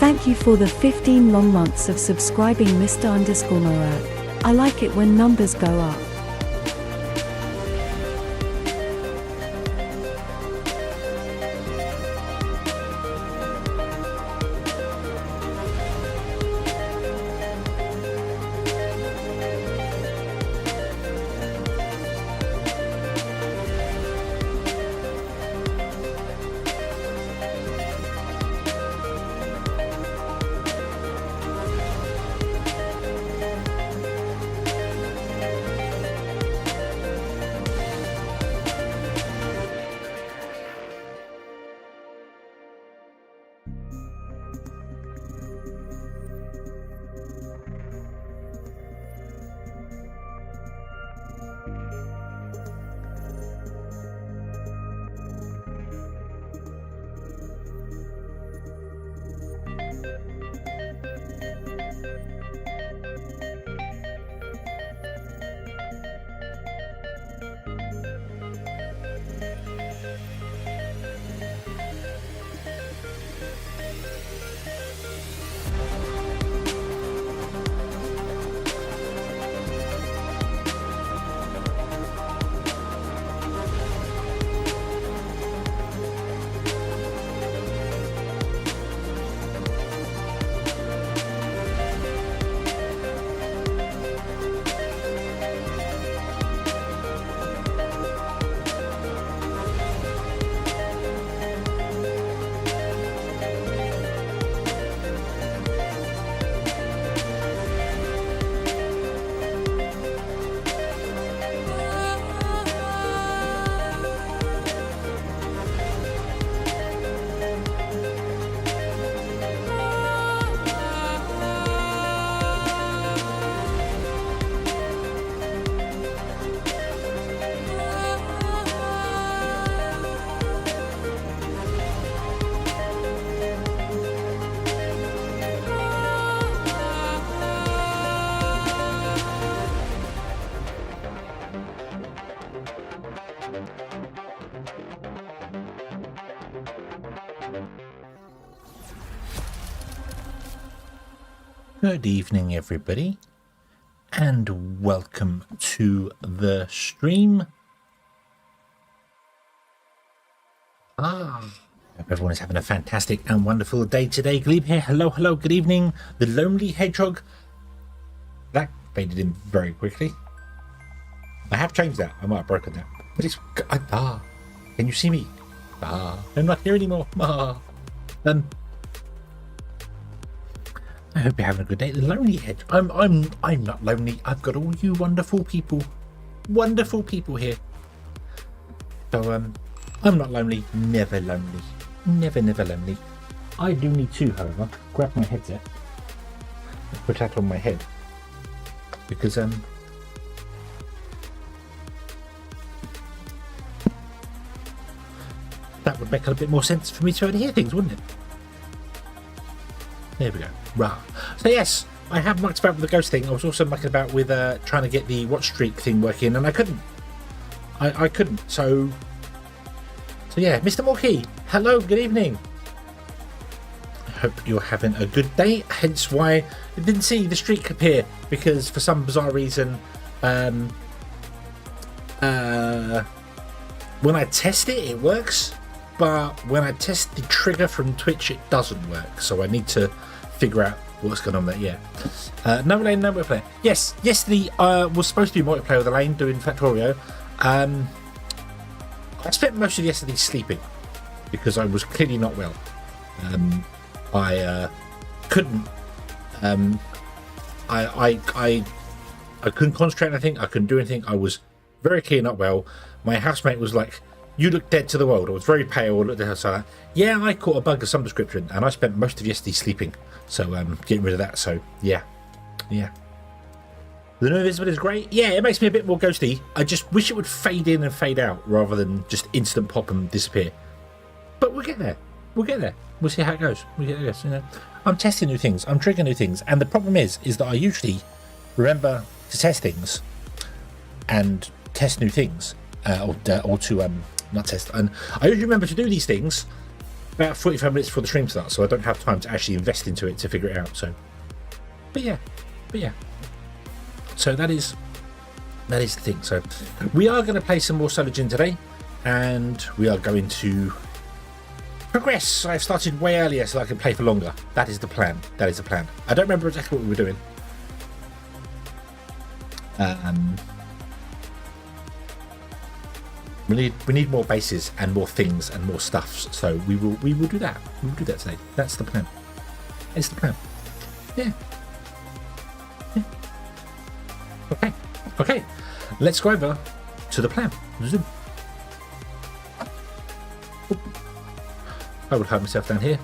Thank you for the 15 long months of subscribing, Mr_Morat. I like it when numbers go up. Good evening, everybody, and welcome to the stream. Hope everyone is having a fantastic and wonderful day today. Glebe here. Hello, hello, good evening. The Lonely Hedgehog. That faded in very quickly. I have changed that. I might have broken that. But it's... Can you see me? I'm not here anymore. I hope you're having a good day. The Lonely Hedge. I'm not lonely. I've got all you wonderful people here. So I'm not lonely. Never lonely. Never lonely. I do need to, however, grab my headset and put that on my head because that would make a little bit more sense for me to be able to hear things, wouldn't it? There we go. Rah. So yes, I have mucked about with the ghost thing. I was also mucking about with trying to get the watch streak thing working, and I couldn't. I couldn't. So yeah, Mr. Morkey, hello, good evening. I hope you're having a good day. Hence why I didn't see the streak appear, because for some bizarre reason, when I test it, it works, but when I test the trigger from Twitch, it doesn't work. So I need to figure out what's going on there. Yeah. No lane, no multiplayer. Yes, yesterday was supposed to be multiplayer with Elaine doing Factorio. I spent most of yesterday sleeping because I was clearly not well. I couldn't. I couldn't concentrate on anything. I couldn't do anything. I was very clearly not well. My housemate was like, "You look dead to the world." I was very pale. Looked at her so like, yeah, I caught a bug of some description, and I spent most of yesterday sleeping. So getting rid of that. So yeah. The new Invisible is great. Yeah, it makes me a bit more ghosty. I just wish it would fade in and fade out rather than just instant pop and disappear. But we'll get there. We'll see how it goes. I'm testing new things. I'm triggering new things. And the problem is that I usually remember to test things and test new things. Or to not test. And I usually remember to do these things about 45 minutes before the stream starts, so I don't have time to actually invest into it to figure it out. So, but yeah. So that is the thing. So we are going to play some more Solargene today, and we are going to progress. I've started way earlier so I can play for longer. That is the plan. I don't remember exactly what we were doing. We need more bases and more things and more stuffs. So we will do that. We will do that today. That's the plan. It's the plan. Yeah. Okay. Let's go over to the plan. Zoom. I will hide myself down here.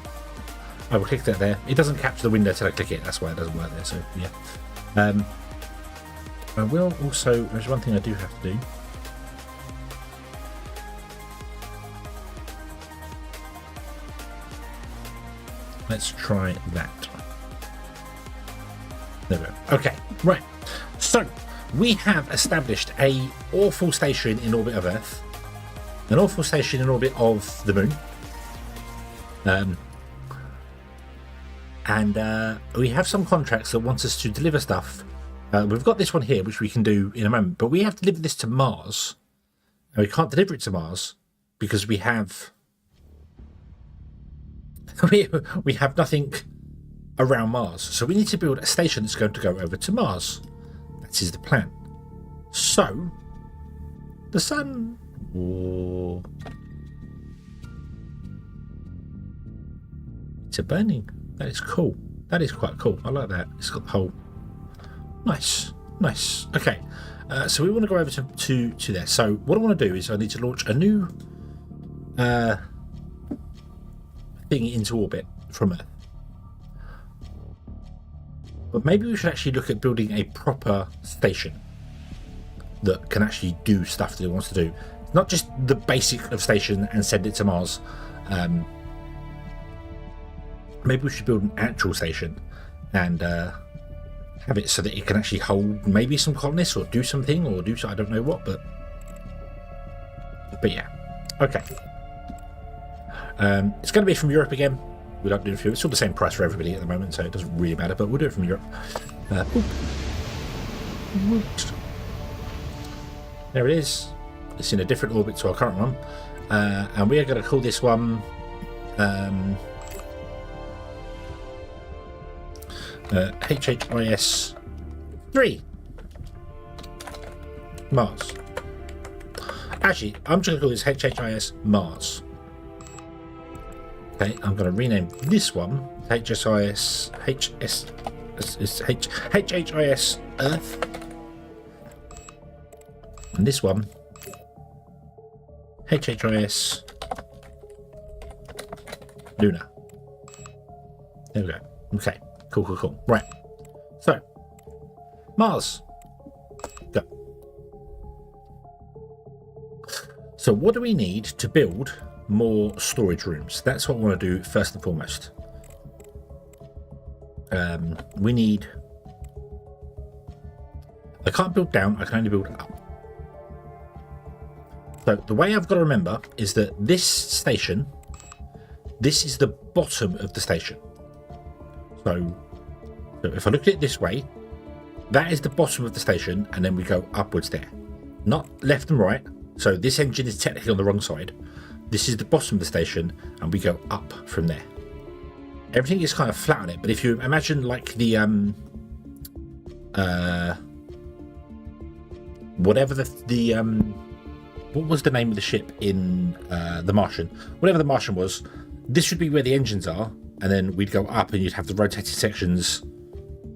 I will click that there. It doesn't capture the window till I click it. That's why it doesn't work there. So yeah. I will also. There's one thing I do have to do. Let's try that. There we go. Okay, right. So we have established a awful station in orbit of Earth, an awful station in orbit of the Moon, and we have some contracts that want us to deliver stuff. We've got this one here, which we can do in a moment, but we have to deliver this to Mars, and we can't deliver it to Mars because we have we have nothing around Mars. So we need to build a station that's going to go over to Mars. That is the plan. So the sun. Oh, it's a burning. That is cool. That is quite cool. I like that. It's got the whole. Nice. Okay. So we want to go over to there. So what I want to do is I need to launch a new thing into orbit from Earth. But maybe we should actually look at building a proper station that can actually do stuff that it wants to do. Not just the basic of station and send it to Mars. Maybe we should build an actual station and have it so that it can actually hold maybe some colonists or do something or do I don't know what, but yeah. Okay. It's going to be from Europe again. We don't do it. It's all the same price for everybody at the moment, so it doesn't really matter. But we'll do it from Europe. There it is. It's in a different orbit to our current one, and we are going to call this one HHIS 3 Mars. Actually, I'm just going to call this HHIS Mars. Okay, I'm going to rename this one HHIS Earth, and this one HHIS Luna. There we go. Okay, cool. Right. So, Mars. Go. So, what do we need to build more storage rooms? That's what I want to do first and foremost. We need. I can't build down, I can only build up. So the way I've got to remember is that this station, this is the bottom of the station. So if I look at it this way, that is the bottom of the station, and then we go upwards there. Not left and right. So this engine is technically on the wrong side. This is the bottom of the station, and we go up from there. Everything is kind of flat on it, but if you imagine like the whatever the what was the name of the ship in The Martian? Whatever The Martian was, this would be where the engines are, and then we'd go up, and you'd have the rotating sections.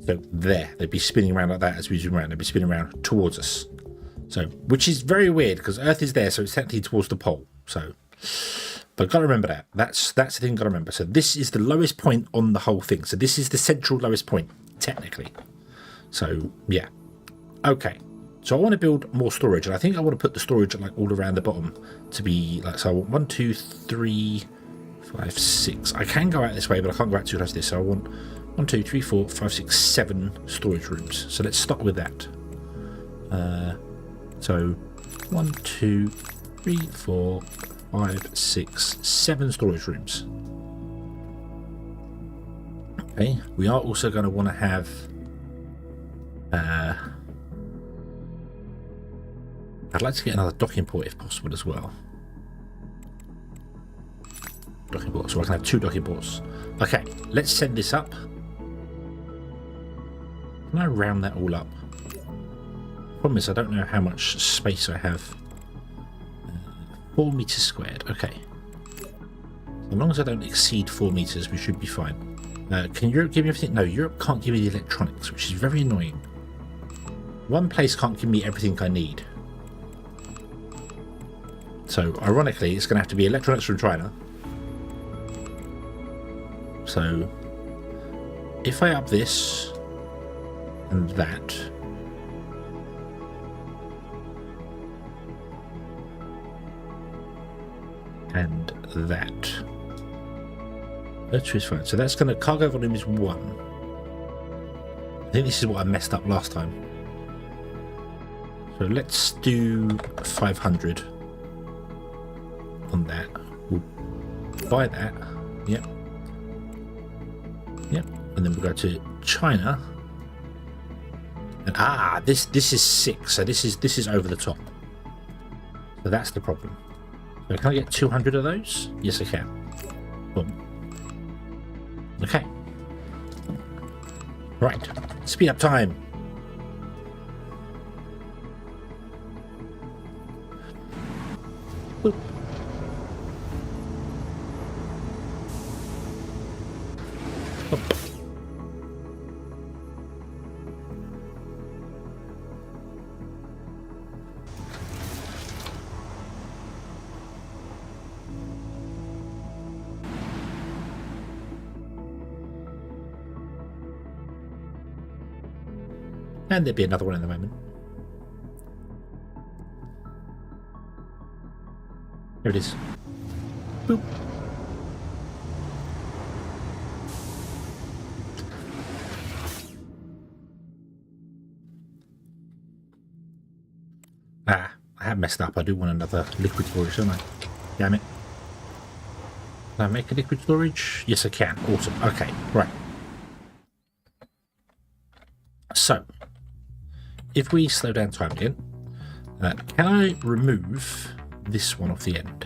So there, they'd be spinning around like that as we zoom around. They'd be spinning around towards us. So, which is very weird because Earth is there, so it's technically towards the pole. So. But got to remember that. That's the thing got to remember. So this is the lowest point on the whole thing. So this is the central lowest point, technically. So, yeah. Okay. So I want to build more storage. And I think I want to put the storage like all around the bottom to be like, so I want 1, 2, 3, 5, 6. I can go out this way, but I can't go out too close to this. So I want 1, 2, 3, 4, 5, 6, 7 storage rooms. So let's start with that. So 1, 2, 3, 4, 5, 6, 7 storage rooms. Okay, we are also going to want to have I'd like to get another docking port if possible as well. Docking port, so I can have 2 docking ports. Okay, let's send this up. Can I round that all up? Problem is I don't know how much space I have. 4 meters squared, okay. As long as I don't exceed 4 meters, we should be fine. Can Europe give me everything? No, Europe can't give me the electronics, which is very annoying. One place can't give me everything I need. So, ironically, it's going to have to be electronics from China. So, if I up this and that, and that, that's fine. So that's going to, cargo volume is 1. I think this is what I messed up last time. So let's do 500 on that. We'll buy that. Yep. Yep. And then we'll go to China. And this is 6. So this is over the top. So that's the problem. So can I get 200 of those? Yes, I can. Boom. Okay. Right. Speed up time. Boop. Oh. And there'll be another one in a moment. There it is. Boop. I have messed up. I do want another liquid storage, don't I? Damn it. Can I make a liquid storage? Yes, I can. Awesome. Okay, right. So, if we slow down time again, can I remove this one off the end?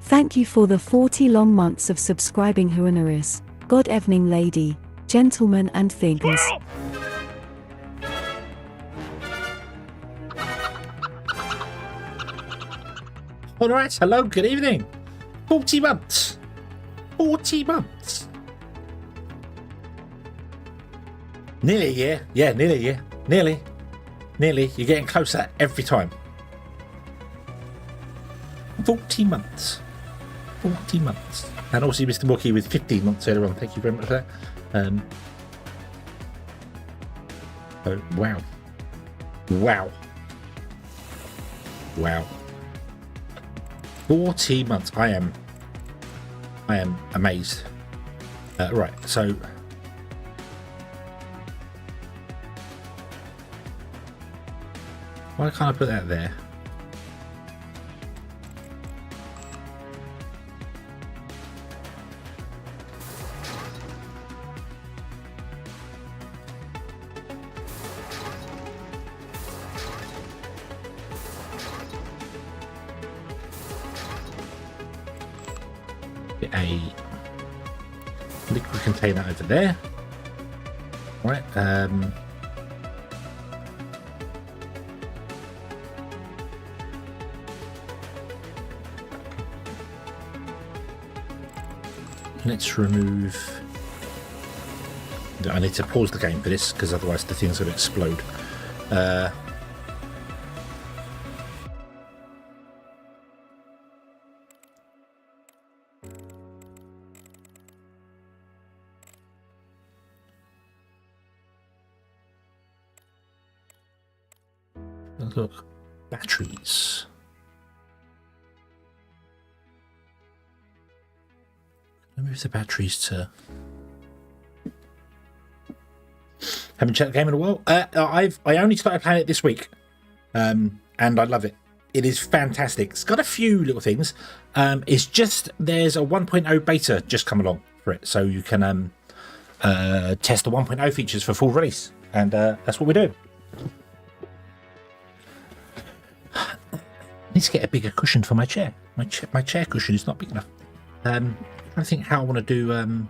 Thank you for the 40 long months of subscribing, Huanaris. God evening, lady, gentlemen, and things. All right, hello, good evening. 40 months. 40 months. Nearly a year. Yeah, nearly a year. Nearly. Nearly. You're getting closer every time. 40 months. 40 months. And also Mr. Mookie with 15 months earlier on. Thank you very much for that. Oh, wow. Wow. Wow. 40 months. I am amazed. Right, so why can't I put that there? Get a liquid container over there. Right, let's remove. I need to pause the game for this because otherwise the thing's going to explode. Look, batteries. Move the batteries to. Haven't checked the game in a while. I only started playing it this week, and I love it. It is fantastic. It's got a few little things. It's just there's a 1.0 beta just come along for it, so you can test the 1.0 features for full release, and that's what we're doing. I need to get a bigger cushion for my chair. My chair cushion is not big enough. I'm trying to think how I want to do.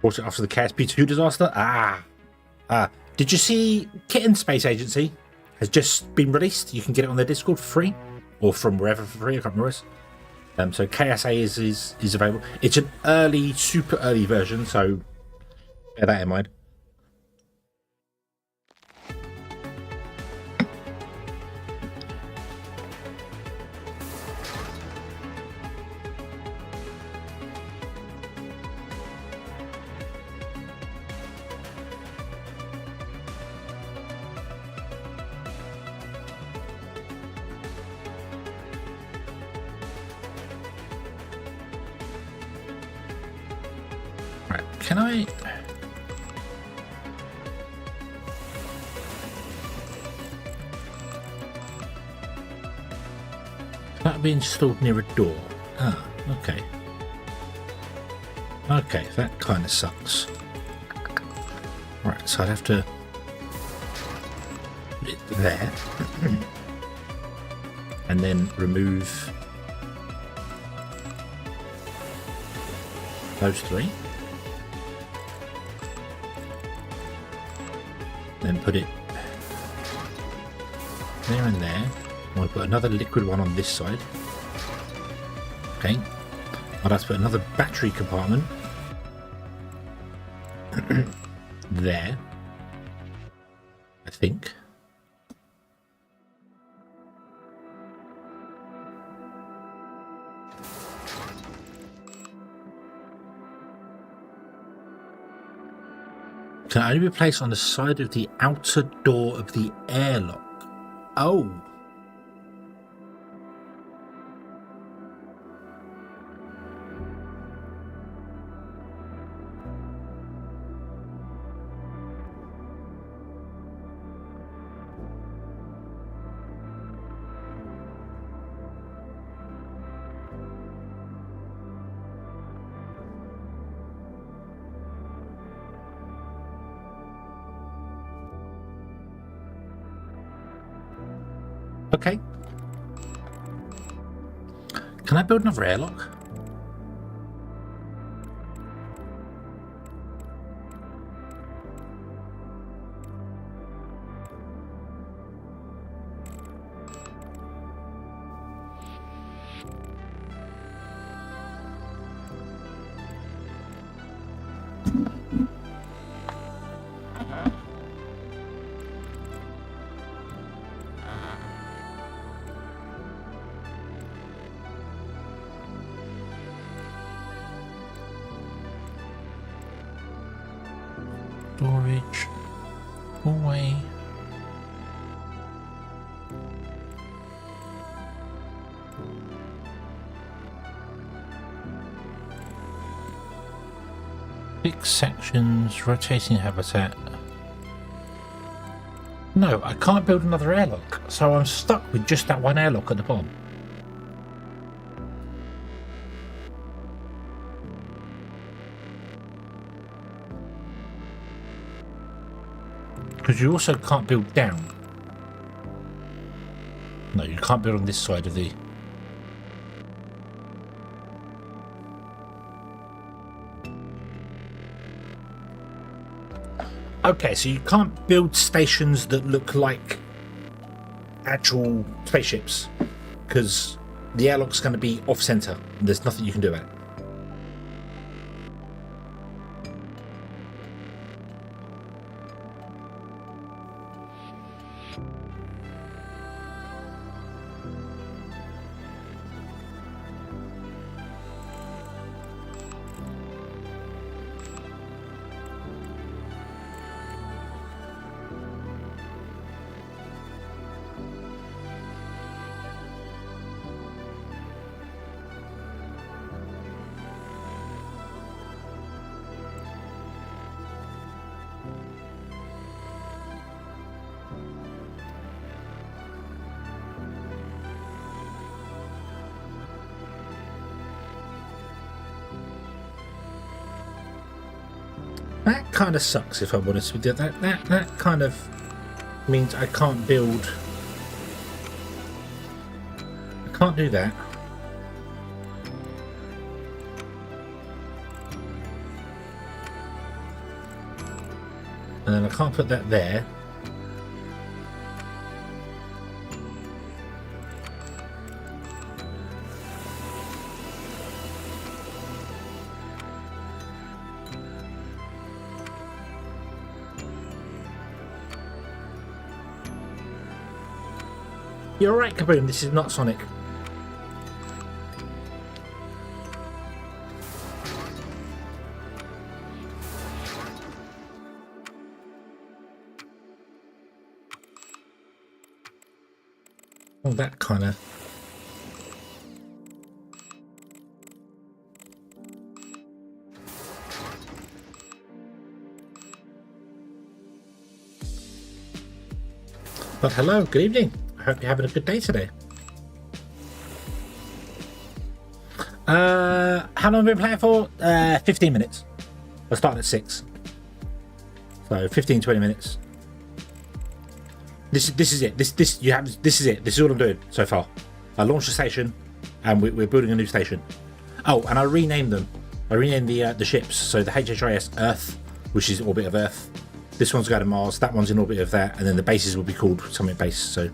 Brought it after the KSP2 disaster. Did you see Kitten Space Agency has just been released? You can get it on their Discord for free, or from wherever for free. I can't remember. So KSA is available. It's an early, super early version, so bear that in mind. Can I? That'll be installed near a door. Ah, okay. Okay, that kind of sucks. Right, so I'd have to put it there. And then remove those three. Then put it there and there. I'll put another liquid one on this side. Okay. I'll have to put another battery compartment there, I think. Can only be placed on the side of the outer door of the airlock. Oh. Okay. Can I build another airlock? Storage, hallway. Six sections, rotating habitat. No, I can't build another airlock, so I'm stuck with just that one airlock at the bottom. Because you also can't build down. No, you can't build on this side of the... Okay, so you can't build stations that look like actual spaceships, because the airlock's going to be off-center. There's nothing you can do about it. That kind of sucks, if I'm honest with you. That kind of means I can't build. I can't do that. And then I can't put that there. You're right, Kaboom, this is not Sonic. Well, that kind of... But hello, good evening. I hope you're having a good day today. How long have we been playing for? 15 minutes. We're starting at 6. So 15-20 minutes. This is it. This is it. This is all I'm doing so far. I launched the station, and we're building a new station. Oh, and I renamed them. I renamed the ships. So the HHIS Earth, which is orbit of Earth. This one's going to Mars. That one's in orbit of that, and then the bases will be called Summit Base. So.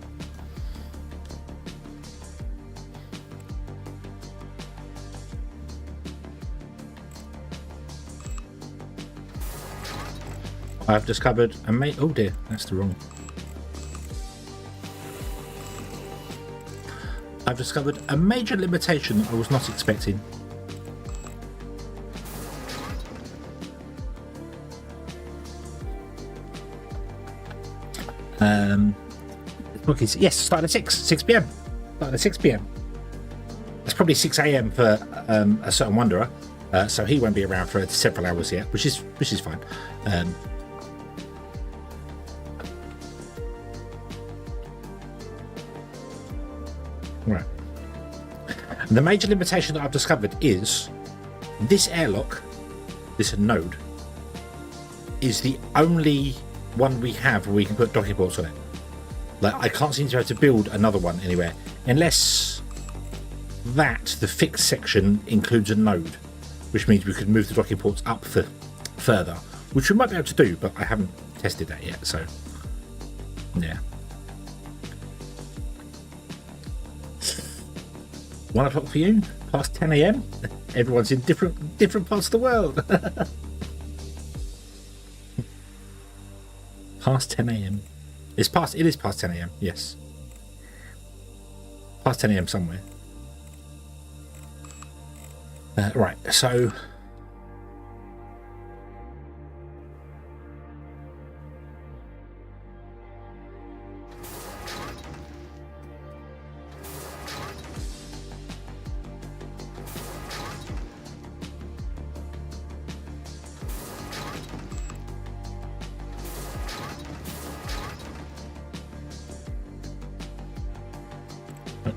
I've discovered a oh dear, that's the wrong. I've discovered a major limitation I was not expecting. Yes, starting at 6 p.m. Starting at 6 p.m. That's probably 6 a.m. for a certain wanderer, so he won't be around for several hours yet, which is fine. Right. The major limitation that I've discovered is this airlock, this node, is the only one we have where we can put docking ports on it. Like, I can't seem to have to build another one anywhere unless the fixed section includes a node, which means we could move the docking ports up further, which we might be able to do, but I haven't tested that yet. So, yeah. 1 o'clock for you, past 10 a.m. Everyone's in different parts of the world. Past 10 a.m. It is past 10 a.m. Yes. Past 10 a.m. somewhere. Right, so...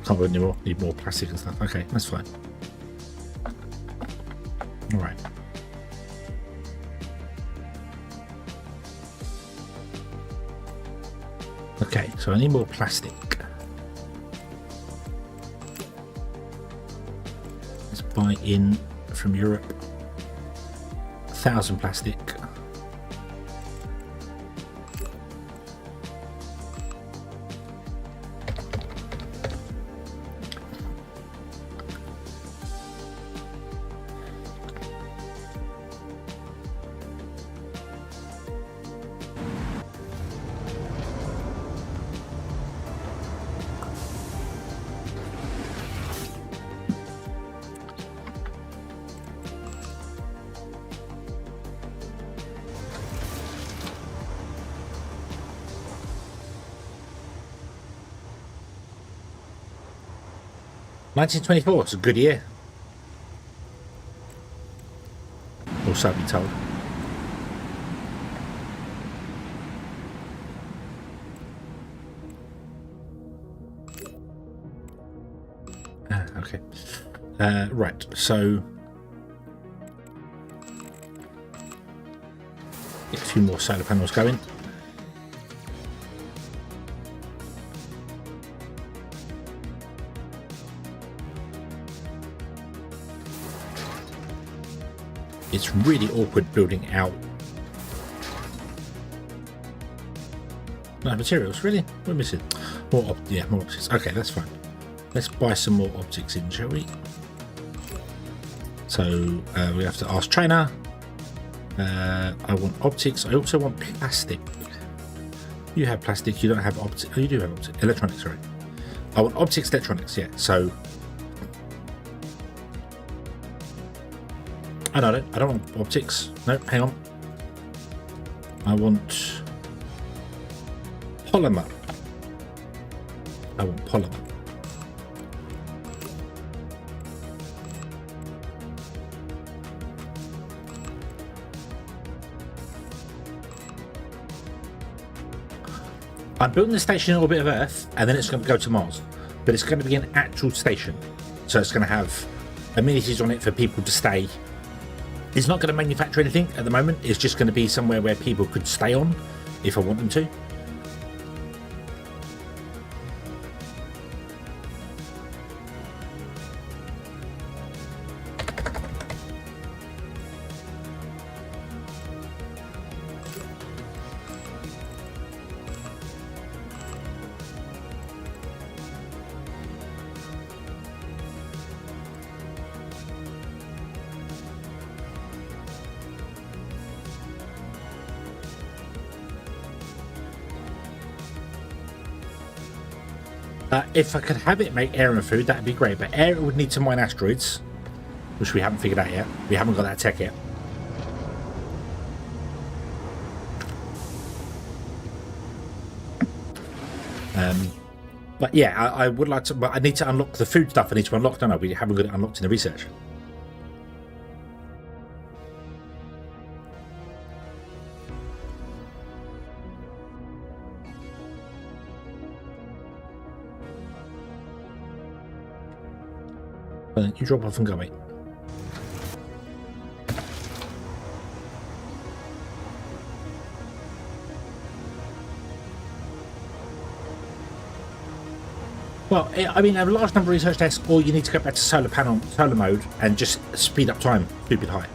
Can't build anymore. Need more plastic and stuff. Okay, that's fine. All right. Okay, so I need more plastic. Let's buy in from Europe. 1,000 plastic. $1924, it's a good year. Or so I've been told. Okay. Right, so... Get a few more solar panels going. It's really awkward building out. No materials, really? We're missing more. Yeah, more optics. Okay, that's fine. Let's buy some more optics in, shall we? So we have to ask trainer. I want optics. I also want plastic. You have plastic. You don't have optics. Oh, you do have optics. Electronics, sorry. I want optics, electronics. Yeah. So. Oh, no, I don't want optics. No, hang on. I want polymer. I want polymer. I'm building the station in orbit of Earth, and then it's going to go to Mars. But it's going to be an actual station. So it's going to have amenities on it for people to stay. It's not going to manufacture anything at the moment. It's just going to be somewhere where people could stay on if I want them to. If I could have it make air and food, that'd be great. But air would need to mine asteroids, which we haven't figured out yet. We haven't got that tech yet. But yeah, I would like to. But I need to unlock the food stuff. I need to unlock. No, we haven't got it unlocked in the research. You drop off and go, mate. Well, I mean, a large number of research desks, or you need to go back to solar mode, and just speed up time stupid high.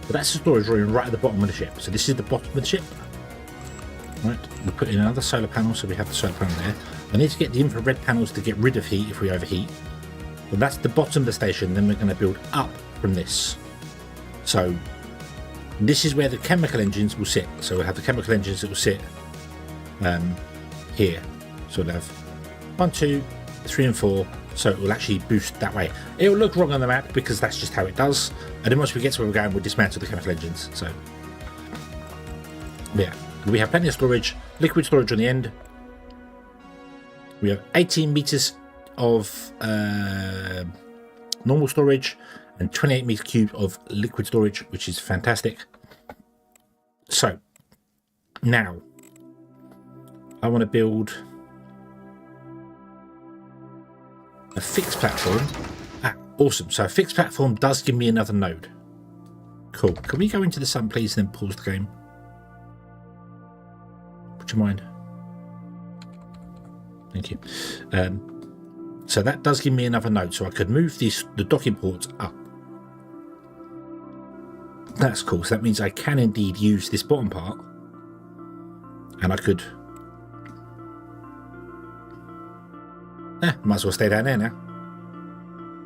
But that's the storage room right at the bottom of the ship. So this is the bottom of the ship. Right, we'll put in another solar panel, so we have the solar panel there. I need to get the infrared panels to get rid of heat if we overheat. But that's the bottom of the station, then we're going to build up from this. So this is where the chemical engines will sit. So we'll have the chemical engines that will sit here. So we'll have 1, 2, 3 and 4. So it will actually boost that way. It will look wrong on the map because that's just how it does. And then once we get to where we're going, we'll dismantle the chemical engines. So yeah, we have plenty of storage, liquid storage on the end. We have 18 meters of normal storage and 28 meters cubed of liquid storage, which is fantastic. So now I want to build a fixed platform. Awesome. So a fixed platform does give me another node. Cool. Can we go into the sun, please, and then pause the game? Would you mind? Thank you. So that does give me another node. So I could move the docking ports up. That's cool. So that means I can indeed use this bottom part. And I could... might as well stay down there now.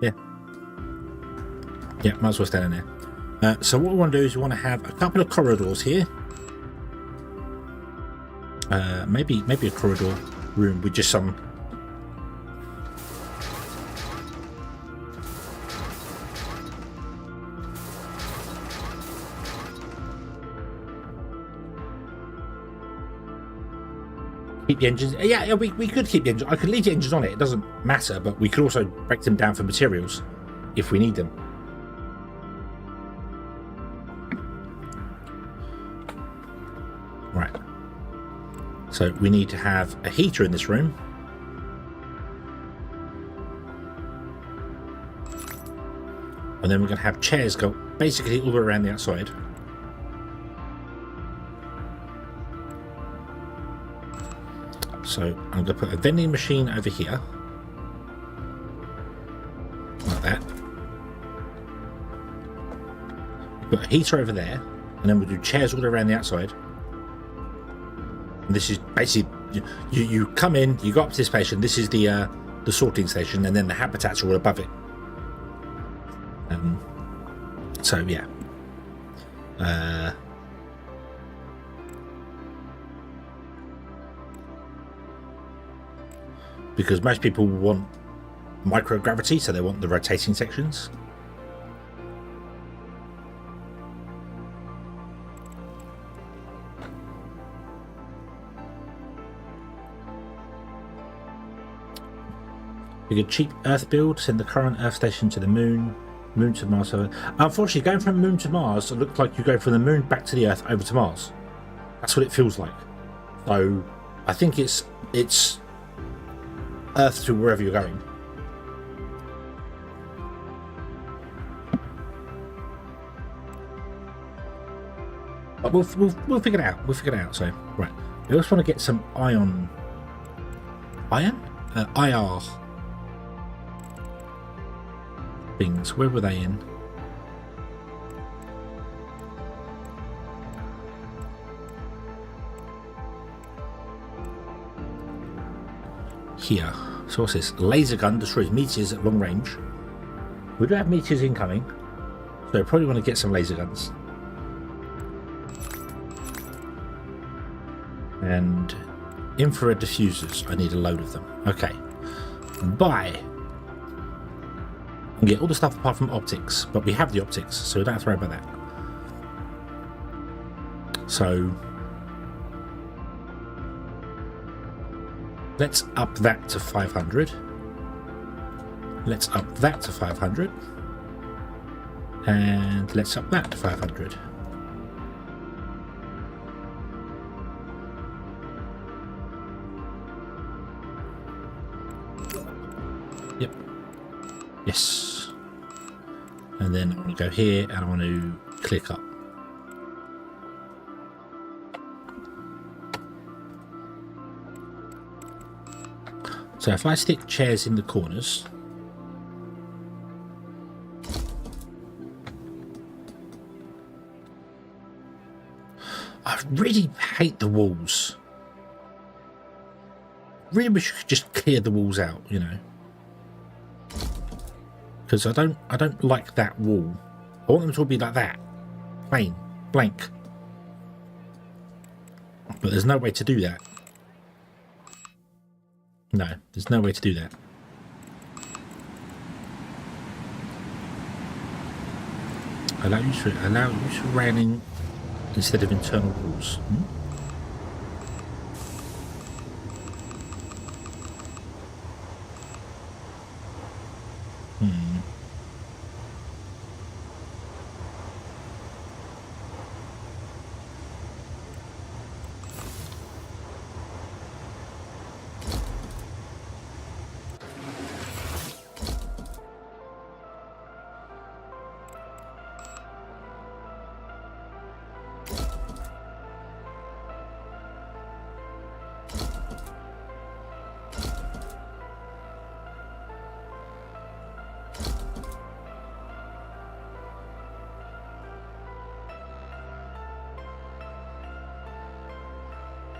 Yeah. Yeah, might as well stand in there. So what we want to do is we want to have a couple of corridors here. Maybe a corridor room with just some. Keep the engines. Yeah, we could keep the engines. I could leave the engines on it. It doesn't matter, but we could also break them down for materials if we need them. Right. So we need to have a heater in this room. And then we're going to have chairs go basically all the way around the outside. So I'm going to put a vending machine over here. Like that. Put a heater over there. And then we'll do chairs all around the outside. And this is basically, you come in, you go up to this station. This is the sorting station. And then the habitats are all above it. So yeah. Because most people want microgravity, so they want the rotating sections. We could cheap Earth build, send the current Earth station to the moon, moon to Mars. Unfortunately, going from moon to Mars, it looks like you go from the moon back to the Earth over to Mars. That's what it feels like. So I think it's Earth to wherever you're going. But we'll figure it out. We'll figure it out. So right, we also want to get some IR things. Where were they in? Here. So what's this? Laser gun destroys meteors at long range. We do have meteors incoming, so I probably want to get some laser guns. And infrared diffusers. I need a load of them. Okay. Buy. And get all the stuff apart from optics, but we have the optics, so we don't have to worry about that. So let's up that to 500. Let's up that to 500. And let's up that to 500. Yep. Yes. And then I want to go here and I want to click up. So if I stick chairs in the corners, I really hate the walls. Really wish you could just clear the walls out, you know. Because I don't like that wall. I want them to all be like that. Plain, blank. But there's no way to do that. No, there's no way to do that. Allow use for rounding instead of internal walls.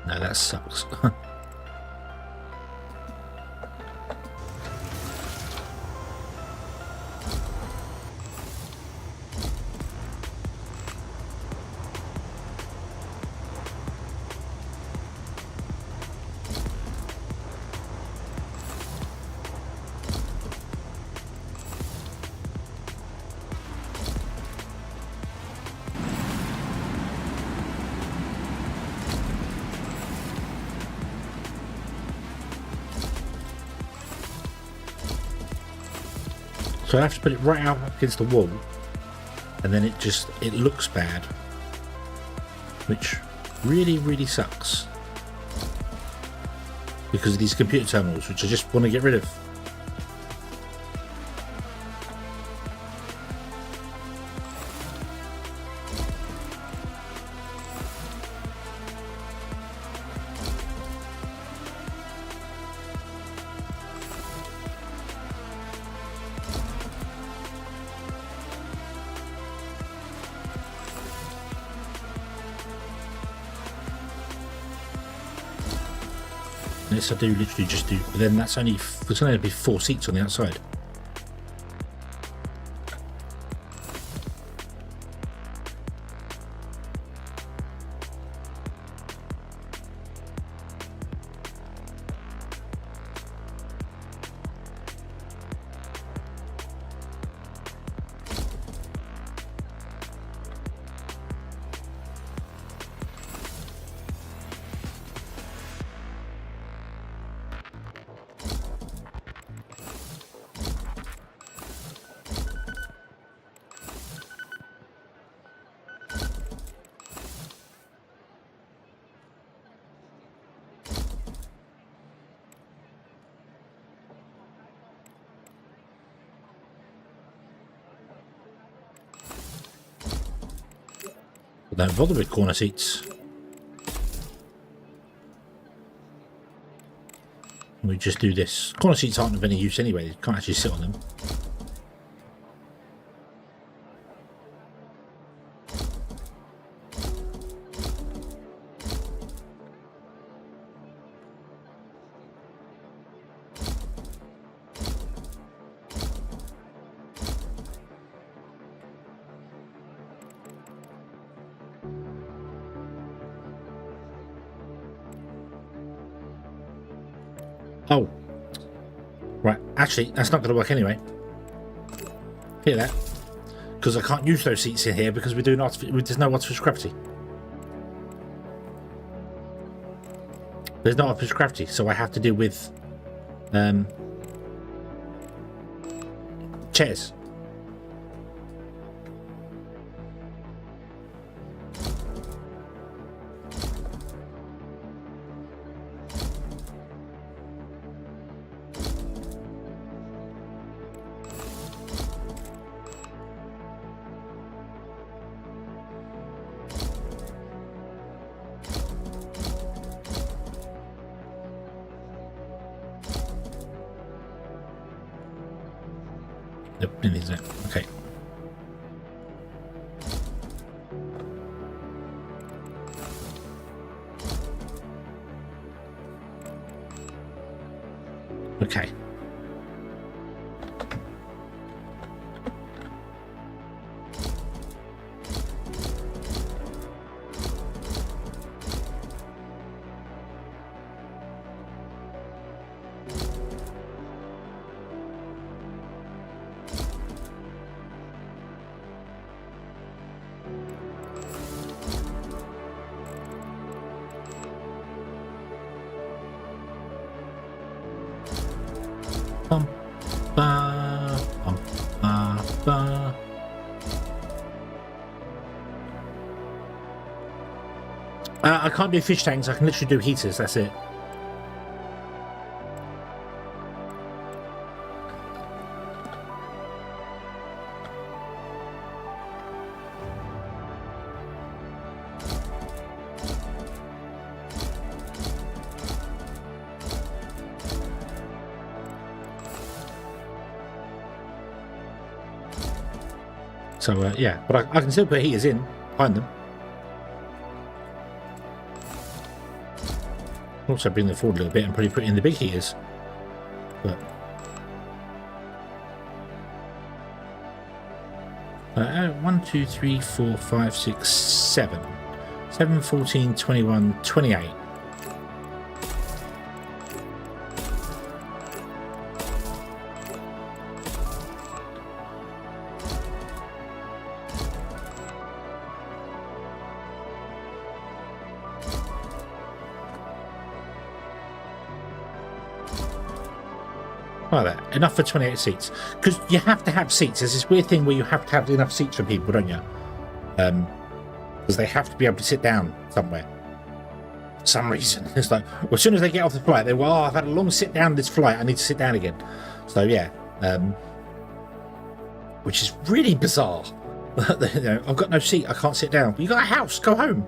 No, that sucks. So I have to put it right out against the wall, and then it looks bad, which really sucks because of these computer terminals, which I just want to get rid of. This I do literally just do, but then there's only be 4 seats on the outside. Don't bother with corner seats. We just do this. Corner seats aren't of any use anyway. You can't actually sit on them. Oh, right. Actually, that's not going to work anyway. Hear that? Because I can't use those seats in here because we're doing there's no artificial gravity. There's no artificial gravity, so I have to deal with chairs. Nope, didn't need that. Okay. Okay. I can't do fish tanks, I can literally do heaters, that's it. So yeah, but I can still put heaters in behind them. Also bring them forward a little bit and probably put in the big heaters. But 1, 2, 3, 4, 5, 6, 7. 7, 14, 21, 28. Like that. Enough for 28 seats. Because you have to have seats. There's this weird thing where you have to have enough seats for people, don't you? Because they have to be able to sit down somewhere. For some reason. It's like, well, as soon as they get off the flight, they go, oh, I've had a long sit down this flight. I need to sit down again. So, yeah. Which is really bizarre. You know, I've got no seat. I can't sit down. You got a house. Go home.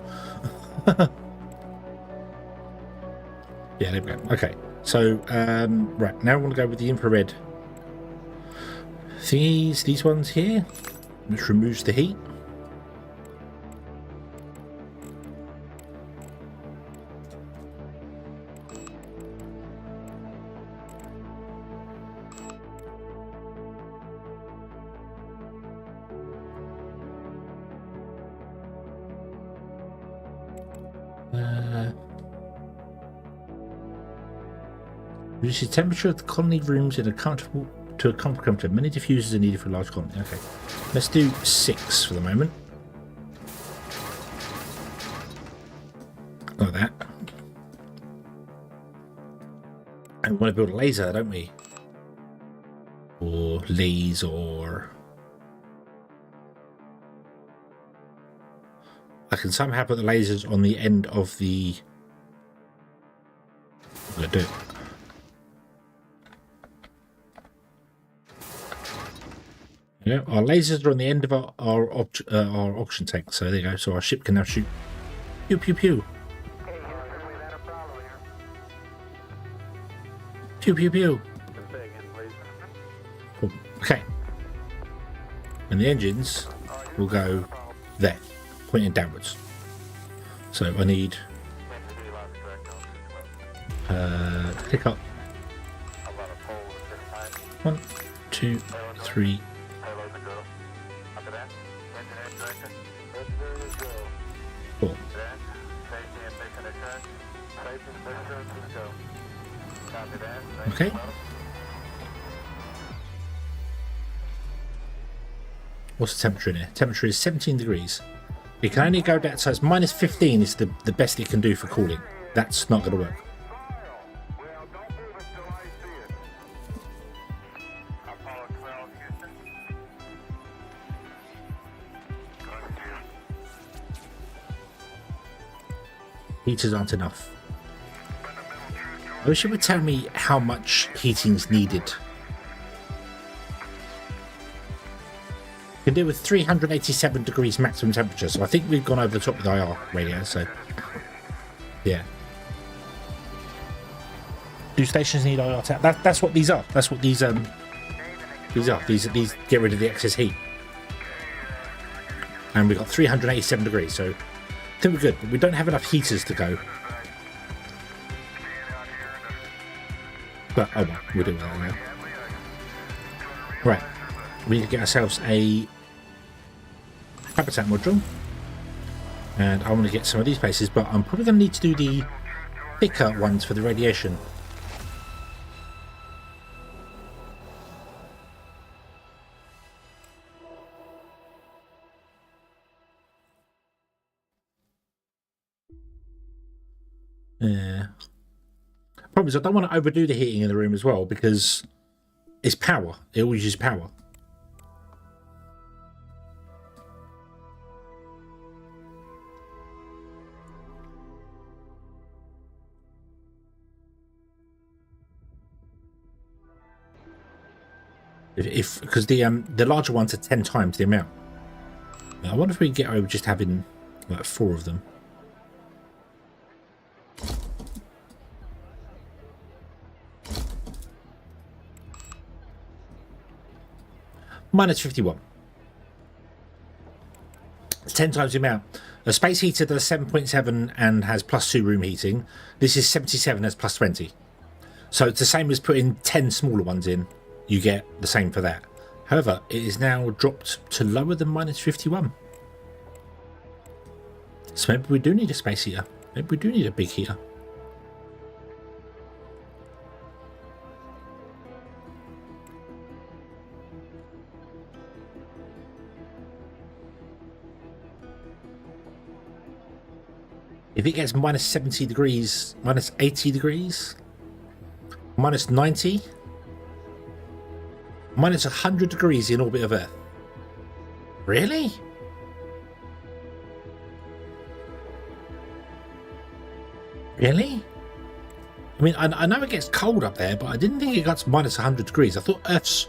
Yeah, there we go. Okay. So, right, now I want to go with the infrared. These ones here, which removes the heat. Reduces temperature of the colony rooms in a comfortable temperature. Many diffusers are needed for a large colony. Okay, let's do 6 for the moment. Like that. And we want to build a laser, don't we? Or laser, or I can somehow put the lasers on the end of the. I'm gonna do it. Yeah, our lasers are on the end of our oxygen tank, so there you go. So our ship can now shoot. Pew pew pew. Pew pew pew. Cool. Okay. And the engines will go there, pointing downwards. So I need pick up 1, 2, 3. Cool. Okay. What's the temperature in here? Temperature is 17 degrees. It can only go down, so it's minus 15 is the best it can do for cooling. That's not going to work. Heaters aren't enough. I wish it would tell me how much heating's needed. You can deal with 387 degrees maximum temperature, so I think we've gone over the top with IR radio, so yeah. Do stations need IR tap? That's what these are. That's what these are. These get rid of the excess heat. And we've got 387 degrees, so I think we're good, but we don't have enough heaters to go. But oh well, we'll do that now. Right, we need to get ourselves a habitat module, and I want to get some of these places, but I'm probably going to need to do the thicker ones for the radiation. Yeah. Problem is, I don't want to overdo the heating in the room as well because it's power. It always uses power. Because the larger ones are 10 times the amount. I wonder if we can get over just having like 4 of them. Minus 51. It's 10 times the amount. A space heater does 7.7 and has +2 room heating. This is 77, has +20. So it's the same as putting 10 smaller ones in. You get the same for that. However, it is now dropped to lower than minus 51. So maybe we do need a space heater. Maybe we do need a big heater. If it gets minus 70 degrees, minus 80 degrees, minus 90, minus 100 degrees in orbit of Earth. Really? Really? I mean, I know it gets cold up there, but I didn't think it got to minus 100 degrees. I thought Earth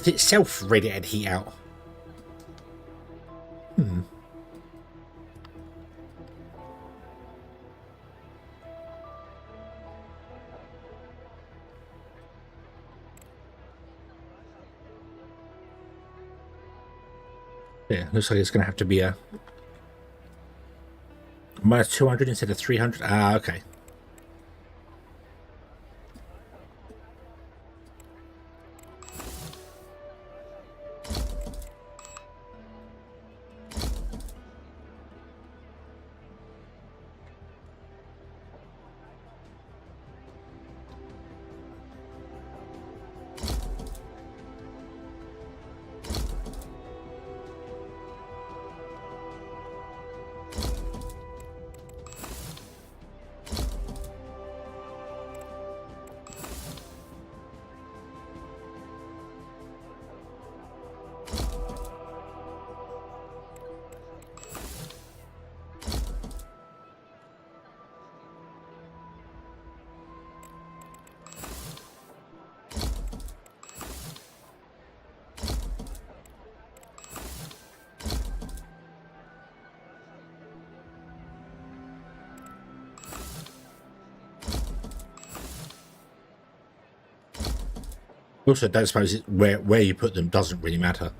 itself radiated heat out. Yeah, looks like it's going to have to be a minus 200 instead of 300. Ah, okay. Also, don't suppose where you put them doesn't really matter.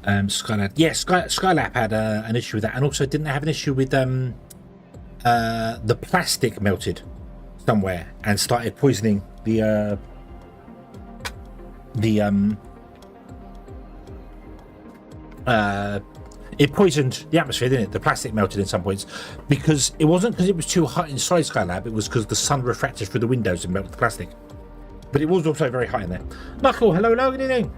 Skylab, yeah, Skylab had an issue with that, and also didn't have an issue with the plastic melted somewhere and started poisoning it poisoned the atmosphere, didn't it? The plastic melted in some points because it wasn't because it was too hot inside Skylab. It was because the sun refracted through the windows and melted the plastic. But it was also very hot in there. Knuckle, hello, good evening.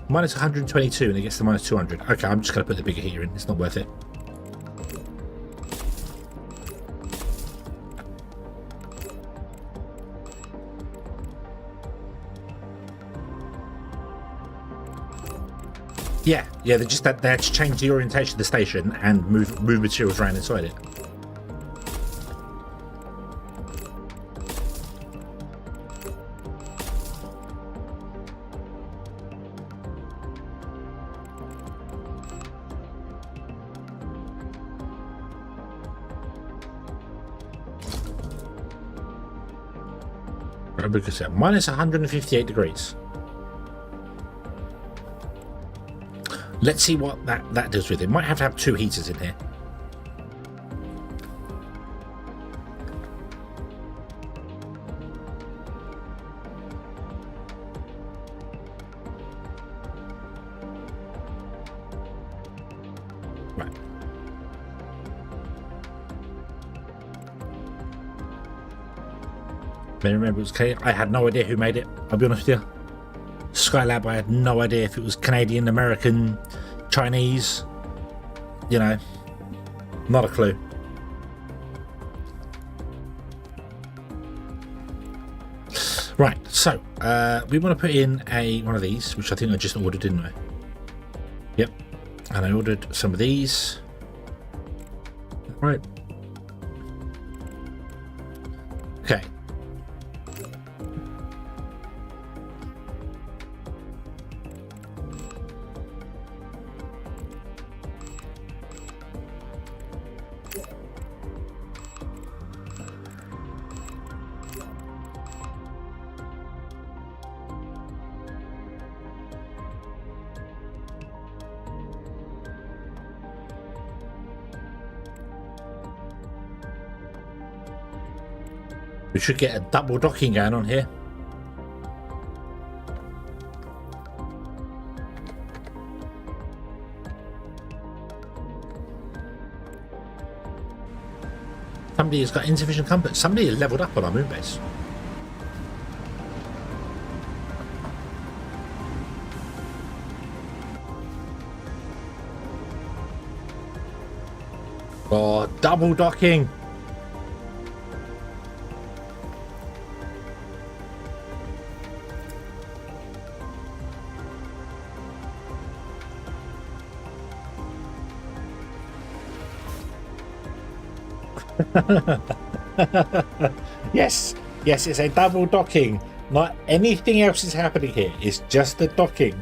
Minus 122 and it gets to minus 200. Okay, I'm just going to put the bigger heater in. It's not worth it. Yeah, they had to change the orientation of the station and move materials around inside it. Because at minus 158 degrees. Let's see what that does with it. Might have to have two heaters in here. Right. May remember it was K. I had no idea who made it. I'll be honest with you. Skylab, I had no idea if it was Canadian, American, Chinese, you know, not a clue. Right, so we want to put in one of these, which I think I just ordered, didn't I? Yep, and I ordered some of these. Right. Okay. We should get a double docking going on here. Somebody has got insufficient comfort. Somebody has leveled up on our moon base. Oh, double docking. Yes, yes, it's a double docking. Not anything else is happening here. It's just the docking.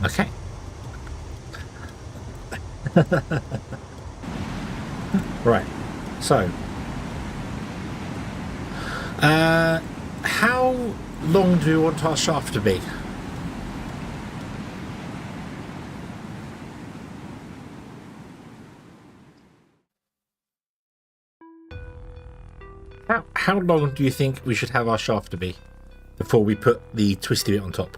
Okay. Right. So, how long do you want our shaft to be? How long do you think we should have our shaft to be before we put the twisty bit on top?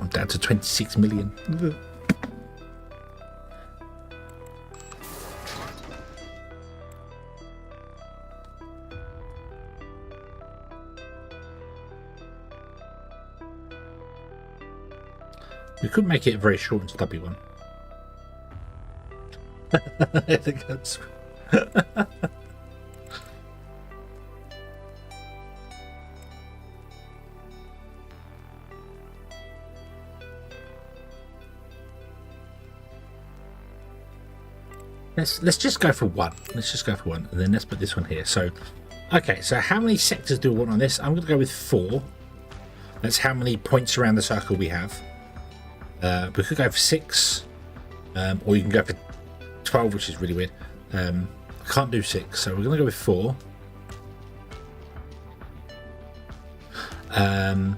I'm down to 26 million. We could make it a very short and stubby one. Let's just go for one. Let's just go for one, and then let's put this one here. So, okay. So how many sectors do we want on this? I'm going to go with 4. That's how many points around the circle we have. We could go for 6, or you can go for 12, which is really weird. I can't do 6, so we're going to go with 4. And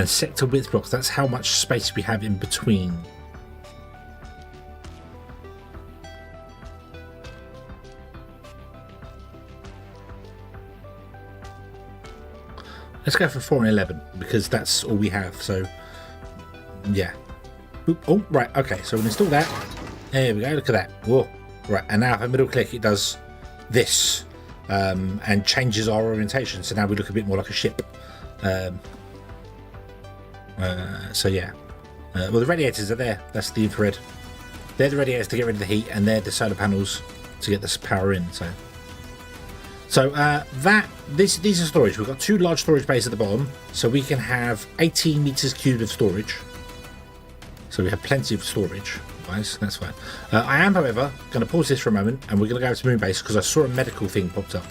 sector width blocks, that's how much space we have in between. Let's go for 4 and 11 because that's all we have. So, yeah. Oop, oh, right. Okay. So we'll install that. There we go. Look at that. Whoa. Right. And now if I middle click, it does this and changes our orientation. So now we look a bit more like a ship. So yeah. Well, the radiators are there. That's the infrared. They're the radiators to get rid of the heat, and they're the solar panels to get this power in. So these are storage. We've got 2 large storage bays at the bottom, so we can have 18 meters cubed of storage. So we have plenty of storage, guys. That's fine. I am, however, going to pause this for a moment, and we're going to go to moon base because I saw a medical thing popped up.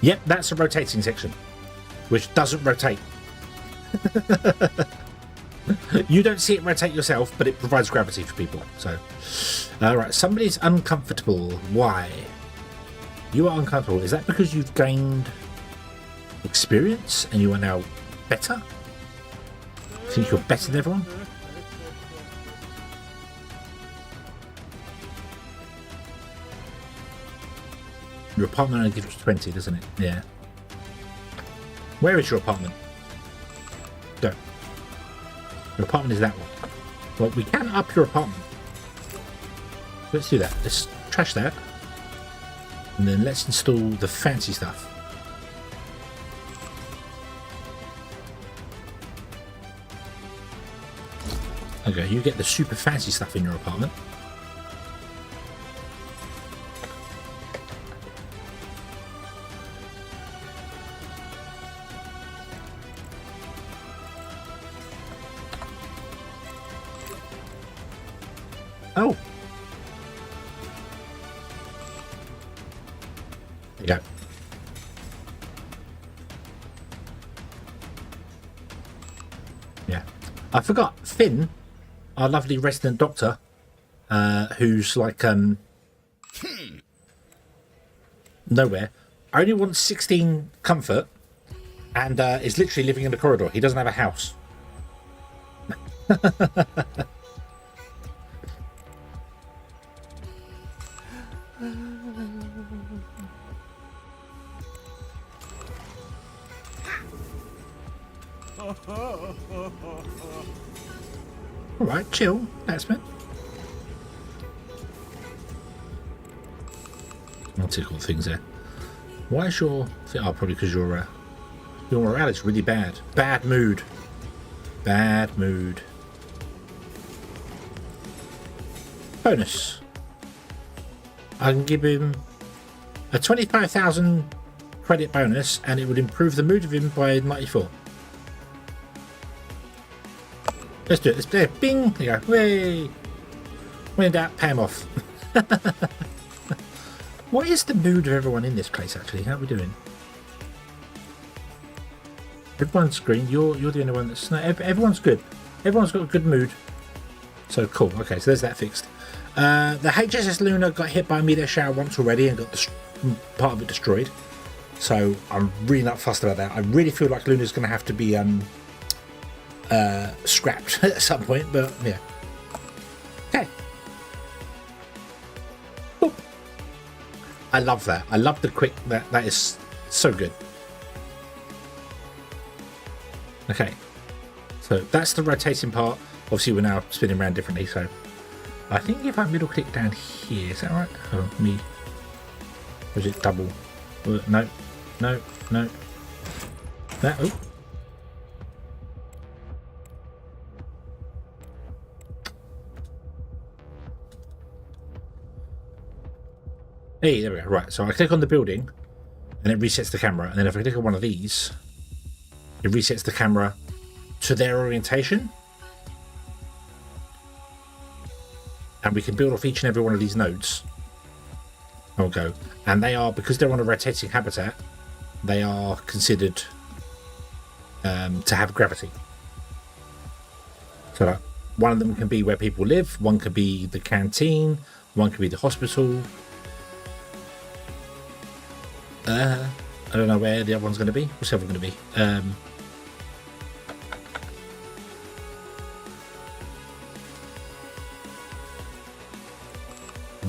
Yep, that's a rotating section, which doesn't rotate. You don't see it rotate yourself, but it provides gravity for people. So, right, somebody's uncomfortable. Why? You are uncomfortable. Is that because you've gained experience and you are now better? Think you're better than everyone? Your apartment only gives you 20, doesn't it? Yeah. Where is your apartment? Go. Your apartment is that one. Well, we can up your apartment. Let's do that. Let's trash that. And then let's install the fancy stuff. Okay, you get the super fancy stuff in your apartment. Oh. There you go. Yeah. I forgot. Finn, our lovely resident doctor, who's like nowhere, only wants 16 comfort and is literally living in the corridor. He doesn't have a house. Alright, chill. That's me. I'll tickle things there. Why is your... Oh, probably because your morale is really bad. Bad mood. Bad mood. Bonus. I can give him a 25,000 credit bonus and it would improve the mood of him by 94. Let's do it. Let's do it. Bing! There you go. Way. When in doubt, pay him off. What is the mood of everyone in this place, actually? How are we doing? Everyone's green. You're the only one that's... No, everyone's good. Everyone's got a good mood. So, cool. Okay, so there's that fixed. The HSS Luna got hit by a meteor shower once already and got part of it destroyed. So, I'm really not fussed about that. I really feel like Luna's going to have to be scrapped at some point, but yeah. Okay. Boop. I love that. I love the quick... That is so good. Okay. So that's the rotating part. Obviously, we're now spinning around differently, so... I think if I middle click down here, is that right? Oh, me. Or is it double? No. No. No. That... Oh. Hey, there we go. Right, so I click on the building and it resets the camera. And then if I click on one of these, it resets the camera to their orientation. And we can build off each and every one of these nodes. I'll go. And they are, because they're on a rotating habitat, they are considered to have gravity. So one of them can be where people live, one could be the canteen, one could be the hospital. I don't know where the other one's going to be. What's the other one going to be?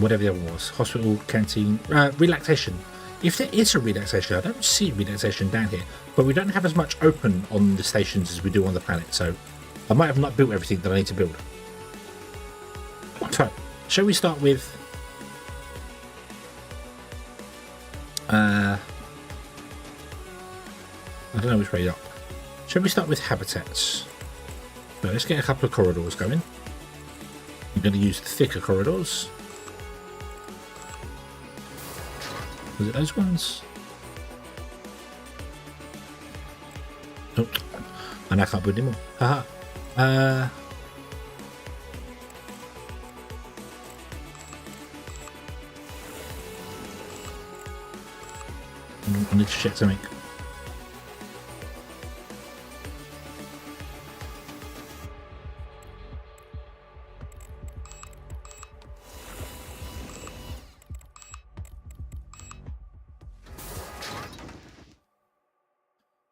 Whatever the other one was. Hospital, canteen, relaxation. If there is a relaxation, I don't see relaxation down here, but we don't have as much open on the stations as we do on the planet, so I might have not built everything that I need to build. So, shall we start with... I don't know which way up. Shall we start with habitats? So let's get a couple of corridors going. I'm going to use thicker corridors. Was it those ones? Oh, and I can't build anymore. Haha. I need to check something.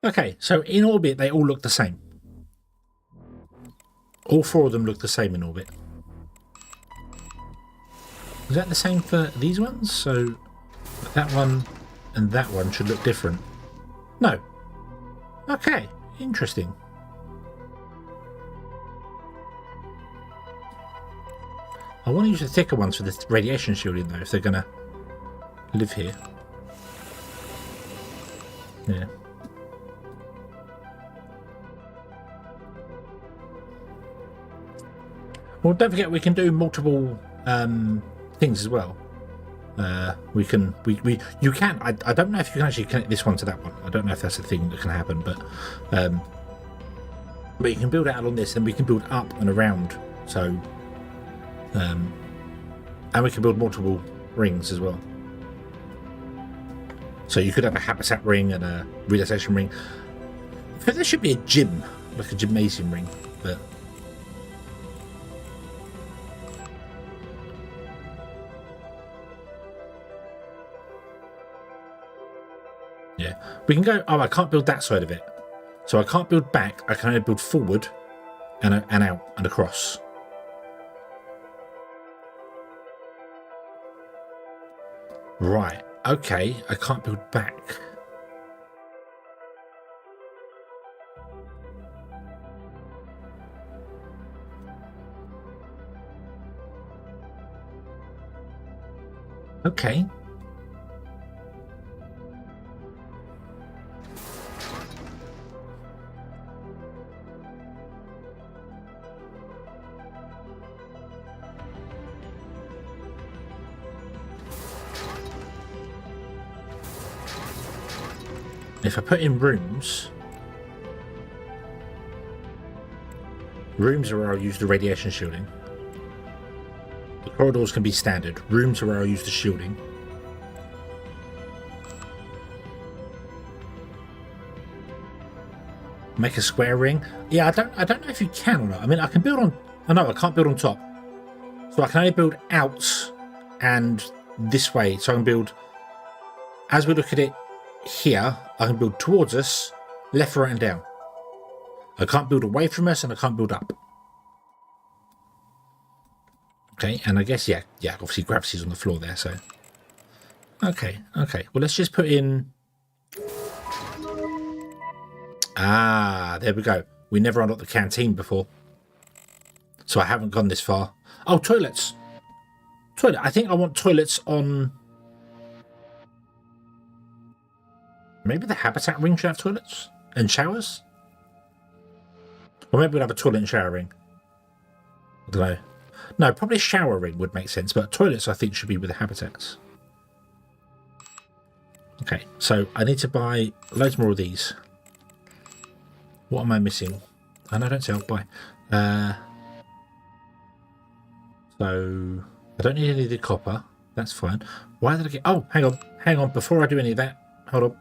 Okay, so in orbit they all look the same. All four of them look the same in orbit. Is that the same for these ones? So that one and that one should look different. No. Okay, interesting. I want to use the thicker ones for the radiation shielding though, if they're going to live here. Yeah. Well, don't forget we can do multiple things as well. You can. I don't know if you can actually connect this one to that one. I don't know if that's a thing that can happen, but you can build out on this, and we can build up and around. So, and we can build multiple rings as well. So you could have a habitat ring and a relaxation ring. I think there should be a gym, like a gymnasium ring, but. Yeah, we can go. Oh, I can't build that side of it, so I can't build back. I can only build forward, and out and across. Right, okay, I can't build back. Okay. If I put in rooms are where I'll use the radiation shielding. The corridors can be standard. Rooms are where I'll use the shielding. Make a square ring. Yeah, I don't know if you can or not. I mean, I can build on. Oh no, I can't build on top. So I can only build out and this way. So I can build. As we look at it here, I can build towards us, left, right, and down. I can't build away from us, and I can't build up. Okay, and I guess yeah, obviously gravity's on the floor there, so. Okay. Well, let's just put in. Ah, there we go. We never unlocked the canteen before, so I haven't gone this far. Oh, toilets. I think I want toilets on. Maybe the habitat ring should have toilets and showers? Or maybe we'll have a toilet and shower ring. I don't know. No, probably a shower ring would make sense, but toilets I think should be with the habitats. Okay, so I need to buy loads more of these. What am I missing? Oh, no, don't sell, buy. So, I don't need any of the copper. That's fine. Why did I get... Oh, hang on. Before I do any of that, hold on.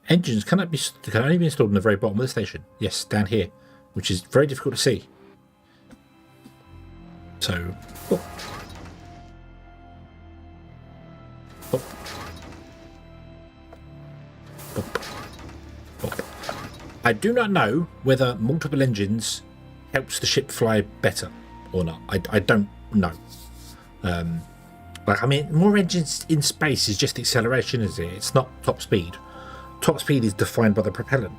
Engines can only be installed in the very bottom of the station. Yes, down here, which is very difficult to see. So, I do not know whether multiple engines helps the ship fly better or not. I don't know. Like, I mean, more engines in space is just acceleration, isn't it? It's not top speed. Top speed is defined by the propellant.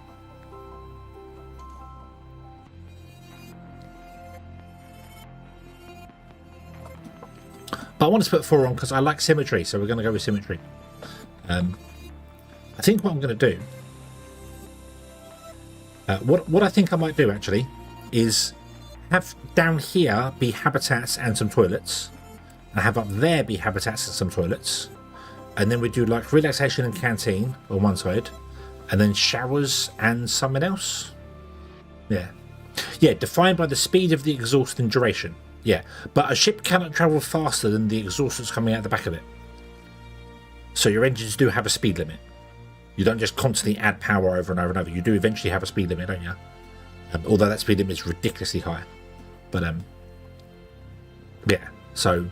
But I want to put 4 on because I like symmetry, so we're going to go with symmetry. I think what I'm going to do, what I think I might do actually, is have down here be habitats and some toilets, and have up there be habitats and some toilets, and then we do like relaxation and canteen on one side, and then showers and something else. Yeah, defined by the speed of the exhaust and duration. Yeah, but a ship cannot travel faster than the exhaust that's coming out the back of it. So your engines do have a speed limit. You don't just constantly add power over and over and over. You do eventually have a speed limit, don't you? Although that speed limit is ridiculously high. But yeah. So,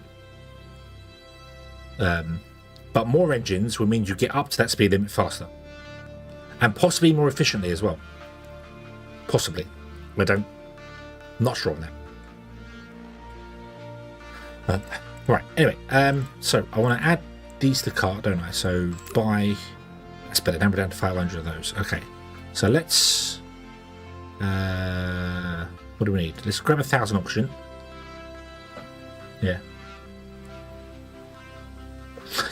but more engines will mean you get up to that speed limit faster, and possibly more efficiently as well. Possibly. Not sure on that. Right. Anyway, so I want to add these to the cart, don't I? So buy. Let's put it down to 500 of those. Okay. So let's. What do we need? Let's grab 1,000 oxygen. Yeah.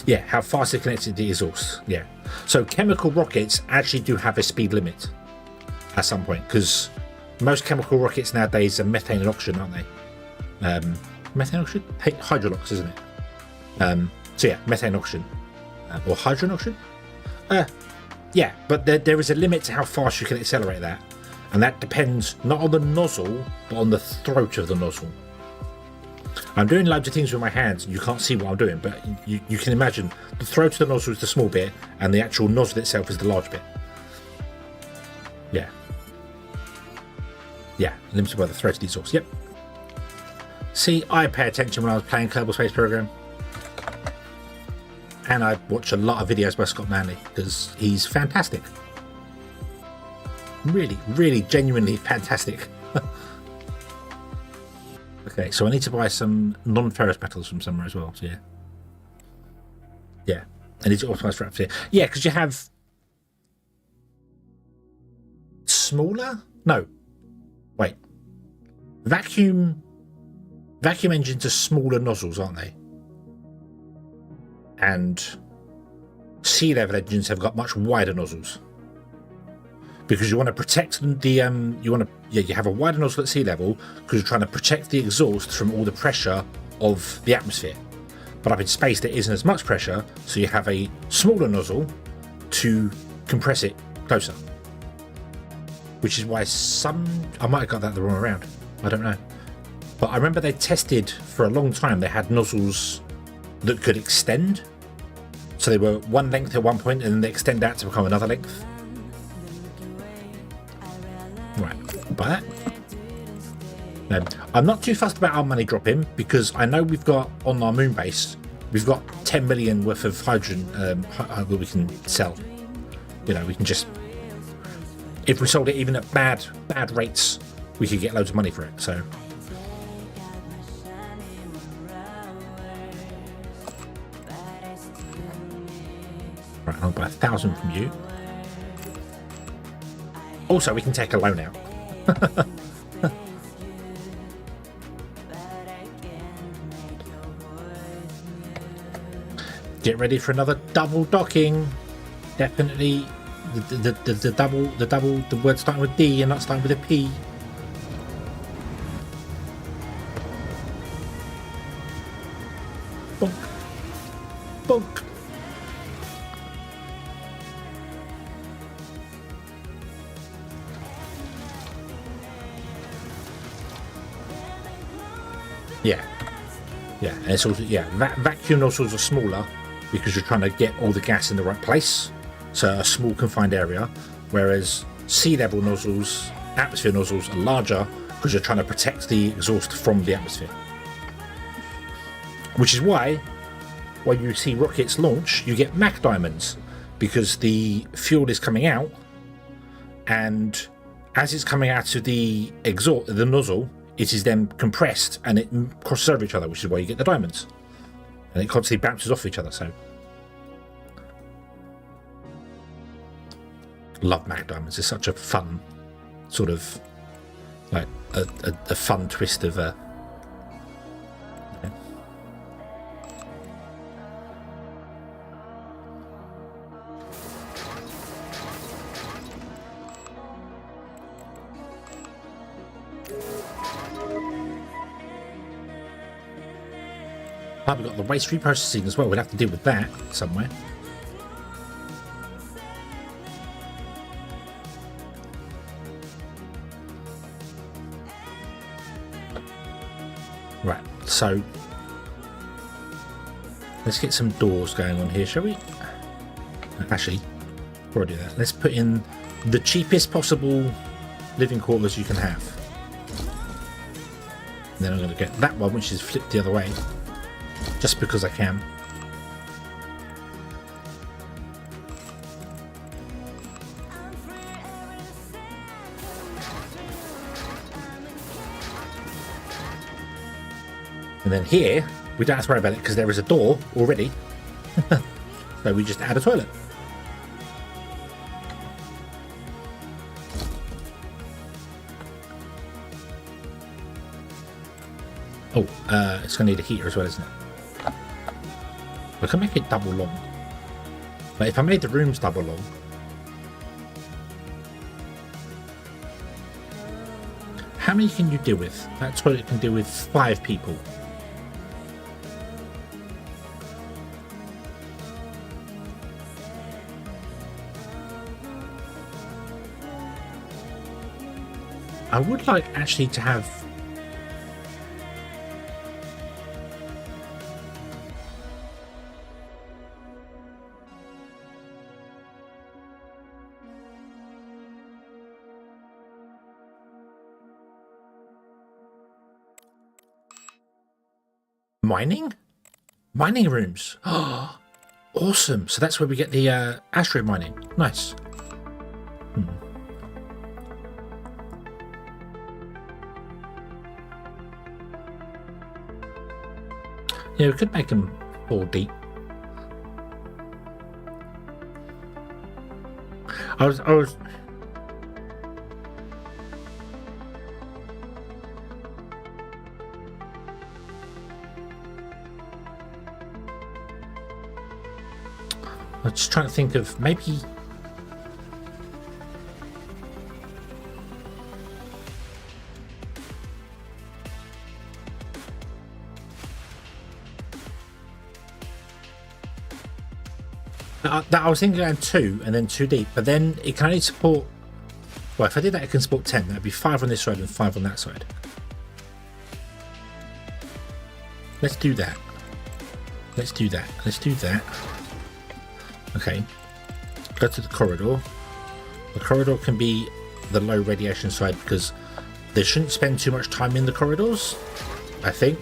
Yeah, how fast they're connected to the exhaust. Yeah. So chemical rockets actually do have a speed limit at some point, because most chemical rockets nowadays are methane and oxygen, aren't they? Methane oxygen? Hydrolox, isn't it? So yeah, methane oxygen. Or hydrogen oxygen? Yeah, but there is a limit to how fast you can accelerate that. And that depends not on the nozzle, but on the throat of the nozzle. I'm doing loads of things with my hands, and you can't see what I'm doing, but you can imagine the throat of the nozzle is the small bit, and the actual nozzle itself is the large bit. Yeah. Yeah, limited by the throat of the exhaust. Yep. See, I pay attention when I was playing Kerbal Space Program. And I watch a lot of videos by Scott Manley, because he's fantastic. Really, really, genuinely fantastic. Okay, so I need to buy some non-ferrous metals from somewhere as well. So yeah, yeah, I need to optimize for atmosphere. Yeah, because you have smaller. No, wait. Vacuum engines are smaller nozzles, aren't they? And sea level engines have got much wider nozzles. Because you want to protect the you have a wider nozzle at sea level because you're trying to protect the exhaust from all the pressure of the atmosphere. But up in space there isn't as much pressure, so you have a smaller nozzle to compress it closer. Which is why I might have got that the wrong way around. I don't know. But I remember they tested for a long time. They had nozzles that could extend, so they were one length at one point, and then they extend out to become another length. Right, buy that. I'm not too fussed about our money dropping because I know we've got on our moon base, we've got 10 million worth of hydrogen that we can sell. You know, we can just, if we sold it even at bad rates, we could get loads of money for it. So right, I'll buy 1,000 from you. Also, we can take a loan out. Get ready for another double docking. Definitely the word starting with D and not starting with a P. Bonk. Bonk. Yeah, and it's also, vacuum nozzles are smaller because you're trying to get all the gas in the right place, so a small confined area, whereas sea level nozzles, atmosphere nozzles are larger because you're trying to protect the exhaust from the atmosphere. Which is why when you see rockets launch, you get Mac diamonds, because the fuel is coming out, and as it's coming out of the exhaust, the nozzle, it is then compressed and it crosses over each other, which is why you get the diamonds. And it constantly bounces off each other, so. Love Mac diamonds. It's such a fun, sort of, like, a fun twist of a. We've got the waste reprocessing as well. We'll have to deal with that somewhere. Right, so let's get some doors going on here, shall we? Actually, before I do that, let's put in the cheapest possible living quarters you can have. And then I'm going to get that one, which is flipped the other way. Just because I can. And then here, we don't have to worry about it because there is a door already. So we just add a toilet. Oh, it's going to need a heater as well, isn't it? I can make it double long. But if I made the rooms double long, how many can you deal with? That toilet can deal with 5 people. I would like actually to have mining rooms. Oh, awesome. So that's where we get the asteroid mining. Nice. Yeah, we could make them 4 deep. I was just trying to think of maybe. I was thinking around 2 and then 2 deep, but then it can only support. Well, if I did that, it can support 10. That'd be 5 on this side and 5 on that side. Let's do that. Let's do that. Let's do that. Okay. Go to the corridor. The corridor can be the low radiation side because they shouldn't spend too much time in the corridors. I think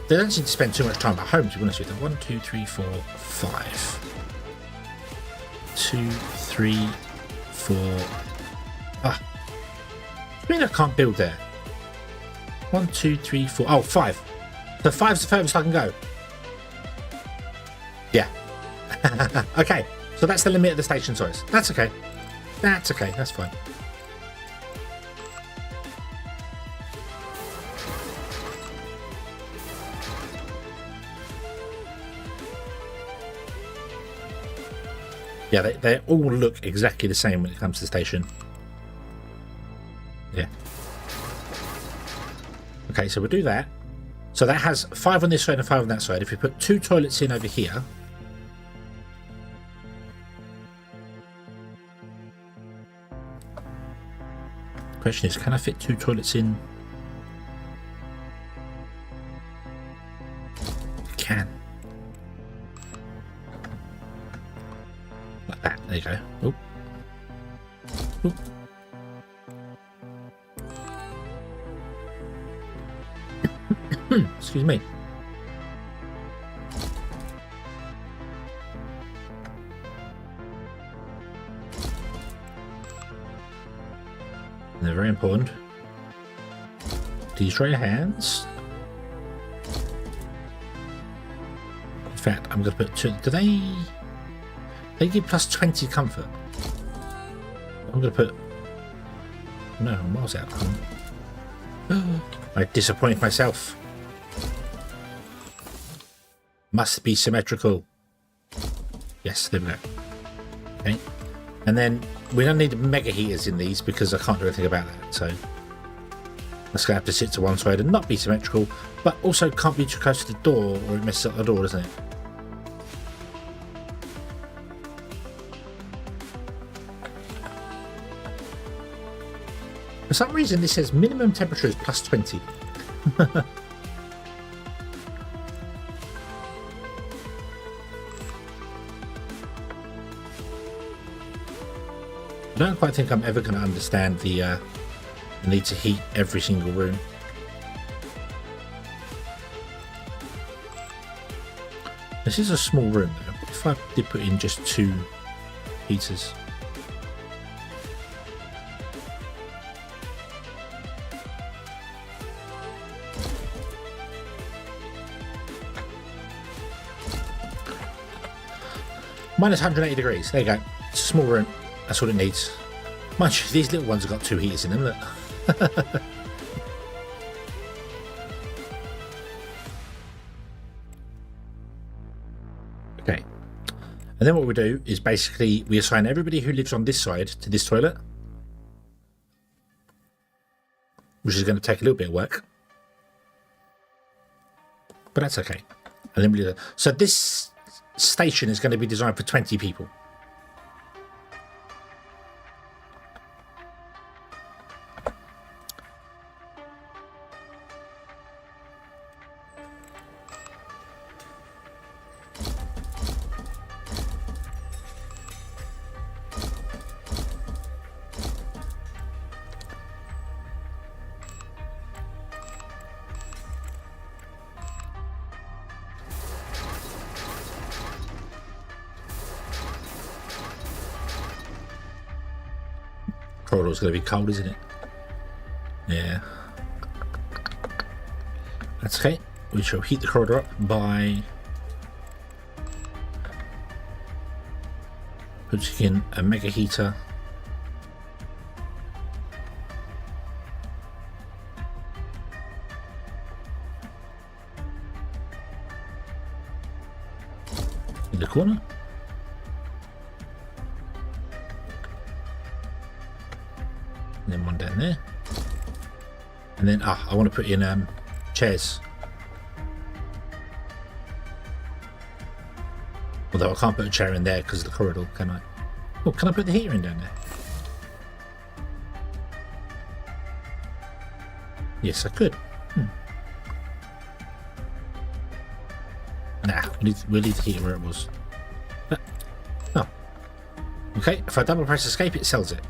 they don't seem to spend too much time at home. To be honest with you, 1, 2, 3, 4, 5. 2, 3, 4. Ah, I mean I can't build there. 1, 2, 3, 4. Oh, 5. The 5's the furthest I can go. Yeah. Okay. So that's the limit of the station size. That's okay. That's okay. That's fine. Yeah, they all look exactly the same when it comes to the station. Yeah. Okay, so we'll do that. So that has 5 on this side and 5 on that side. If we put 2 toilets in over here. Question is, can I fit 2 toilets in? I can. Like that. There you go. Oop. Oop. Excuse me. They're very important. Destroy your hands. In fact, I'm going to put 2. Do they give plus 20 comfort? I'm going to put. No, I'm miles out. I disappointed myself. Must be symmetrical. Yes, there we go. Okay. And then we don't need mega heaters in these because I can't do anything about that. So that's going to have to sit to one side and not be symmetrical, but also can't be too close to the door or it messes up the door, doesn't it? For some reason this says minimum temperature is plus 20. I don't quite think I'm ever going to understand the need to heat every single room. This is a small room though. If I did put in just 2 heaters. Minus 180 degrees. There you go. It's a small room. That's what it needs. Mind you, these little ones have got 2 heaters in them, look. Okay. And then what we do is basically we assign everybody who lives on this side to this toilet. Which is going to take a little bit of work. But that's okay. And then we do that. So this station is going to be designed for 20 people. Corridor's going to be cold, isn't it? Yeah. That's okay. we shall heat the corridor up by putting in a mega heater. In the corner. And then one down there. And then, I want to put in chairs. Although I can't put a chair in there because of the corridor, can I? Oh, can I put the heater in down there? Yes, I could. Nah, we'll leave the heater where it was. Oh. Okay, if I double press escape, it sells it.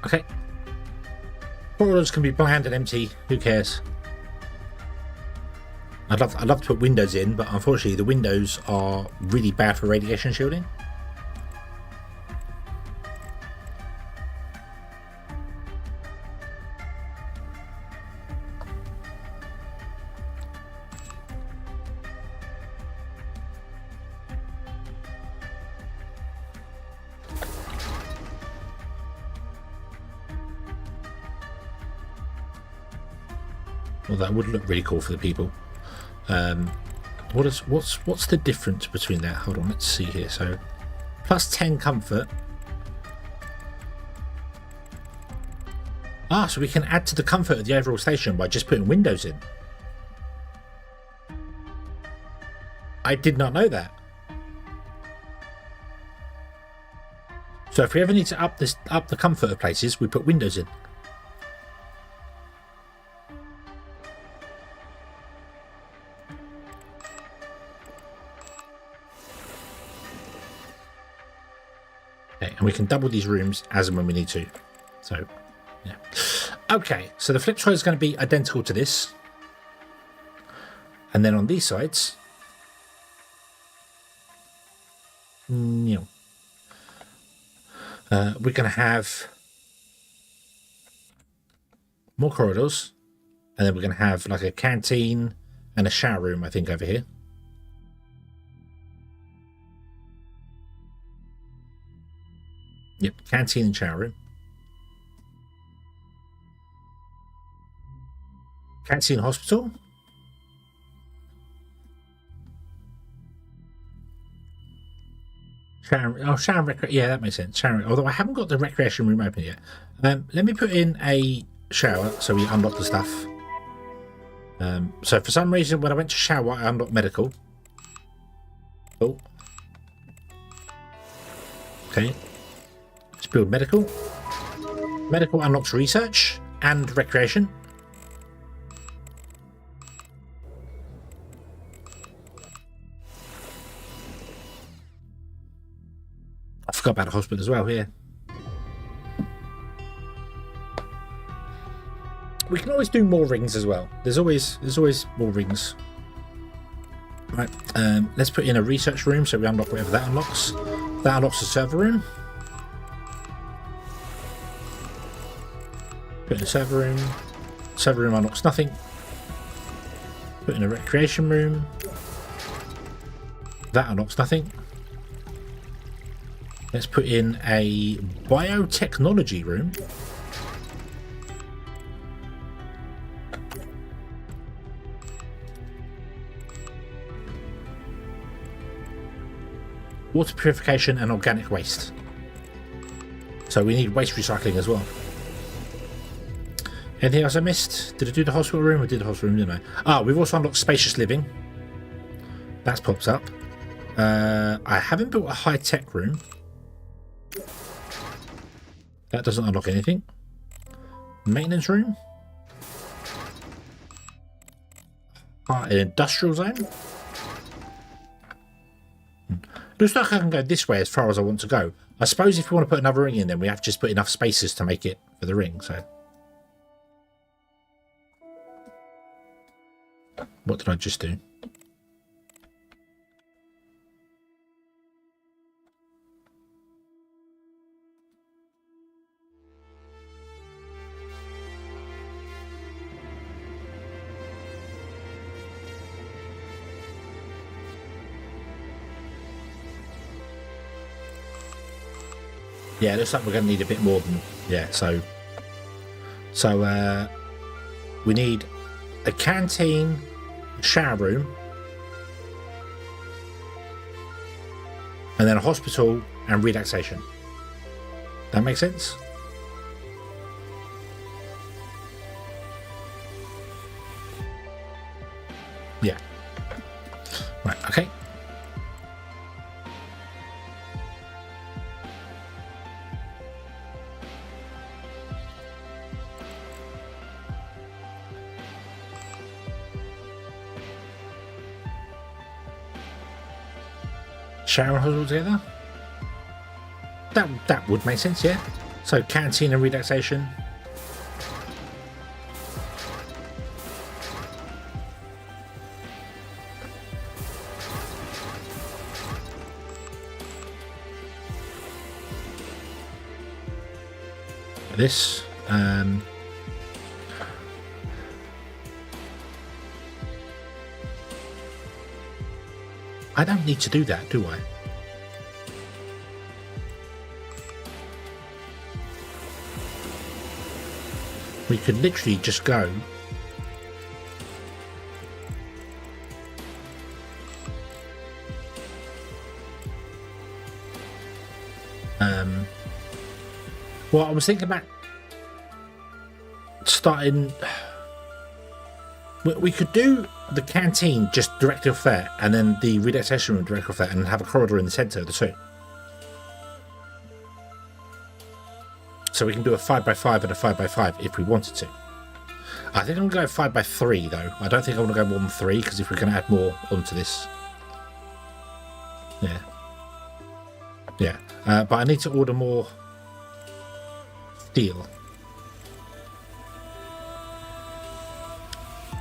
Okay. Corridors can be bland and empty. Who cares? I'd love to put windows in, but unfortunately the windows are really bad for radiation shielding. Well, that would look really cool for the people. What's the difference between that? Hold on, let's see here. So, plus 10 comfort. So we can add to the comfort of the overall station by just putting windows in. I did not know that. So if we ever need to up the comfort of places, we put windows in. Okay, and we can double these rooms as and when we need to. So, yeah. Okay, so the flip side is going to be identical to this. And then on these sides, we're going to have more corridors, and then we're going to have like a canteen and a shower room, I think, over here. Yep, canteen and shower room. Canteen hospital. Shower recreation. Yeah, that makes sense. Shower. Although I haven't got the recreation room open yet. Let me put in a shower so we unlock the stuff. So for some reason, when I went to shower, I unlocked medical. Oh. Okay. Let's build medical. Medical unlocks research and recreation. I forgot about the hospital as well here. We can always do more rings as well. There's always more rings. Right, let's put in a research room so we unlock whatever that unlocks. That unlocks a server room. Put in a server room. Server room unlocks nothing. Put in a recreation room. That unlocks nothing. Let's put in a biotechnology room. Water purification and organic waste. So we need waste recycling as well. Anything else I missed? Did I do the hospital room? I did the hospital room, didn't I? We've also unlocked spacious living. That pops up. I haven't built a high-tech room. That doesn't unlock anything. Maintenance room. An industrial zone. Looks like I can go this way as far as I want to go. I suppose if we want to put another ring in, then we have to just put enough spaces to make it for the ring. So What did I just do? Yeah, it looks like we're going to need a bit more than... Yeah, so we need a canteen, a shower room, and then a hospital and relaxation. That makes sense? Yeah. Right, okay. Shower and hospital together? That would make sense, yeah. So canteen and relaxation. This I don't need to do that, do I? We could literally just go well, I was thinking about starting. We could do the canteen just directly off there, and then the relaxation room directly off there, and have a corridor in the centre of the two. So we can do a 5x5 and a 5x5 if we wanted to. I think I'm going to go 5x3 though. I don't think I want to go more than 3, because if we're going to add more onto this. Yeah. Yeah. But I need to order more steel.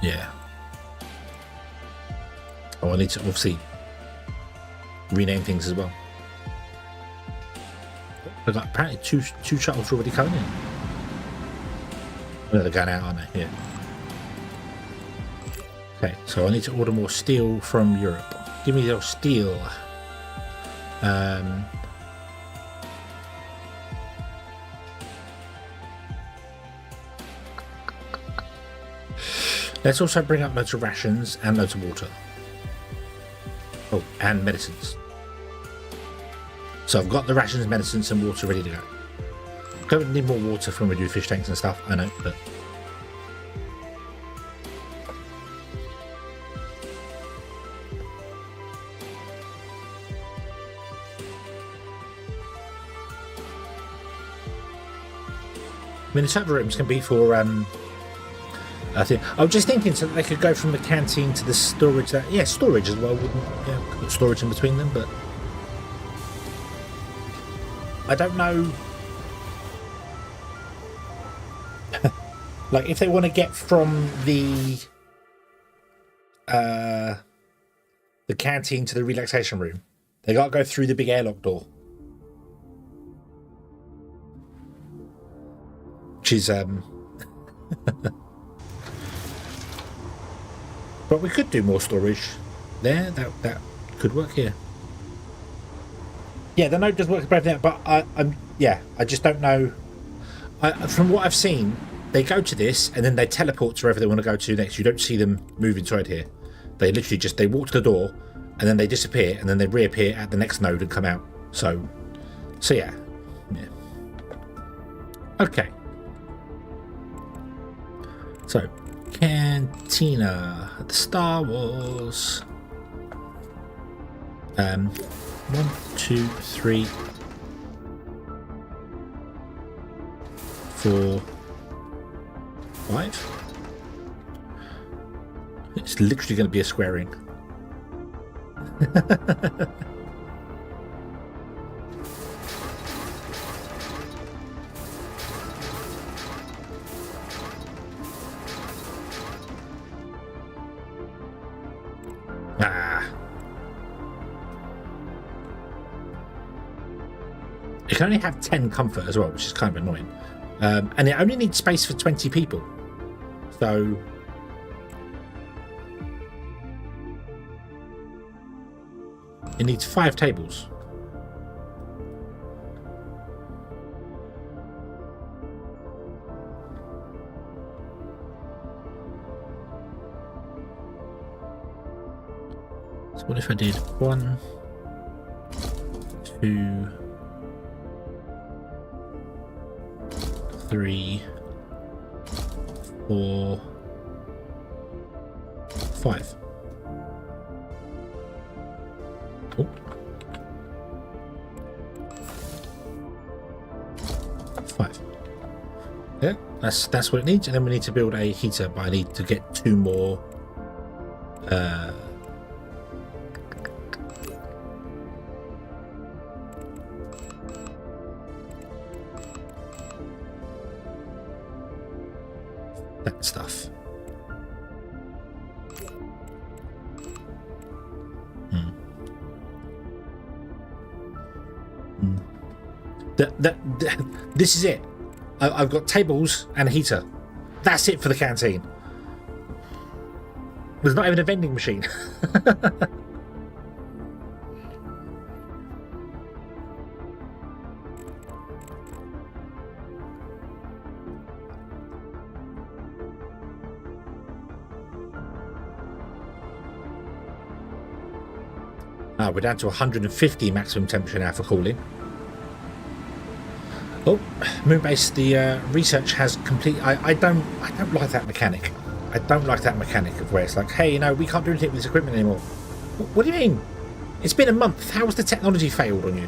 Yeah. Oh, I need to obviously rename things as well. I've got apparently two shuttles already coming in. Oh, they're going out, aren't they? Yeah. Okay, so I need to order more steel from Europe. Give me your steel. Let's also bring up loads of rations and loads of water. Oh, and medicines. So I've got the rations, medicines, and water ready to go. Don't need more water from when we do fish tanks and stuff, I know, but... I mean, the server rooms can be for, I think I was just thinking so that they could go from the canteen to the storage. That yeah, storage as well. Wouldn't put storage in between them, but I don't know. Like if they want to get from the canteen to the relaxation room, they got to go through the big airlock door, which is But we could do more storage there. That could work here. Yeah, the node does work better, but I just don't know. From what I've seen, they go to this and then they teleport to wherever they want to go to next. You don't see them move inside here. They literally they walk to the door and then they disappear and then they reappear at the next node and come out. So yeah. Okay. So. Cantina, the Star Wars. 1, 2, 3, 4, 5. It's literally going to be a squaring. Ah. You can only have 10 comfort as well, which is kind of annoying. And it only needs space for 20 people. So... it needs 5 tables. So what if I did 1, 2, 3, 4, 5. Oh. 5. Yeah, that's what it needs, and then we need to build a heater, but I need to get 2 more that stuff. This is it. I've got tables and a heater. That's it for the canteen. There's not even a vending machine. We're down to 150 maximum temperature now for cooling. Oh, Moonbase, the research has complete. I don't like that mechanic. I don't like that mechanic of where it's like, hey, you know, we can't do anything with this equipment anymore. What do you mean? It's been a month. How has the technology failed on you?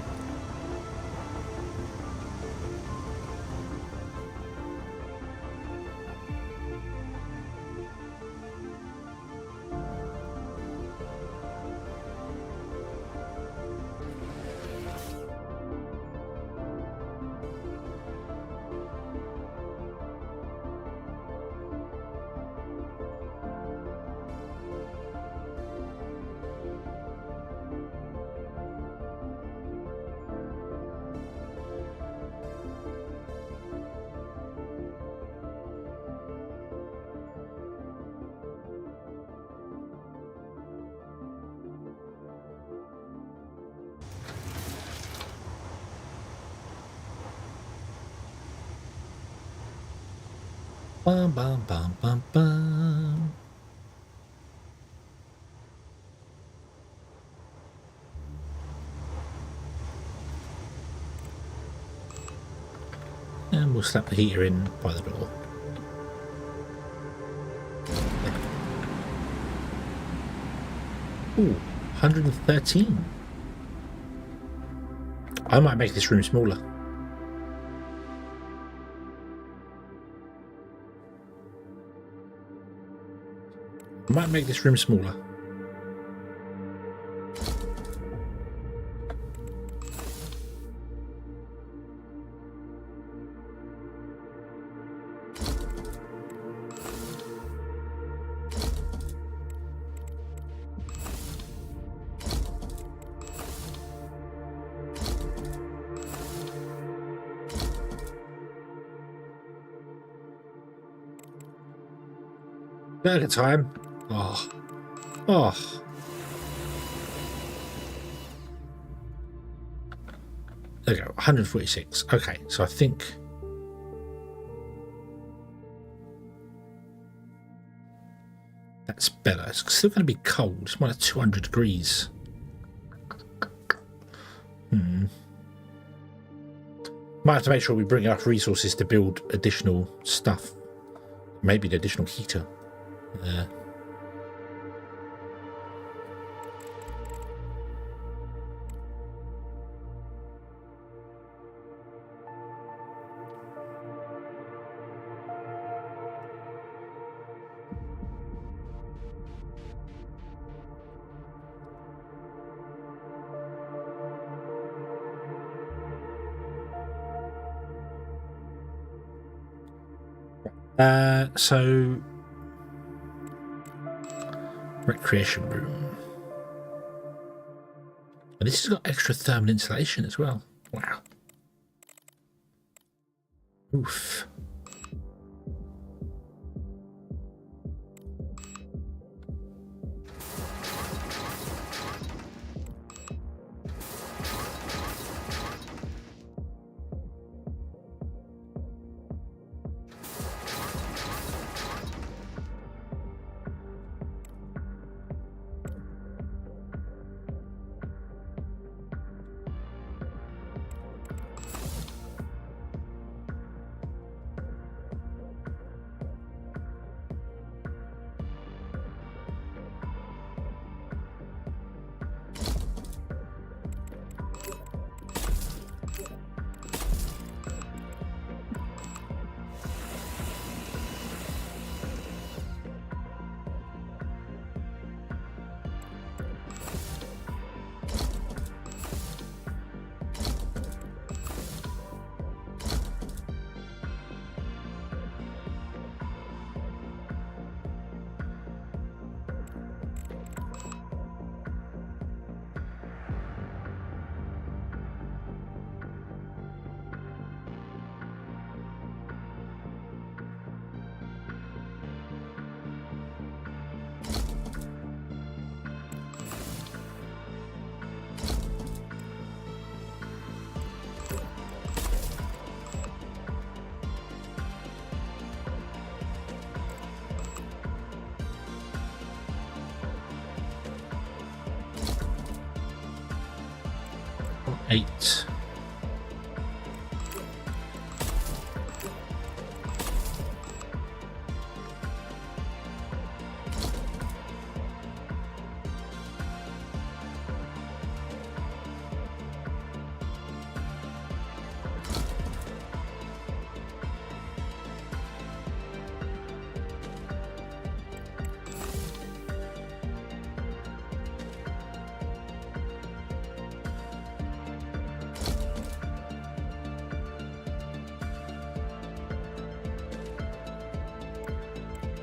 Bum, bum, bum, bum, bum. And we'll slap the heater in by the door. Ooh, 113. I might make this room smaller. I might make this room smaller. Burger time. Oh. Oh. There we go. 146. Okay, so I think that's better. It's still going to be cold. It's more like 200 degrees. Might have to make sure we bring enough resources to build additional stuff. Maybe an additional heater. So recreation room. And this has got extra thermal insulation as well. Wow. Oof. Eight.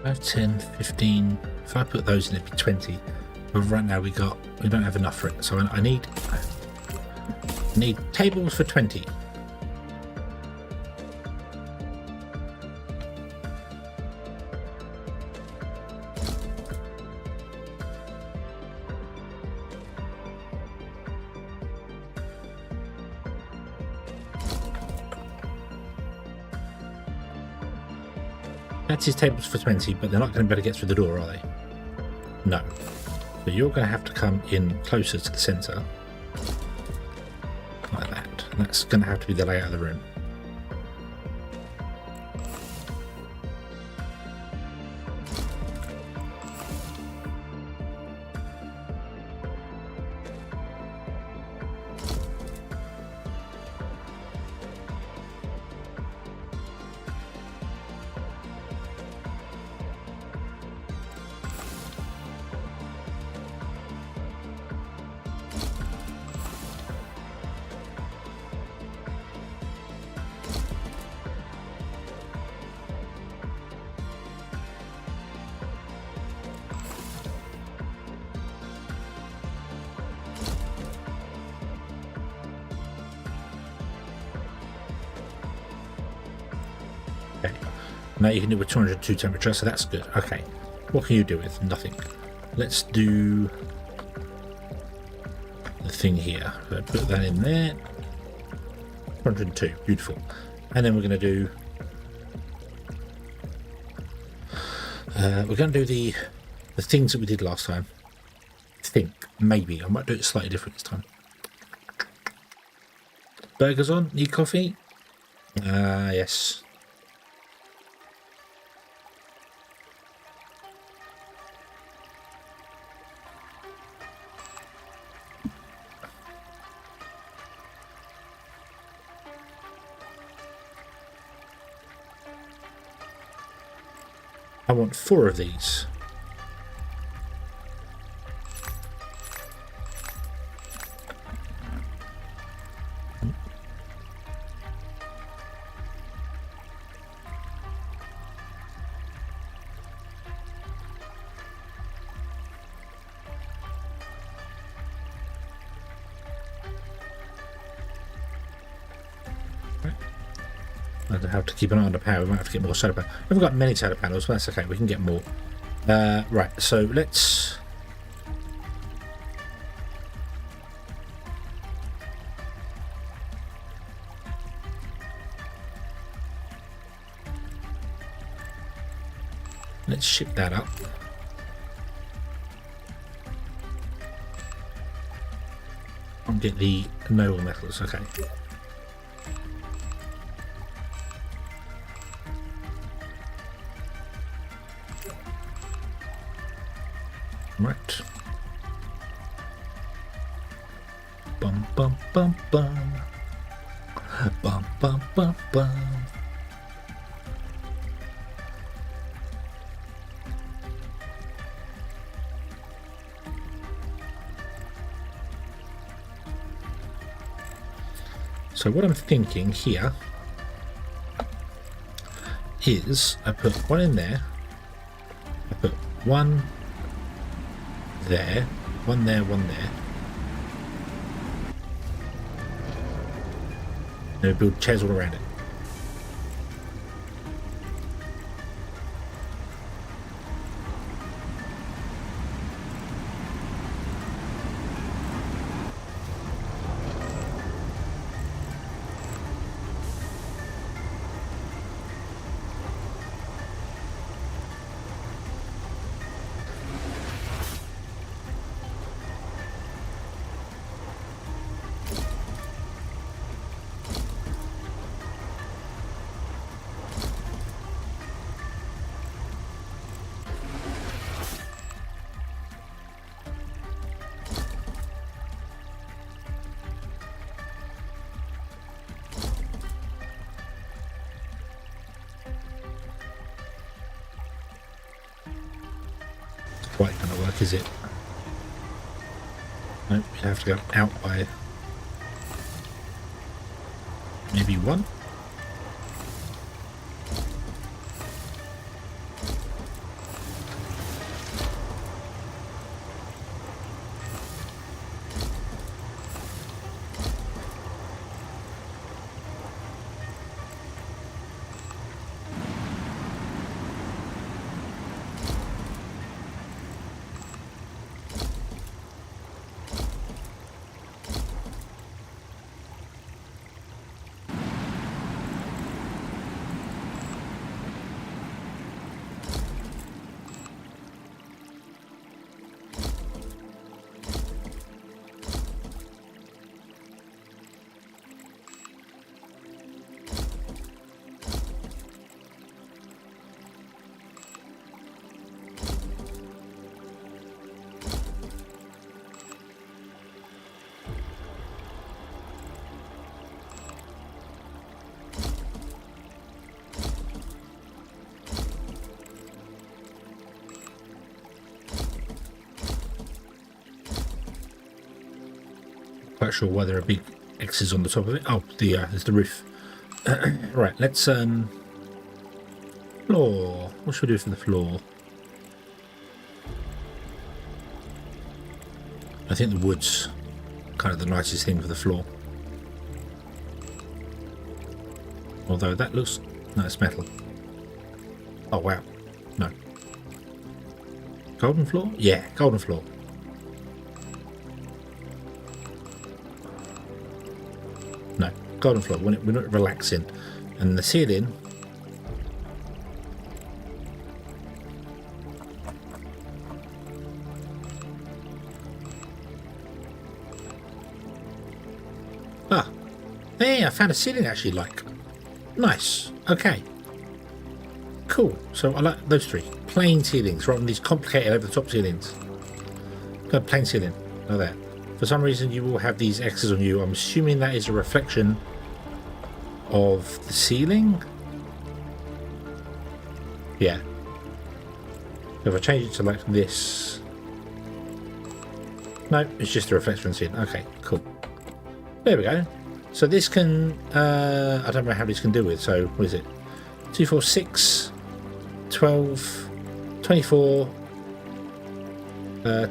About 10, 15. If I put those in, it'd be 20. But right now we don't have enough for it. So I need tables for 20. That's his tables for 20, but they're not going to be able to get through the door, are they? No. So you're going to have to come in closer to the centre. Like that. And that's going to have to be the layout of the room. Okay. Now you can do with 202 temperature, so that's good. Okay. What can you do with? Nothing. Let's do the thing here. So put that in there. 102. Beautiful. And then we're going to do the things that we did last time. I think maybe I might do it slightly different this time. Burgers on. Need coffee? Yes. I want 4 of these. I have to keep an eye on the power. We might have to get more solar panels. We haven't got many solar panels, but that's okay. We can get more. Right, so let's... Let's ship that up. And get the noble metals, okay. Right. Bum bum bum bum. Bum bum bum bum. So what I'm thinking here is I put one in there, I put one there, one there, one there. And we build chairs all around it. Quite going to work, is it? Nope, you have to go out by maybe one. Quite sure why there are big X's on the top of it. Oh, there's the roof. Right, let's floor. What should we do for the floor? I think the wood's kind of the nicest thing for the floor. Although that looks... no, it's metal. Oh wow. No. Golden floor? Yeah, golden floor. No, golden floor. We're not relaxing. And the ceiling... ah, hey, I found a ceiling I actually like. Nice. Okay. Cool. So I like those three. Plain ceilings rather than these complicated over the top ceilings. Got a plain ceiling. Like that. For some reason you will have these X's on you. I'm assuming that is a reflection of the ceiling. Yeah. If I change it to like this. No, it's just a reflection of the ceiling. Okay, cool. There we go. So this can, I don't know how this can do with, so what is it? 2, 4, 6, 12, 24,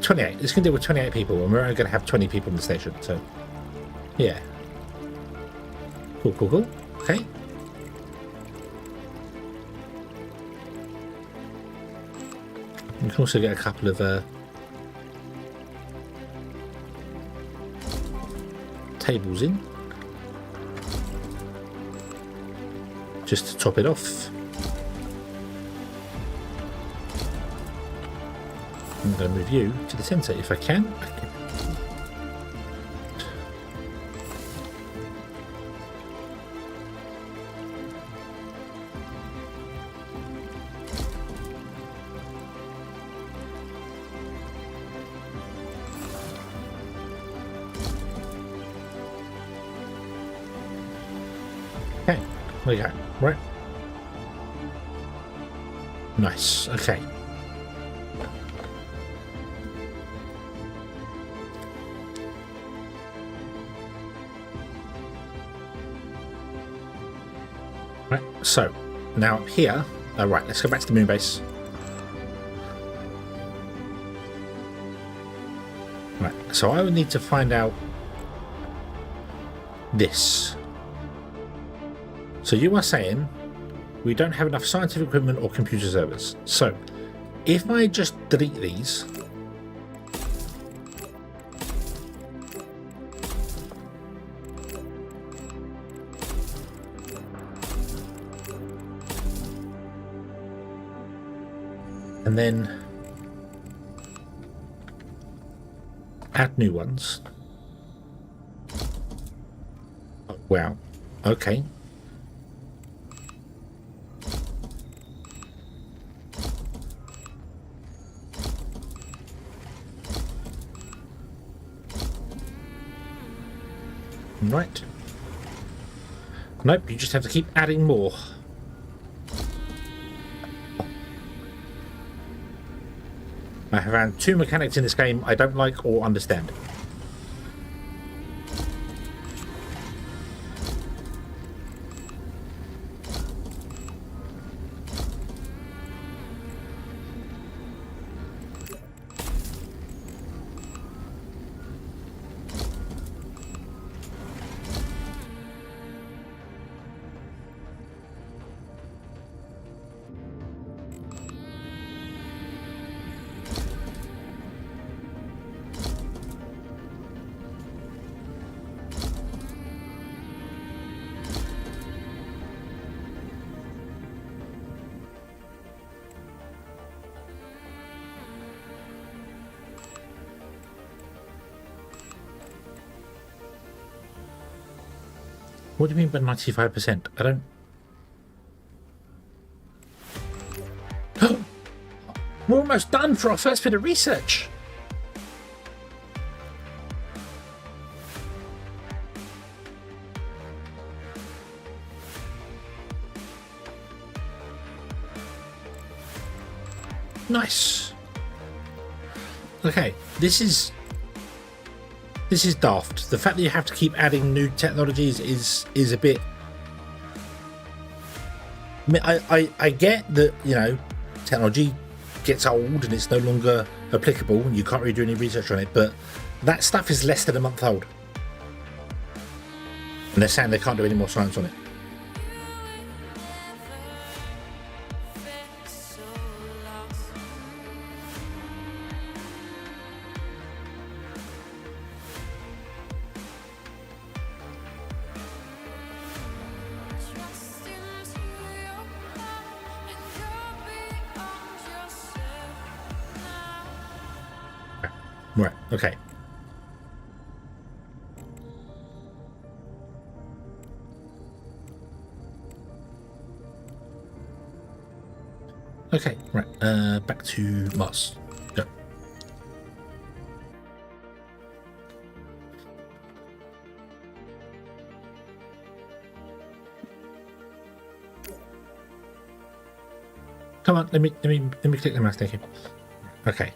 28. This can deal with 28 people, and we're only going to have 20 people in the station, so, yeah. Cool, cool, cool. Okay. You can also get a couple of tables in, just to top it off. I'm going to move you to the centre if I can. Okay, there you go. Right. Nice. Okay. Right, so now up here, right, let's go back to the moon base. Right, so I would need to find out this. So you are saying we don't have enough scientific equipment or computer servers. So if I just delete these, and then add new ones. Oh, wow. Okay. Right. Nope, you just have to keep adding more. I have found two mechanics in this game I don't like or understand. What do you mean by 95%? I don't... We're almost done for our first bit of research. Nice. Okay, this is daft. The fact that you have to keep adding new technologies is a bit... I mean, I get that, you know, technology gets old and it's no longer applicable and you can't really do any research on it, but that stuff is less than a month old. And they're saying they can't do any more science on it. Right, okay. Okay, right, back to Mars. Go. Come on, let me click the mouse, thank you. Okay.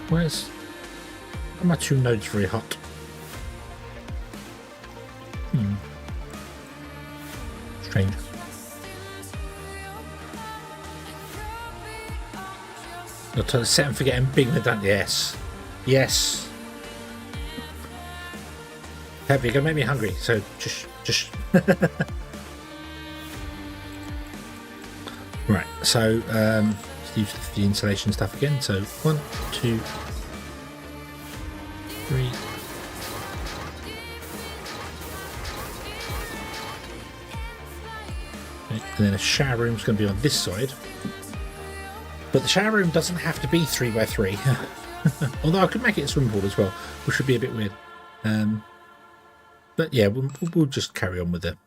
Where's Are my two nodes very hot? Strange. You'll try to set and forget and big with that. Yes. Yes. Heavy, you're gonna make me hungry, so just right, so let's use the insulation stuff again. So 1, 2, 3. Okay, and then a shower room's going to be on this side. But the shower room doesn't have to be 3x3. Although I could make it a swimming pool as well, which would be a bit weird. But yeah, we'll just carry on with it.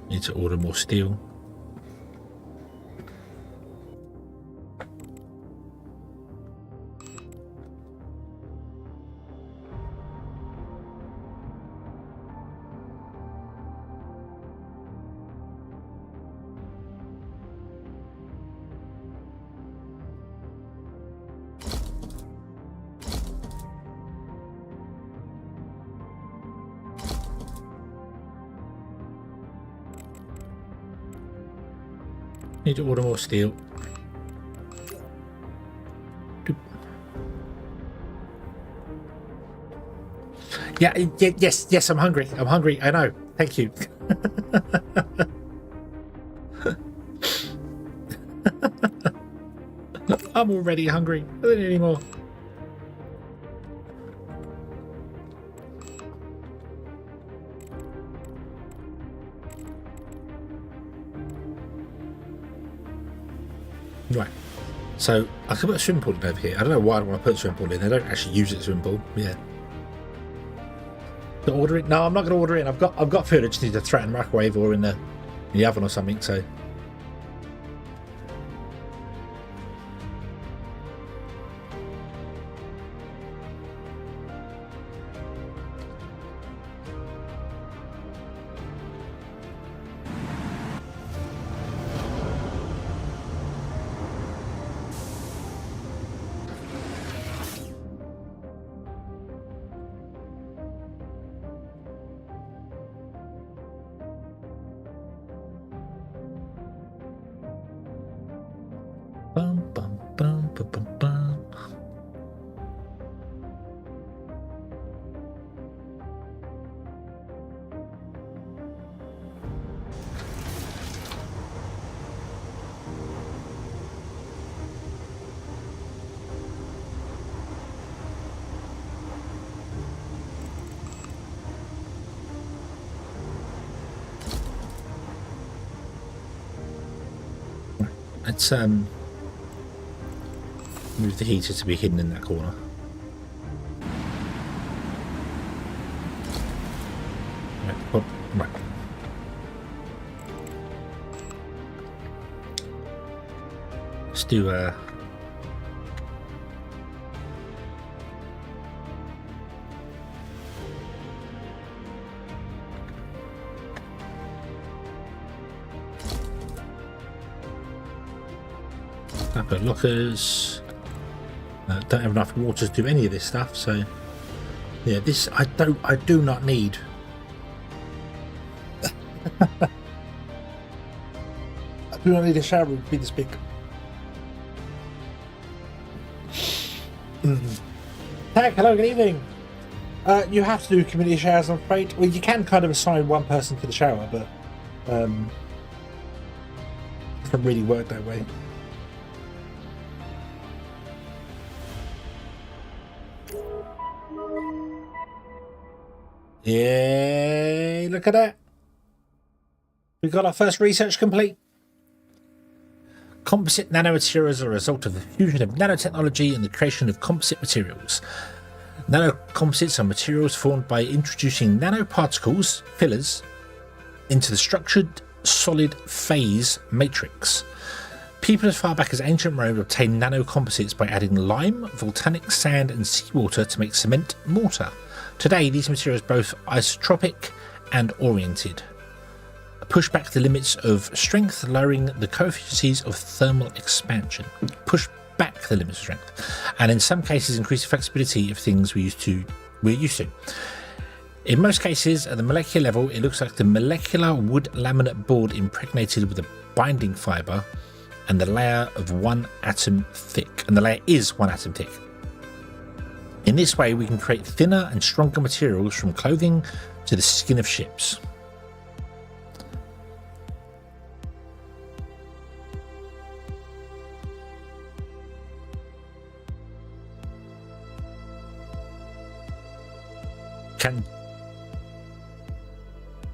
Need to order more steel. Need to order more steel. Yeah, yes, I'm hungry. I'm hungry. I know. Thank you. I'm already hungry. I don't need any more. Right, so I can put a swimming pool in over here. I don't know why I want to put a swimming pool in. They don't actually use it as a swimming pool. Yeah. To order it? No, I'm not going to order it in. I've got food. I just need to throw it in the microwave or in the oven or something. So. Bum, bum, bum, bum, bum, bum. Let's move the heater to be hidden in that corner. Right. Let's do couple of lockers. Don't have enough water to do any of this stuff, so yeah, this I do not need. I do not need a shower room to be this big. Tag, hello, good evening. You have to do community showers, I'm afraid. Well, you can kind of assign one person to the shower, but it doesn't really work that way. Yay, look at that. We got our first research complete. Composite nanomaterials are a result of the fusion of nanotechnology and the creation of composite materials. Nanocomposites are materials formed by introducing nanoparticles, fillers, into the structured solid phase matrix. People as far back as ancient Rome obtained nanocomposites by adding lime, volcanic sand and seawater to make cement mortar. Today, these materials are both isotropic and oriented. Push back the limits of strength, lowering the coefficients of thermal expansion. Push back the limits of strength, and in some cases increase the flexibility of things we're used to. In most cases, at the molecular level, it looks like the molecular wood laminate board impregnated with a binding fibre and the layer of 1 atom thick. And the layer is 1 atom thick. In this way, we can create thinner and stronger materials from clothing to the skin of ships. Can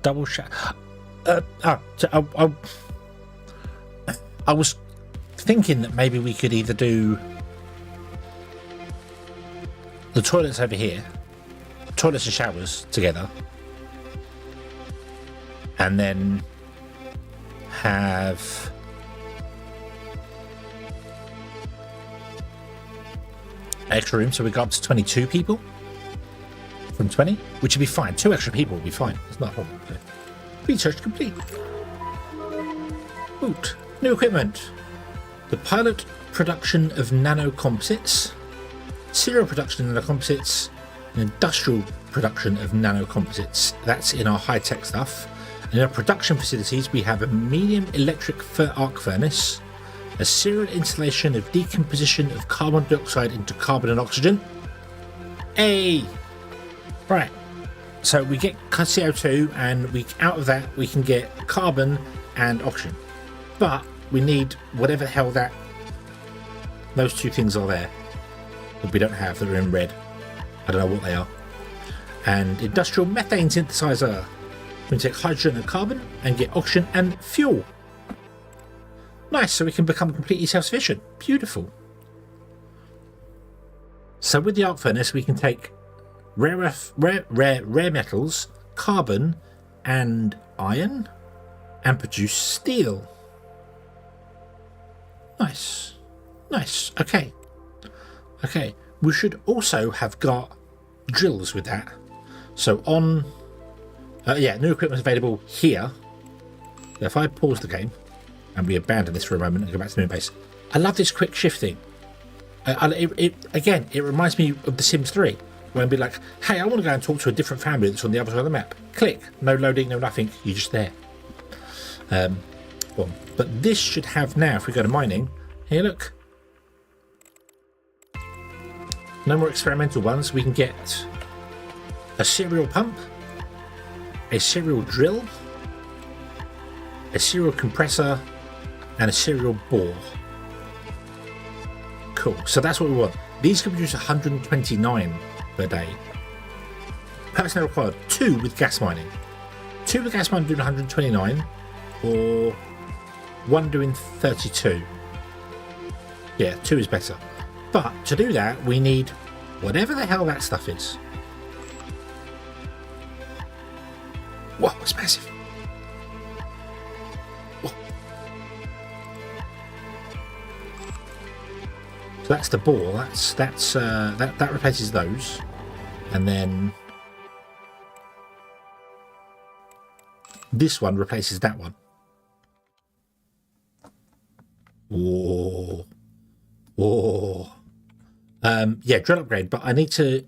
double shot. I was thinking that maybe we could either do the toilets over here, toilets and showers together, and then have extra room so we go up to 22 people from 20, which would be fine. 2 extra people will be fine. It's not a problem. Research complete. Boot. New equipment. The pilot production of nanocomposites, serial production of nanocomposites, and industrial production of nanocomposites. That's in our high-tech stuff. And in our production facilities, we have a medium electric arc furnace, a serial installation of decomposition of carbon dioxide into carbon and oxygen. Hey! Right. So we get CO2, and out of that we can get carbon and oxygen. But we need whatever the hell those 2 things are there that we don't have, that are in red. I don't know what they are. And industrial methane synthesizer. We can take hydrogen and carbon and get oxygen and fuel. Nice, so we can become completely self-sufficient. Beautiful. So with the arc furnace, we can take rare metals, carbon and iron, and produce steel. Nice. Okay. We should also have got drills with that. So on new equipment available here. If I pause the game and we abandon this for a moment and go back to the moon base, I love this quick shifting. It reminds me of The Sims 3, where I'd be like, hey, I want to go and talk to a different family that's on the other side of the map. Click. No loading, no nothing. You're just there. But this should have now, if we go to mining, here, look. No more experimental ones. We can get a serial pump, a serial drill, a serial compressor, and a serial bore. Cool. So that's what we want. These can produce 129 per day. Personnel required 2 with gas mining. 2 with gas mining doing 129, or 1 doing 32. Yeah, 2 is better. But to do that, we need whatever the hell that stuff is. Whoa, it's massive. Whoa. So that's the bore. That replaces those, and then this one replaces that one. Whoa. Yeah, drill upgrade, but I need to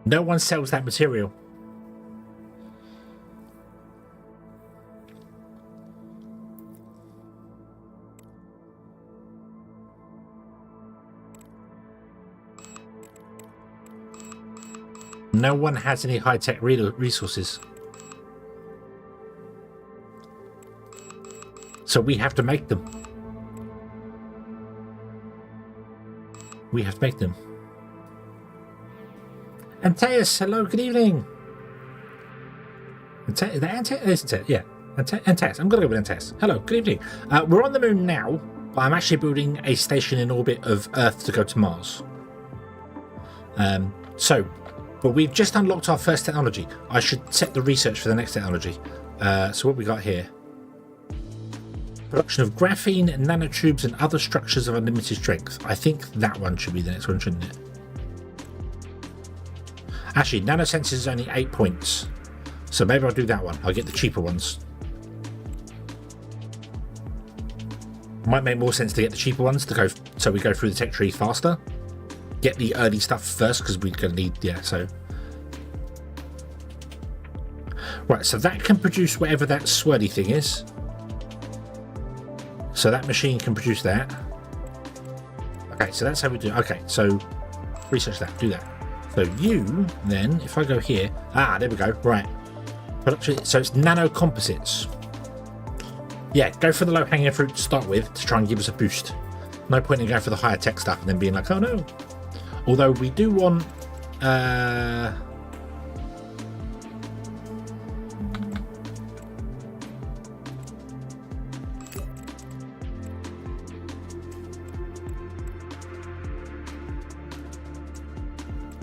no one sells that material. No one has any high-tech resources. So we have to make them. Antaeus, hello, good evening. Yeah. Antaeus, I'm going to go with Antaeus. Hello, good evening. We're on the moon now, but I'm actually building a station in orbit of Earth to go to Mars. But we've just unlocked our first technology. I should set the research for the next technology. So what we got here? Production of graphene, nanotubes, and other structures of unlimited strength. I think that one should be the next one, shouldn't it? Actually, nanosensors is only 8 points. So maybe I'll do that one. I'll get the cheaper ones. Might make more sense to get the cheaper ones to go, so we go through the tech tree faster. Get the early stuff first because we're going to need, yeah, so. Right, so that can produce whatever that swirly thing is. So that machine can produce that. Okay, so that's how we do it. Okay, so research that, do that. So you, then, if I go here, there we go, right. Production, so it's nano composites. Yeah, go for the low-hanging fruit to start with to try and give us a boost. No point in going for the higher tech stuff and then being like, oh no. Although we do want...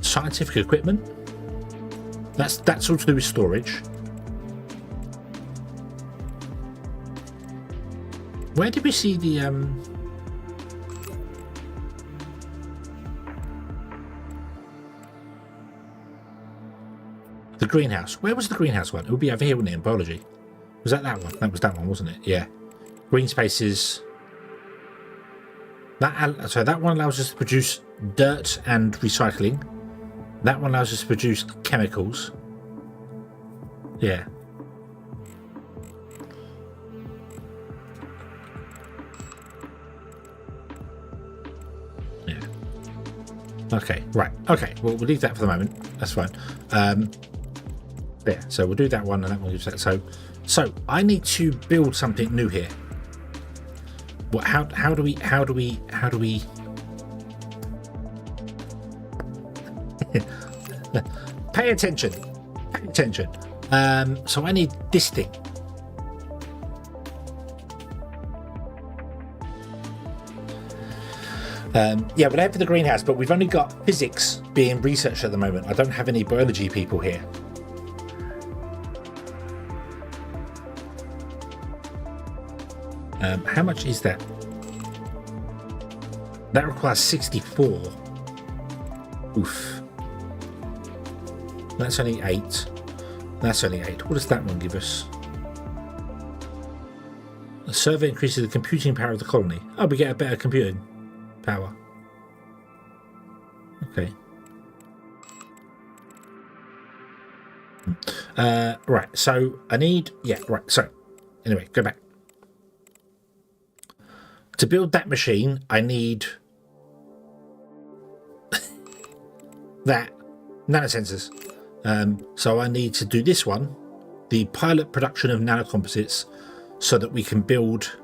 scientific equipment. That's all to do with storage. Where did we see the greenhouse? Where was the greenhouse one? It would be over here, wouldn't it, in biology? Was that one? That was that one, wasn't it? Yeah. Green spaces. So that one allows us to produce dirt and recycling. That one allows us to produce chemicals. Yeah. Yeah. Okay, right. Okay, well, we'll leave that for the moment. That's fine. Yeah, so we'll do that one and that one gives that. So I need to build something new here. What, how do we pay attention. So I need this thing. Yeah, we're out for the greenhouse, but we've only got physics being researched at the moment. I don't have any biology people here. How much is that? That requires 64. Oof. That's only 8. That's only 8. What does that one give us? A survey increases the computing power of the colony. Oh, we get a better computing power. Okay. Right, so I need... Yeah, right, so... Anyway, go back. To build that machine, I need... that. Nanosensors. So I need to do this one, the pilot production of nanocomposites, so that we can build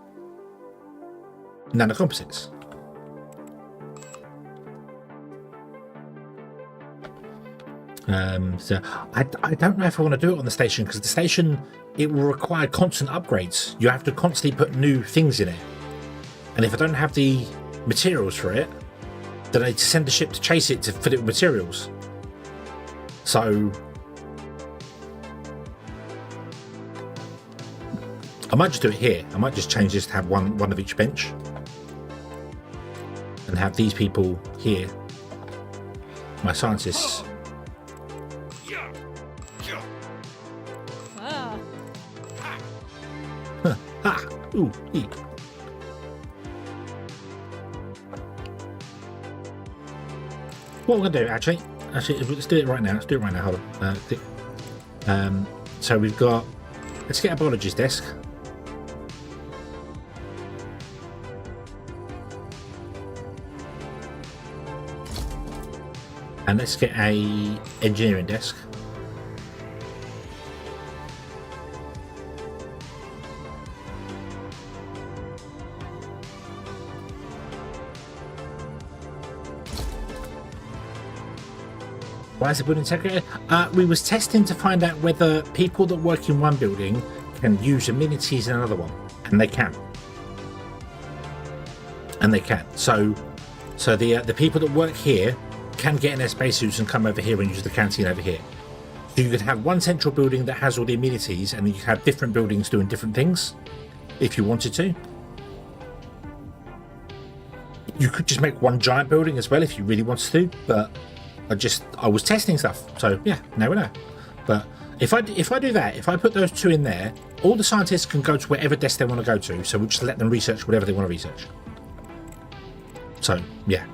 nanocomposites. So I don't know if I want to do it on the station, because the station, it will require constant upgrades. You have to constantly put new things in it. And if I don't have the materials for it, then I need to send a ship to chase it to fill it with materials. So I might just do it here. I might just change this to have one of each bench and have these people here, my scientists. Ooh, eat. What we're gonna do, actually, let's do it right now. Hold on. So we've got. Let's get a biologist desk. And let's get a engineering desk. Why is it building segregated? We was testing to find out whether people that work in one building can use amenities in another one, and they can. So the people that work here can get in their spacesuits and come over here and use the canteen over here. So you could have one central building that has all the amenities, and you could have different buildings doing different things if you wanted to. You could just make one giant building as well if you really wanted to, but I was testing stuff, so yeah, now we know. But if I do that, if I put those two in there, all the scientists can go to whatever desk they want to go to, so we'll just let them research whatever they want to research. So yeah,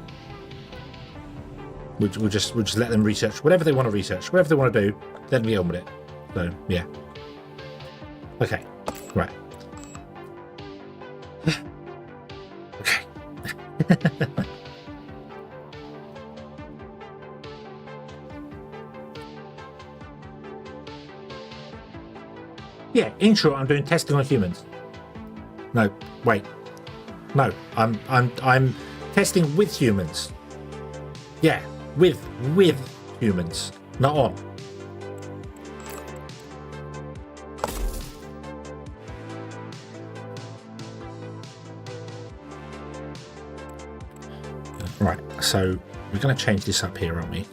we'll just let them research whatever they want to research, whatever they want to do, let them get on with it. So yeah. Okay, right. Okay. Yeah, in short, I'm doing testing on humans. No, wait. No, I'm testing with humans. Yeah, with humans, not on. Right, so we're going to change this up here, aren't we?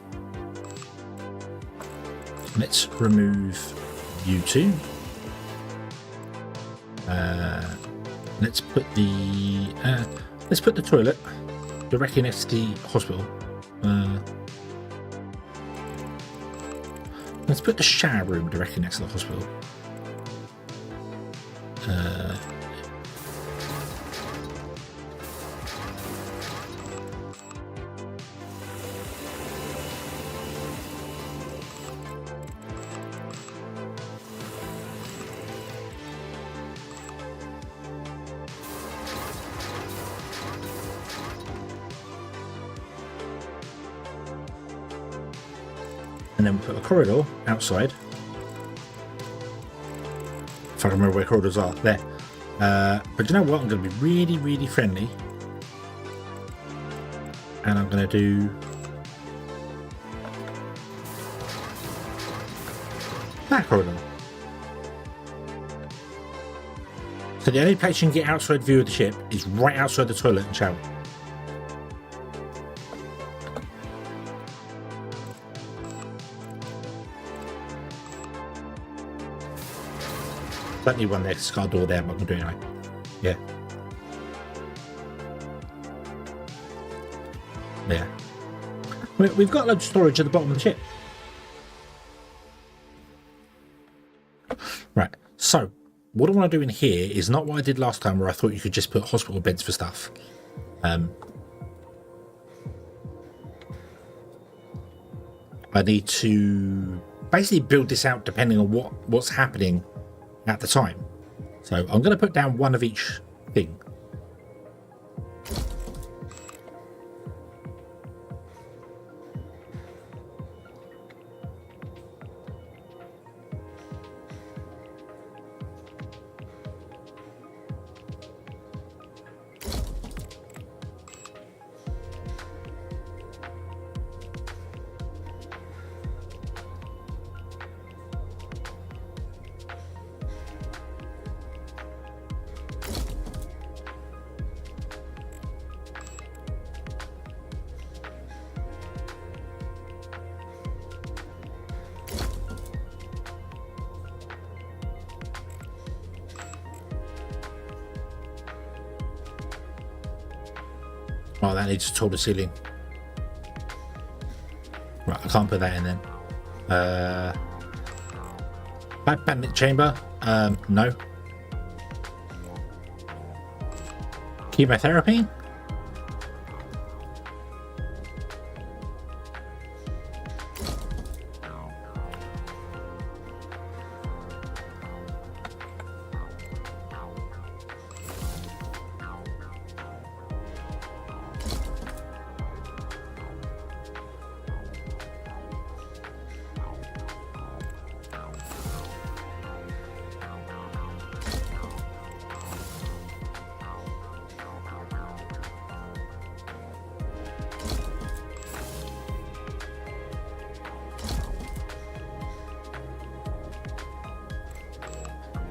Let's remove you two. Let's put the toilet directly next to the hospital. Let's put the shower room directly next to the hospital. And then we'll put a corridor outside. If I can remember where corridors are, there. But you know what? I'm going to be really, really friendly. And I'm going to do... that corridor. So the only place you can get outside view of the ship is right outside the toilet and shower. Don't need one there because it's got a door there, but I'm going to do it anyway. Yeah. Yeah. We've got loads of storage at the bottom of the ship. Right. So, what I want to do in here is not what I did last time where I thought you could just put hospital beds for stuff. I need to basically build this out depending on what's happening at the time. So I'm going to put down one of each thing. Oh, that needs to tall the ceiling. Right, I can't put that in then. Back bandit chamber. No. Chemotherapy.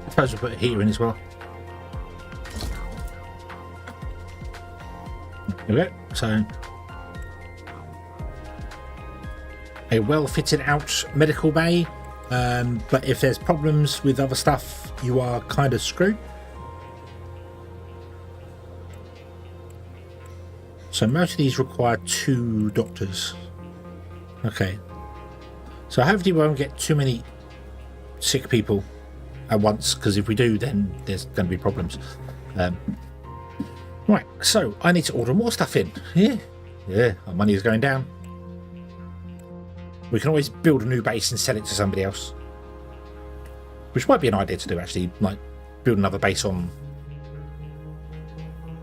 I suppose we'll put a heater in as well. There we go. So a well-fitted out medical bay, but if there's problems with other stuff, you are kind of screwed. So most of these require 2 doctors. Okay. So hopefully we won't get too many sick people at once, because if we do, then there's going to be problems. Right, so I need to order more stuff in. Yeah, our money is going down. We can always build a new base and sell it to somebody else, which might be an idea to do, actually, like build another base on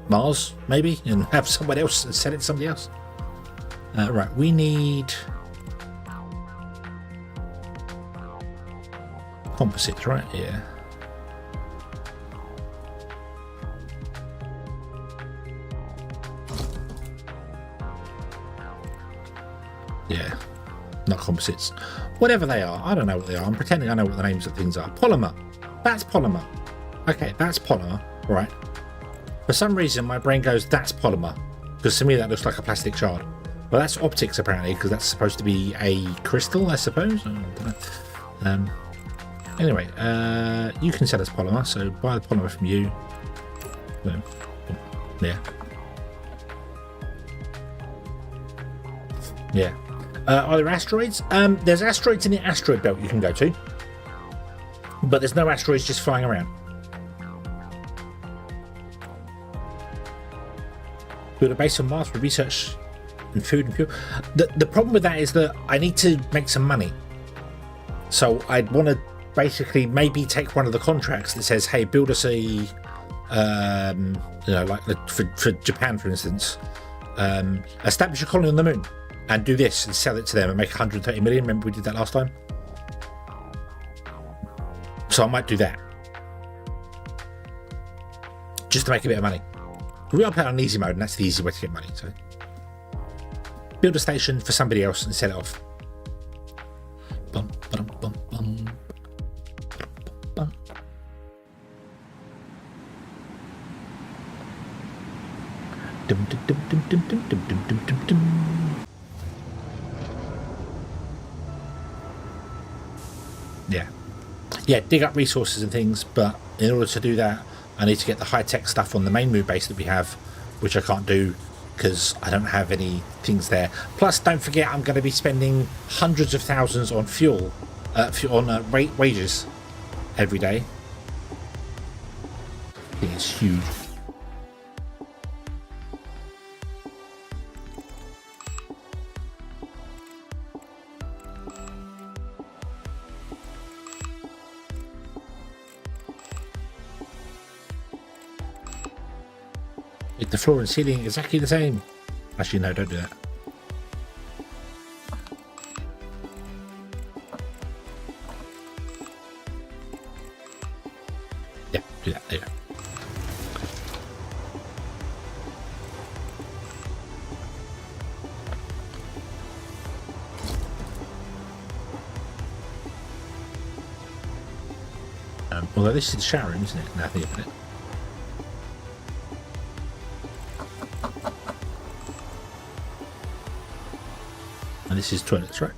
Mars, maybe, and have someone else and sell it to somebody else. Right, we need composites, right? Yeah. Yeah, not composites. Whatever they are, I don't know what they are. I'm pretending I know what the names of things are. Polymer. That's polymer. Okay, that's polymer. Right. For some reason, my brain goes, that's polymer. Because to me, that looks like a plastic shard. Well, that's optics, apparently, because that's supposed to be a crystal, I suppose. I don't know. Anyway, you can sell us polymer, so buy the polymer from you. Yeah. Yeah. Are there asteroids? There's asteroids in the asteroid belt you can go to, but there's no asteroids just flying around. Build a base on Mars for research and food and fuel. The problem with that is that I need to make some money, so I'd want to basically maybe take one of the contracts that says, "Hey, build us a, you know, like for Japan, for instance, establish a colony on the moon." And do this and sell it to them and make 130 million. Remember we did that last time? So I might do that. Just to make a bit of money. We are playing on easy mode, and that's the easy way to get money. So build a station for somebody else and sell it off. Bum, ba-dum, bum, bum. Bum. Dum, dum, dum, dum, dum, dum, dum, dum, dum, dum. Yeah, dig up resources and things, but in order to do that, I need to get the high-tech stuff on the main moon base that we have, which I can't do because I don't have any things there. Plus, don't forget, I'm going to be spending hundreds of thousands on fuel, on wages every day. I think it's huge. The floor and ceiling exactly the same. Actually, no, don't do that. Yeah, do that. There you go. Although this is the shower room, isn't it? Now I think of it. And this is toilets, right?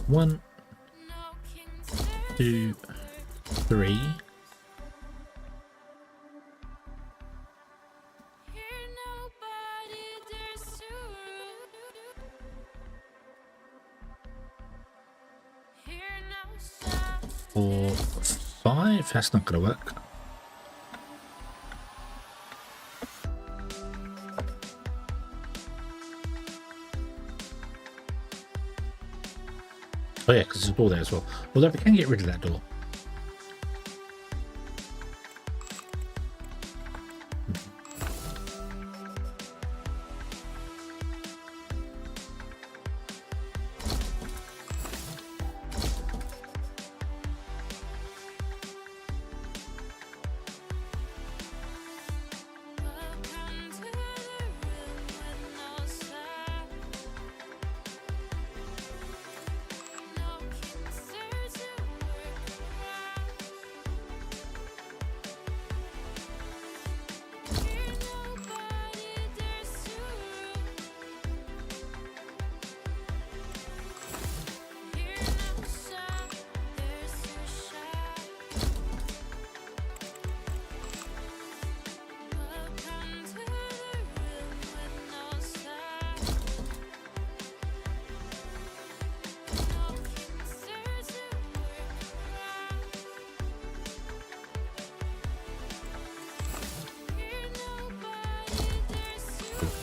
One, two, three. Four, five. That's not going to work. Oh yeah, because there's a door there as well. Although we can get rid of that door.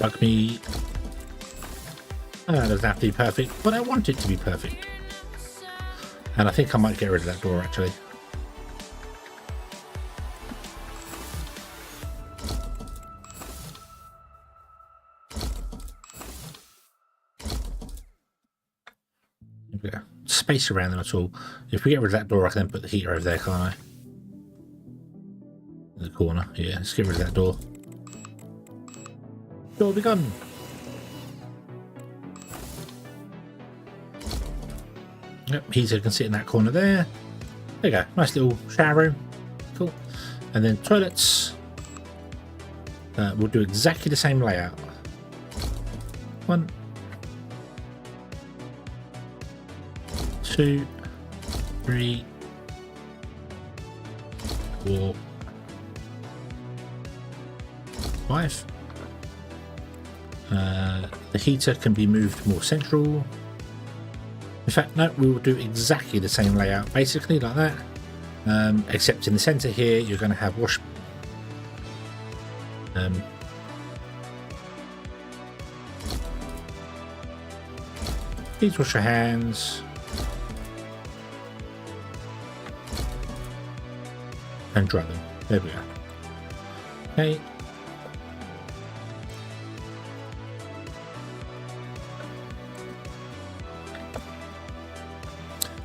Bug me. That doesn't have to be perfect, but I want it to be perfect. And I think I might get rid of that door, actually. There we go. Space around them at all. If we get rid of that door, I can then put the heater over there, can't I? In the corner. Yeah, let's get rid of that door. Door be gone. Yep, heater can sit in that corner there. There you go. Nice little shower room. Cool. And then toilets. We'll do exactly the same layout. 1, 2, 3, 4, 5. The heater can be moved more central. In fact, no, we will do exactly the same layout, basically like that. Except in the center here, you're going to have wash. Please wash your hands. And dry them. There we go. Okay.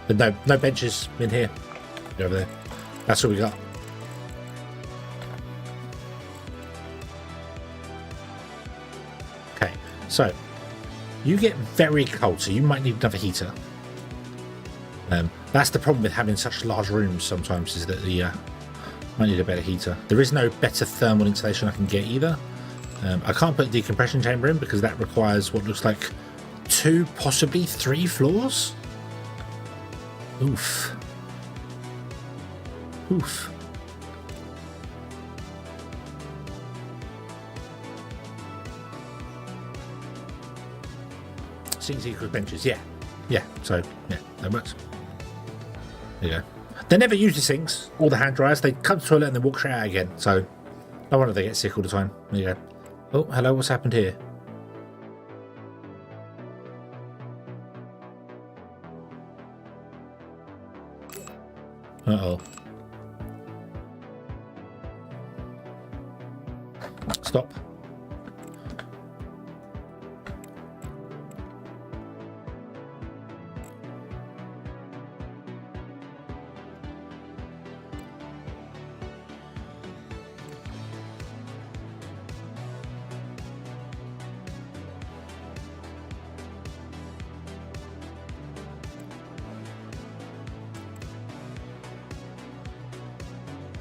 But no benches in here. Over there. That's what we got. Okay, so you get very cold, so you might need another heater. That's the problem with having such large rooms sometimes, is that the might need a better heater. There is no better thermal insulation I can get either. I can't put a decompression chamber in because that requires what looks like 2, possibly 3 floors. Oof. Oof. 6 equals benches, yeah. Yeah, so, yeah, that works. There you go. They never use the sinks or the hand dryers. They come to the toilet and then walk straight out again. So, no wonder they get sick all the time. There you go. Oh, hello, what's happened here? Uh-oh. Stop.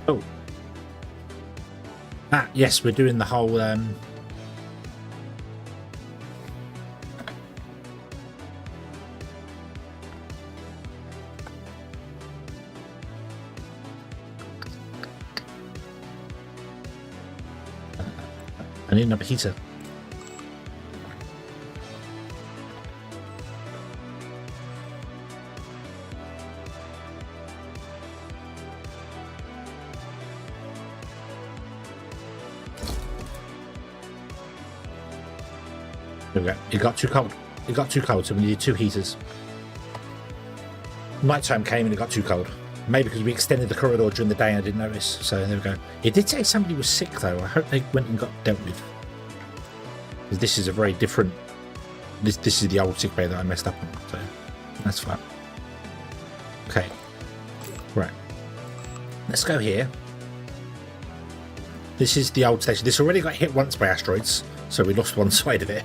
Oh. Ah, yes, we're doing the whole I need another heater. There we go. It got too cold. It got too cold, so we needed 2 heaters. Nighttime came and it got too cold. Maybe because we extended the corridor during the day and I didn't notice. So there we go. It did say somebody was sick though. I hope they went and got dealt with. Because this is a very different... This is the old sick bay that I messed up on. So that's fine. Okay. Right. Let's go here. This is the old station. This already got hit once by asteroids. So we lost one side of it.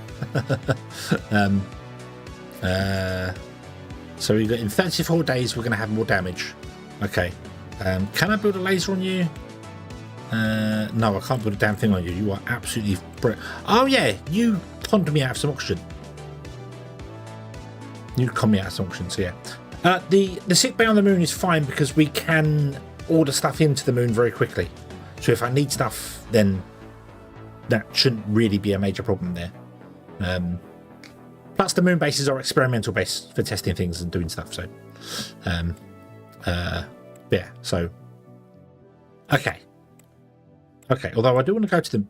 So we got in 34 days we're going to have more damage. Okay. Can I build a laser on you? No, I can't build a damn thing on you. You are absolutely... Oh yeah, you conned me out of some oxygen. You conned me out of some oxygen, so yeah. The sick bay on the moon is fine because we can order stuff into the moon very quickly. So if I need stuff, then that shouldn't really be a major problem there. Plus the moon bases are experimental base for testing things and doing stuff, so yeah, so okay, although I do want to go to the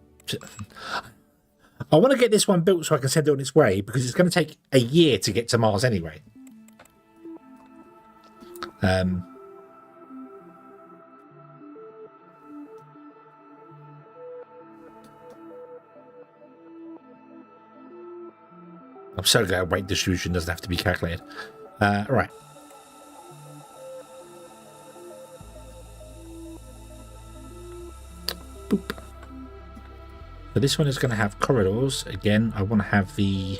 I want to get this one built so I can send it on its way, because it's going to take a year to get to Mars anyway. I'm so glad weight distribution doesn't have to be calculated. Right. Boop. So this one is going to have corridors. Again, I want to have the...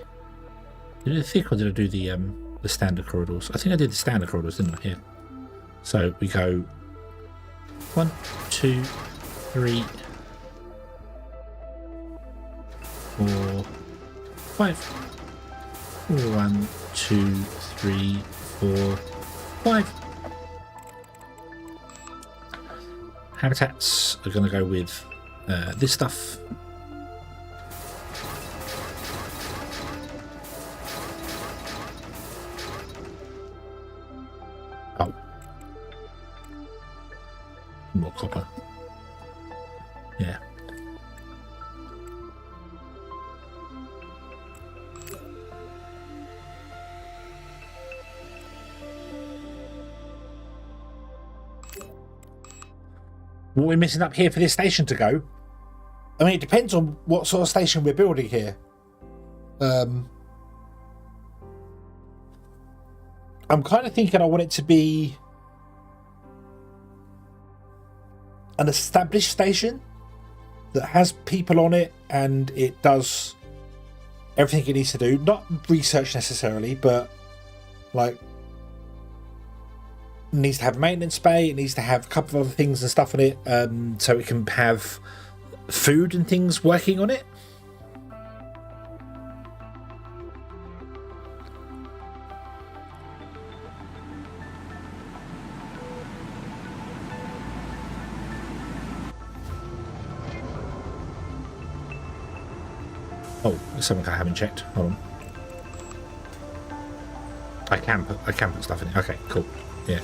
Did I do the thick or did I do the standard corridors? I think I did the standard corridors, didn't I? Here. So we go 1, 2, 3, 4, 5. 1, 2, 3, 4, 5. Habitats are going to go with this stuff. Oh. More copper. Yeah. What we're missing up here for this station to go? I mean, it depends on what sort of station we're building here. I'm kind of thinking I want it to be an established station that has people on it and it does everything it needs to do. Not research necessarily, but like needs to have a maintenance bay, it needs to have a couple of other things and stuff on it, so it can have food and things working on it. Oh, there's something I haven't checked. Hold on. I can put stuff in it. Okay, cool. Yeah.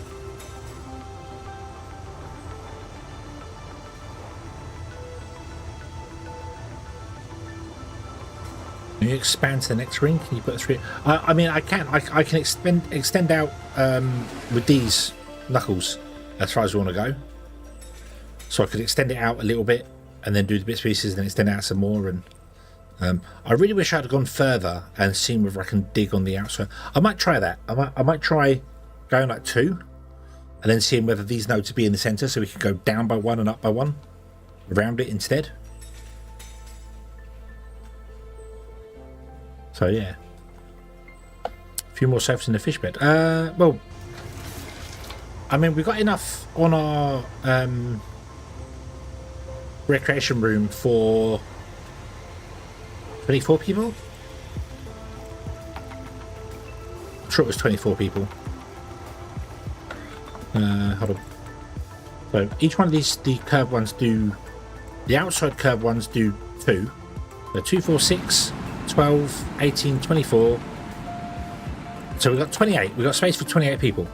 Can you expand to the next ring? Can you put a 3? I mean, I can. I can extend out with these knuckles as far as we want to go. So I could extend it out a little bit and then do the bits pieces and then extend out some more. And I really wish I had gone further and seen whether I can dig on the outside. I might try that. I might try going like 2 and then seeing whether these nodes be in the center so we can go down by 1 and up by 1 around it instead. So yeah, a few more sofas in the fish bed. Well, I mean, we've got enough on our recreation room for 24 people. I'm sure it was 24 people. Hold on. So each one of these, the curved ones do, the outside curved ones do 2. So 2, 4, 6, 12, 18, 24. So we've got 28. We've got space for 28 people.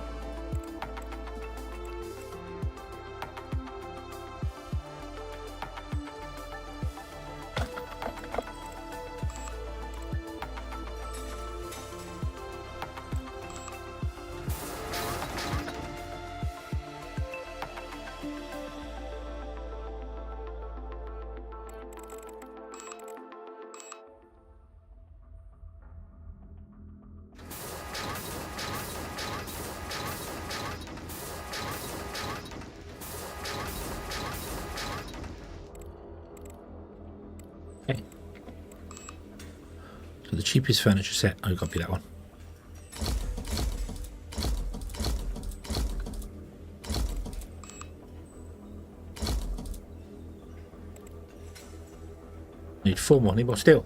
So the cheapest furniture set, oh, copy that one. Need 4 more, need more steel.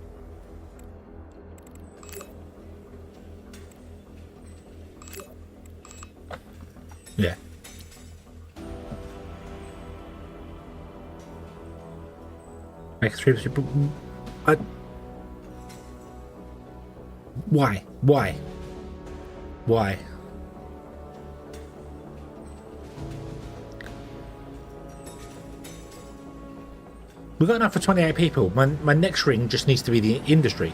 Yeah. Make 3 people. Why? Why? Why? We've got enough for 28 people. My next ring just needs to be the industry.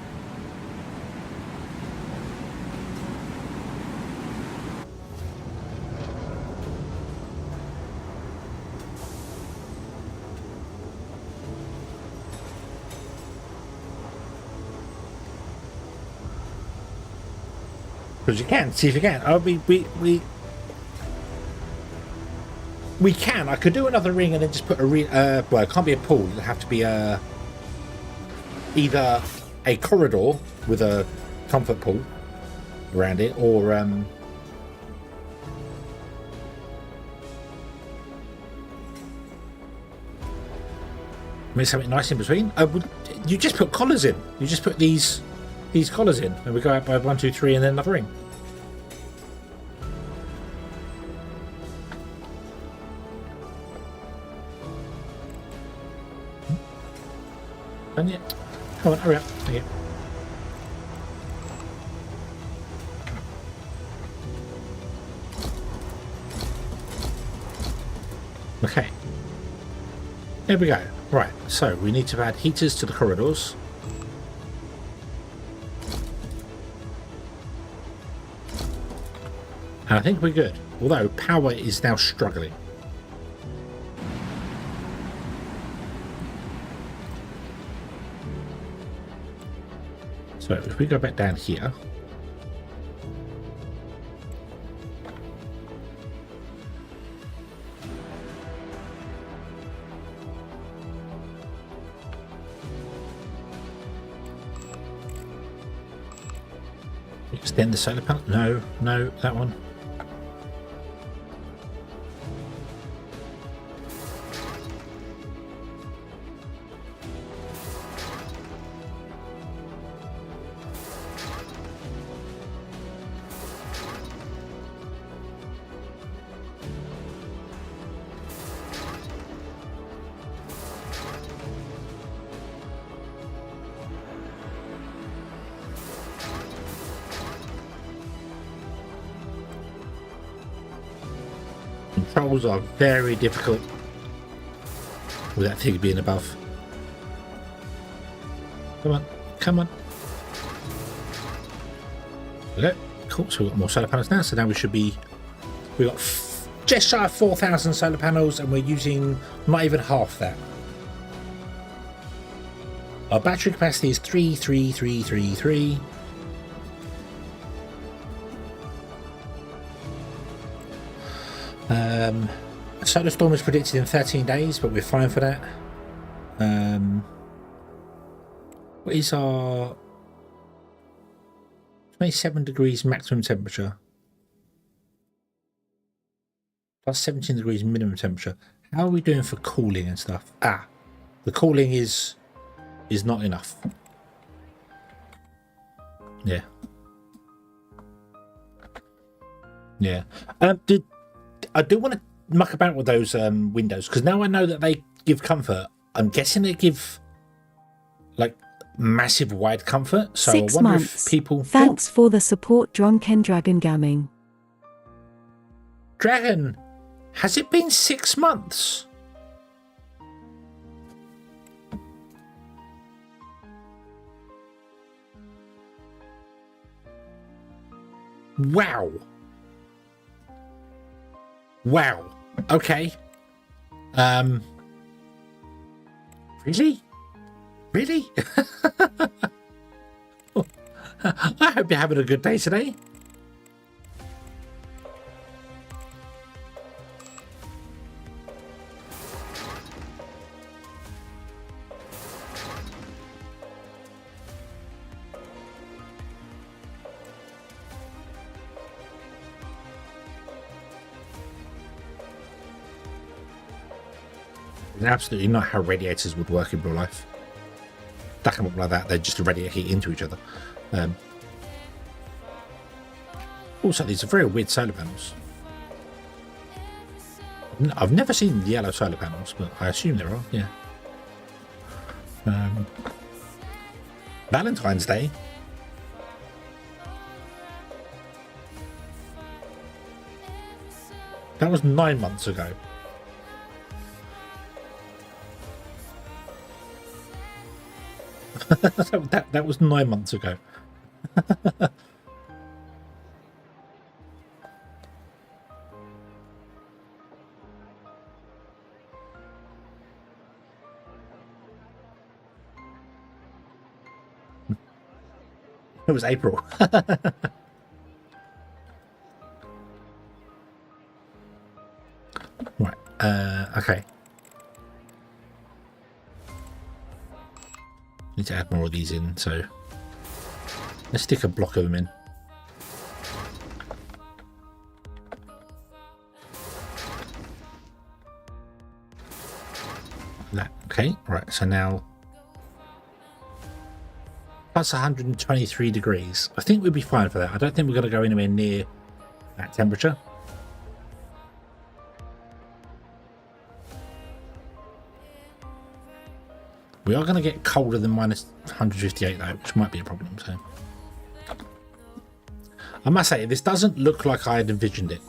Because you can, see if you can. Oh, we can. I could do another ring and then just put a ring. Well, it can't be a pool. It'll have to be either a corridor with a comfort pool around it, or maybe something nice in between. You just put collars in. You just put these collars in, and we go out by 1, 2, 3, and then another ring. Done yet? Come on, hurry up. Thank you. Okay. There we go. Right, so we need to add heaters to the corridors. And I think we're good, although power is now struggling. So if we go back down here, extend the solar panel. No, that one. Controls are very difficult with that thing being above. Come on. Okay, cool. So we've got more solar panels now. So now we've got just shy of 4,000 solar panels, and we're using not even half that. Our battery capacity is 33333. A solar storm is predicted in 13 days, but we're fine for that. What is our 27 degrees maximum temperature? Plus 17 degrees minimum temperature. How are we doing for cooling and stuff? The cooling is not enough. Yeah. I do want to muck about with those windows, because now I know that they give comfort. I'm guessing they give like massive wide comfort. So 6 I wonder months. if people. Thanks for the support, Drunken Dragon Gaming. Dragon, has it been 6 months? Wow. Okay. Really? I hope you're having a good day today. Absolutely not how radiators would work in real life. Stack them up like that, they just radiate heat into each other. Also, these are very weird solar panels. I've never seen the yellow solar panels, but I assume there are, yeah. Valentine's Day. That was 9 months ago. that was 9 months ago. It was April. Right. Okay. Need to add more of these in, so let's stick a block of them in. That, okay, right, so now plus 123 degrees. I think we'll be fine for that. I don't think we're going to go anywhere near that temperature. We are going to get colder than minus 158 though, which might be a problem. So I must say, this doesn't look like I had envisioned it.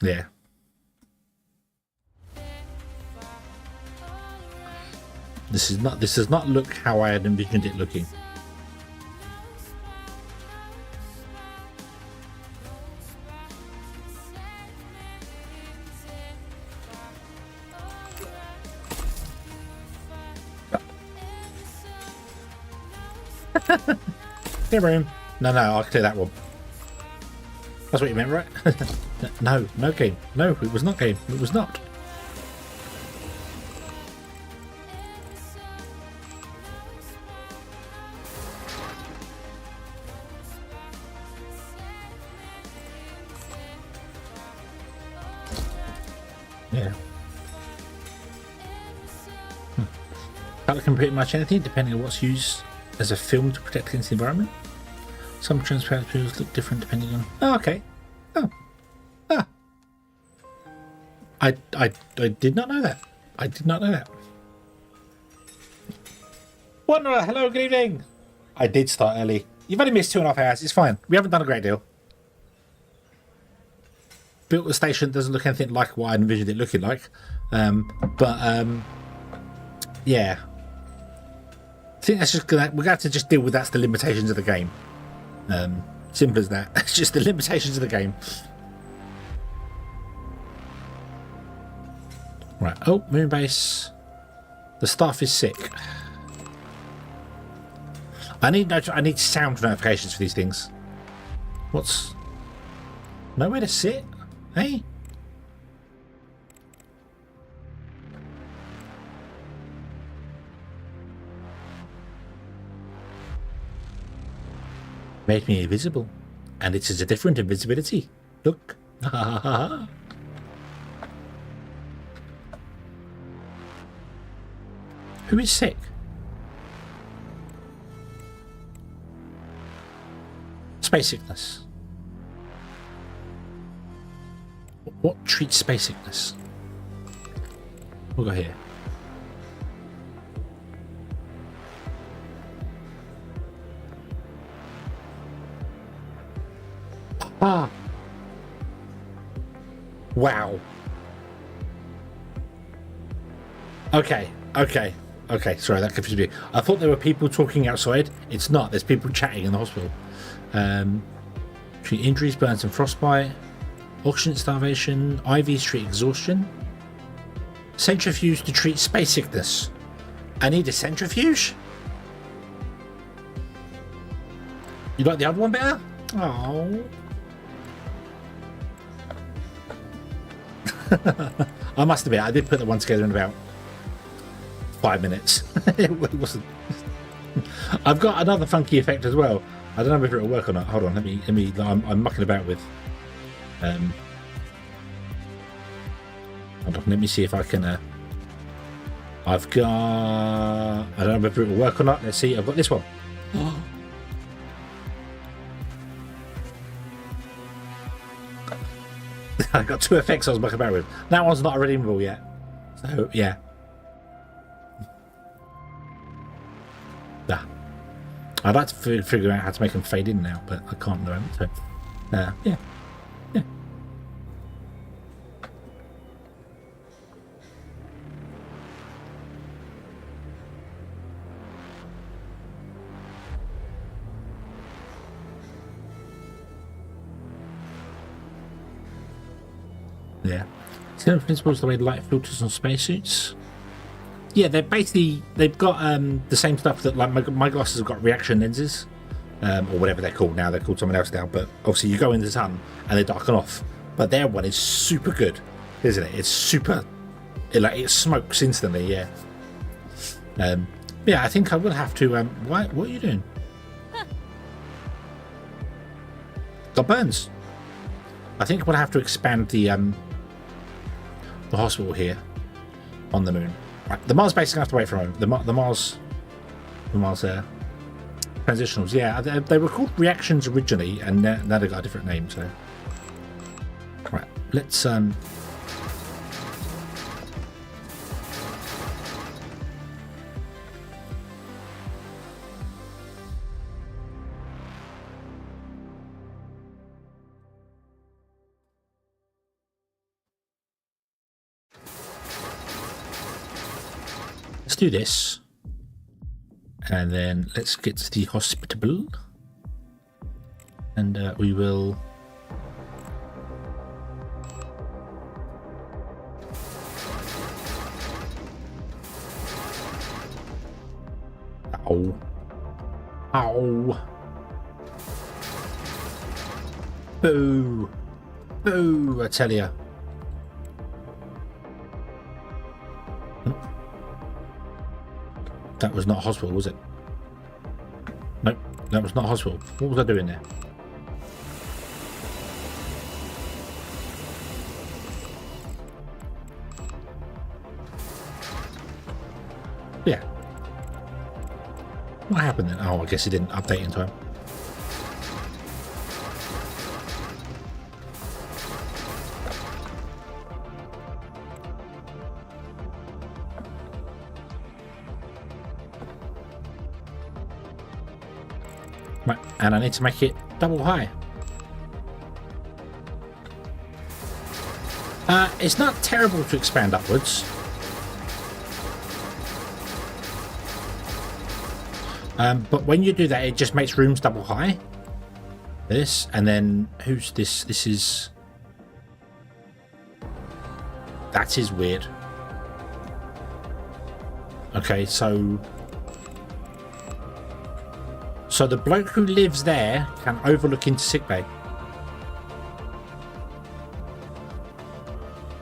Yeah. This does not look how I had envisioned it looking. Clear room. No, I'll clear that one. That's what you meant, right? No game. No, it was not game. It was not. Yeah. Color can pretty much anything, depending on what's used as a film to protect against the environment. Some transparent materials look different depending on... Oh, okay. Oh. Ah. I did not know that. I did not know that. Wanderer, hello, good evening. I did start early. You've only missed 2.5 hours. It's fine. We haven't done a great deal. Built the station, doesn't look anything like what I envisioned it looking like. Yeah. I think that's just gonna, we're gonna have to just deal with that's the limitations of the game. Simple as that. It's just the limitations of the game. Right. Oh, moon base. The staff is sick. I need sound notifications for these things. What's nowhere to sit? Hey. Made me invisible, and it is a different invisibility. Look. Who is sick? Space sickness. What treats space sickness? We'll go here. Ah. Wow. Okay. Sorry, that confused me. I thought there were people talking outside. It's not. There's people chatting in the hospital. Treat injuries, burns and frostbite. Oxygen starvation. IVs treat exhaustion. Centrifuge to treat space sickness. I need a centrifuge? You like the other one better? Oh. I must admit, I did put the one together in about 5 minutes. It wasn't. I've got another funky effect as well. I don't know whether it'll work or not. Hold on, let me. I'm mucking about with. Hold on, let me see if I can. I've got. I don't know whether it will work or not. Let's see. I've got this one. I got 2 effects I was mucking about with. That one's not redeemable yet. So yeah. I'd like to figure out how to make them fade in now, but I can't at the moment. So yeah. Yeah. Similar principles the way light filters on spacesuits. Yeah, they've got the same stuff that like my glasses have got reaction lenses, or whatever they're called now. They're called something else now. But obviously you go in the sun and they darken off. But their one is super good, isn't it? It's super, it smokes instantly. Yeah. Yeah, I think I will have to. What are you doing? Got burns. I think we'll have to expand the hospital here on the moon. Right, the Mars base is going to have to wait for a moment. The Mars transitionals. Yeah, they were called reactions originally, and now they got a different name. So, right, let's do this, and then let's get to the hospital, and we will. Ow! Ow! Boo! Boo! I tell you. That was not a hospital, was it? Nope, that was not a hospital. What was I doing there? Yeah. What happened then? Oh, I guess it didn't update in time. Right, and I need to make it double high. It's not terrible to expand upwards. But when you do that, it just makes rooms double high. This, and then who's this? This is... That is weird. Okay, so the bloke who lives there can overlook into sickbay.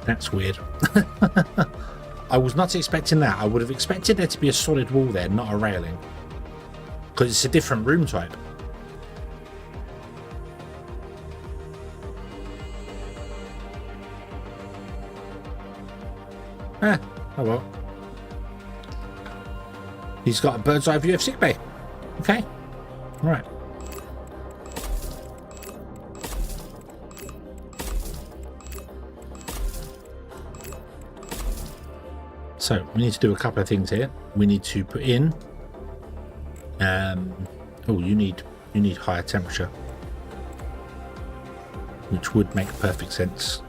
That's weird. I was not expecting that. I would have expected there to be a solid wall there, not a railing. Because it's a different room type. Oh well. He's got a bird's eye view of sickbay. Okay. Right. So we need to do a couple of things here. We need to put in. Oh, you need higher temperature, which would make perfect sense.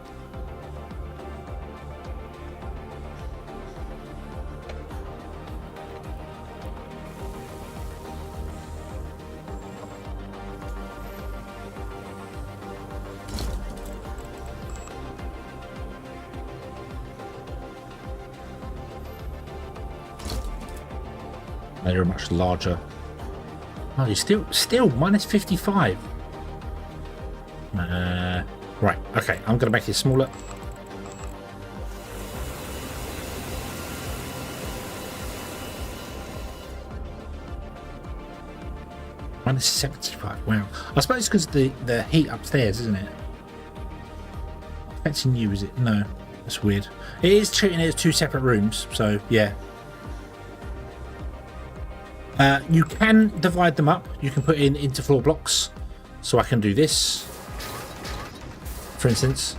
They're much larger. Oh, you're still minus 55. Right, okay, I'm gonna make it smaller. Minus 75. Wow. I suppose because the heat upstairs, isn't it? Affecting you, is it? No, that's weird. It is treating it as two separate rooms, so yeah. You can divide them up. You can put in interfloor blocks. So I can do this, for instance.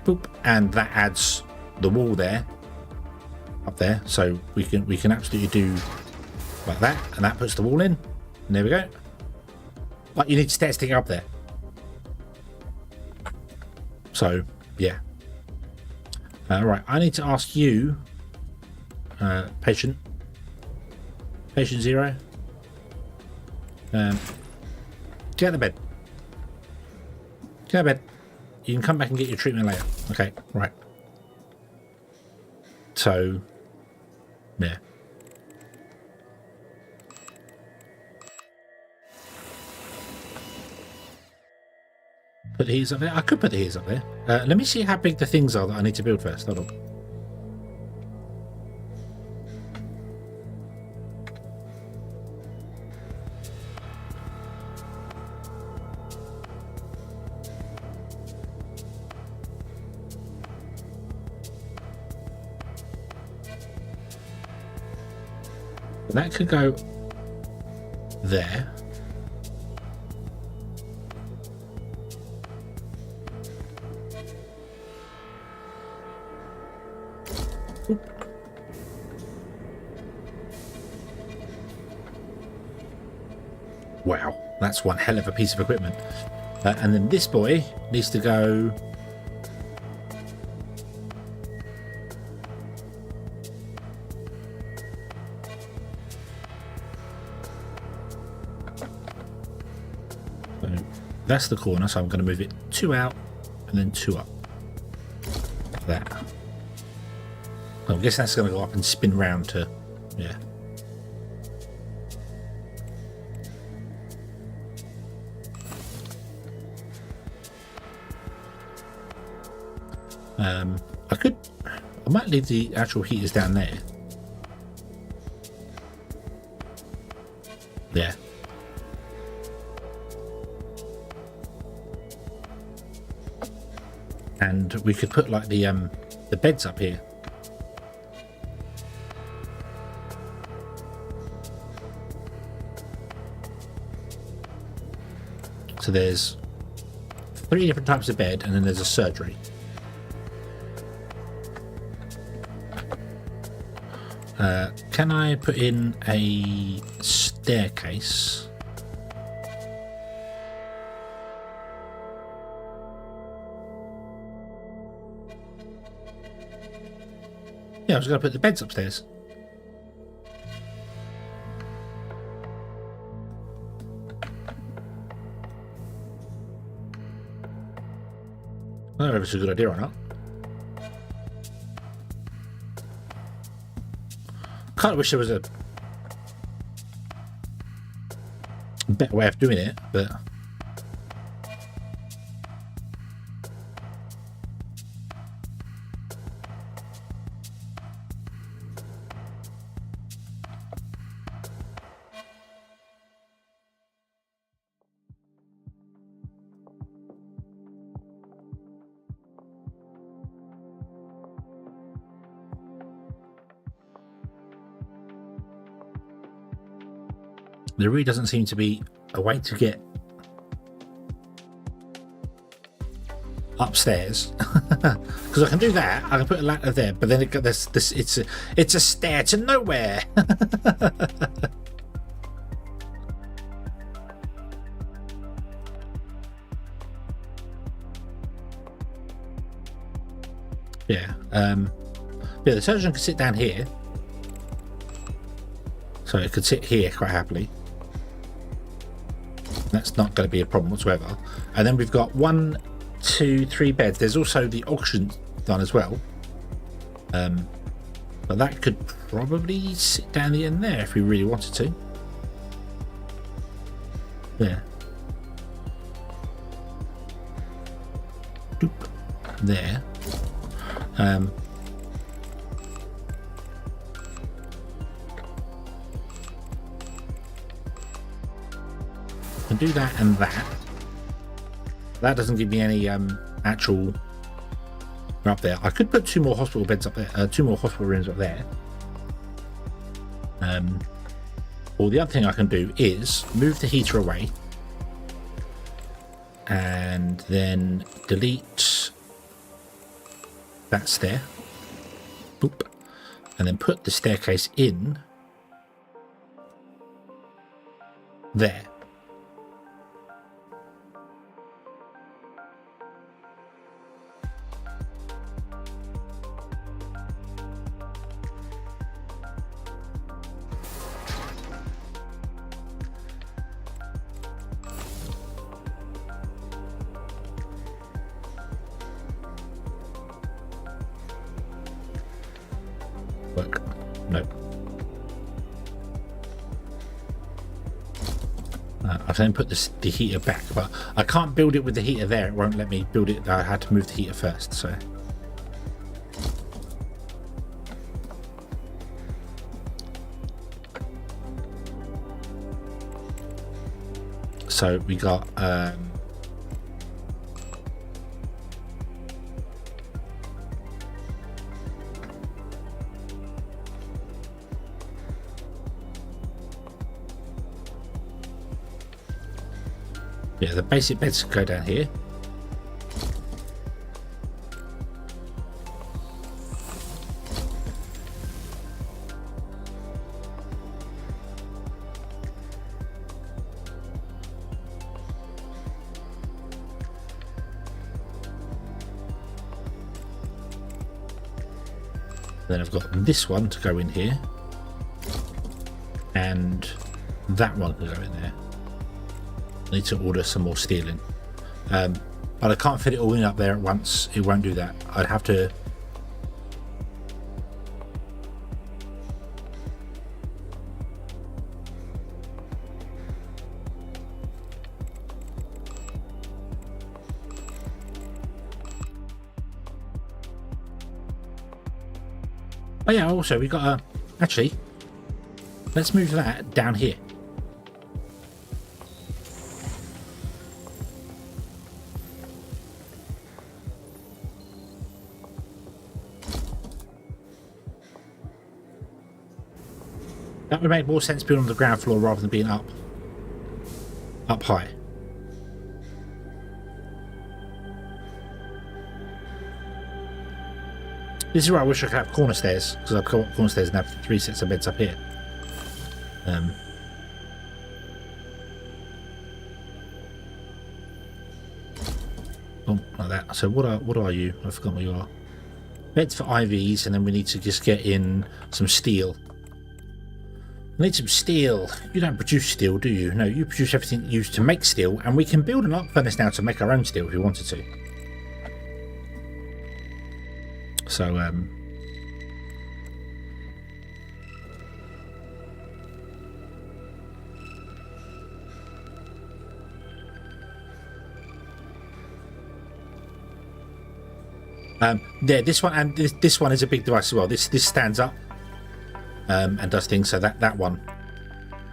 Boop, and that adds the wall there, up there. So we can absolutely do like that, and that puts the wall in. And there we go. But you need to stick up there. So yeah. Right, I need to ask you, patient. Patient 0. Get out of bed. Get out of bed. You can come back and get your treatment later. Okay, right. So, yeah. Put the heaters up there? I could put the heaters up there. Let me see how big the things are that I need to build first. Hold on. That could go there. Oop. Wow, that's one hell of a piece of equipment. And then this boy needs to go... That's the corner, so I'm going to move it 2 out and then 2 up. That. I guess that's going to go up and spin round to, yeah. I might leave the actual heaters down there. Yeah. And we could put like the beds up here. So there's 3 different types of bed, and then there's a surgery. Can I put in a staircase? Yeah, I was going to put the beds upstairs. I don't know if it's a good idea or not. Kind of wish there was a better way of doing it, but there really doesn't seem to be a way to get upstairs. Because I can do that, I can put a ladder there, but then it got this it's a stair to nowhere. Yeah. Yeah, the surgeon can sit down here. So it could sit here quite happily. That's not going to be a problem whatsoever. And then we've got 1, 2, 3 beds. There's also the auction done as well. But that could probably sit down the end there if we really wanted to. There. Doop. There. Can do that and that. That doesn't give me any actual up there. I could put 2 more hospital beds up there, 2 more hospital rooms up there. Or the other thing I can do is move the heater away and then delete that stair. Boop. And then put the staircase in there. work? No. I've then put the heater back, but I can't build it with the heater there. It won't let me build it. I had to move the heater first, so. So we got yeah, the basic beds go down here. Then I've got this one to go in here, and that one to go in there. I need to order some more steel in, but I can't fit it all in up there at once. It won't do that. I'd have to. Oh yeah, also we got actually, let's move that down here. That would make more sense being on the ground floor rather than being up high. This is where I wish I could have corner stairs, because I've got corner stairs and have 3 sets of beds up here. Oh, like that. So what are you? I forgot what you are. Beds for IVs, and then we need to just get in some steel. I need some steel. You don't produce steel, do you? No, you produce everything used to make steel, and we can build an arc furnace now to make our own steel if we wanted to. So, yeah, this one and this one is a big device as well. This stands up and does things. So that one.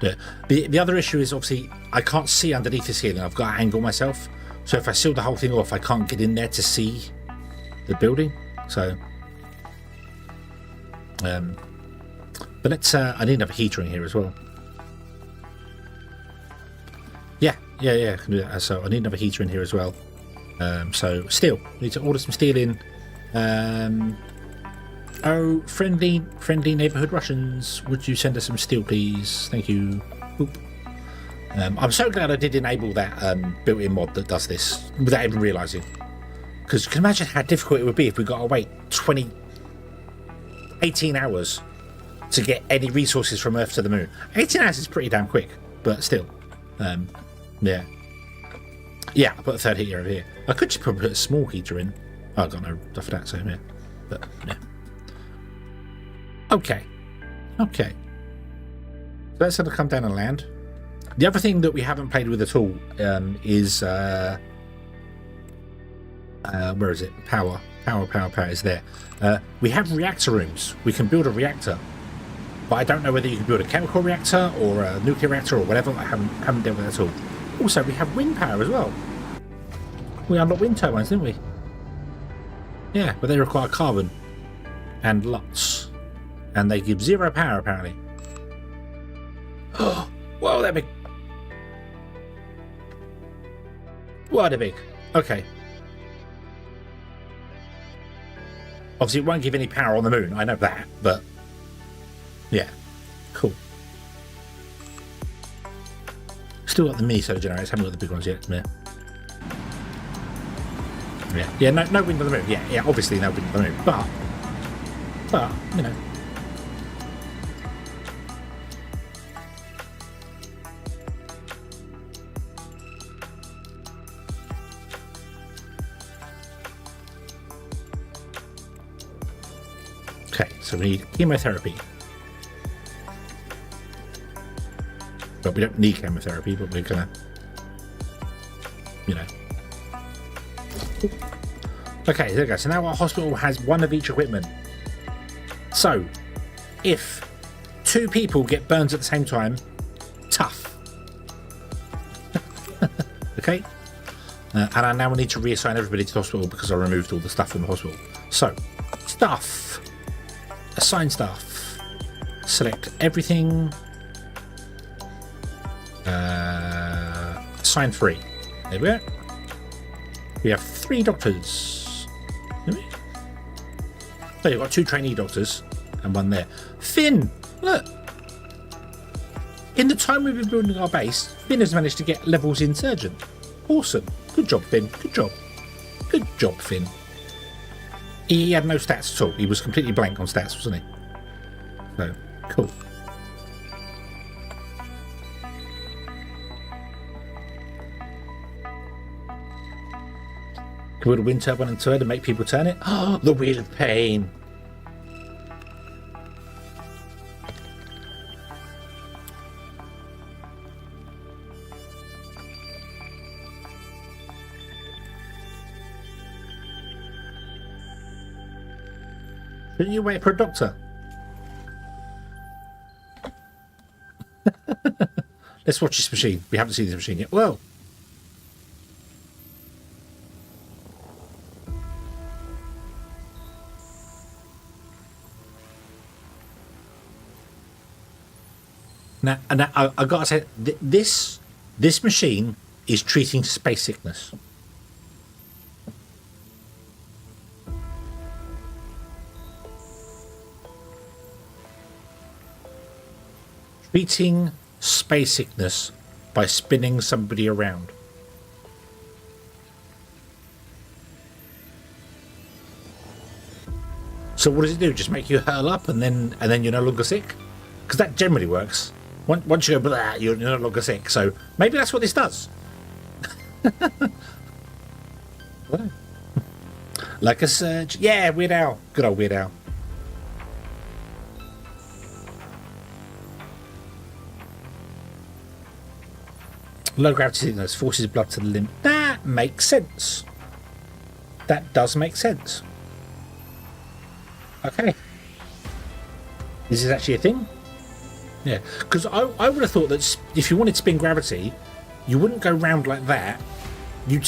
The other issue is obviously I can't see underneath the ceiling. I've got to angle myself. So if I seal the whole thing off, I can't get in there to see the building. So, but let's. I need another heater in here as well. Yeah. I can do that. So I need another heater in here as well. So steel. Need to order some steel in. Oh, friendly neighborhood Russians, would you send us some steel, please? Thank you. Oop. I'm so glad I did enable that built-in mod that does this without even realizing. Because you can imagine how difficult it would be if we got to wait 18 hours to get any resources from Earth to the moon. 18 hours is pretty damn quick, but still. Yeah. Yeah, I put a third heater over here. I could just probably put a small heater in. Oh, I've got no stuff for that, so yeah. But, yeah. Okay. So that's going to come down and land. The other thing that we haven't played with at all is... where is it? Power is there. We have reactor rooms. We can build a reactor. But I don't know whether you can build a chemical reactor or a nuclear reactor or whatever. I haven't dealt with that at all. Also, we have wind power as well. We unlocked wind turbines, didn't we? Yeah, but they require carbon and lots. And they give 0 power, apparently. Oh, whoa, they're big. Whoa, they're big. Okay. Obviously, it won't give any power on the moon. I know that, but... yeah. Cool. Still got the mini solar generators. Haven't got the big ones yet. Yeah. No wind on the moon. Yeah. Obviously, no wind on the moon. But you know. So we need chemotherapy. But we don't need chemotherapy, but we're gonna, you know. Okay, there we go. So now our hospital has one of each equipment. So, if 2 people get burns at the same time, tough. Okay? And I now need to reassign everybody to the hospital because I removed all the stuff from the hospital. So, stuff. Assign stuff. Select everything. Assign 3. There we go. We have 3 doctors. So you've got 2 trainee doctors and 1 there. Finn, look. In the time we've been building our base, Finn has managed to get levels in surgeon. Awesome. Good job, Finn. Good job. Good job, Finn. He had no stats at all. He was completely blank on stats, wasn't he? So, cool. Can we build a wind turbine into it and make people turn it? Oh, the wheel of pain. Shouldn't you wait for a doctor? Let's watch this machine. We haven't seen this machine yet. Well. Now I gotta say, this machine is treating space sickness. Treating space sickness by spinning somebody around. So what does it do? Just make you hurl up and then you're no longer sick? Because that generally works. Once you go blah, you're no longer sick. So maybe that's what this does. Like a surge. Yeah, Weird Al. Good old Weird Al. Low gravity sickness forces blood to the limb. That makes sense. That does make sense. Okay. Is this actually a thing? Yeah, because I would have thought that if you wanted spin gravity, you wouldn't go round like that. You'd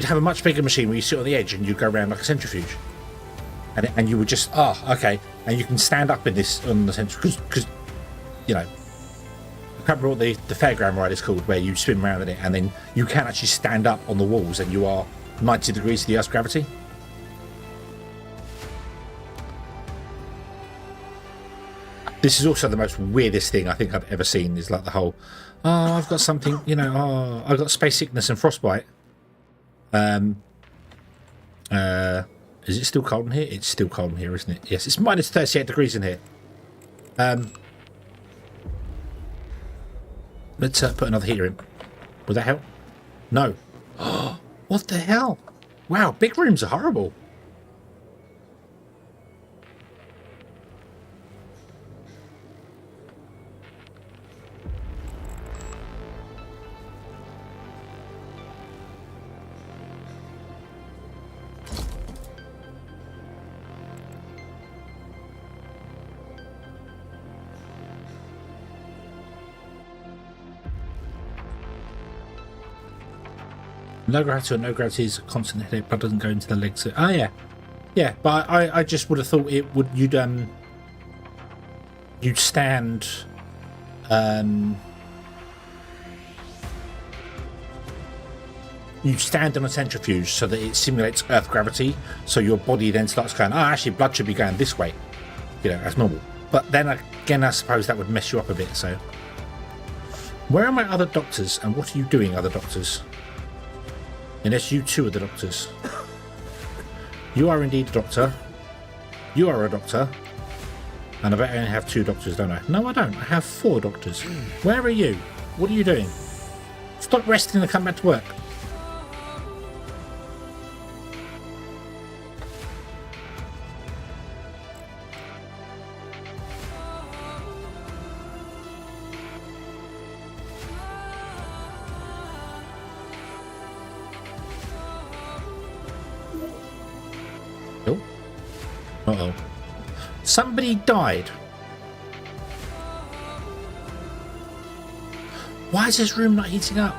have a much bigger machine where you sit on the edge and you'd go round like a centrifuge. And you would just, okay. And you can stand up in this on the centrifuge, because, you know, I can't remember what the fairground ride is called, where you spin around in it and then you can actually stand up on the walls and you are 90 degrees to the Earth's gravity. This is also the most weirdest thing I think I've ever seen, is like the whole, I've got something, you know, I've got space sickness and frostbite. Is it still cold in here? It's still cold in here, isn't it? Yes, it's minus 38 degrees in here. Let's put another heater in. Would that help? No. What the hell? Wow, big rooms are horrible. Low gravity or no gravity is a constant headache, but doesn't go into the legs. Oh yeah, yeah. But I just would have thought it would. You'd stand. You stand on a centrifuge so that it simulates Earth gravity. So your body then starts going. Actually, blood should be going this way. You know, as normal. But then again, I suppose that would mess you up a bit. So, where are my other doctors, and what are you doing, other doctors? Unless you 2 are the doctors. You are indeed a doctor. You are a doctor. And I bet I only have 2 doctors, don't I? No, I don't. I have 4 doctors. Where are you? What are you doing? Stop resting and come back to work. Uh-oh. Somebody died. Why is this room not heating up?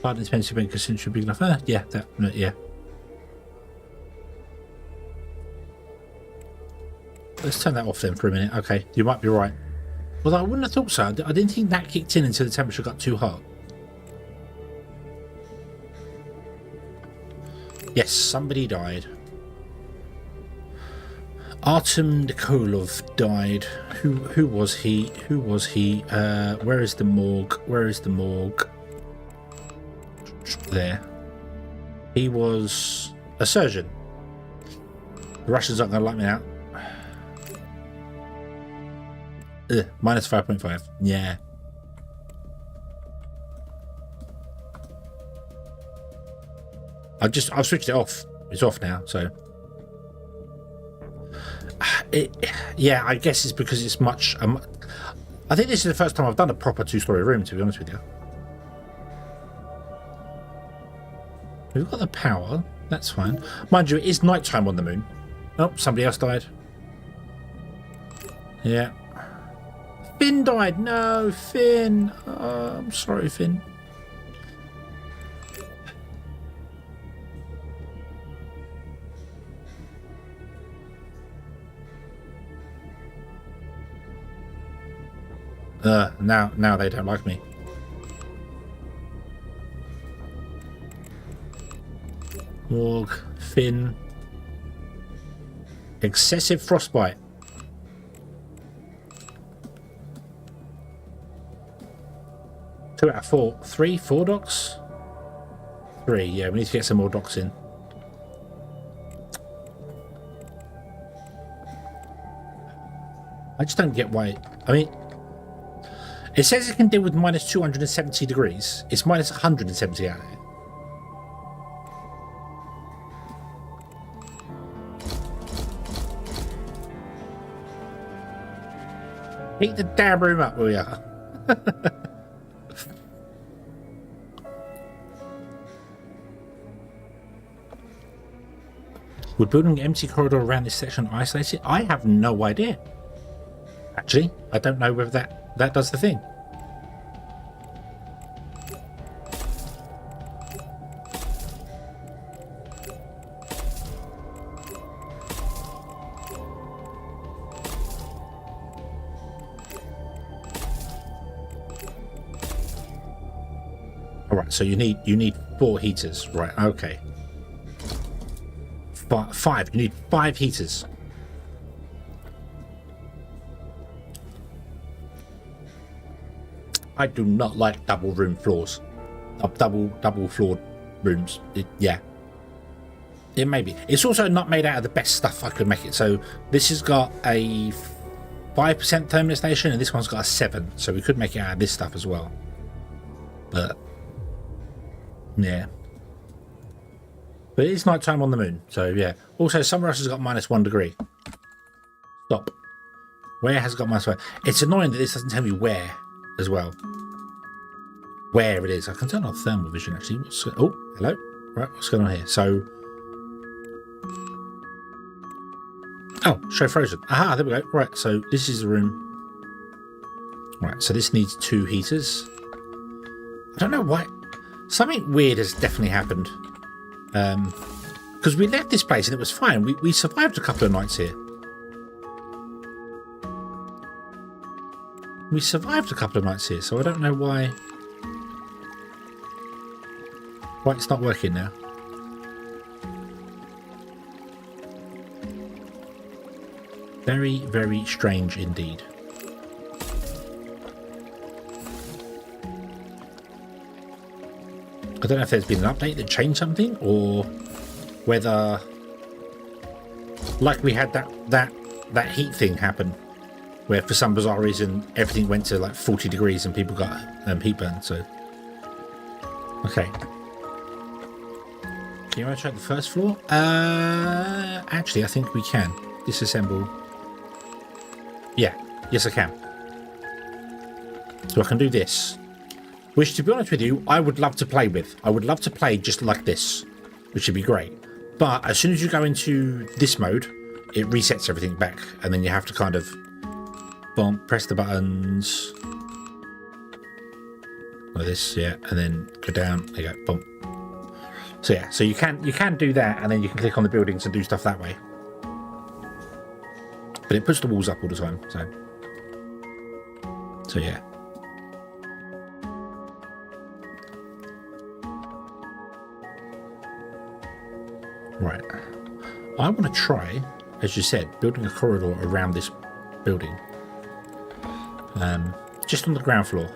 Pardon, expensive bank should be enough. Yeah, yeah. Let's turn that off then for a minute. Okay, you might be right. Well, I wouldn't have thought so. I didn't think that kicked in until the temperature got too hot. Yes, somebody died. Artem Nikolov died. Who was he? Who was he? Where is the morgue? Where is the morgue? There. He was a surgeon. The Russians aren't going to like me now. Minus 5.5. Yeah. I've switched it off. It's off now, so. Yeah, I guess it's because it's much. I think this is the first time I've done a proper two-story room, to be honest with you. We've got the power. That's fine. Mind you, it is nighttime on the moon. Oh, somebody else died. Yeah. Finn died. No, Finn. Oh, I'm sorry, Finn. Now they don't like me. Morg, Finn. Excessive frostbite. Two out of four. Four docks? Three, yeah, we need to get some more docks in. I just don't get why. I mean, it says it can deal with minus 270 degrees. It's minus 170 out here. Heat the damn room up, will ya? Would building an empty corridor around this section isolate it? I have no idea. Actually, I don't know whether that does the thing. All right, so you need 4 heaters, right? Okay. 5. You need 5 heaters. I do not like double room floors. Double floored rooms. Yeah. It may be. It's also not made out of the best stuff I could make it. So this has got a 5% thermostation and this one's got a 7. So we could make it out of this stuff as well. But yeah. But it is night time on the moon, so yeah. Also, somewhere else has got minus 1 degree. Stop. Where has it got minus 1? It's annoying that this doesn't tell me where as well. Where it is. I can turn off thermal vision actually. Oh, hello. Right, what's going on here? So. Oh, show frozen. Aha, there we go. Right, so this is the room. Right, so this needs 2 heaters. I don't know why. Something weird has definitely happened. Because we left this place and it was fine. We survived a couple of nights here. We survived a couple of nights here, so I don't know why it's not working now. Very, very strange indeed. I don't know if there's been an update that changed something, or whether, like we had that heat thing happen where for some bizarre reason everything went to like 40 degrees and people got heat burn. So, okay. Can you rotate the first floor? Actually, I think we can disassemble. Yeah, yes, I can. So I can do this, which, to be honest with you, I would love to play with. I would love to play just like this, which would be great. But as soon as you go into this mode, it resets everything back, and then you have to kind of press the buttons like this, yeah, and then go down. There you go, bump. So yeah, so you can do that, and then you can click on the buildings and do stuff that way. But it puts the walls up all the time, so yeah. Right, I want to try, as you said, building a corridor around this building, just on the ground floor.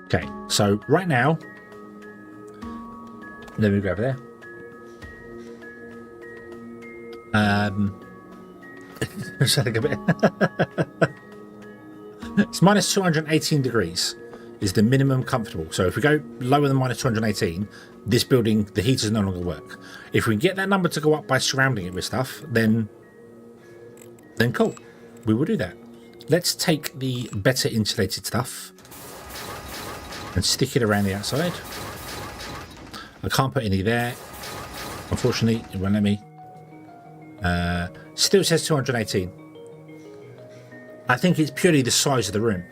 Okay, so right now, let me go over there. It's minus 218 degrees is the minimum comfortable. So if we go lower than minus 218, this building, the heaters no longer work. If we can get that number to go up by surrounding it with stuff, then cool. We will do that. Let's take the better insulated stuff and stick it around the outside. I can't put any there. Unfortunately, it won't let me. Still says 218. I think it's purely the size of the room.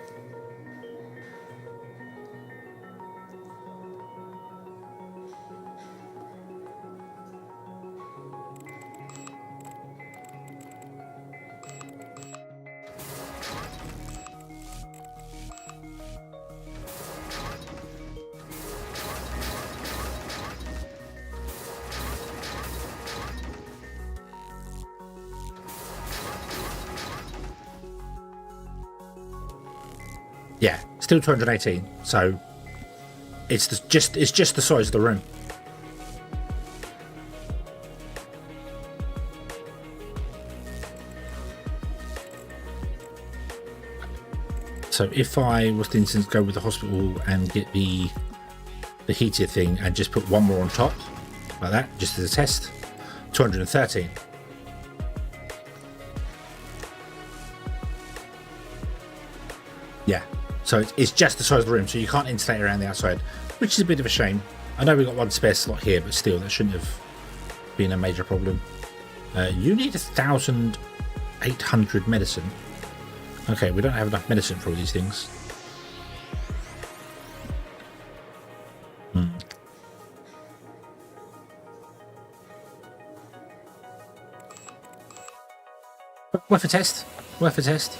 Yeah, still 218. So it's just the size of the room. So if I was to instance go with the hospital and get the heater thing and just put one more on top like that, just as a test, 213. Yeah. So it's just the size of the room, so you can't insulate around the outside, which is a bit of a shame. I know we've got one spare slot here, but still, that shouldn't have been a major problem. You need 1,800 medicine. Okay, we don't have enough medicine for all these things. Worth a test. Worth a test.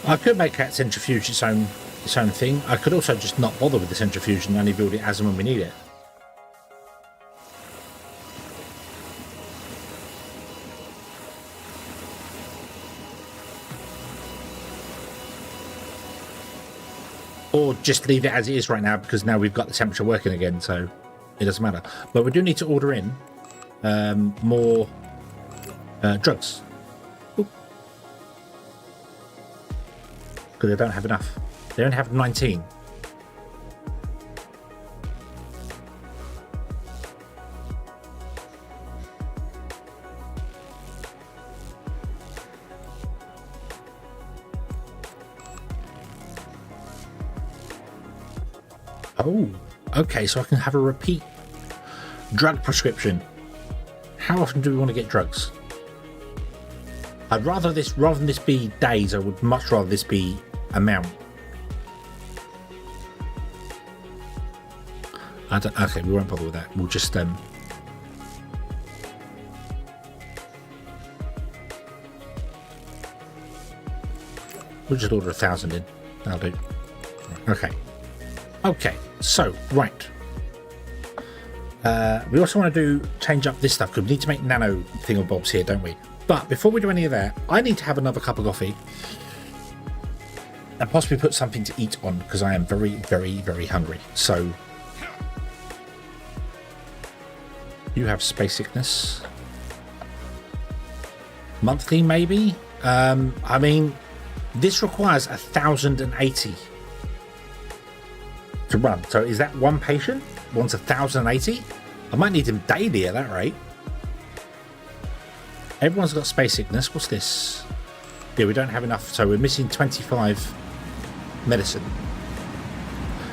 I could make that centrifuge its own thing. I could also just not bother with the centrifuge and only build it as and when we need it. Or just leave it as it is right now, because now we've got the temperature working again, so it doesn't matter. But we do need to order in more drugs. Because they don't have enough. They only have 19. Oh, okay, so I can have a repeat drug prescription. How often do we want to get drugs? I'd rather rather than this be days, I would much rather this be amount. Okay, we won't bother with that. We'll just we'll just order 1,000 in. That'll do. Okay. Okay. So right. We also want to change up this stuff, because we need to make nano thingamabobs here, don't we? But before we do any of that, I need to have another cup of coffee. and possibly put something to eat on because I am very, very, very hungry. So you have space sickness. Monthly, maybe. I mean, this requires 1,080 to run. So is that one patient wants 1,080? I might need him daily at that rate. Everyone's got space sickness. What's this? Yeah, we don't have enough, so we're missing 25 medicine.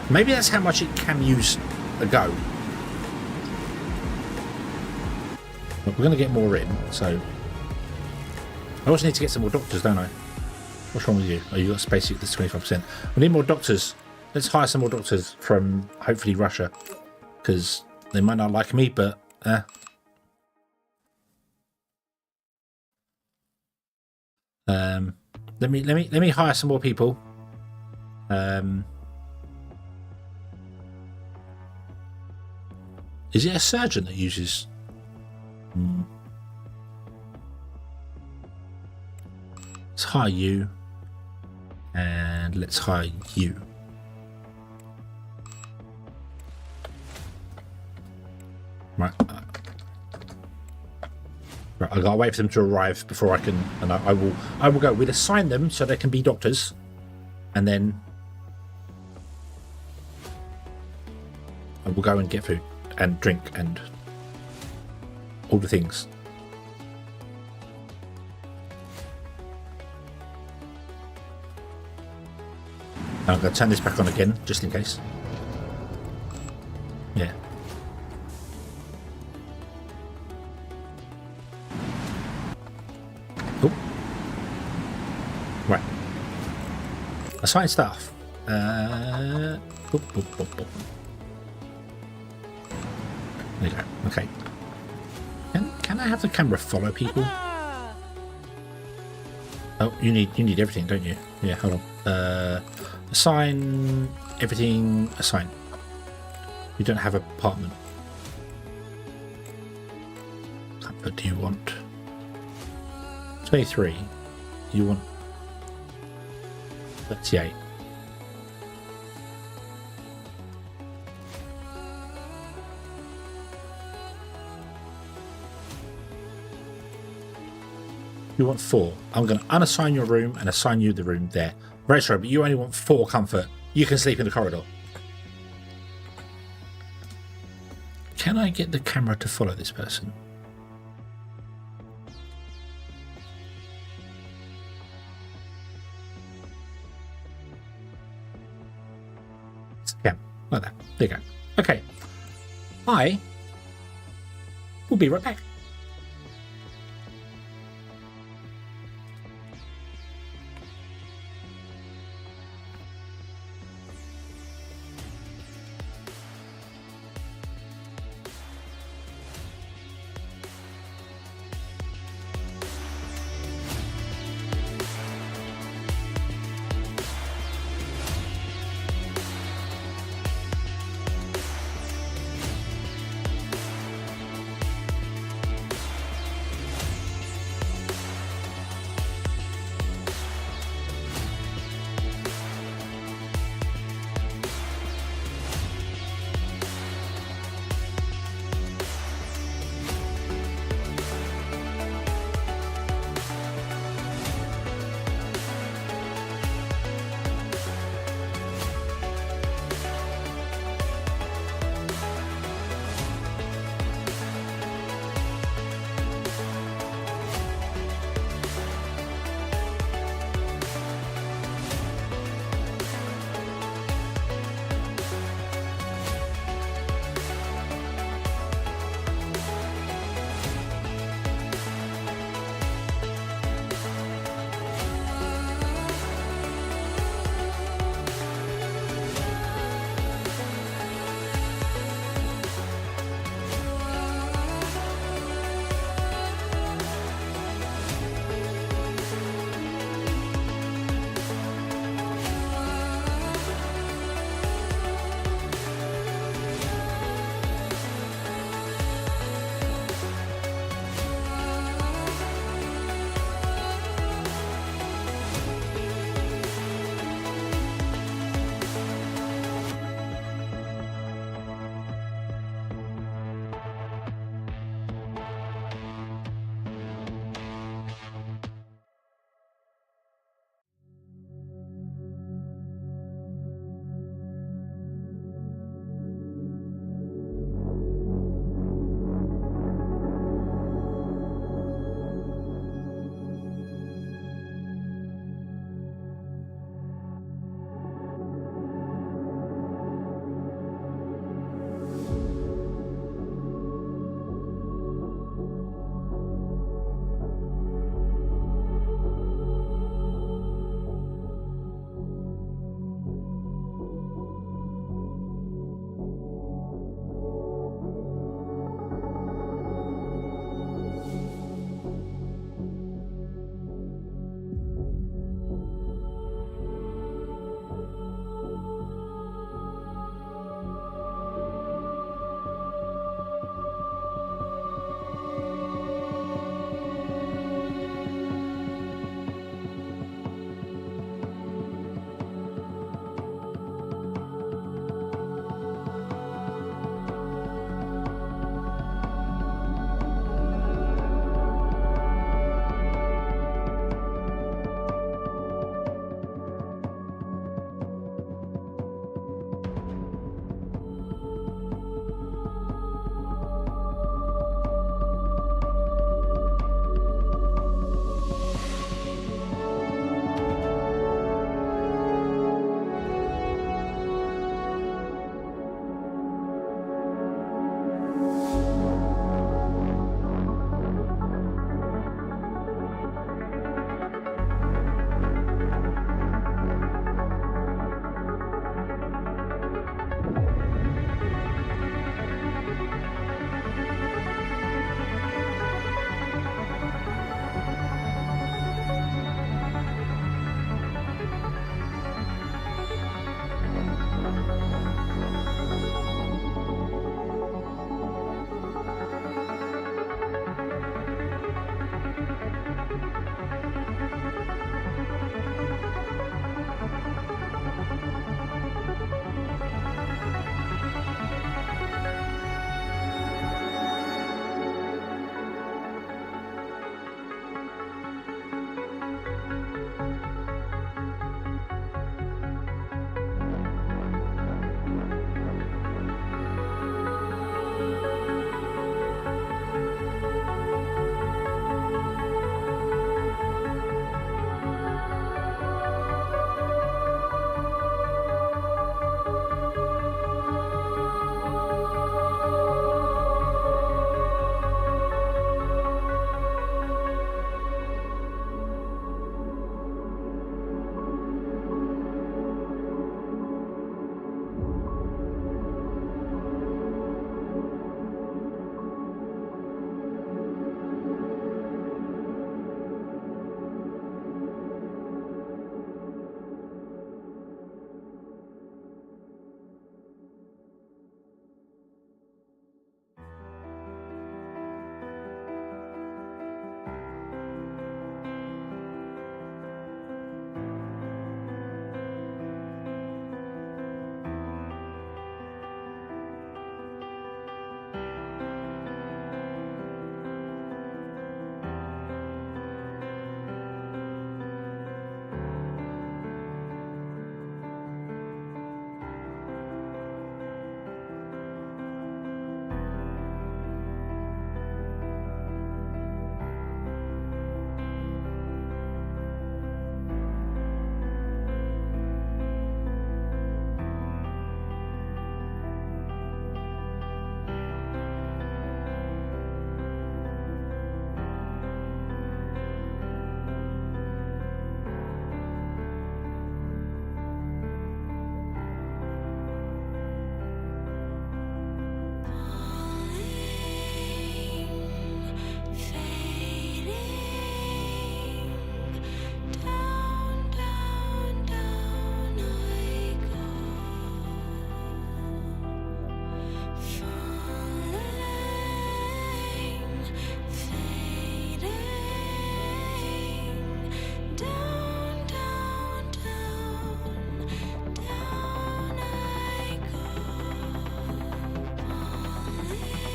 Maybe that's how much it can use a go. But we're going to get more in, so... I also need to get some more doctors, don't I? What's wrong with you? Oh, you got space sickness 25%. We need more doctors. Let's hire some more doctors from, hopefully, Russia. Because they might not like me, but... Let me hire some more people. Is it a surgeon that uses? Let's hire you, and let's hire you. Right. Right, I gotta wait for them to arrive before I can, and I will go. We'll assign them so they can be doctors, and then I will go and get food and drink and all the things. I'm going to turn this back on again, just in case. Yeah. Oh. Right. Assign staff. Boop, boop, boop, boop. There you go. Okay. Can I have the camera follow people? Oh, you need everything, don't you? Yeah, hold on. Assign everything. Assign. You don't have an apartment. What do you want? 23. You want 38. You want 4. I'm going to unassign your room and assign you the room there. Very sorry, but you only want 4 comfort. You can sleep in the corridor. Can I get the camera to follow this person? Yeah, like that. There you go. Okay. I will be right back.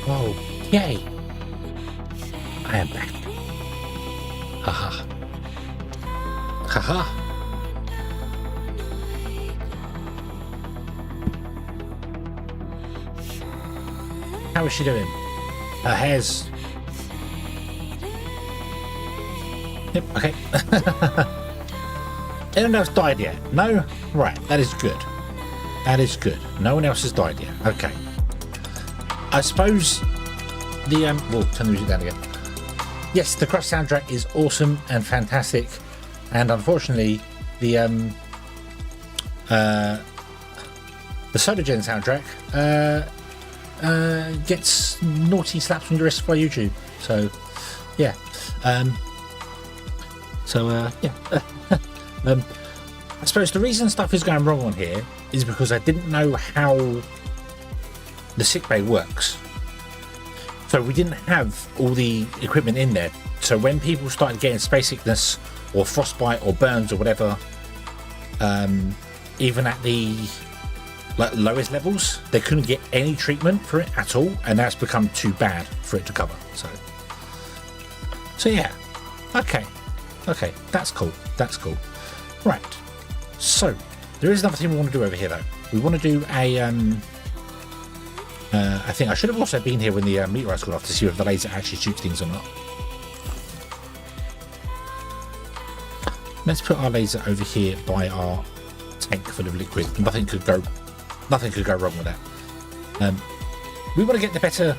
Oh, yay! I am back. Haha. Haha. How is she doing? Her hair's... Yep, okay. Anyone else died yet? No? Right, that is good. That is good. No one else has died yet. Okay. I suppose the... we'll turn the music down again. Yes, the Crush soundtrack is awesome and fantastic. And unfortunately, the Solargene soundtrack gets naughty slaps on your wrist by YouTube. So, yeah. Yeah. I suppose the reason stuff is going wrong on here is because I didn't know how the sickbay works. So we didn't have all the equipment in there. So when people started getting space sickness or frostbite or burns or whatever, even at the lowest levels, they couldn't get any treatment for it at all, and that's become too bad for it to cover. So yeah, okay, that's cool. Right. So there is another thing we want to do over here, though. We want to do a I think I should have also been here when the meteorite's gone off to see if the laser actually shoots things or not. Let's put our laser over here by our tank full of liquid. Nothing could go wrong with that. We want to get the better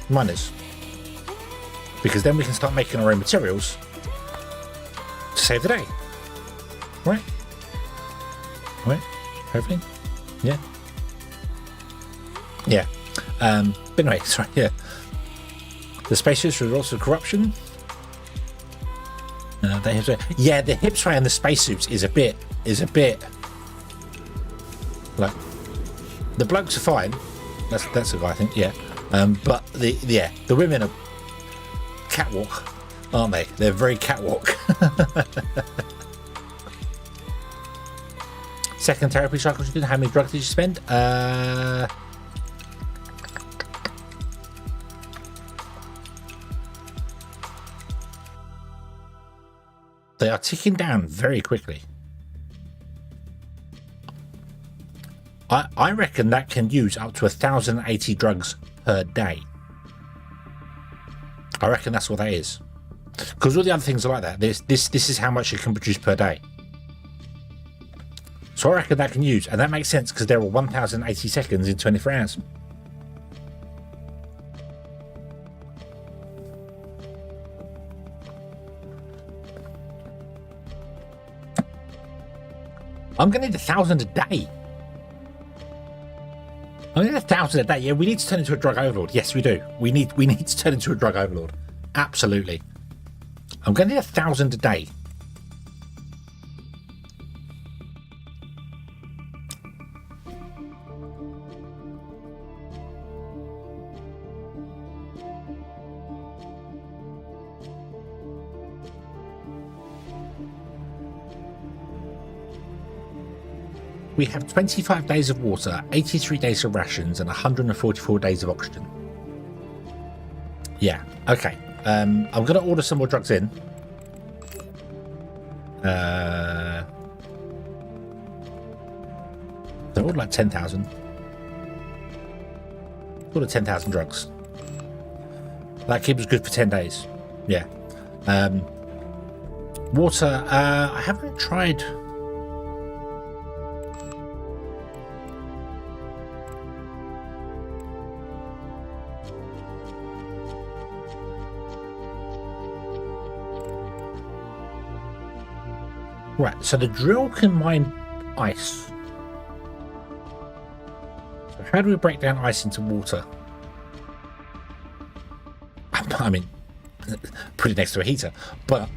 miners, because then we can start making our own materials to save the day. Right? Hopefully. Yeah. But anyway, sorry, yeah. The spacesuits are also corruption. The hips, yeah, the hips ray and the spacesuits is a bit like, the blokes are fine. That's a guy, I think. Yeah. But the women are catwalk, aren't they? They're very catwalk. Second therapy cycle. How many drugs did you spend? They are ticking down very quickly. I reckon that can use up to 1,080 drugs per day. I reckon that's what that is. Because all the other things are like that. This is how much it can produce per day. So I reckon that can use, and that makes sense because there are 1,080 seconds in 24 hours. I'm going to need 1,000 a day. I need 1,000 a day. Yeah, we need to turn into a drug overlord. Yes, we do. We need to turn into a drug overlord. Absolutely. I'm going to need 1,000 a day. We have 25 days of water, 83 days of rations, and 144 days of oxygen. Yeah, okay. I'm going to order some more drugs in. They're all like 10,000. Order 10,000 drugs. That keeps us good for 10 days. Yeah. Water, I haven't tried... Right, so the drill can mine ice. So how do we break down ice into water? I mean, put it next to a heater, but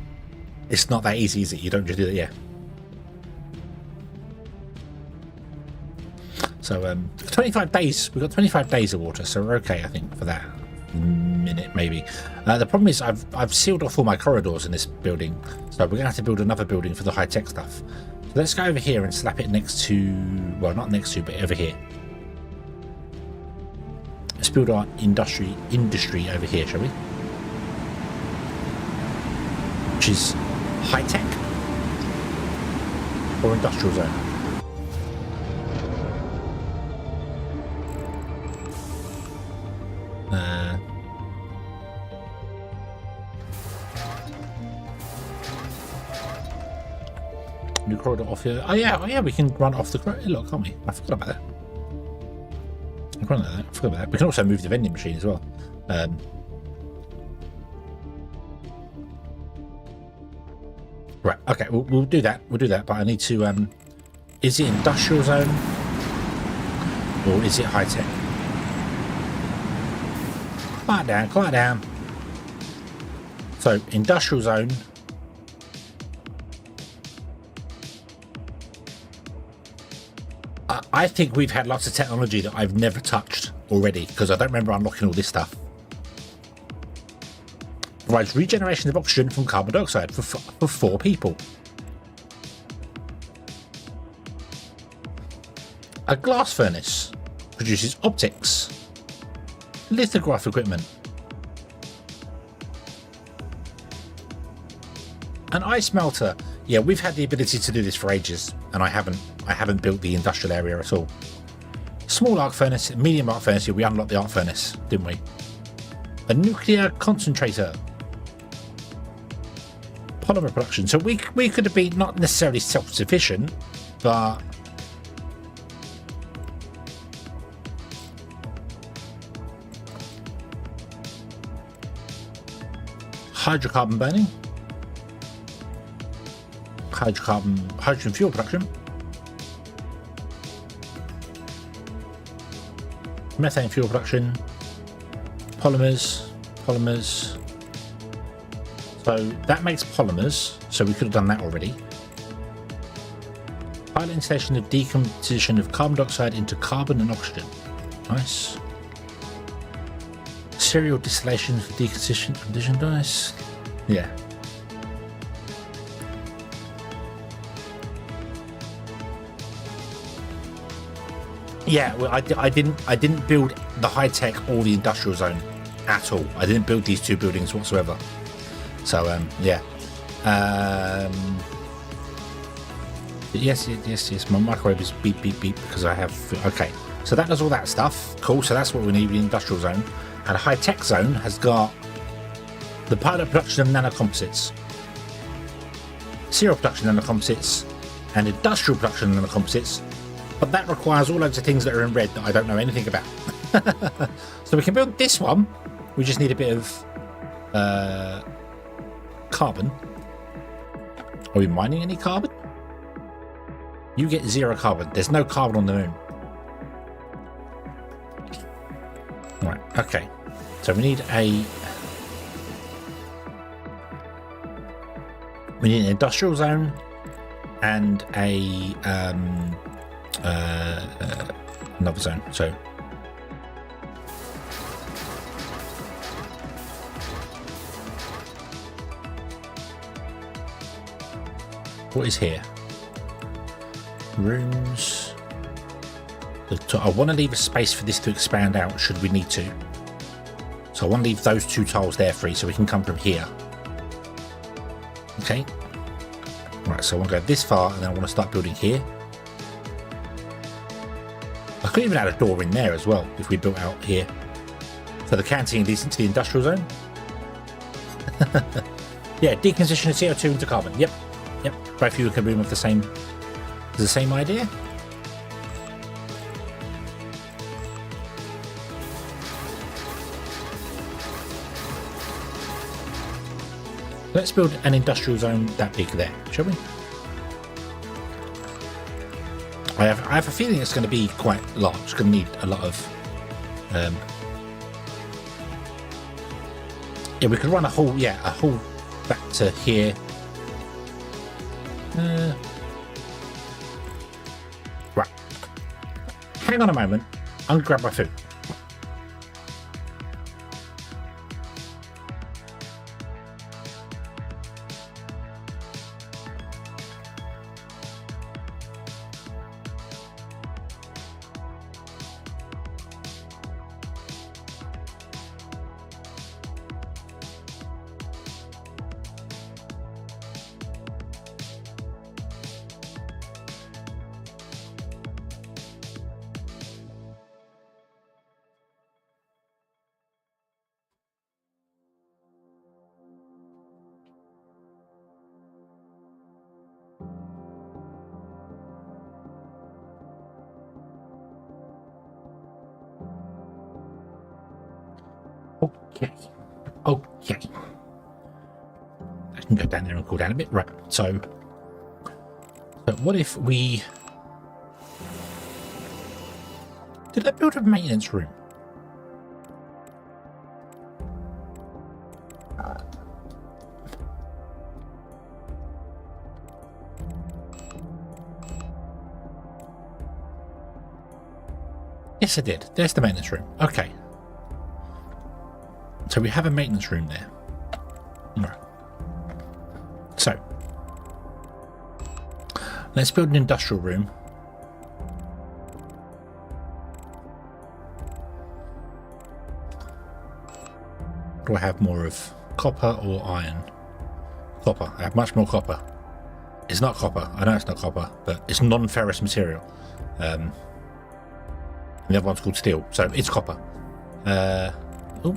it's not that easy, is it? You don't just do that, yeah. So 25 days, we've got 25 days of water, so we're okay, I think, for that minute, maybe. The problem is I've sealed off all my corridors in this building, so we're gonna have to build another building for the high-tech stuff. So let's go over here and slap it next to, well, not next to, but over here. Let's build our industry over here, shall we? Which is high-tech or industrial zone? New corridor off here. Oh yeah, we can run off the corridor. Look, can't we? I forgot about that. I forgot about that. We can also move the vending machine as well. Right. Okay. We'll do that. We'll do that. But I need to. Is it industrial zone or is it high tech? Quiet down. Quiet down. So industrial zone. I think we've had lots of technology that I've never touched already because I don't remember unlocking all this stuff. Provides regeneration of oxygen from carbon dioxide for 4 people. A glass furnace produces optics. Lithograph equipment. An ice melter. Yeah, we've had the ability to do this for ages, and I haven't built the industrial area at all. Small arc furnace, medium arc furnace. Yeah, we unlocked the arc furnace, didn't we? A nuclear concentrator. Polymer production. So we could have been not necessarily self-sufficient, but hydrocarbon burning. Hydrogen fuel production, methane fuel production, polymers. So that makes polymers. So we could have done that already. Pilot installation of decomposition of carbon dioxide into carbon and oxygen. Nice. Serial distillation for decomposition. Nice. Yeah. Yeah, well, I didn't build the high tech or the industrial zone at all. I didn't build these 2 buildings whatsoever. So yeah. Yes. My microwave is beep because I have. Okay, so that does all that stuff. Cool. So that's what we need in the industrial zone, and a high tech zone has got the pilot production of nanocomposites, serial production of nanocomposites, and industrial production of nanocomposites. But that requires all loads of things that are in red that I don't know anything about. So we can build this one. We just need a bit of carbon. Are we mining any carbon? You get 0 carbon. There's no carbon on the moon. Right, okay. So we need an industrial zone and another zone. So what is here? Rooms. I want to leave a space for this to expand out should we need to. So I want to leave those 2 tiles there free so we can come from here. Okay. Right, so I want to go this far and then I want to start building here. I could even add a door in there as well if we built out here. So the canteen leads into the industrial zone. Yeah, decomposition of CO2 into carbon. Yep. Both of you can boom with the same idea. Let's build an industrial zone that big there, shall we? I have a feeling it's going to be quite large. It's going to need a lot of. Yeah, we could run a whole back to here. Right. Hang on a moment. I'm going to grab my food. Okay. Okay. I can go down there and cool down a bit. Right. So what if we... Did I build a maintenance room? Yes, I did. There's the maintenance room. Okay. So we have a maintenance room there. Right. So let's build an industrial room. Do I have more of copper or iron? Copper. I have much more copper. It's not copper. I know it's not copper, but it's non-ferrous material. And the other one's called steel, so it's copper. Oh.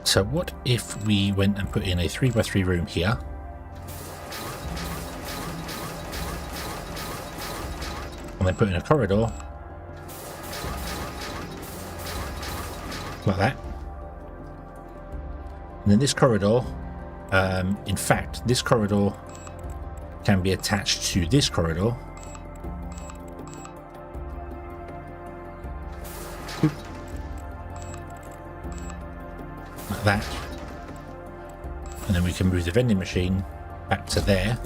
So what if we went and put in a 3x3 room here? And then put in a corridor. Like that. And then this corridor, in fact, this corridor can be attached to this corridor. Boop. Like that. And then we can move the vending machine back to there.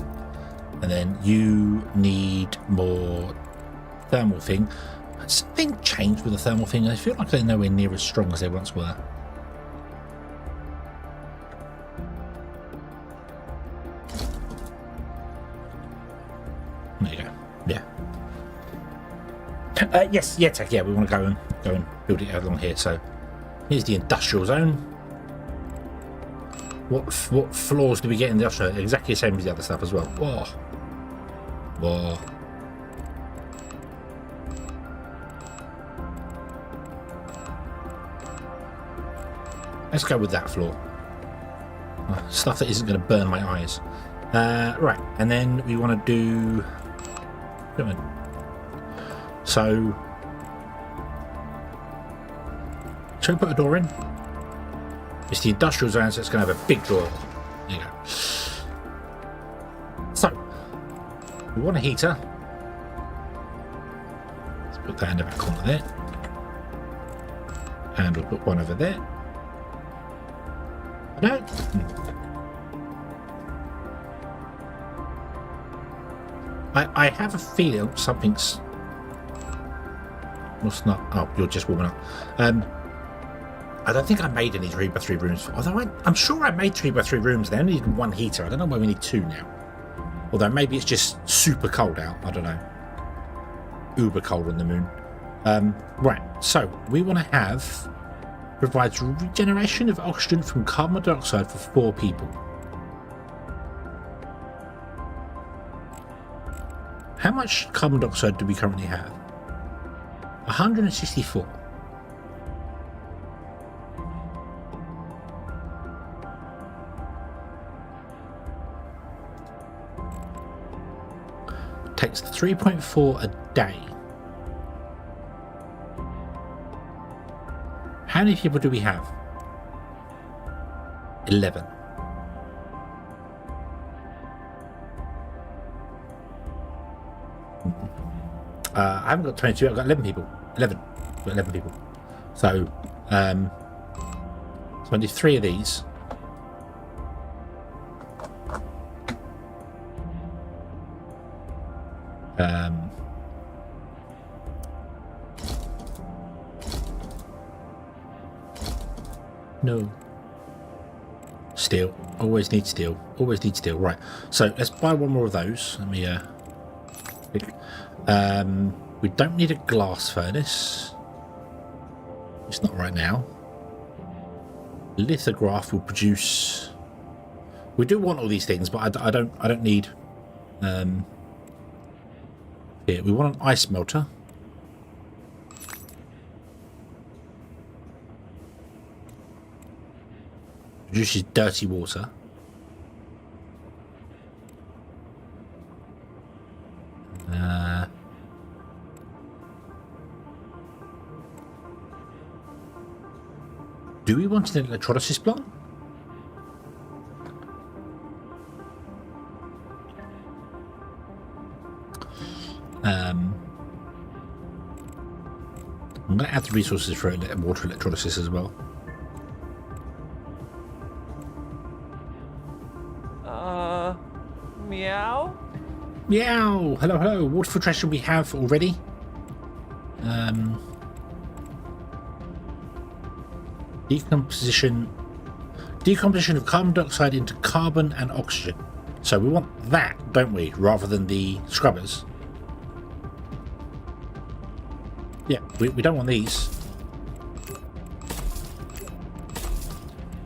And then you need more thermal thing. Something changed with the thermal thing. I feel like they're nowhere near as strong as they once were. There you go. Yeah. Yes, yeah, Tech. Yeah, we want to go and build it along here. So here's the industrial zone. What floors do we get in the industrial? Exactly the same as the other stuff as well. Whoa. Whoa. Let's go with that floor. Stuff that isn't going to burn my eyes. Right, and then we want to do... So... Shall we put a door in? It's the industrial zone, so it's going to have a big door. There you go. So, we want a heater. Let's put that in the back corner there. And we'll put one over there. No. I have a feeling something's... What's not? Oh, you're just warming up. I don't think I made any 3x3 rooms. Although I'm sure I made 3x3 rooms. They only need one heater. I don't know why we need two now. Although maybe it's just super cold out. I don't know. Uber cold on the moon. Right. So we want to have... Provides regeneration of oxygen from carbon dioxide for 4 people. How much carbon dioxide do we currently have? 164. Takes 3.4 a day. How many people do we have? 11. I haven't got 22, I've got 11 people. 11. I've got 11 people. So, I'm going to do 3 of these. No. Steel. Always need steel. Always need steel. Right. So let's buy one more of those. Let me we don't need a glass furnace. It's not right now. Lithograph will produce... We do want all these things, but I don't need... Here, we want an ice melter. Produces dirty water. Do we want an electrolysis plant? I'm going to add the resources for water electrolysis as well. Meow? Meow! Hello, hello. Water filtration we have already. Decomposition of carbon dioxide into carbon and oxygen. So we want that, don't we, rather than the scrubbers. Yeah, we don't want these.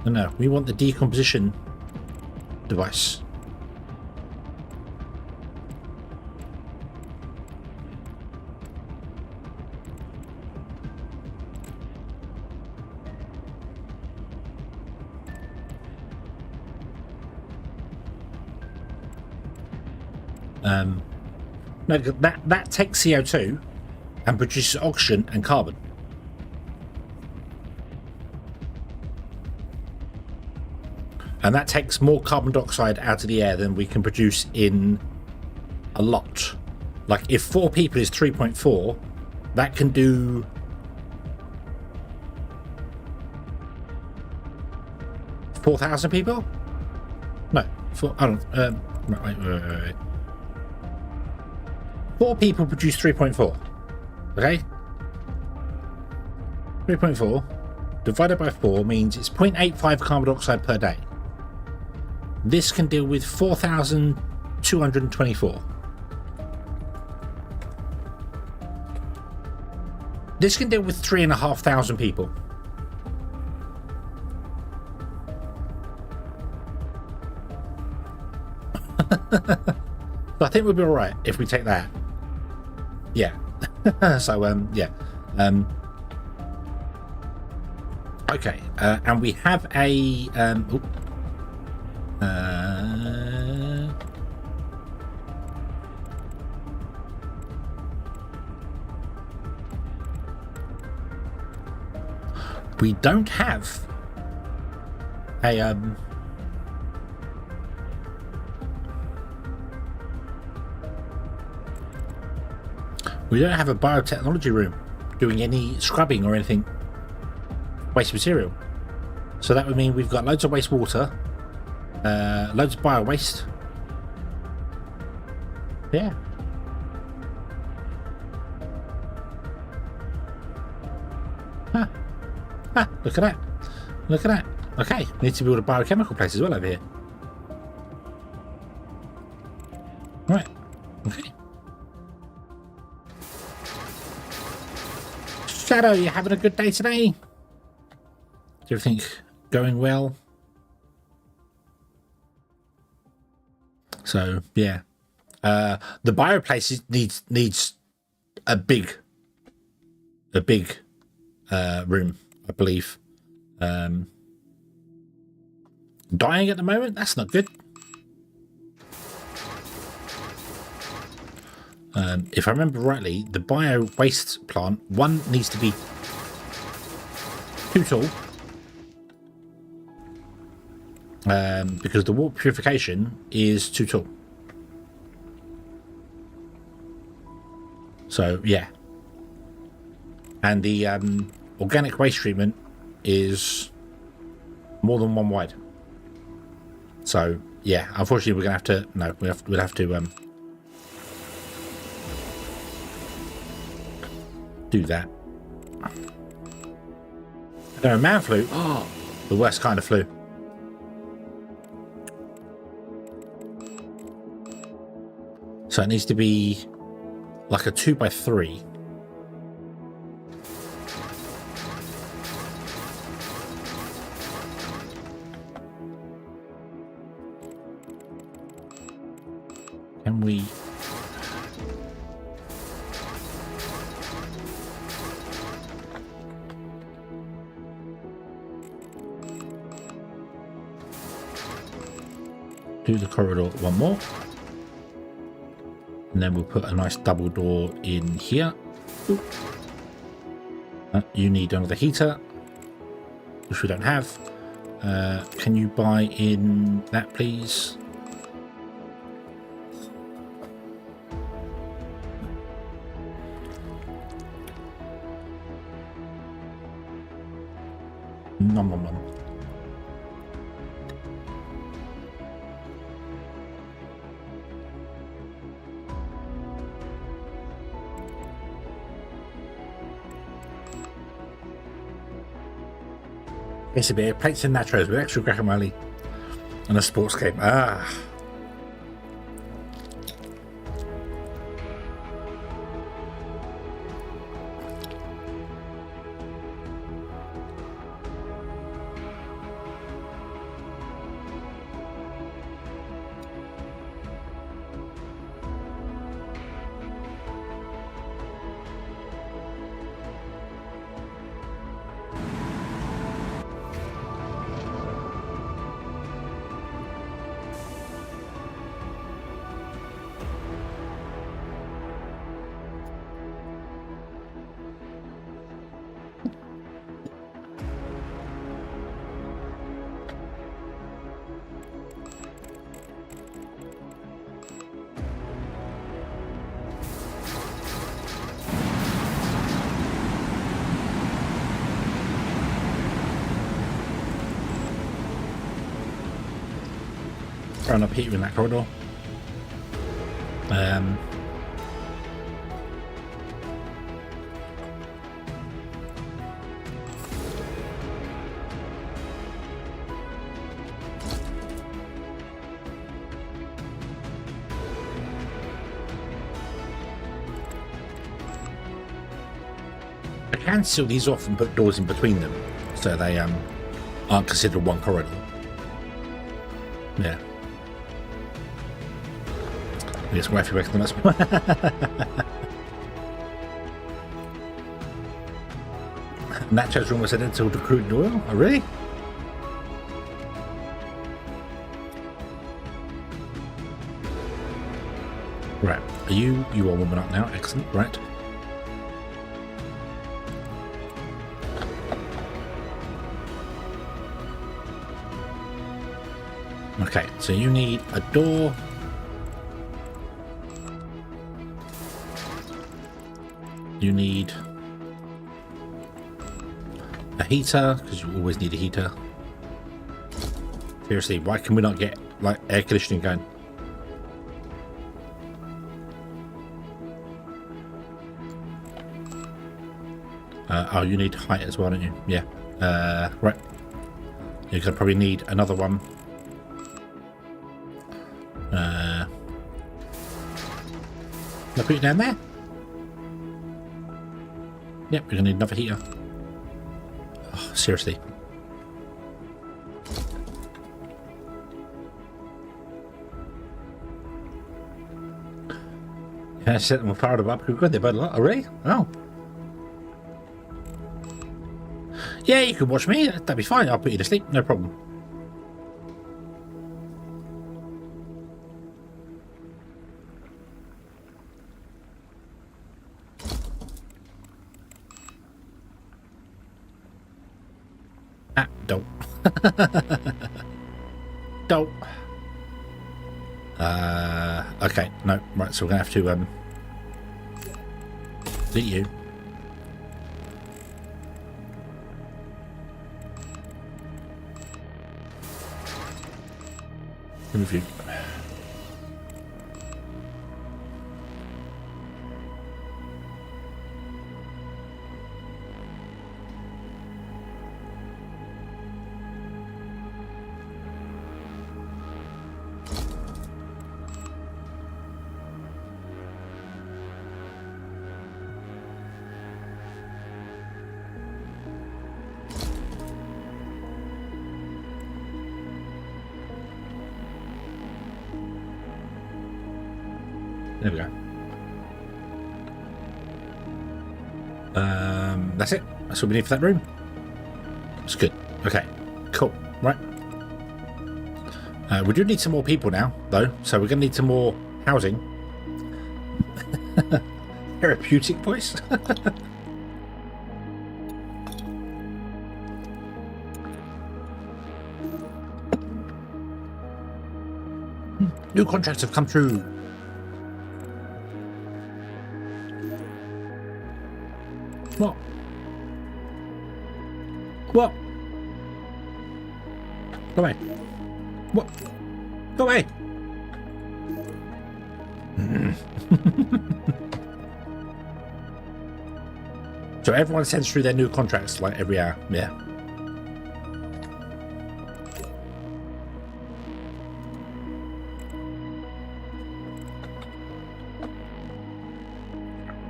No, we want the decomposition device. No, that takes CO2 and produces oxygen and carbon. And that takes more carbon dioxide out of the air than we can produce in a lot. Like if 4 people is 3.4, that can do 4,000 people? No, I don't. Wait. 4 people produce 3.4. Okay? 3.4 divided by 4 means it's 0.85 carbon dioxide per day. This can deal with 4,224. This can deal with 3,500 people. So I think we'll be alright if we take that. Yeah. So, yeah. Okay. And we have a... we don't have a... we don't have a biotechnology room doing any scrubbing or anything. Waste material. So that would mean we've got loads of wastewater, loads of bio waste. Yeah. Huh. Ah, look at that. Look at that. Okay, we need to build a biochemical place as well over here. Right. Okay. Shadow, you having a good day today? Is everything going well? So yeah, the bioplace needs a big room, I believe. Dying at the moment. That's not good. If I remember rightly, the bio waste plant, one needs to be too tall, because the water purification is too tall. So yeah, and the organic waste treatment is more than one wide. So yeah, unfortunately, we're gonna have to. No, we'll have to do that. No, man flu. Oh, the worst kind of flu. So it needs to be like a 2x3. Can we? Do the corridor one more, and then we'll put a nice double door in here. You need another heater. which we don't have. Can you buy in that, please? Nom nom nom. It's a bit plates and nachos with extra guacamole and a sports game. Ah. Throwing up heater in that corridor. I can seal these off and put doors in between them so they aren't considered one corridor. Yeah. It's worth your the next one. Nachos are almost identical to crude oil. Oh, really? Right. Are you are warming up now? Excellent. Right. Okay. So you need a door. You need a heater, because you always need a heater. Seriously, why can we not get like air conditioning going? Oh, you need height as well, don't you? Yeah. Right. You're gonna probably need another one. Can I put it down there? Yep, we're gonna need another heater. Oh, seriously. Can I set them fired them up? We've got the bed a lot already? Oh. Yeah, you can watch me. That'd be fine. I'll put you to sleep. No problem. Don't. Don't. Okay, no, right, so we're gonna have to delete you. Remove you. There we go. That's it. That's what we need for that room. It's good. Okay, cool. Right. We do need some more people now, though, so we're going to need some more housing. Therapeutic voice. New contracts have come through. What? What? Go away. What? Go away. So everyone sends through their new contracts like every hour. Yeah.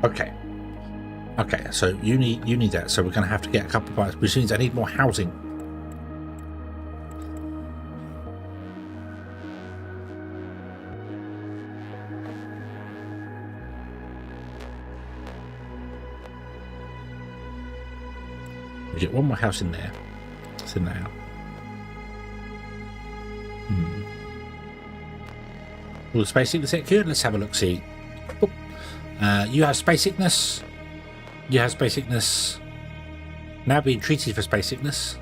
Okay. Okay, so you need that. So we're going to have to get a couple of parts, which means I need more housing. We get one more house in there. It's in there. Will the space sickness get cured? Let's have a look. See. You have space sickness. You have space sickness. Now being treated for space sickness.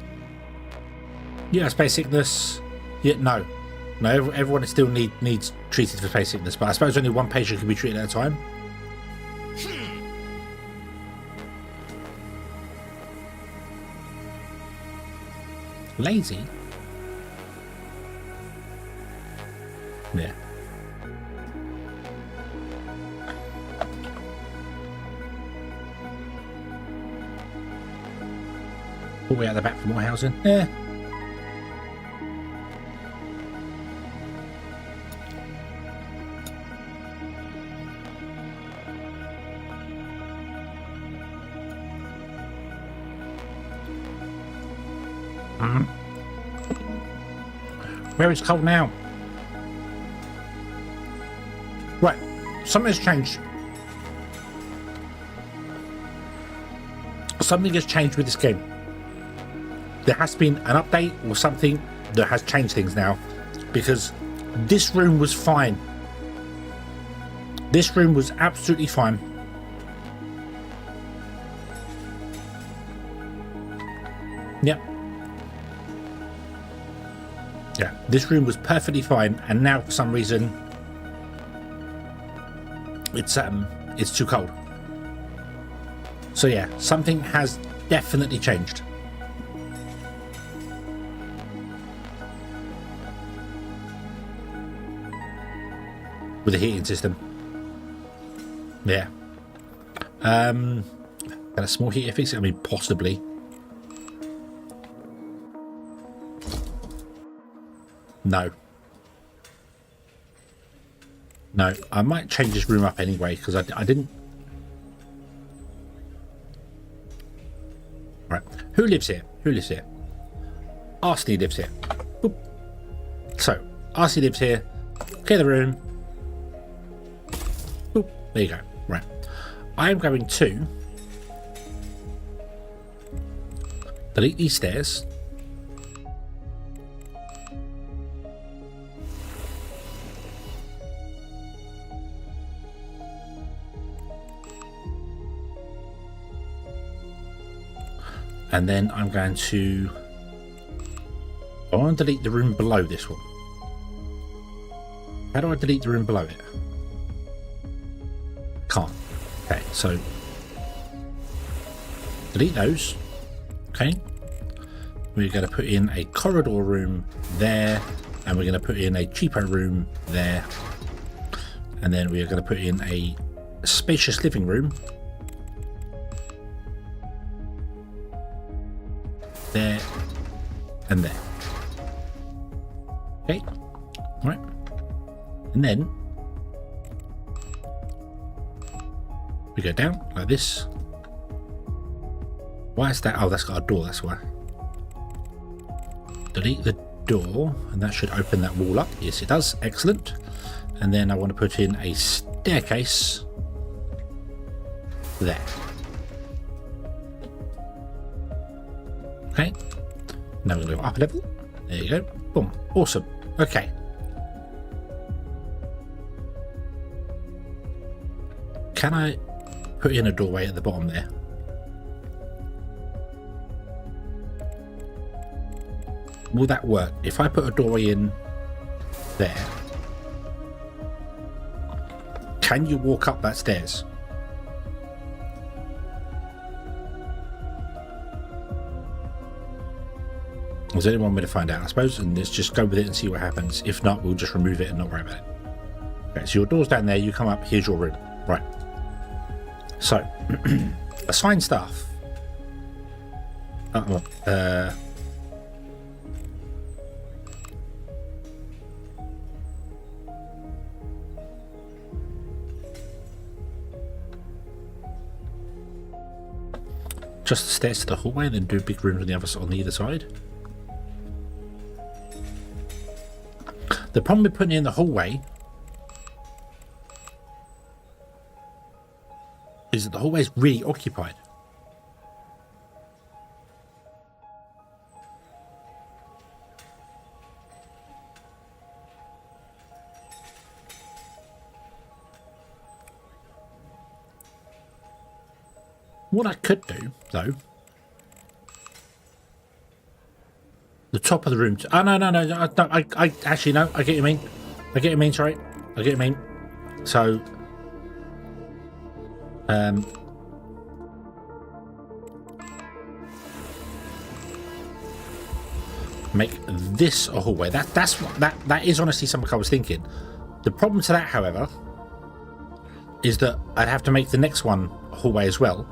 You have space sickness. Yeah, no. No, everyone still needs treated for space sickness, but I suppose only one patient can be treated at a time. Lazy? Yeah. All the way out the back for more housing? Yeah. Where is cold now? Right, something has changed. Something has changed with this game. There has been an update or something that has changed things now, because this room was fine. This room was absolutely fine. Yep. Yeah, this room was perfectly fine, and now for some reason it's too cold. So yeah, something has definitely changed. With the heating system. Yeah. Can a small heater fix it? I mean, possibly. No. No, I might change this room up anyway, because I didn't... Right, who lives here? Who lives here? Arsney lives here. Boop. So, Arsney lives here. Clear the room. Boop. There you go. Right. I am going to delete these stairs. And then I'm going to... I want to delete the room below this one. How do I delete the room below it? Can't. Okay, so... delete those. Okay. We're going to put in a corridor room there. And we're going to put in a cheapo room there. And then we are going to put in a spacious living room. There and there. Okay, right, and then we go down like this. Why is that? Oh, that's got a door, that's why. Delete the door, and that should open that wall up. Yes, it does. Excellent. And then I want to put in a staircase there. Okay, now we're going to go up a level. There you go. Boom. Awesome. Okay. Can I put in a doorway at the bottom there? Will that work? If I put a doorway in there, Can you walk up that stairs? There's only one way to find out, I suppose, and let's just go with it and see what happens. If not, we'll just remove it and not worry about it. Okay, so your door's down there, you come up, here's your room. Right. So, assign stuff. Just the stairs to the hallway and then do big rooms on the either side. The problem with putting it in the hallway is that the hallway is really occupied. What I could do, though, the top of the room. Oh, no. I actually, no, I get what you mean. I get what you mean, sorry. I get what you mean. So, make this a hallway. That is honestly something I was thinking. The problem to that, however, is that I'd have to make the next one a hallway as well.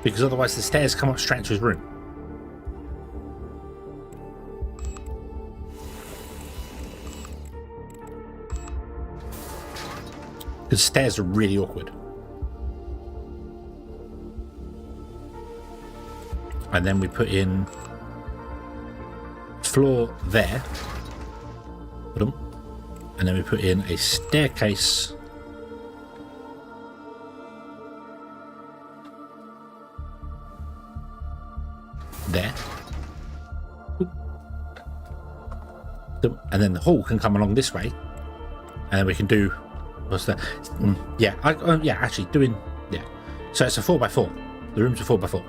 Because otherwise the stairs come up straight into his room. Because stairs are really awkward. And then we put in floor there. And then we put in a staircase there. And then the hall can come along this way. And then we can do... What's that? Yeah, actually doing... Yeah. So it's a 4x4. The room's a 4x4.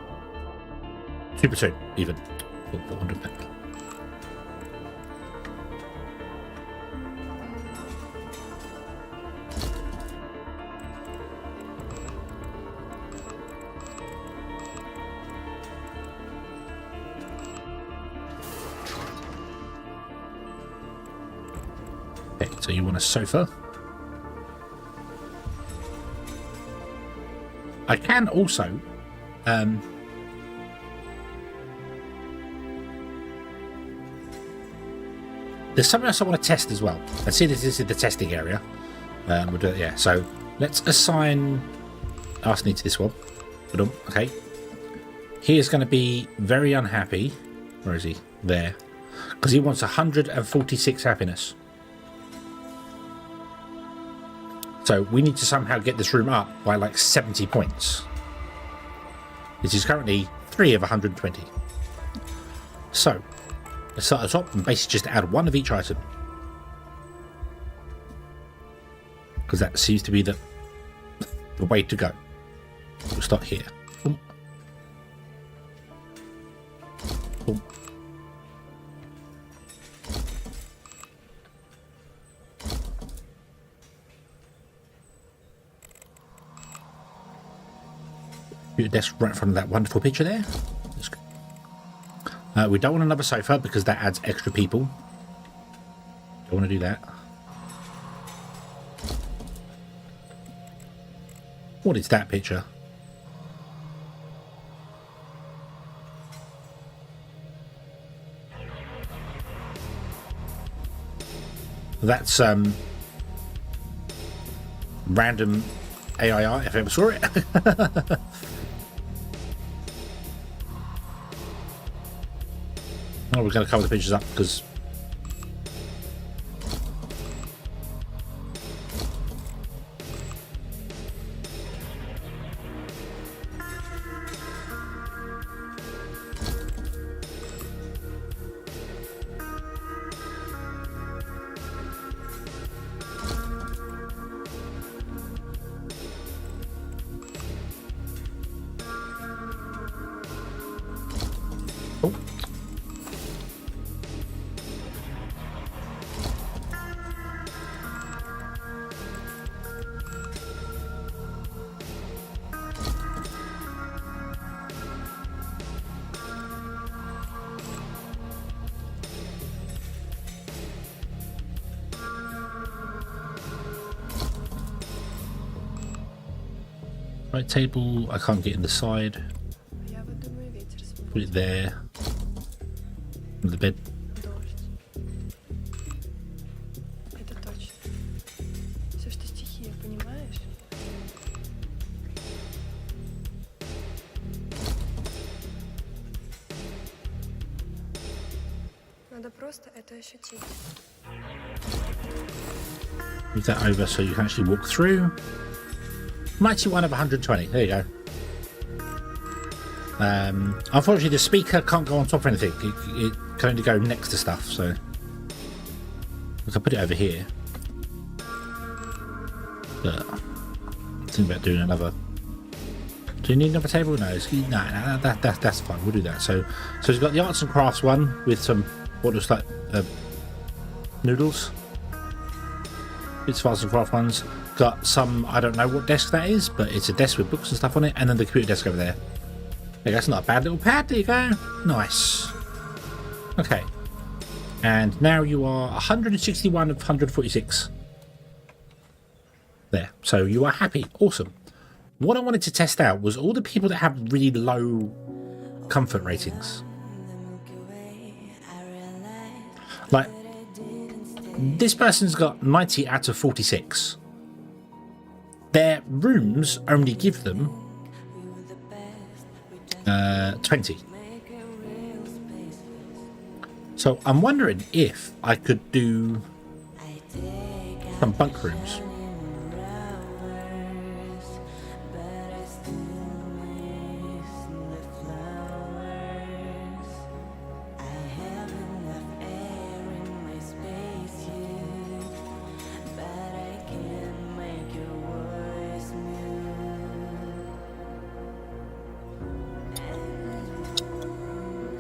2x2, even. 400 metal. Okay, so you want a sofa. I can also there's something else I want to test as well. Let's see, this is the testing area. We'll do it, yeah. So let's assign Arsene to this one. Okay. He is going to be very unhappy. Where is he? There. Because he wants 146 happiness. So we need to somehow get this room up by like 70 points. This is currently 3 of 120. So let's start at the top and basically just add one of each item. Because that seems to be the way to go. We'll start here. Boom. Boom. Your desk right in front of that wonderful picture there. We don't want another sofa because that adds extra people. Don't want to do that. What is that picture? That's random AIR if I ever saw it. Oh, we're going to cover the pictures up because Right table, I can't get in the side. Put it there. On the bed. Move that over so you can actually walk through. Mighty one of 120. There you go. Unfortunately, the speaker can't go on top of anything. It can only go next to stuff. So I can put it over here. But think about doing another. Do you need another table? No, that's fine. We'll do that. So we've got the arts and crafts one with some what looks like noodles. It's arts and craft ones. Got some, I don't know what desk that is, but it's a desk with books and stuff on it, and then the computer desk over there. That's not a bad little pad. There you go. Nice. Okay. And now you are 161 of 146. There. So you are happy. Awesome. What I wanted to test out was all the people that have really low comfort ratings. Like, this person's got 90 out of 46. Their rooms only give them 20. So I'm wondering if I could do some bunk rooms.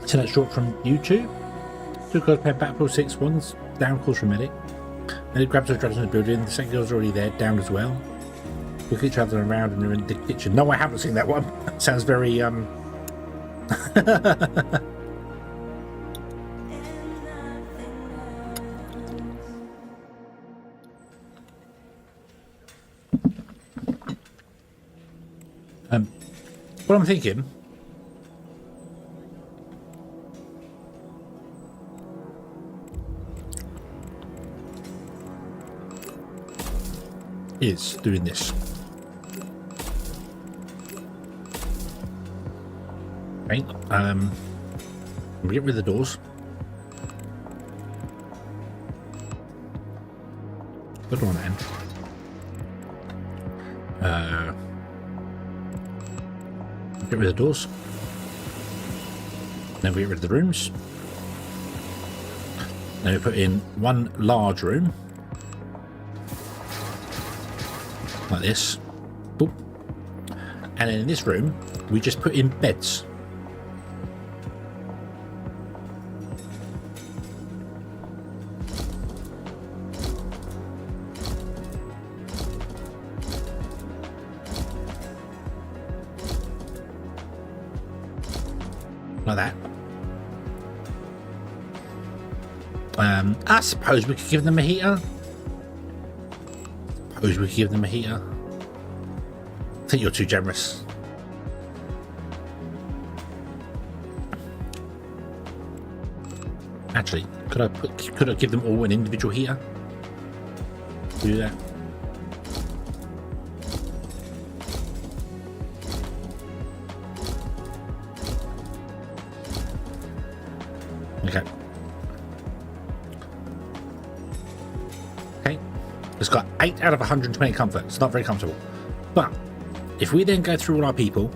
So that's short from YouTube. Two girls playing Battlefield 6, one's down, calls from medic. Then it grabs her, drives in the building. The second girl's already there, down as well. Look at each other around and they're in the kitchen. No, I haven't seen that one. Sounds very what I'm thinking is doing this. Okay, we get rid of the doors. Put it on end. Get rid of the doors. Then we get rid of the rooms. Then we put in one large room. Like this. Boop. And then in this room, we just put in beds. Like that. I suppose we could give them a heater. We could give them a heater. I think you're too generous. Actually, could I give them all an individual heater? Do that. Okay. It's got 8 out of 120 comfort. It's not very comfortable. But if we then go through all our people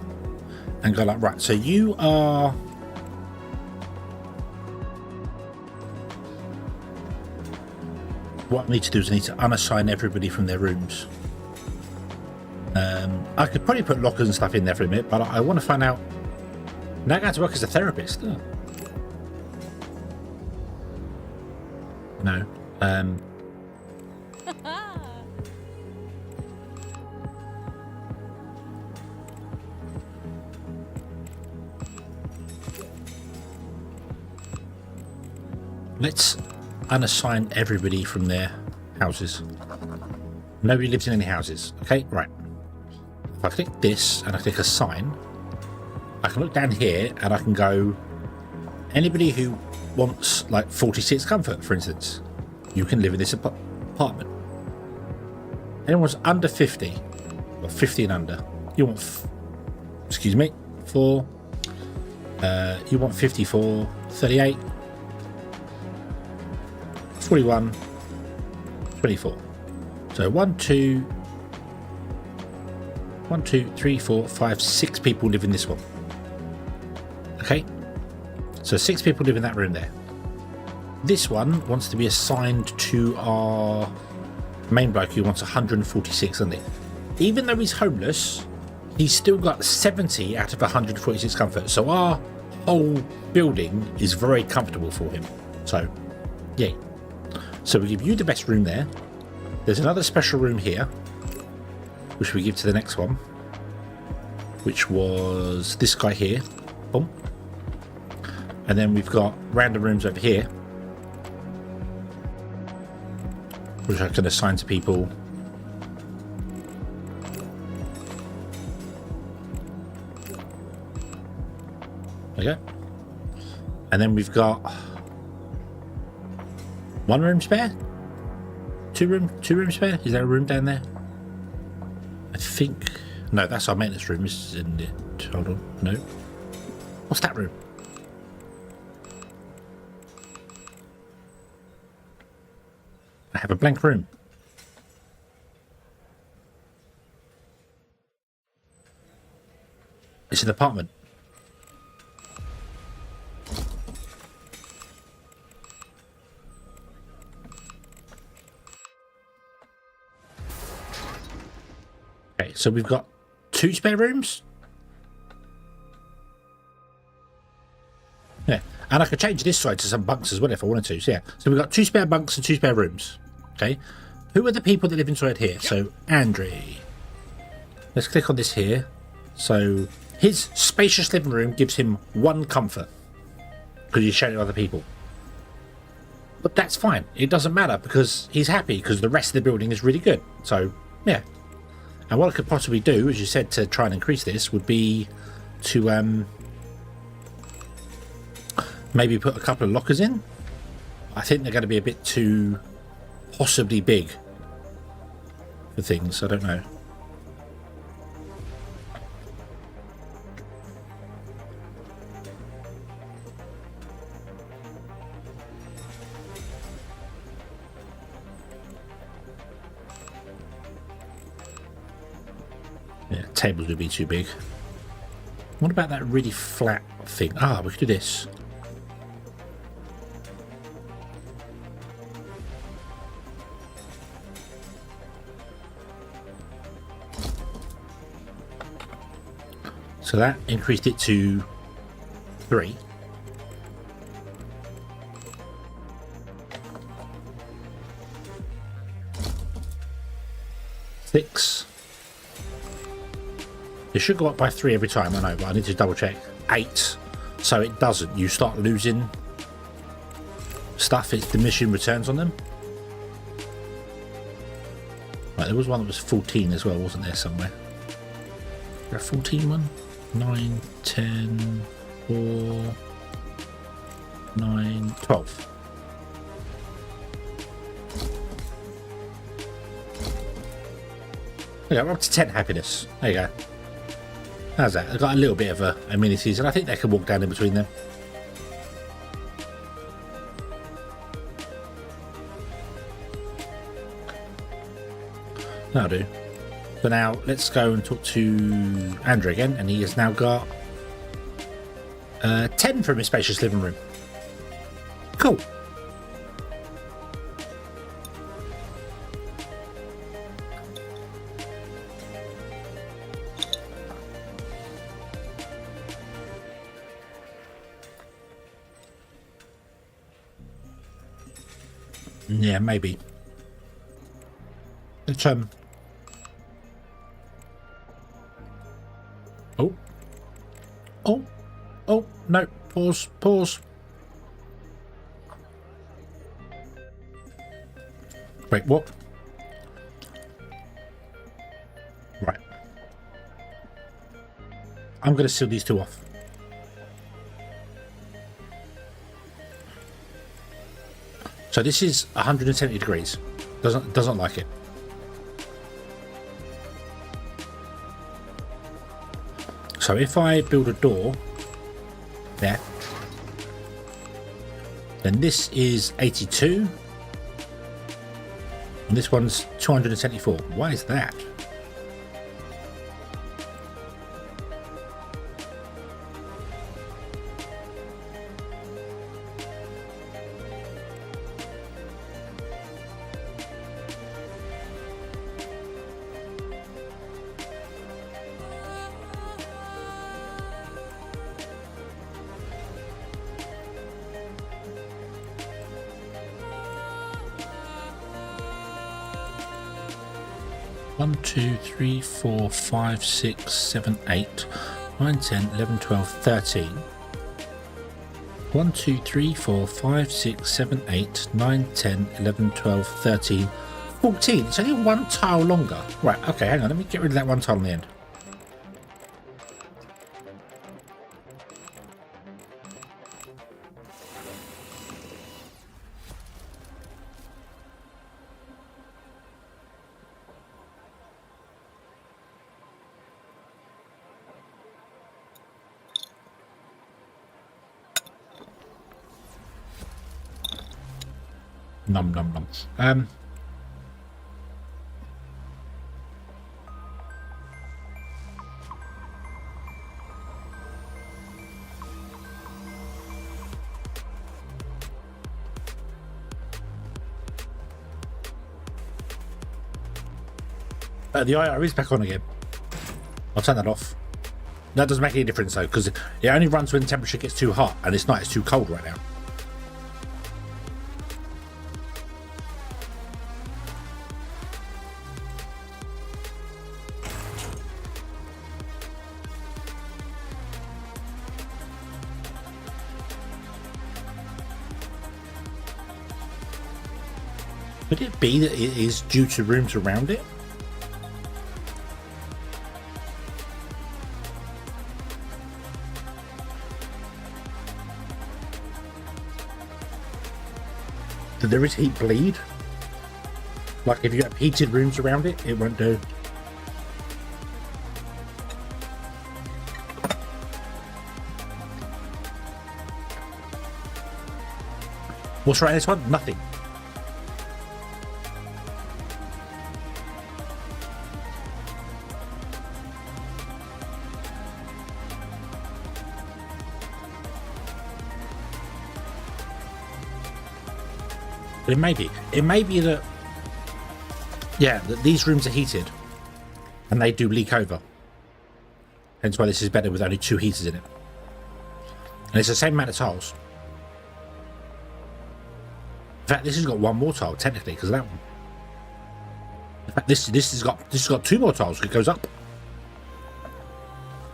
and go like, right, so you are what I need to do is I need to unassign everybody from their rooms. I could probably put lockers and stuff in there for a minute, but I want to find out. Now I'm going to work as a therapist. Oh. No. Let's unassign everybody from their houses. Nobody lives in any houses. Okay, right. If I click this and I click assign, I can look down here and I can go, anybody who wants like 46 comfort, for instance, you can live in this apartment. Anyone's under 50 or 50 and under, you want, excuse me, you want 54, 38, 41, 24. So 1, 2, 3, 4, 5, 6 people live in this one. Okay, so 6 people live in that room there. This one wants to be assigned to our main bloke who wants 146, doesn't he? Even though he's homeless, he's still got 70 out of 146 comfort. So our whole building is very comfortable for him. So, yay. So we give you the best room there. There's another special room here, which we give to the next one, which was this guy here. Boom. And then we've got random rooms over here, which I can assign to people. Okay. And then we've got 1 room spare? 2 room spare? Is there a room down there? I think... No, that's our maintenance room, isn't it? Hold on. No. What's that room? I have a blank room. It's an apartment. Okay, so we've got 2 spare rooms. Yeah, and I could change this side to some bunks as well if I wanted to. So yeah, so we've got 2 spare bunks and 2 spare rooms. Okay, who are the people that live inside here? So Andre. Let's click on this here. So his spacious living room gives him 1 comfort because he's sharing with other people. But that's fine. It doesn't matter because he's happy because the rest of the building is really good. So yeah. And what I could possibly do, as you said, to try and increase this would be to maybe put a couple of lockers in. I think they're going to be a bit too possibly big for things. I don't know. Yeah, tables would be too big. What about that really flat thing? Ah, we could do this. So that increased it to 3. Six. It should go up by 3 every time, I know, but I need to double check. 8. So it doesn't. You start losing stuff, it's diminishing returns on them. Right, there was one that was 14 as well, wasn't there, somewhere? Is there a 14 one? 9, 10, 4, 9, 12. Yeah, we're up to 10 happiness. There you go. How's that? I've got a little bit of amenities, and I think they can walk down in between them. That'll do. So now let's go and talk to Andrew again, and he has now got 10 from his spacious living room. Cool. Yeah, maybe. Let's Oh, no. Pause. Wait, what? Right. I'm going to seal these two off. So this is 170 degrees. Doesn't like it. So if I build a door there, then this is 82, and this one's 274. Why is that? One, 2, 3, 4, 5, 6, 7, 8, 9, 10, 11, 12, 13. 1, 2, 3, 4, 5, 6, 7, 8, 9, 10, 11, 12, 13, 14. It's only one tile longer. Right, okay, hang on. Let me get rid of that one tile on the end. Nom nom nom. The IR is back on again. I'll turn that off. That doesn't make any difference though, because it only runs when the temperature gets too hot, and it's not. It's too cold right now. Could it be that it is due to rooms around it? That there is heat bleed? Like if you have heated rooms around it, it won't do. What's right in this one? Nothing. But it may be that, yeah, that these rooms are heated and they do leak over. Hence why this is better with only 2 heaters in it. And it's the same amount of tiles. In fact, this has got 1 more tile technically because of that one. In fact, this has got 2 more tiles. It goes up.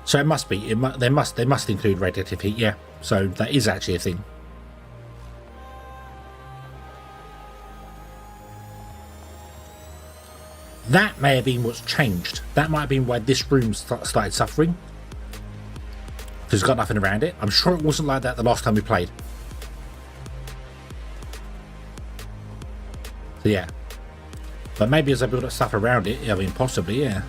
So it must be. They must include radiative heat. Yeah. So that is actually a thing. That may have been what's changed. That might have been why this room started suffering. Because it's got nothing around it. I'm sure it wasn't like that the last time we played. So yeah. But maybe as I build up stuff around it, I mean possibly, yeah.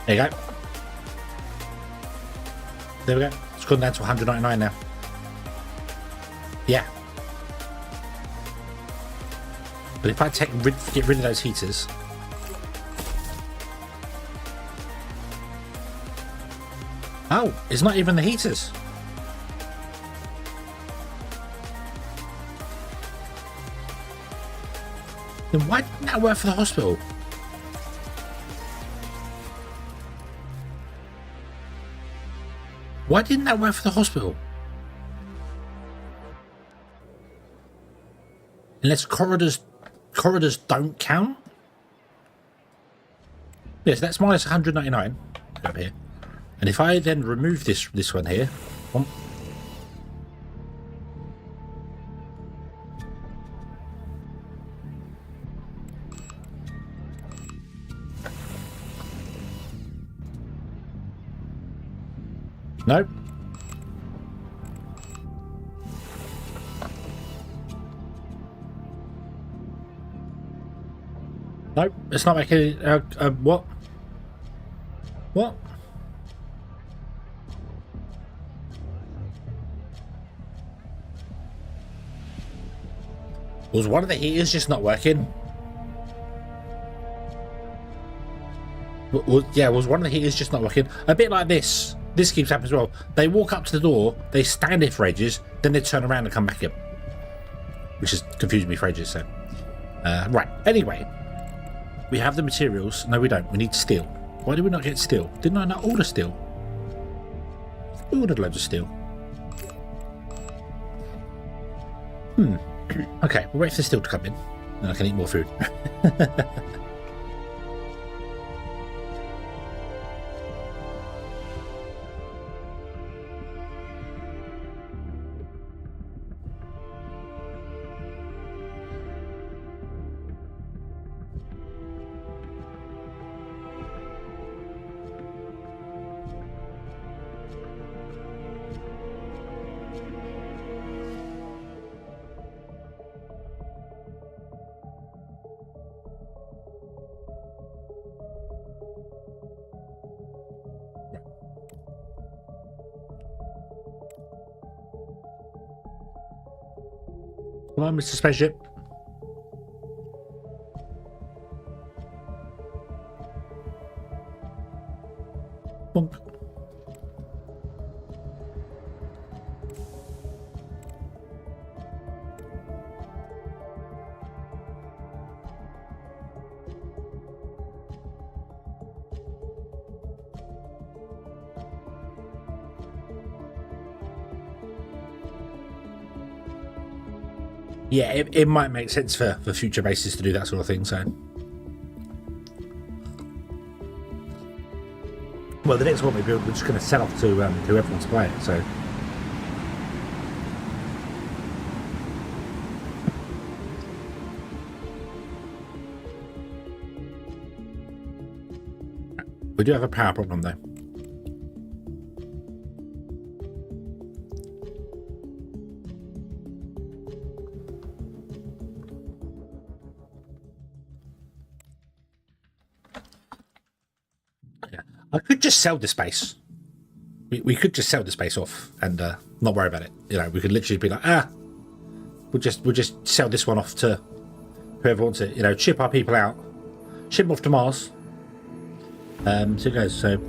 There you go. There we go. It's gone down to 199 now. Yeah. But if I get rid of those heaters, oh, it's not even the heaters. Then why didn't that work for the hospital? Why didn't that work for the hospital? Unless corridors don't count? Yes, that's minus 199 up here. And if I then remove this one here, nope. Nope, it's not making it. What? What? Was one of the heaters just not working? Yeah, was one of the heaters just not working? A bit like this. This keeps happening as well. They walk up to the door, they stand there for ages, then they turn around and come back in. Which has confused me for ages, so. Right, anyway. We have the materials. No, we don't. We need steel. Why did we not get steel? Didn't I not order steel? We ordered loads of steel. Okay, we'll wait for the steel to come in. And I can eat more food. Come on, Mr. Spaceship. Bonk. Yeah, it might make sense for future bases to do that sort of thing, so. Well, the next one we build, we're just going to sell off to whoever wants to play it, so. We do have a power problem, though. I could just sell the space. We could just sell the space off and not worry about it. You know, we could literally be like, we'll just sell this one off to whoever wants it. You know, ship our people out, ship them off to Mars. So it goes. So,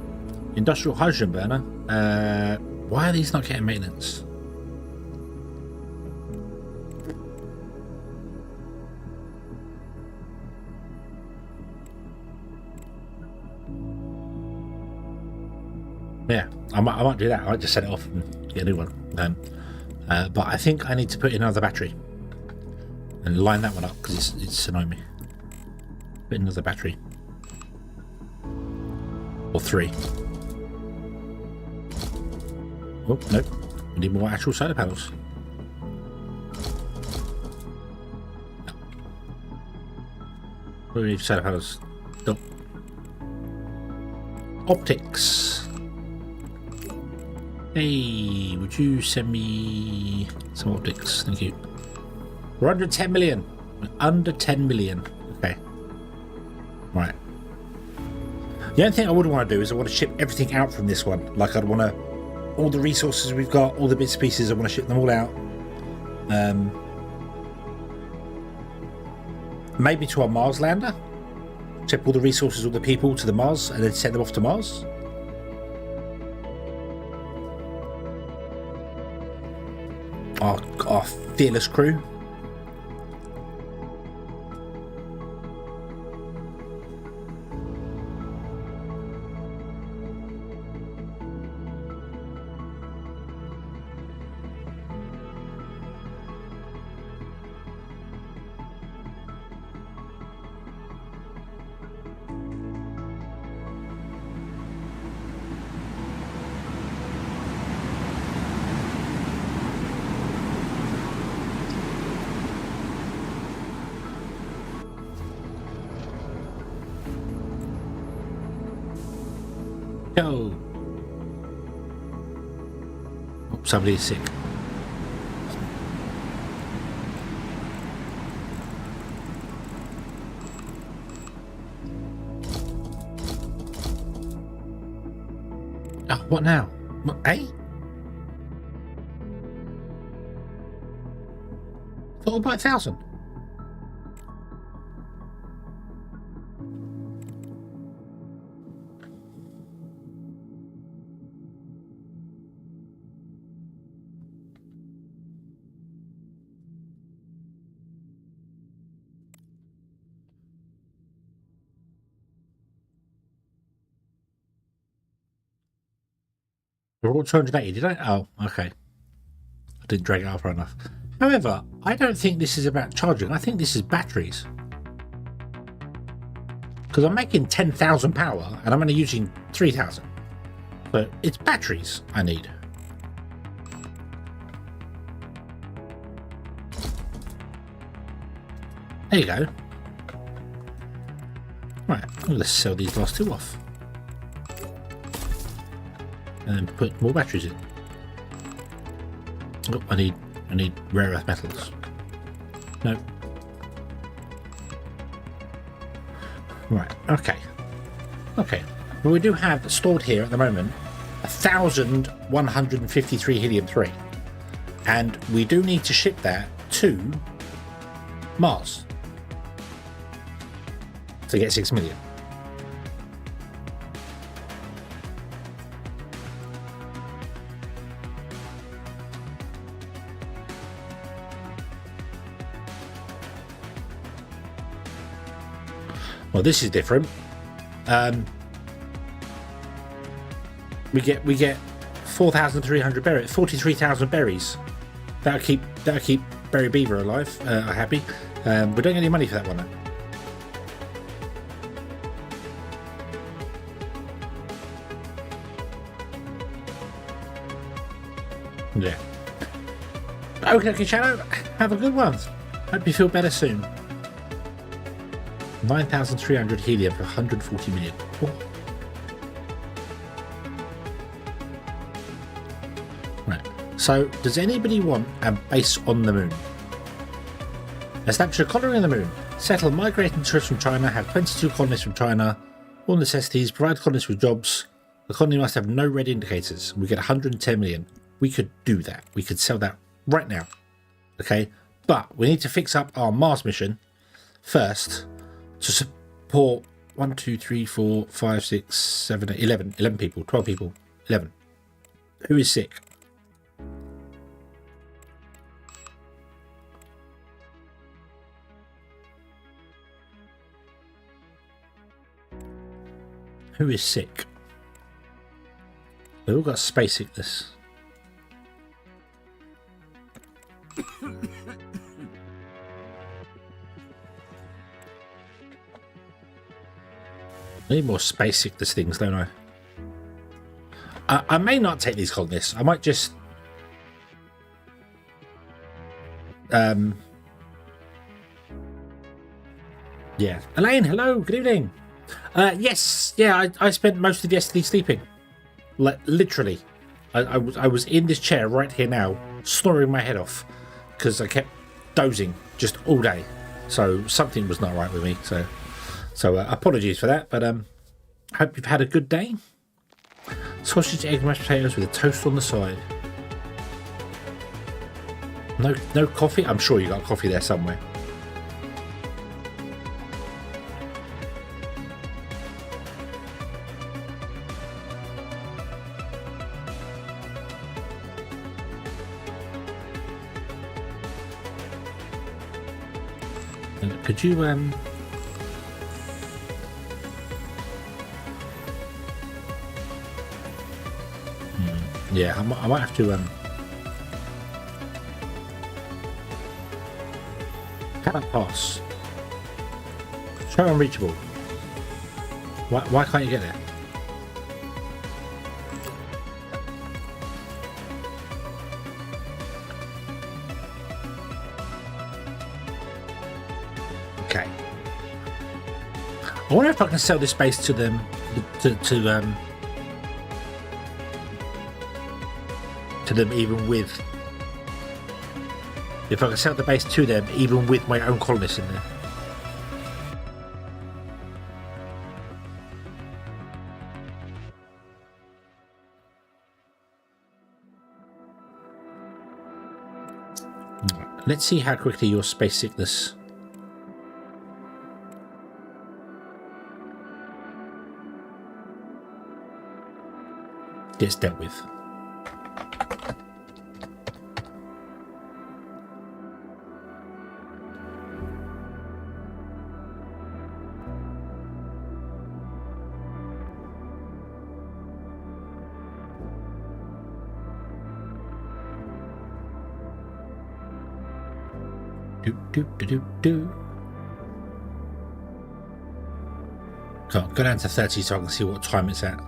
industrial hydrogen burner. Why are these not getting maintenance? Yeah, I might do that. I might just set it off and get a new one. But I think I need to put in another battery and line that one up because it's annoying me. Put in another battery. Or 3. Oh, nope. We need more actual solar panels. What do we need for solar panels? Nope. Optics. Hey, would you send me some optics? Thank you. We're under 10 million. We're under 10 million. Okay. Right. The only thing I would want to do is I want to ship everything out from this one. Like I'd want to, all the resources we've got, all the bits and pieces, I want to ship them all out. Maybe to our Mars lander. Ship all the resources, all the people to the Mars, and then send them off to Mars. Our fearless crew. Go. Oh, somebody is sick. Oh, what now? What, eh? Thought about 1,000. We're all 280, did I? Oh, okay. I didn't drag it out far enough. However, I don't think this is about charging. I think this is batteries. Because I'm making 10,000 power and I'm only using 3,000. But it's batteries I need. There you go. Right, let's sell these last two off. And then put more batteries in. Oh, I need rare earth metals. No. Right, okay. Okay. Well, we do have stored here at the moment 1,153 helium-3. And we do need to ship that to Mars to get 6 million. Well, this is different. We get 4,300 berries, 43,000 berries. That'll keep Berry Beaver alive, happy. We don't get any money for that one though. Yeah. Okay, Shadow. Have a good one. Hope you feel better soon. 9,300 helium for 140 million. Cool. Right. So, does anybody want a base on the moon? Establish a colony on the moon. Settle migrating tourists from China. Have 22 colonists from China. All necessities. Provide colonists with jobs. The colony must have no red indicators. We get 110 million. We could do that. We could sell that right now. Okay? But we need to fix up our Mars mission first to support 1, 2, 3, 4, 5, 6, 7, 8, 11 people, 12 people, 11. Who is sick? Who is sick? They've all got space sickness. I need more space sickness things, don't I? I may not take these colonists. I might just yeah. Elaine, hello, good evening. Yes, yeah, I spent most of yesterday sleeping. Like literally. I was in this chair right here now, snoring my head off because I kept dozing just all day. So something was not right with me. So apologies for that, but hope you've had a good day. Sausage, egg, mashed potatoes with a toast on the side. No coffee? I'm sure you got coffee there somewhere. And could you yeah, I might have to cannot pass. Show unreachable. Why can't you get there? Okay. I wonder if I can sell this space to them to to them even with... If I can sell the base to them even with my own colonists in there. Let's see how quickly your space sickness gets dealt with. Go down to 30 so I can see what time it's at.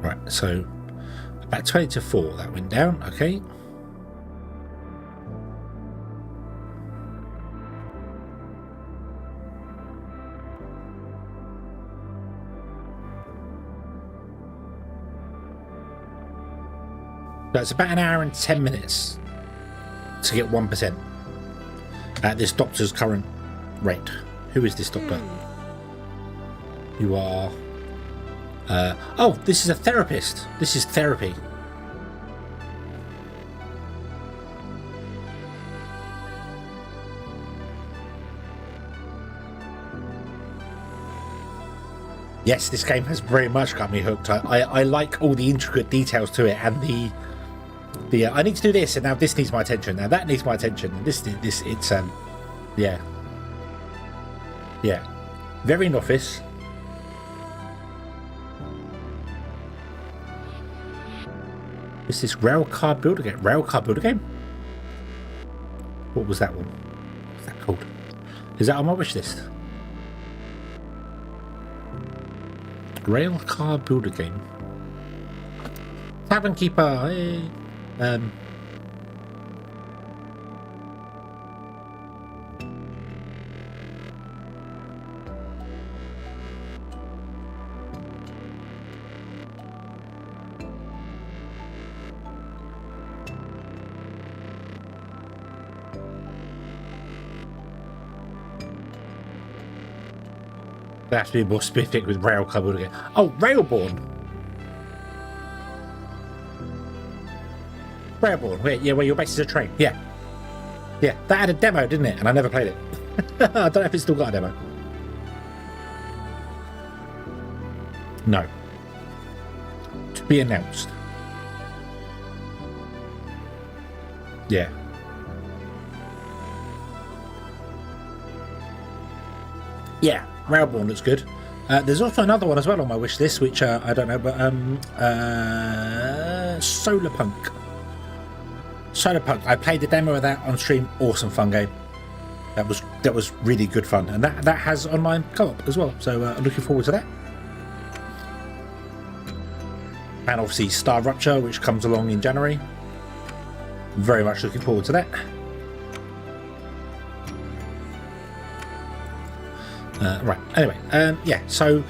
Right, so about 20 to 4 that went down, okay. That's about an hour and 10 minutes to get 1% at this doctor's current rate. Who is this doctor? You are... oh, this is a therapist. This is therapy. Yes, this game has very much got me hooked. I like all the intricate details to it, and the I need to do this, and now this needs my attention. Now that needs my attention. And this it's yeah, very novice. Is this railcar builder game? Railcar builder game? What was that one? What's that called? Is that on my wish list? Railcar builder game. Tavern keeper. Hey. That has to be more specific with rail covered again. Oh, Railborn. Railborn, where your base is a train. Yeah, that had a demo, didn't it? And I never played it. I don't know if it's still got a demo. No. To be announced. Yeah. Yeah, Railborn looks good. There's also another one as well on my wish list, which I don't know, but Solarpunk. Solarpunk. I played the demo of that on stream. Awesome fun game. That was really good fun, and that has online co-op as well. So I'm looking forward to that. And obviously Star Rupture, which comes along in January. Very much looking forward to that. Right. Anyway, So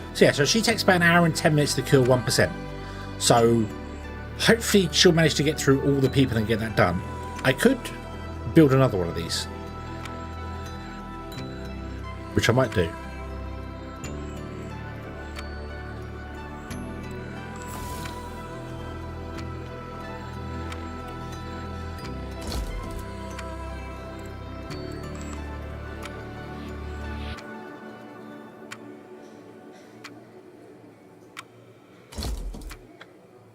she takes about an hour and 10 minutes to kill 1%. So hopefully she'll manage to get through all the people and get that done. I could build another one of these, which I might do.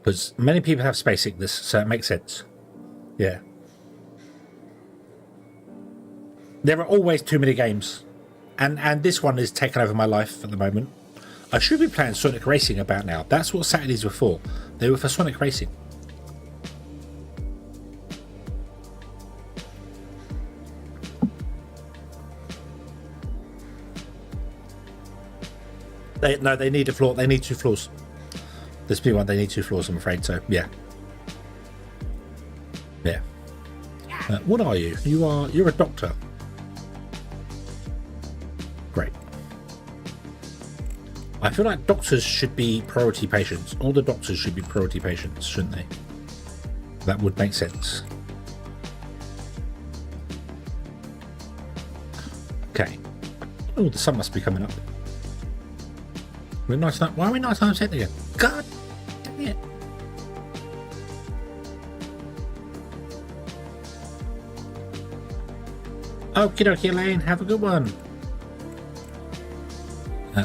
Because many people have space sickness, so it makes sense. Yeah. There are always too many games. And this one is taking over my life at the moment. I should be playing Sonic Racing about now. That's what Saturdays were for. They were for Sonic Racing. They need a floor. They need 2 floors. This be one. They need 2 floors, I'm afraid. So yeah. What are you? You're a doctor. I feel like doctors should be priority patients. All the doctors should be priority patients, shouldn't they? That would make sense. Okay. Oh, the sun must be coming up. We're nice enough. Why are we nice enough set again? God dang it. Okie dokie, Elaine. Have a good one.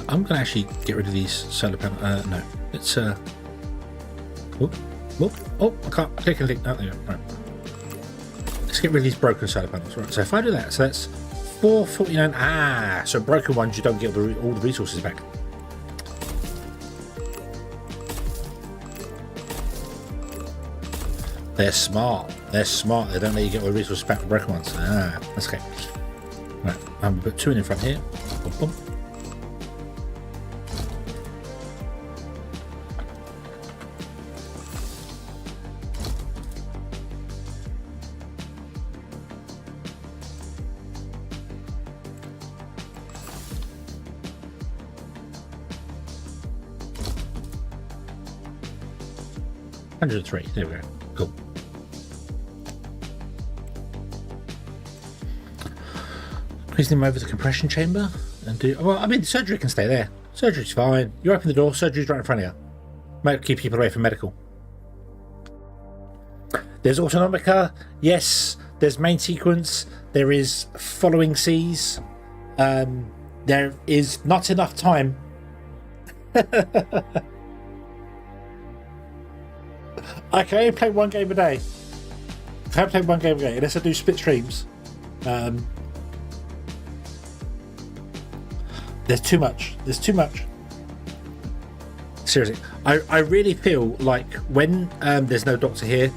I'm going to actually get rid of these solar panels. No. Let's, I can't click anything. Oh, there you go. Right. Let's get rid of these broken solar panels. Right. So if I do that, so that's 449. Ah, so broken ones, you don't get all the resources back. They're smart. They're smart. They don't let you get all the resources back for broken ones. Ah, that's okay. Right. I'm going to put 2 in front here. Boom, boom. $103. There we go. Cool. Please them over the compression chamber and do. Well, I mean, the surgery can stay there. Surgery's fine. You open the door, surgery's right in front of you. Might keep people away from medical. There's autonomica. Yes. There's main sequence. There is following C's. There is not enough time. I can only play one game a day. I can't play one game a day unless I do split streams. There's too much. There's too much. Seriously, I really feel like when there's no doctor here,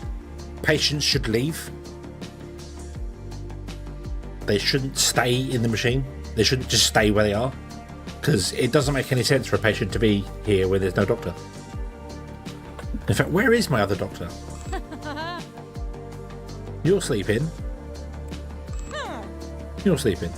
patients should leave. They shouldn't stay in the machine. They shouldn't just stay where they are, because it doesn't make any sense for a patient to be here where there's no doctor. In fact, where is my other doctor? You're sleeping. You're sleeping.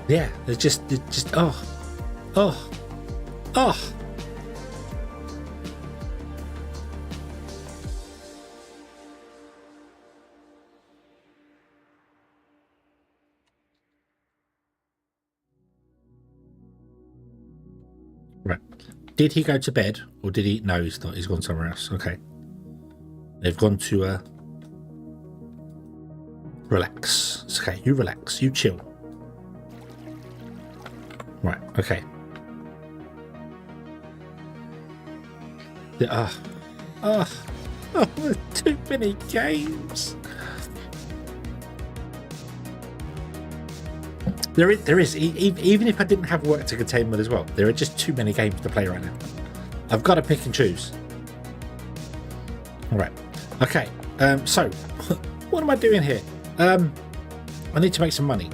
Yeah, it's just oh. Right. Did he go to bed or did he? No, he's not. He's gone somewhere else. Okay. They've gone to relax. It's okay. You relax. You chill. Right, okay. There's too many games. There is, even if I didn't have work to contain with as well, there are just too many games to play right now. I've got to pick and choose. All right, okay. So, what am I doing here? I need to make some money.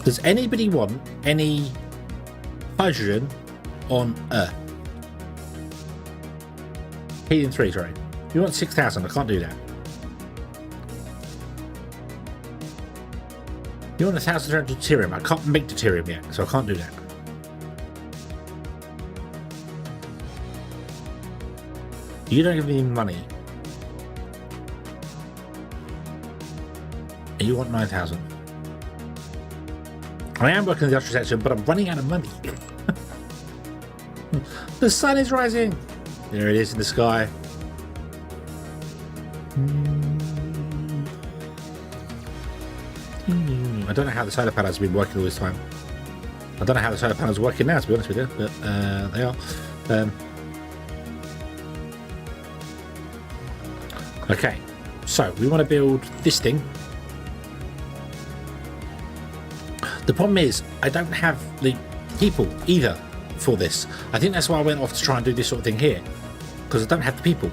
Does anybody want any hydrogen on Earth? Helium 3, sorry. You want 6,000? I can't do that. You want 1,300 deuterium? I can't make deuterium yet, so I can't do that. You don't give me money. And you want 9,000. I am working in the industrial section, but I'm running out of money. The sun is rising. There it is in the sky. I don't know how the solar panels have been working all this time. I don't know how the solar panels are working now, to be honest with you, but they are. Okay, so we want to build this thing. The problem is I don't have the people either. for this. I think that's why I went off to try and do this sort of thing here, because I don't have the people.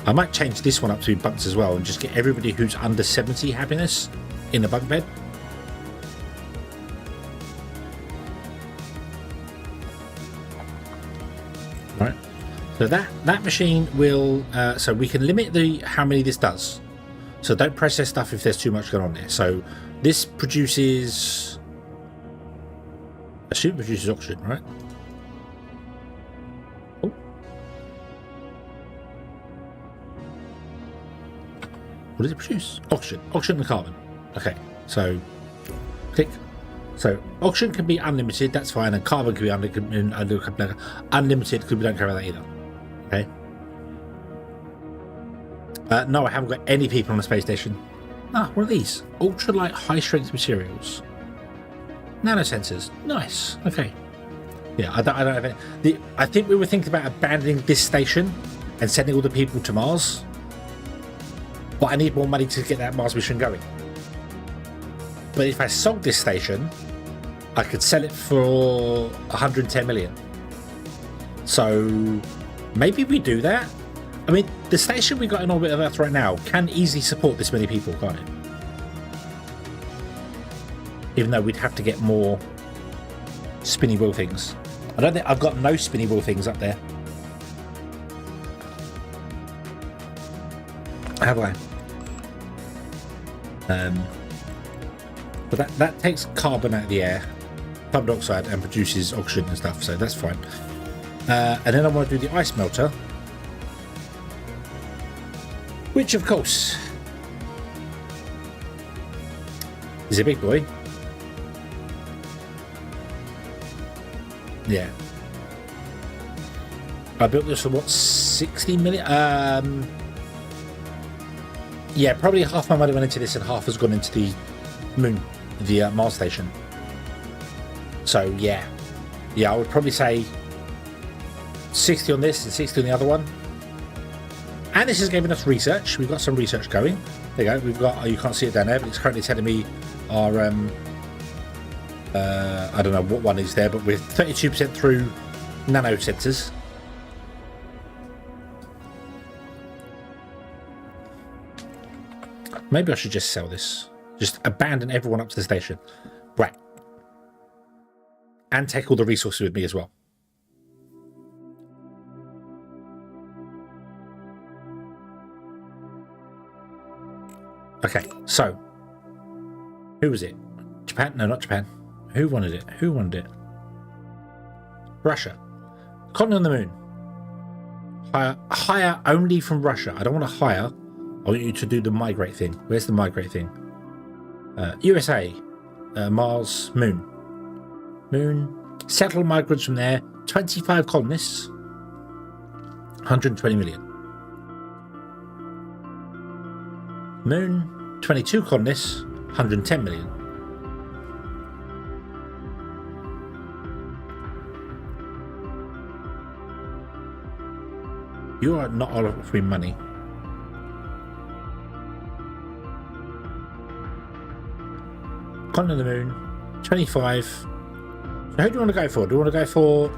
I might change this one up to bunks as well and just get everybody who's under 70 happiness in a bunk bed. Right. So that machine will, so we can limit the how many this does. So don't process stuff if there's too much going on there. So this produces, I assume it produces oxygen, right? Oh. What does it produce? Oxygen and carbon. Okay, so click. So oxygen can be unlimited, that's fine, and carbon can be unlimited because we don't care about that either. Okay. No, I haven't got any people on the space station. Ah, what are these? Ultralight high strength materials. Nanosensors. Nice. Okay. Yeah, I don't have any. I think we were thinking about abandoning this station and sending all the people to Mars. But I need more money to get that Mars mission going. But if I sold this station, I could sell it for 110 million. So maybe we do that. I mean, the station we got in orbit of Earth right now can easily support this many people, can't it? Even though we'd have to get more spinny wheel things. I don't think I've got no spinny wheel things up there. Have I? But that takes carbon out of the air, carbon dioxide, and produces oxygen and stuff, so that's fine. And then I want to do the ice melter, which of course is a big boy. Yeah. I built this for what, 60 million? Yeah, probably half my money went into this and half has gone into the moon, the Mars station. So yeah, I would probably say 60 on this and 60 on the other one. And this is giving us research. We've got some research going. There you go. We've got, you can't see it down there, but it's currently telling me our I don't know what one is there, but we're 32% through nano sensors. Maybe I should just sell this. Just abandon everyone up to the station. Right. And take all the resources with me as well. Okay, so who was it? Japan? No, not Japan. Who wanted it? Who wanted it? Russia. Colony on the moon. Hire only from Russia. I don't want to hire. I want you to do the migrate thing. Where's the migrate thing? USA, Mars, Moon. Settle migrants from there. 25 colonists. 120 million. Moon, 22 colonists. 110 million. You are not offering money. Colony on the moon, 25. So who do you want to go for? Do you want to go for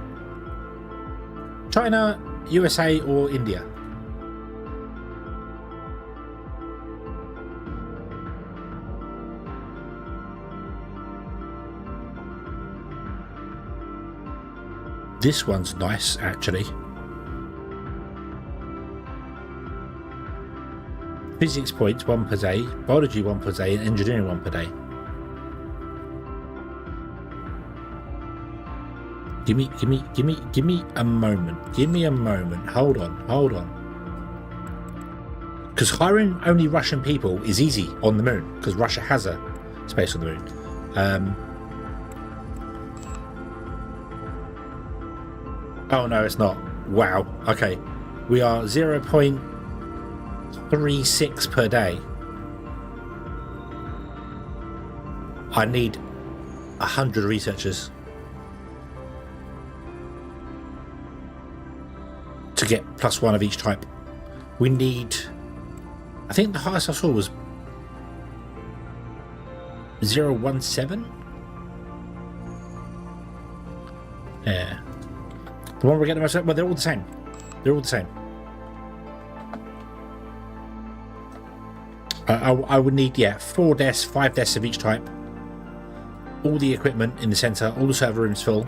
China, USA, or India? This one's nice, actually. Physics points 1 per day, biology 1 per day, and engineering 1 per day. Give me a moment. Give me a moment. Hold on. Because hiring only Russian people is easy on the moon, because Russia has a space on the moon. Oh no, it's not. Wow. Okay. We are 0.36 per day. I need 100 researchers to get +1 of each type. We need, I think the highest I saw was 017. Yeah. The one we're getting most of, well, they're all the same. They're all the same. I would need, 4 desks, 5 desks of each type. All the equipment in the center, all the server rooms full.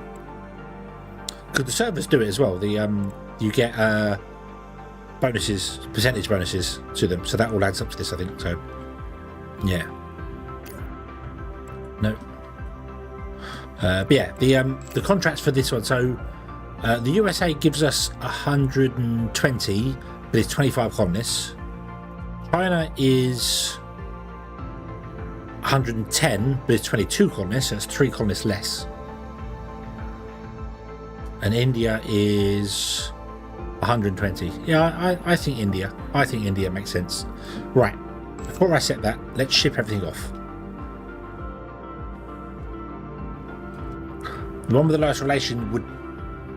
Because the servers do it as well. The you get bonuses, percentage bonuses to them, so that all adds up to this, I think. So, yeah. No. But yeah, the contracts for this one. So, the USA gives us 120, but it's 25 colonists. China is 110, but it's 22 colonists, so it's 3 colonists less. And India is 120. Yeah, I think India. I think India makes sense. Right. Before I set that, let's ship everything off. The one with the lowest relation would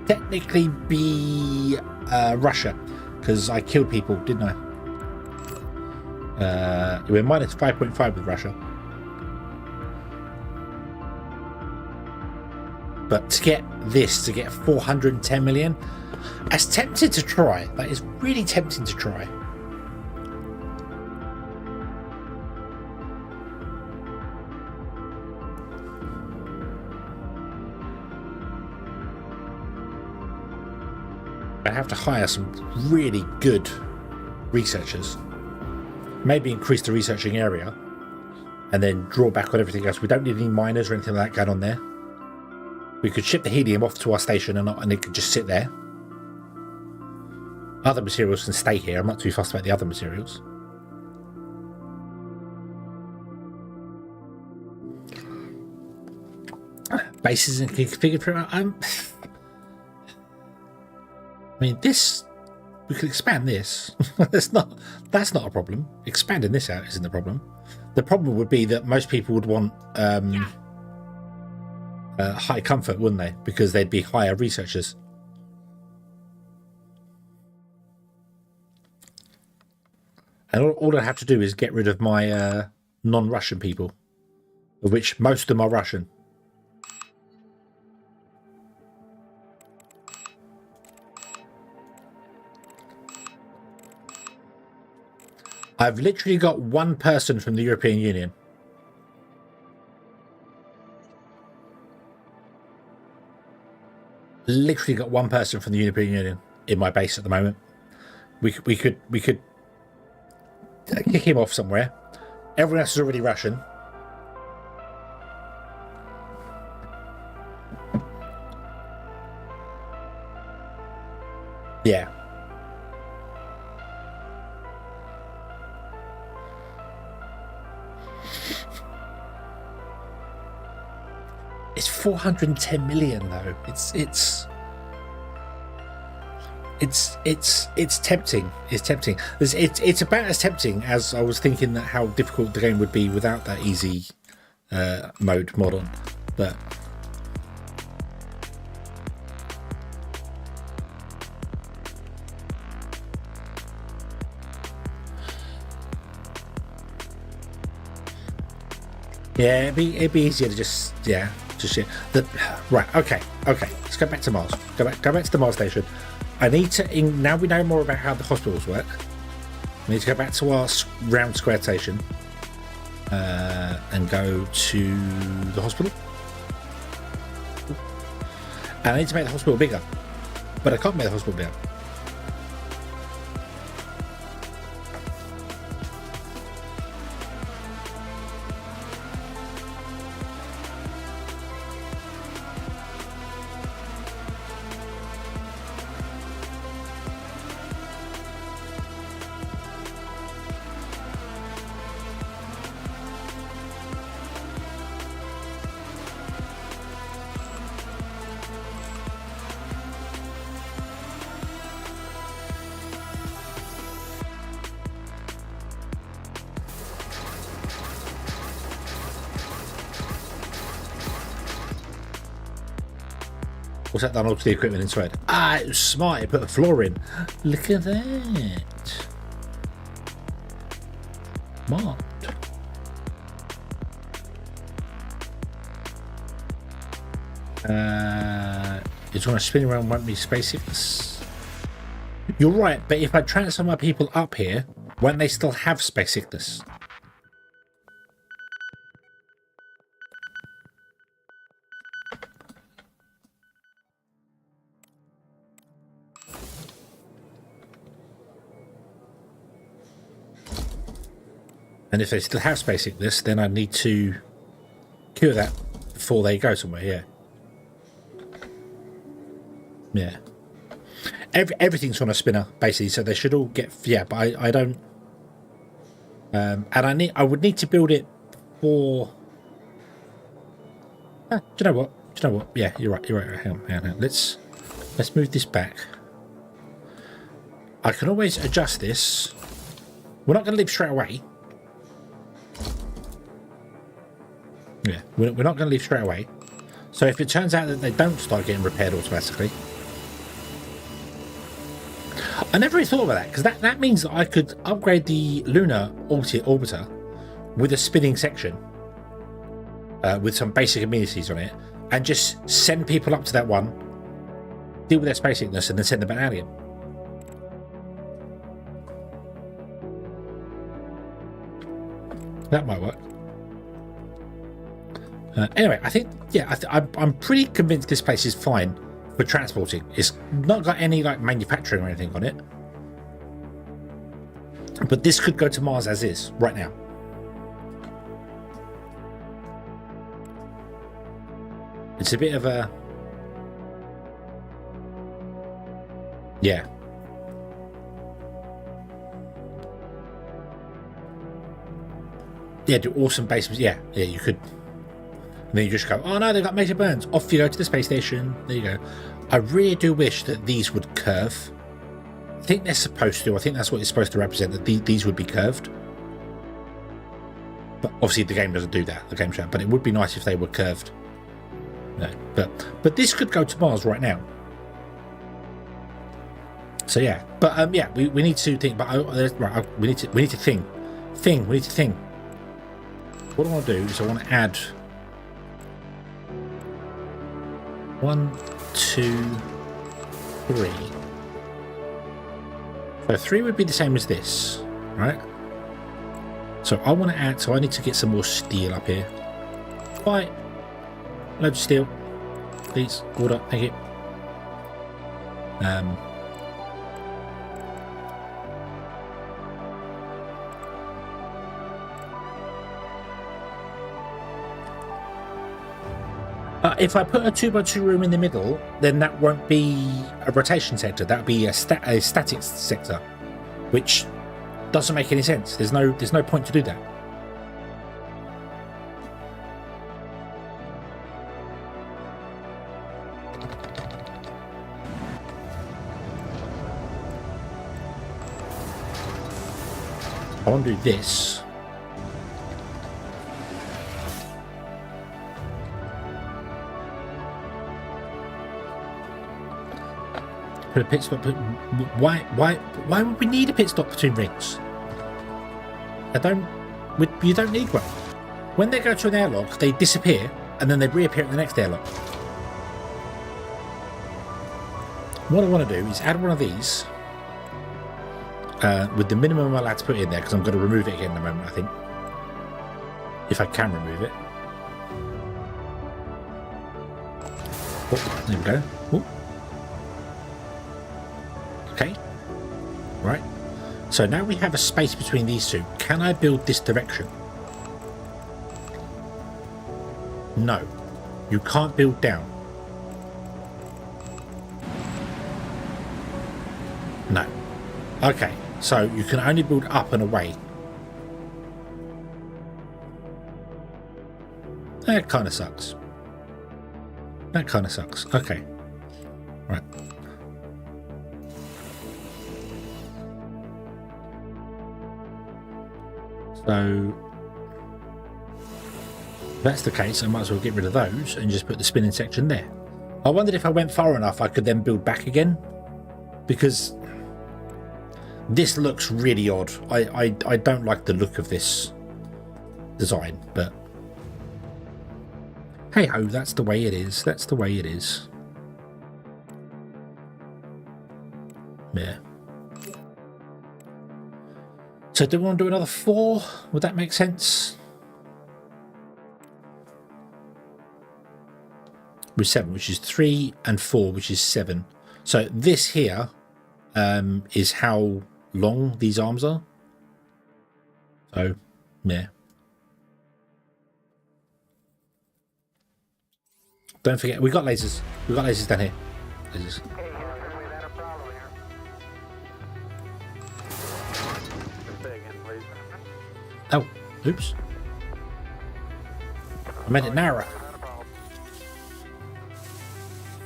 technically be Russia, because I killed people, didn't I? We're minus 5.5 with Russia. But to get this, to get 410 million, that's tempting to try. That is really tempting to try. I have to hire some really good researchers. Maybe increase the researching area and then draw back on everything else. We don't need any miners or anything like that going on there. We could ship the helium off to our station and it could just sit there. Other materials can stay here. I'm not too fussed about the other materials. Base isn't configured for... I mean, this... We could expand this. that's not a problem. Expanding this out isn't the problem. The problem would be that most people would want high comfort, wouldn't they? Because they'd be higher researchers. And all I have to do is get rid of my non-Russian people, of which most of them are Russian. I've literally got one person from the European Union. Literally got one person from the European Union in my base at the moment. We could kick him off somewhere. Everyone else is already Russian. Yeah. It's 410 million though. It's tempting. It's tempting. It's about as tempting as I was thinking that how difficult the game would be without that easy mode mod on. But yeah, it'd be easier to just right. Okay. Let's go back to Mars. Go back to the Mars station. I need to now we know more about how the hospitals work. We need to go back to our round square station and go to the hospital. And I need to make the hospital bigger, but I can't make the hospital bigger. What's that done all to the equipment inside? Ah, it was smart. It put a floor in. Look at that. Smart. It's going to spin around, won't be space sickness. You're right, but if I transfer my people up here, won't they still have space sickness? And if they still have space sickness, then I need to cure that before they go somewhere, yeah. Yeah. Everything's on a spinner, basically, so they should all get... Yeah, but I don't... and I would need to build it for... do you know what? Do you know what? Yeah, you're right. Hang on. Let's move this back. I can always adjust this. We're not going to leave straight away. Yeah, we're not going to leave straight away. So if it turns out that they don't start getting repaired automatically... I never really thought about that, because that means that I could upgrade the lunar orbiter with a spinning section with some basic amenities on it, and just send people up to that one, deal with their space sickness, and then send them back out again. That might work. Anyway, I think, yeah, I'm pretty convinced this place is fine for transporting. It's not got any like manufacturing or anything on it, but this could go to Mars as is right now. It's a bit of a, yeah. Yeah, do awesome basements. Yeah, you could. And then you just go, oh no, they've got major burns. Off you go to the space station. There you go. I really do wish that these would curve. I think they're supposed to. I think that's what it's supposed to represent, that these would be curved. But obviously the game doesn't do that, the game show. But it would be nice if they were curved. No, but this could go to Mars right now. So yeah, but yeah, we need to think. But right, we need to think. We need to think. What I want to do is I want to add 1, 2, 3. So 3 would be the same as this, right? So I want to add, so I need to get some more steel up here. Right, loads of steel, please. Order, thank you. If I put a 2x2 room in the middle, then that won't be a rotation sector. That would be a static sector, which doesn't make any sense. There's no point to do that. I want to do this. Put a pit stop. Why would we need a pit stop between rings? You don't need one. When they go to an airlock, they disappear and then they reappear at the next airlock. What I want to do is add one of these with the minimum I'm allowed to put in there, because I'm going to remove it again in a moment, I think, if I can remove it. Oh, there we go. Oh. Okay, right, so now we have a space between these two. Can I build this direction? No, you can't build down. No. Okay, so you can only build up and away. That kind of sucks. Okay, right. So if that's the case, I might as well get rid of those and just put the spinning section there. I wondered if I went far enough I could then build back again, because this looks really odd. I don't like the look of this design, but Hey ho, that's the way it is. That's the way it is. Yeah. So do we want to do another 4? Would that make sense? With 7, which is 3, and 4, which is 7. So this here is how long these arms are. So, yeah. Don't forget, we got lasers. We got lasers down here. Lasers. Oh, oops. I made it narrower.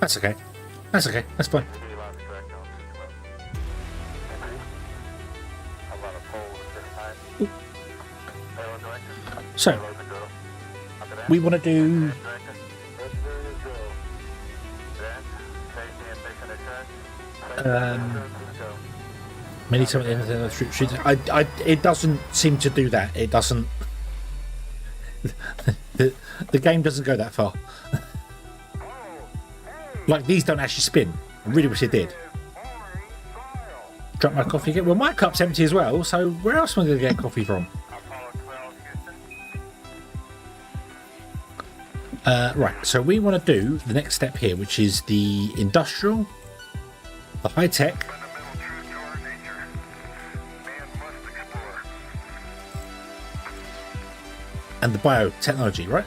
That's okay. That's okay. That's fine. Ooh. So, we want to do... Many something it doesn't seem to do that. It doesn't. the game doesn't go that far. Like these don't actually spin. I really wish it did. Drop my coffee again. Well, my cup's empty as well. So where else am I going to get coffee from? Right. So we want to do the next step here, which is the industrial, the high tech. And the biotechnology, right?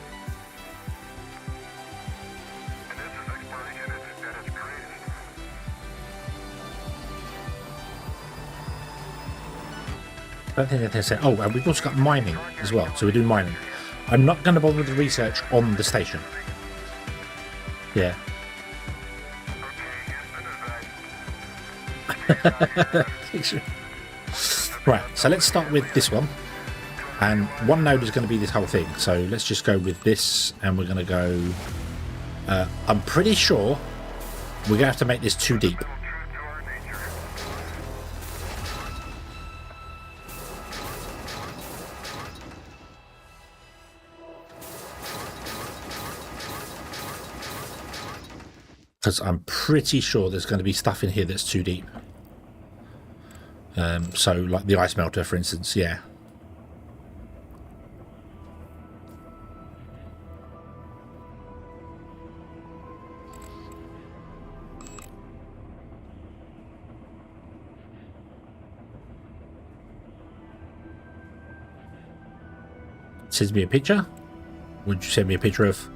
I don't think they say. Oh, and we've also got mining as well. So we do mining. I'm not going to bother with the research on the station. Yeah. Right. So let's start with this one. And one node is going to be this whole thing. So let's just go with this, and we're going to go... I'm pretty sure we're going to have to make this too deep. Because I'm pretty sure there's going to be stuff in here that's too deep. So like the ice melter, for instance, yeah. Sends me a picture. Would you send me a picture of?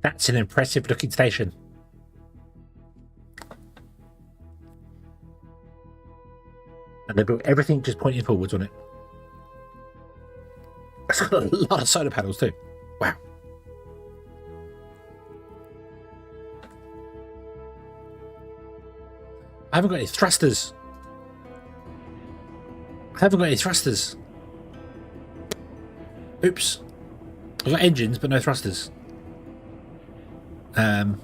That's an impressive looking station. And they built everything just pointing forwards on it. It's got a lot of solar panels too. Wow. I haven't got any thrusters. Oops. I've got engines, but no thrusters. Dang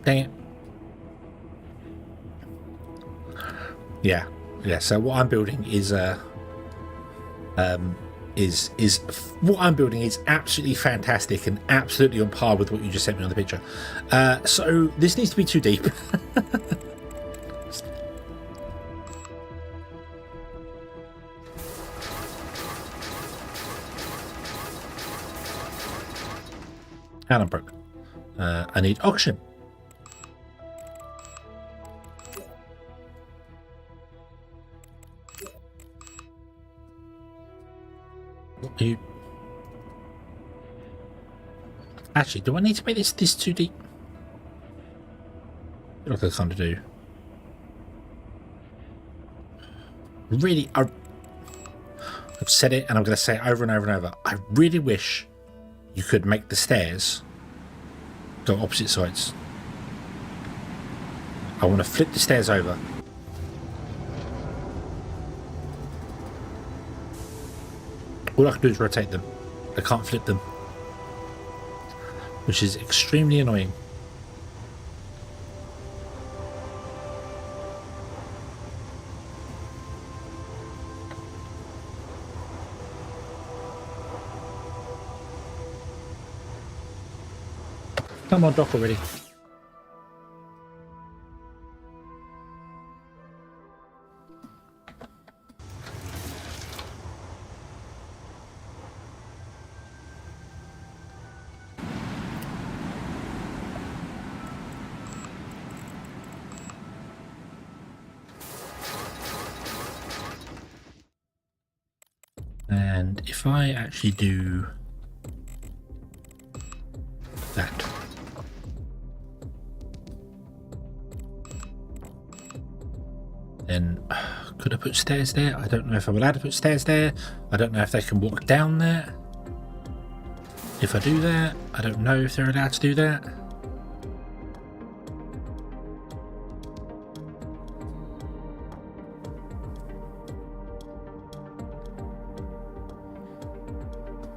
it. Yeah. So what I'm building is what I'm building is absolutely fantastic and absolutely on par with what you just sent me on the picture. So this needs to be too deep. And I'm broke. I need oxygen. Actually, do I need to make this too deep? Look, I kind of do. Really, I've said it, and I'm going to say it over and over and over. I really wish you could make the stairs go opposite sides. I want to flip the stairs over. All I can do is rotate them. I can't flip them, which is extremely annoying. Come on, dock already. And if I actually do that, then could I put stairs there? I don't know if I'm allowed to put stairs there. I don't know if they can walk down there. If I do that, I don't know if they're allowed to do that.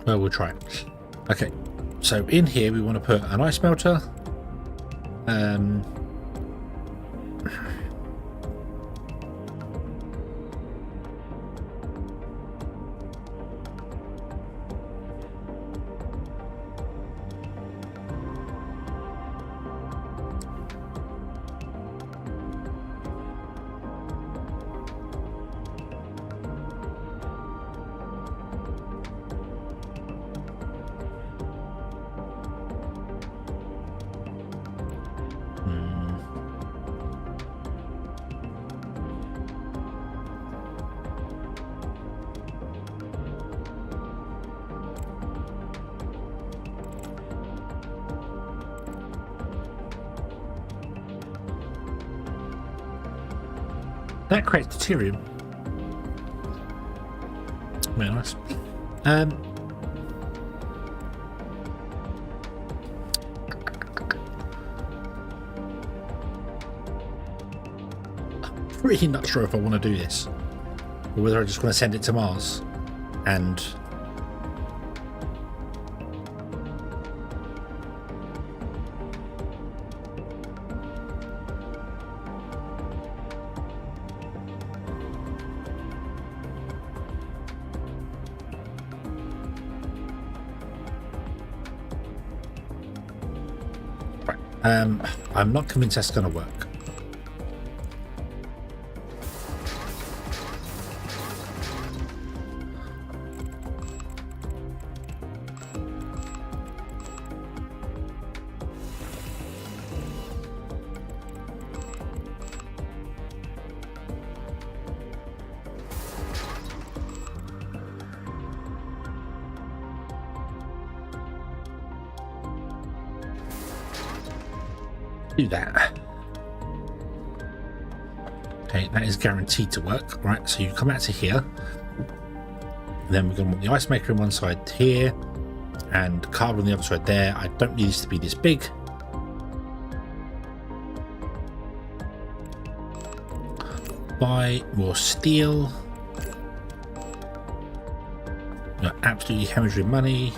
Well, we'll try. Okay, so in here we want to put an ice melter. That creates deuterium. Very nice. I'm really not sure if I want to do this, or whether I just want to send it to Mars and I'm not convinced that's going to work. Do that. Okay, that is guaranteed to work. Right, so you come out to here. Then we're going to want the ice maker on one side here and carbon on the other side there. I don't need this to be this big. Buy more steel. You're absolutely hemorrhaging money.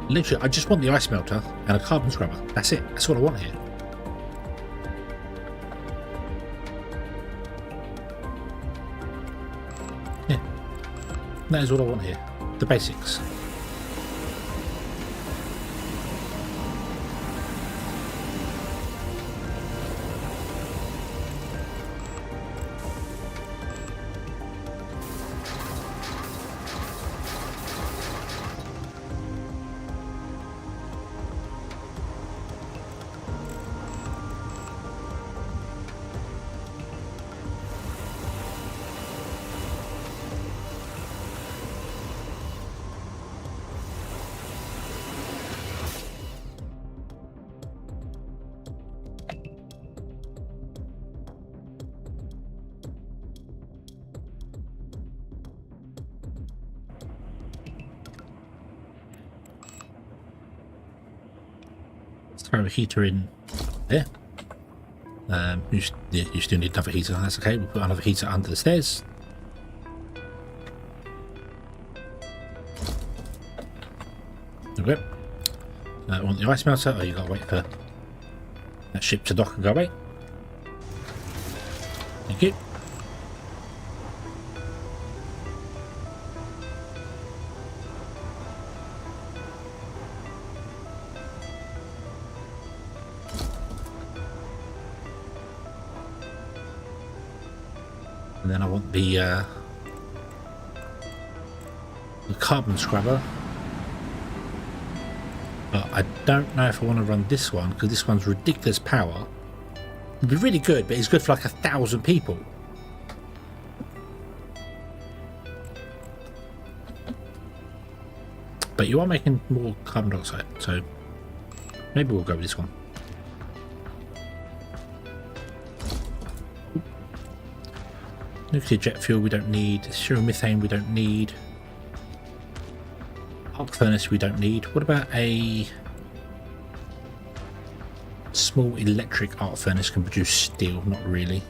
Literally, I just want the ice melter and a carbon scrubber. That's it. That's what I want here. Yeah. That is what I want here. The basics. Throw a heater in there. You still need another heater. That's okay. We'll put another heater under the stairs. There we go. I want the ice melter. Oh, you gotta wait for that ship to dock and go away. Thank you. And then I want the carbon scrubber. But I don't know if I want to run this one because this one's ridiculous power. It'd be really good, but it's good for like 1,000 people. But you are making more carbon dioxide, so maybe we'll go with this one. Nuclear jet fuel we don't need. Zero methane we don't need. Arc furnace we don't need. What about a small electric arc furnace can produce steel? Not really.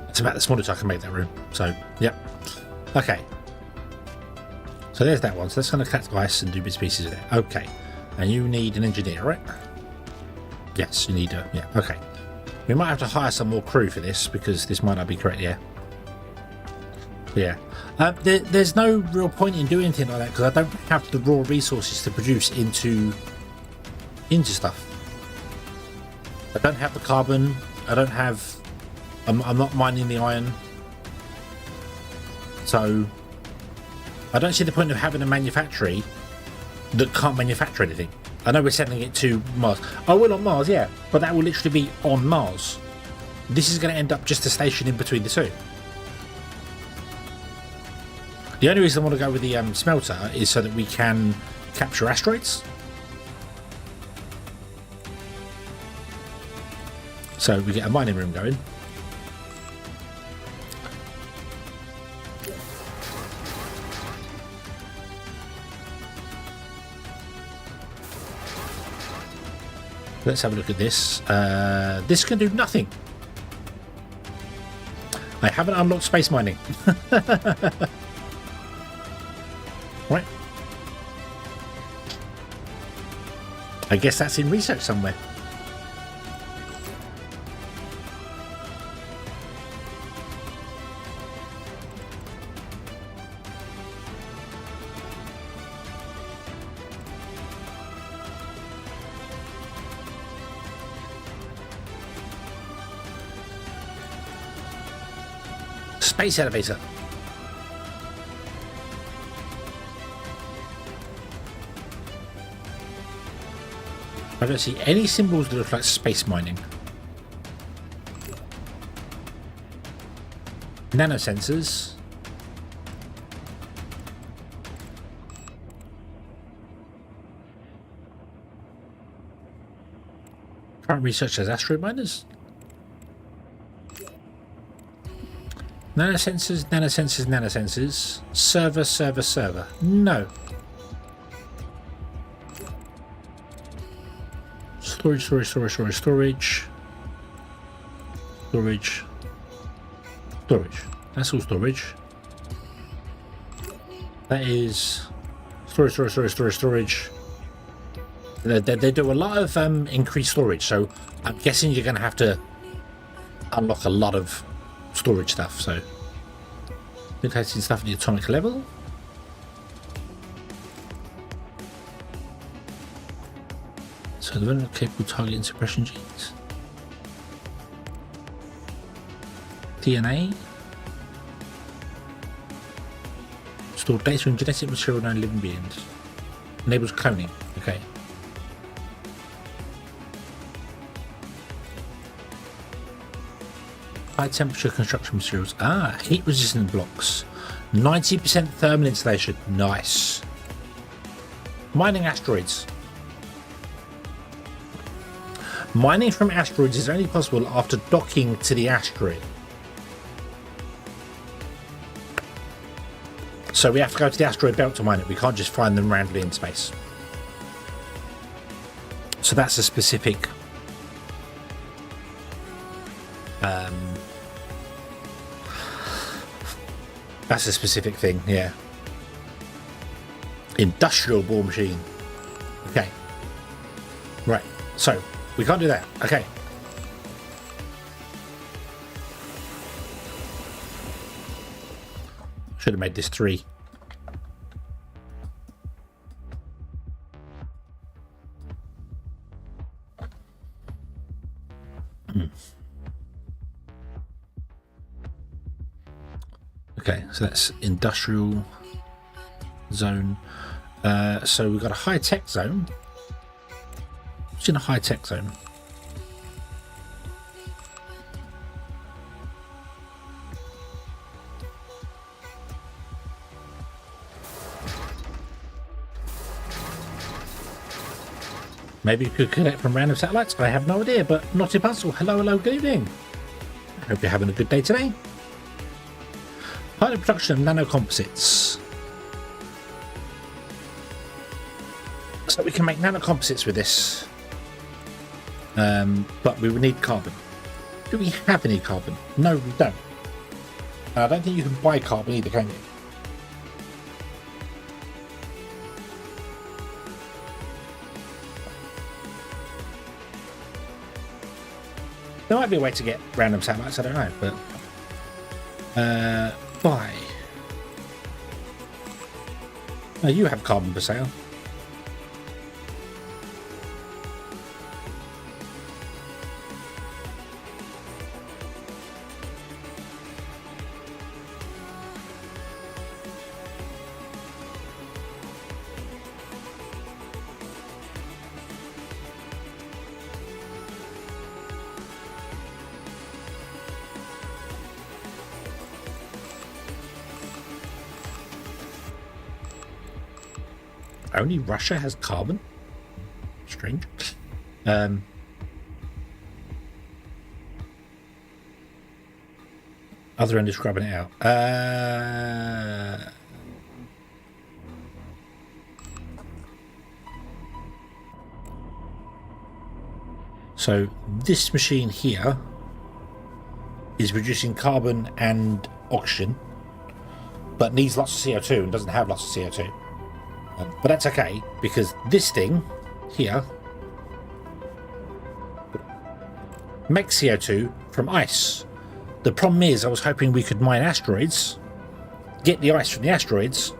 It's about the smallest I can make that room. So, yep. Okay. So there's that one. So that's going to collect ice and do bits and pieces of it. Okay. And you need an engineer, right? Yes, you need a... Yeah, okay. We might have to hire some more crew for this because this might not be correct, yeah. Yeah. There's no real point in doing anything like that because I don't have the raw resources to produce into stuff. I don't have the carbon. I don't have... I'm not mining the iron. So I don't see the point of having a manufactory that can't manufacture anything. I know we're sending it to Mars. I will on Mars, yeah, but that will literally be on Mars. This is going to end up just a station in between the two. The only reason I want to go with the smelter is so that we can capture asteroids. So we get a mining room going. Let's have a look at this. This can do nothing. I haven't unlocked space mining. Right. I guess that's in research somewhere. Space elevator. I don't see any symbols that look like space mining. Nanosensors. Current research as asteroid miners. Nanosensors, nanosensors, nanosensors. Server, server, server. No. Storage, storage, storage, storage, storage. Storage. Storage. That's all storage. That is storage, storage, storage, storage, storage. They do a lot of increased storage, so I'm guessing you're going to have to unlock a lot of storage stuff. So mutating stuff at the atomic level. So the vulnerable capable targeting suppression genes. DNA. Store data and genetic material on living beings. Enables cloning. Okay. High temperature construction materials. Ah, heat resistant blocks. 90% thermal insulation. Nice. Mining asteroids. Mining from asteroids is only possible after docking to the asteroid. So we have to go to the asteroid belt to mine it. We can't just find them randomly in space. So that's a specific thing, yeah. Industrial ball machine. Okay. Right. So we can't do that. Okay. Should have made this 3. Okay, so that's industrial zone. So we've got a high-tech zone. What's in a high-tech zone? Maybe you could collect from random satellites? I have no idea, but not impossible. Hello, hello, good evening. I hope you're having a good day today. Pilot production of nanocomposites. So we can make nanocomposites with this. But we would need carbon. Do we have any carbon? No, we don't. And I don't think you can buy carbon either, can you? There might be a way to get random satellites, I don't know, but buy. Oh, you have carbon for sale. Only Russia has carbon? Strange. Other end is grabbing it out. So this machine here is producing carbon and oxygen, but needs lots of CO2 and doesn't have lots of CO2. But that's okay, because this thing here makes CO2 from ice. The problem is, I was hoping we could mine asteroids, get the ice from the asteroids,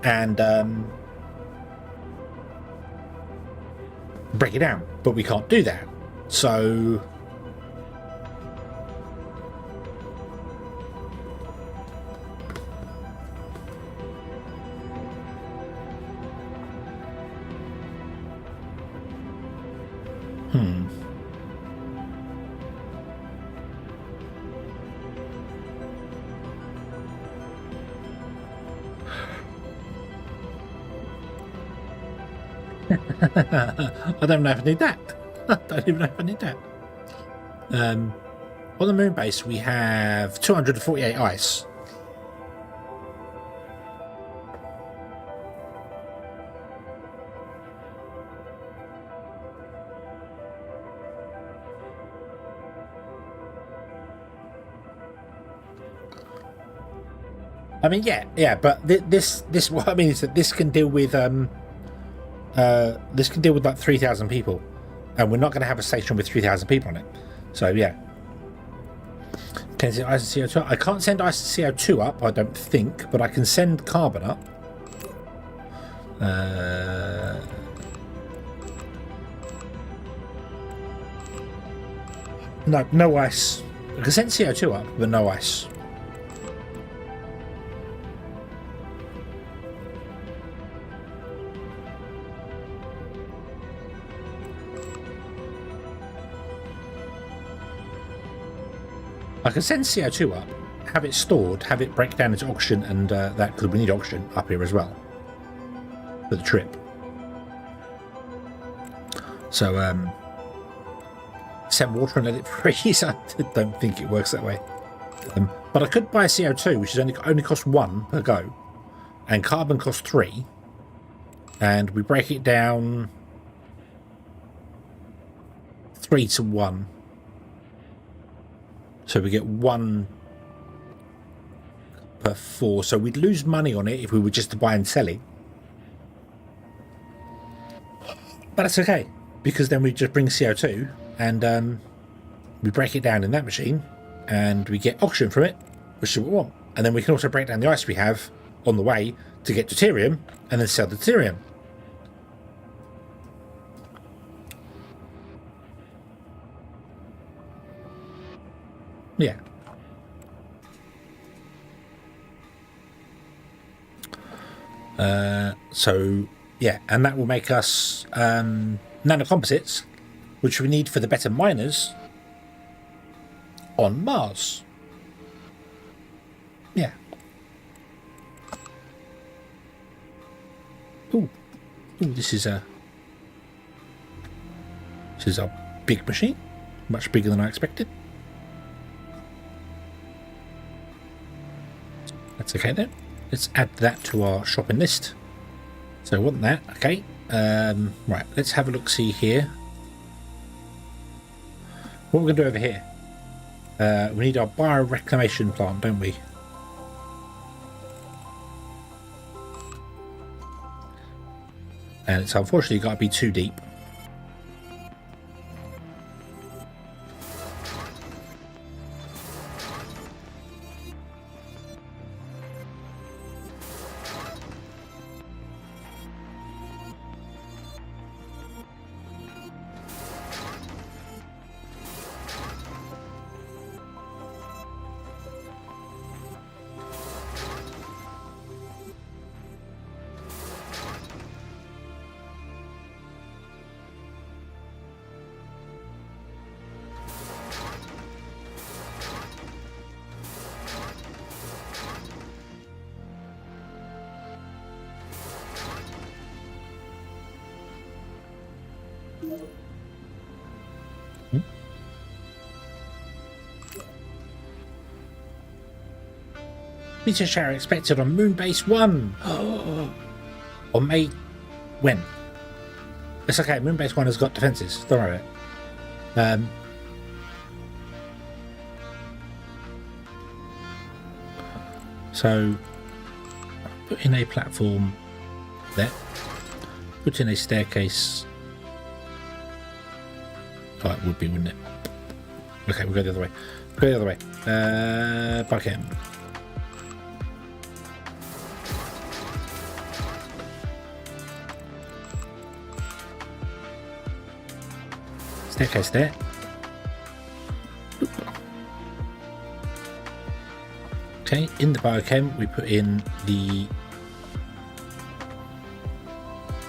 and break it down. But we can't do that. So I don't know if I need that. I don't even know if I need that. On the moon base, we have 248 ice. I mean, yeah, but this what I mean is that this can deal with like 3,000 people, and we're not going to have a station with 3,000 people on it. So yeah, can I send ice and CO2 up? I can't send ice and CO2 up, I don't think, but I can send carbon up. No ice. I can send CO2 up, but no ice. I can send CO2 up, have it stored, have it break down into oxygen, and that, because we need oxygen up here as well for the trip. So send water and let it freeze. I don't think it works that way. But I could buy CO2, which is only cost 1 per go, and carbon costs 3, and we break it down 3 to 1. So we get 1 per 4. So we'd lose money on it if we were just to buy and sell it. But that's okay, because then we just bring CO2 and we break it down in that machine and we get oxygen from it, which is what we want. And then we can also break down the ice we have on the way to get deuterium and then sell the deuterium. Yeah. So, yeah, and that will make us nanocomposites, which we need for the better miners on Mars. Yeah. Ooh, this is a big machine, much bigger than I expected. That's okay then. Let's add that to our shopping list. So I want that. Okay. Right. Let's have a look. See here. What we're going to do over here. We need our bioreclamation plant, don't we? And it's unfortunately got to be too deep. Meteor shower expected on Moonbase 1. On May... when? It's okay, Moonbase 1 has got defences. Don't worry about it. So, put in a platform there. Put in a staircase. Oh, it would be, wouldn't it? Okay, we'll go the other way. Go the other way. Bucket. Staircase there. Okay, in the biochem we put in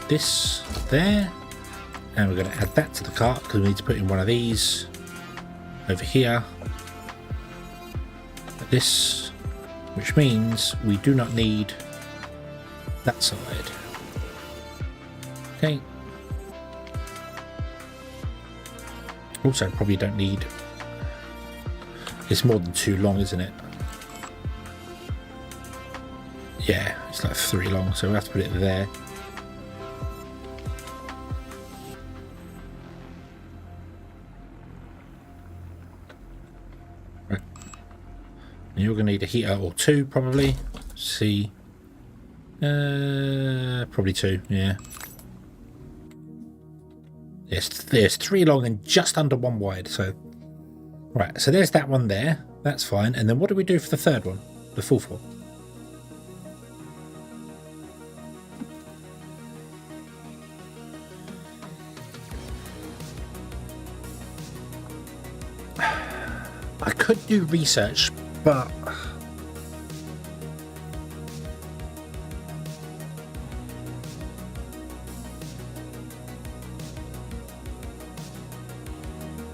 this there, and we're going to add that to the cart because we need to put in one of these over here. This, which means we do not need that side. Okay. Also, probably don't need. It's more than 2 long, isn't it? Yeah, it's like 3 long, so we'll have to put it there. Right. And you're going to need a heater or 2, probably. See. Probably 2, yeah. Yes, there's 3 long and just under 1 wide, so... Right, so there's that one there. That's fine. And then what do we do for the 3rd one? The 4th one? I could do research, but...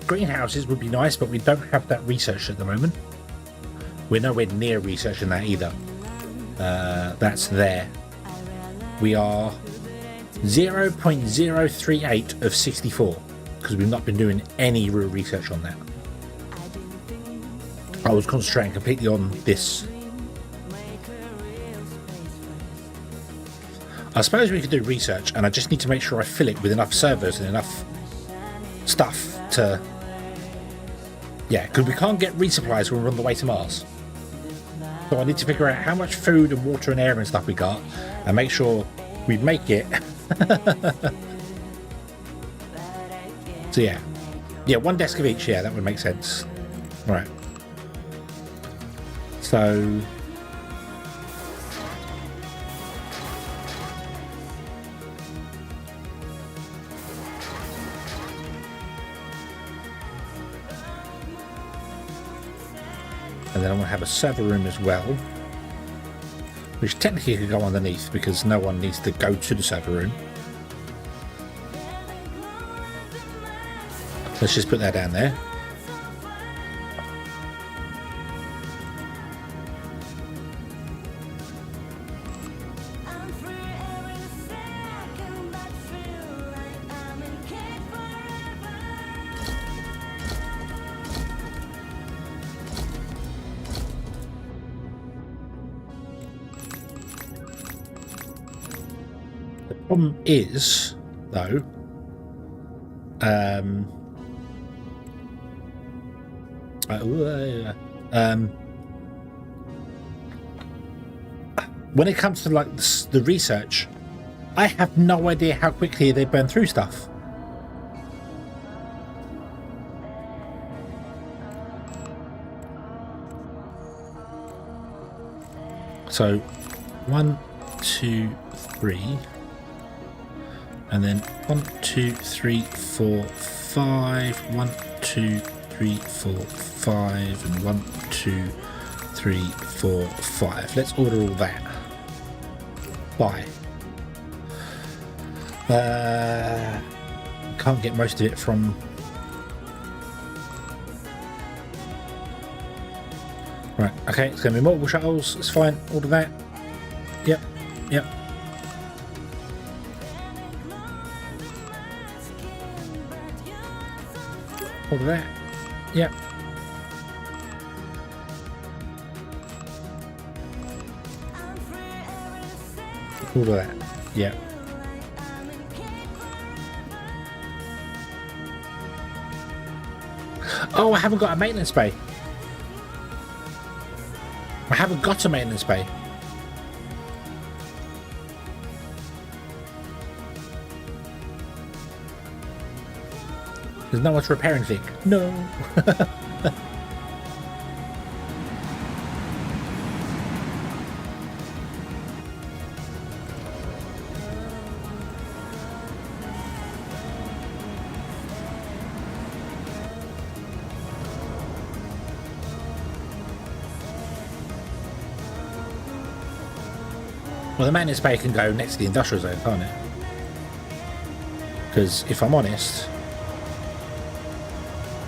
greenhouses would be nice, but we don't have that research at the moment. We're nowhere near researching that either. That's there. We are 0.038 of 64. because we've not been doing any real research on that. I was concentrating completely on this. I suppose we could do research, and I just need to make sure I fill it with enough servers and enough stuff to... Yeah, because we can't get resupplies when we're on the way to Mars. So I need to figure out how much food and water and air and stuff we got, and make sure we make it. So yeah. Yeah, one desk of each, yeah, that would make sense. Right. So... And then I'm going to have a server room as well, which technically could go underneath because no one needs to go to the server room. Let's just put that down there. The problem is, though, when it comes to like the research, I have no idea how quickly they burn through stuff. So 1, 2, 3, and then 1, 2, 3, 4, 5. 1, 2, 3, 4, 5, and 1, 2, 3, 4, 5. Let's order all that. Buy. Can't get most of it from... Right, okay, it's going to be multiple shuttles. It's fine. Order that. Yep, yep. Order that. Yep. Order that. Yep. Oh, I haven't got a maintenance bay. I haven't got a maintenance bay. There's no one to repair anything. No. Well, the maintenance bay can go next to the industrial zone, can't it? Because if I'm honest,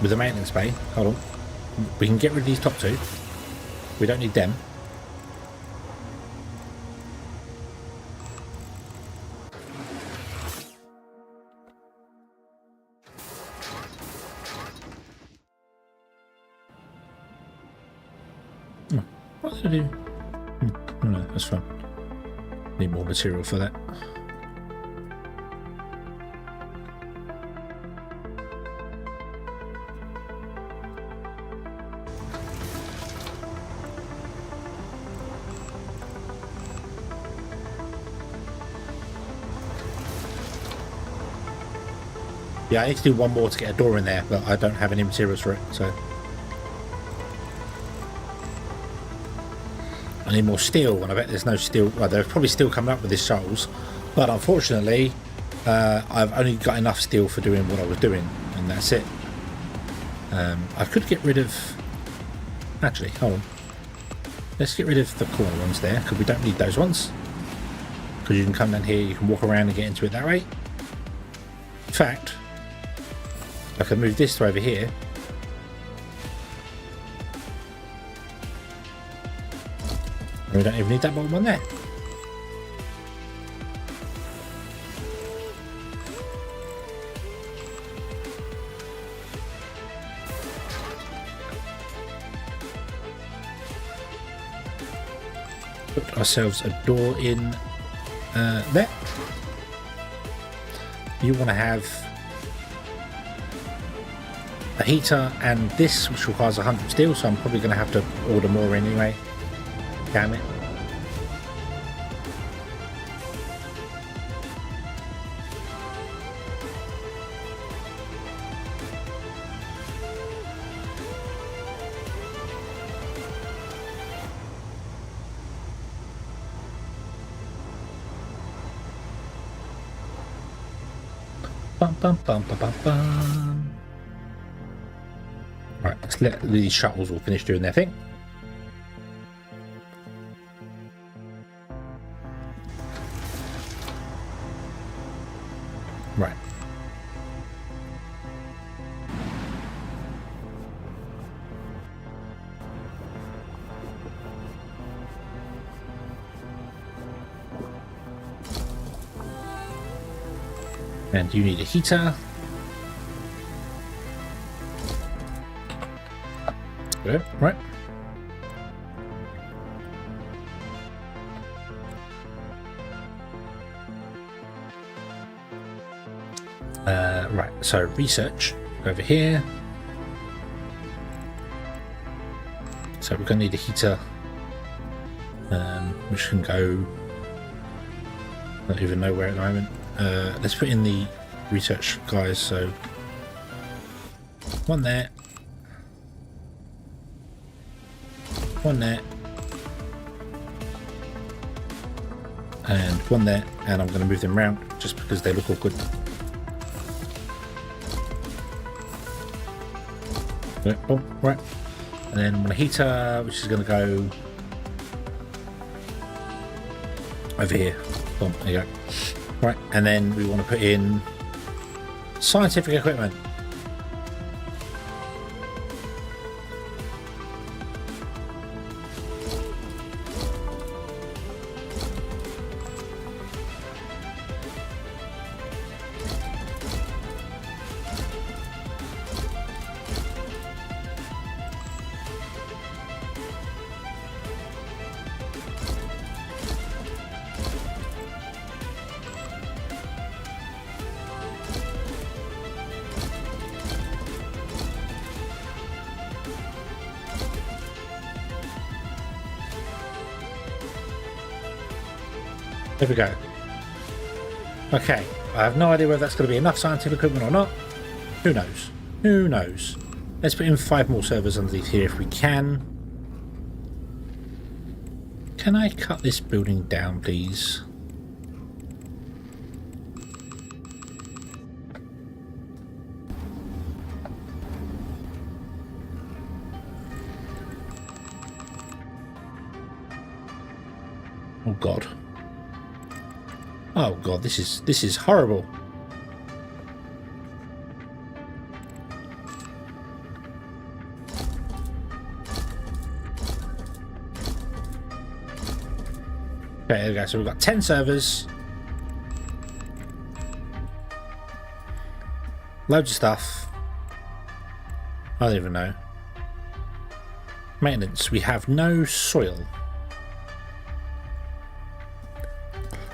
with the maintenance bay, hold on, we can get rid of these top two. We don't need them. What did I do? No, that's fine. Need more material for that. Yeah, I need to do one more to get a door in there, but I don't have any materials for it, so... I need more steel, and I bet there's no steel. Well, they're probably still coming up with these shuttles, but unfortunately, I've only got enough steel for doing what I was doing, and that's it. I could get rid of... Actually, hold on. Let's get rid of the corner ones there, because we don't need those ones. Because you can come down here, you can walk around and get into it that way. In fact, I can move this to over here. And we don't even need that bottom one there. put ourselves a door in there. You want to have a heater and this, which requires 100 steel, so I'm probably going to have to order more anyway. Damn it. Bum, bum, bum, bum, bum, bum. Right, let's let these shuttles all finish doing their thing. Right. And you need a heater. Good, right. Right, so research over here. So we're going to need a heater, which can go, I don't even know where at the moment. Let's put in the research guys, so one there, one there, and one there, and I'm going to move them around just because they look awkward. Oh, right, and then I'm going to heater, which is going to go over here. Boom, there you go. Right, and then we want to put in scientific equipment. There we go. Okay, I have no idea whether that's going to be enough scientific equipment or not. Who knows? Who knows? Let's put in 5 more servers underneath here if we can. Can I cut this building down, please? Oh God. Oh God, this is horrible. Okay, there we go. So we've got 10 servers. Loads of stuff. I don't even know. Maintenance. We have no soil.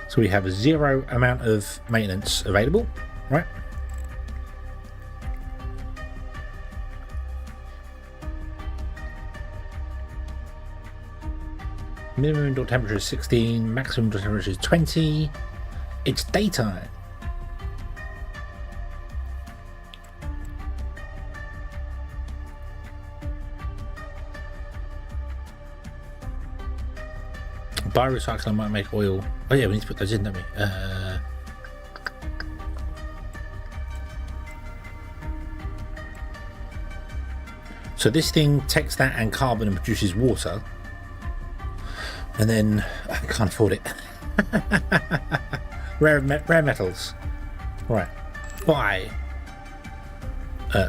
So we have a 0 amount of maintenance available, right? Minimum indoor temperature is 16, maximum indoor temperature is 20. It's daytime. Biorecycler might make oil. Oh yeah, we need to put those in, don't we? So this thing takes that and carbon and produces water. And then I can't afford it. rare metals. Right. Buy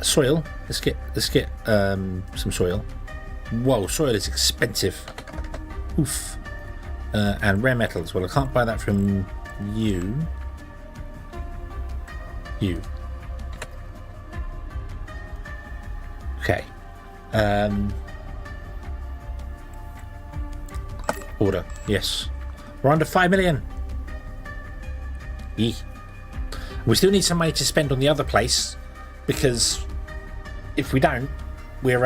soil. Let's get some soil. Whoa, soil is expensive. Oof. And rare metals. Well, I can't buy that from you. You. Order, yes. We're under 5 million. Eeh. We still need some money to spend on the other place, because if we don't, we're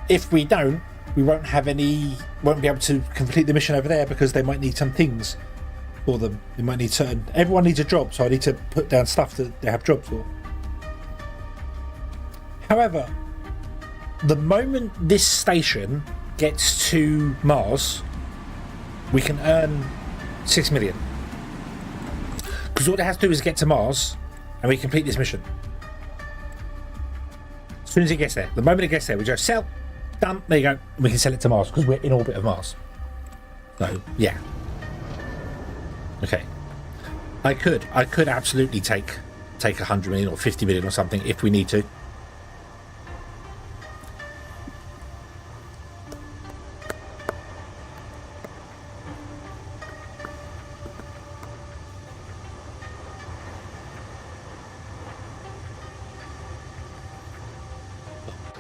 if we don't, we won't be able to complete the mission over there, because they might need some things for them. They might need certain. Everyone needs a job, so I need to put down stuff that they have jobs for. However, the moment this station gets to Mars, we can earn 6 million. Because all it has to do is get to Mars, and we complete this mission. As soon as it gets there, the moment it gets there, we just sell. Done. There you go. We can sell it to Mars because we're in orbit of Mars. So yeah. Okay. I could absolutely take 100 million or 50 million or something if we need to.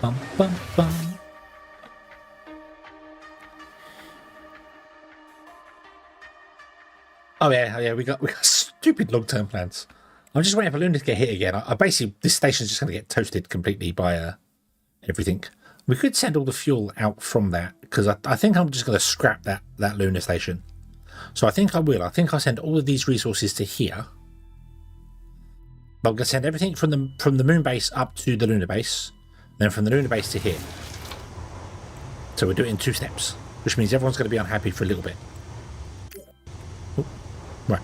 Bum, bum, bum. Oh yeah, we got stupid long-term plans. I'm just waiting for Luna to get hit again. I basically, this station's just going to get toasted completely by everything. We could send all the fuel out from that, because I think I'm just going to scrap that lunar station. So I think I will. I think I'll send all of these resources to here. But I'm going to send everything from the moon base up to the lunar base, then from the lunar base to here. So we'll do it in 2 steps, which means everyone's going to be unhappy for a little bit. Ooh, right.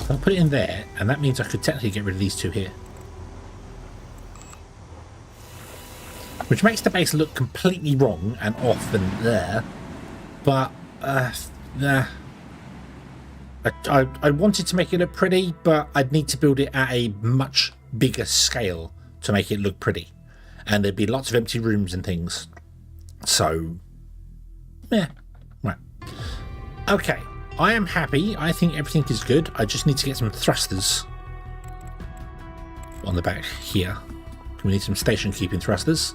I'll put it in there, and that means I could technically get rid of these 2 here. Which makes the base look completely wrong and off and there. But, I wanted to make it look pretty, but I'd need to build it at a much bigger scale to make it look pretty. And there'd be lots of empty rooms and things. So, yeah. Right. Okay. I am happy. I think everything is good. I just need to get some thrusters on the back here. We need some station keeping thrusters.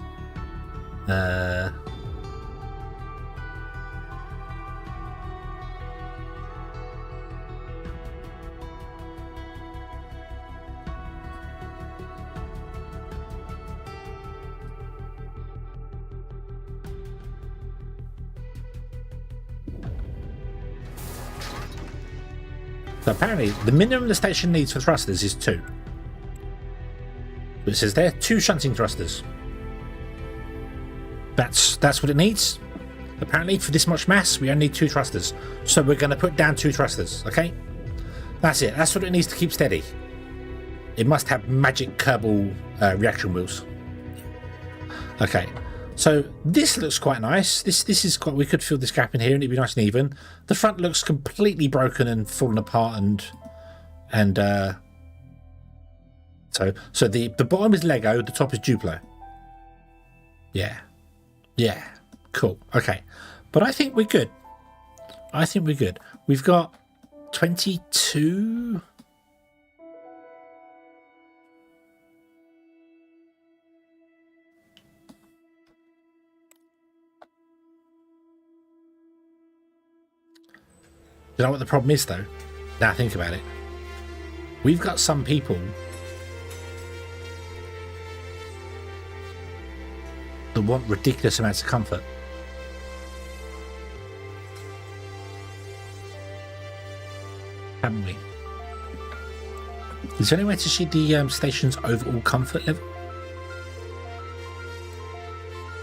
So apparently the minimum the station needs for thrusters is 2. But it says there 2 shunting thrusters. That's what it needs. Apparently for this much mass we only need 2 thrusters. So we're going to put down 2 thrusters, okay? That's it. That's what it needs to keep steady. It must have magic Kerbal reaction wheels. Okay. So this looks quite nice. This is quite. We could fill this gap in here and it'd be nice and even. The front looks completely broken and fallen apart and so the bottom is Lego, the top is Duplo. Yeah, cool. Okay, but I think we're good. We've got 22. You know what the problem is, though? Now think about it. We've got some people that want ridiculous amounts of comfort. Haven't we? Is there any way to see the station's overall comfort level?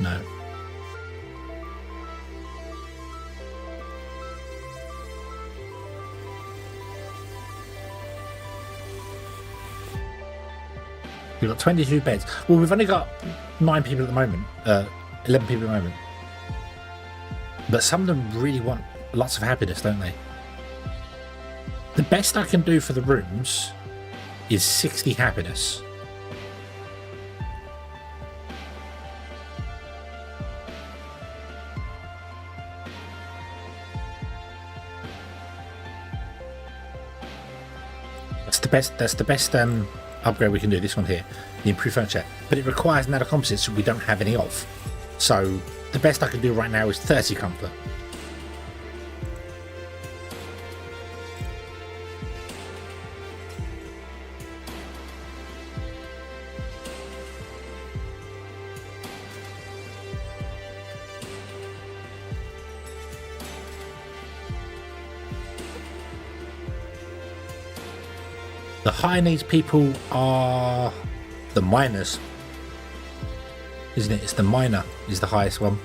No. We've got 22 beds. Well, we've only got 9 people at the moment. 11 people at the moment. But some of them really want lots of happiness, don't they? The best I can do for the rooms is 60 happiness. That's the best upgrade we can do. This one here, the improved furniture, but it requires nano composites we don't have any of. So the best I can do right now is 30 comfort. The high needs people are the miners, isn't it? It's the miner is the highest one.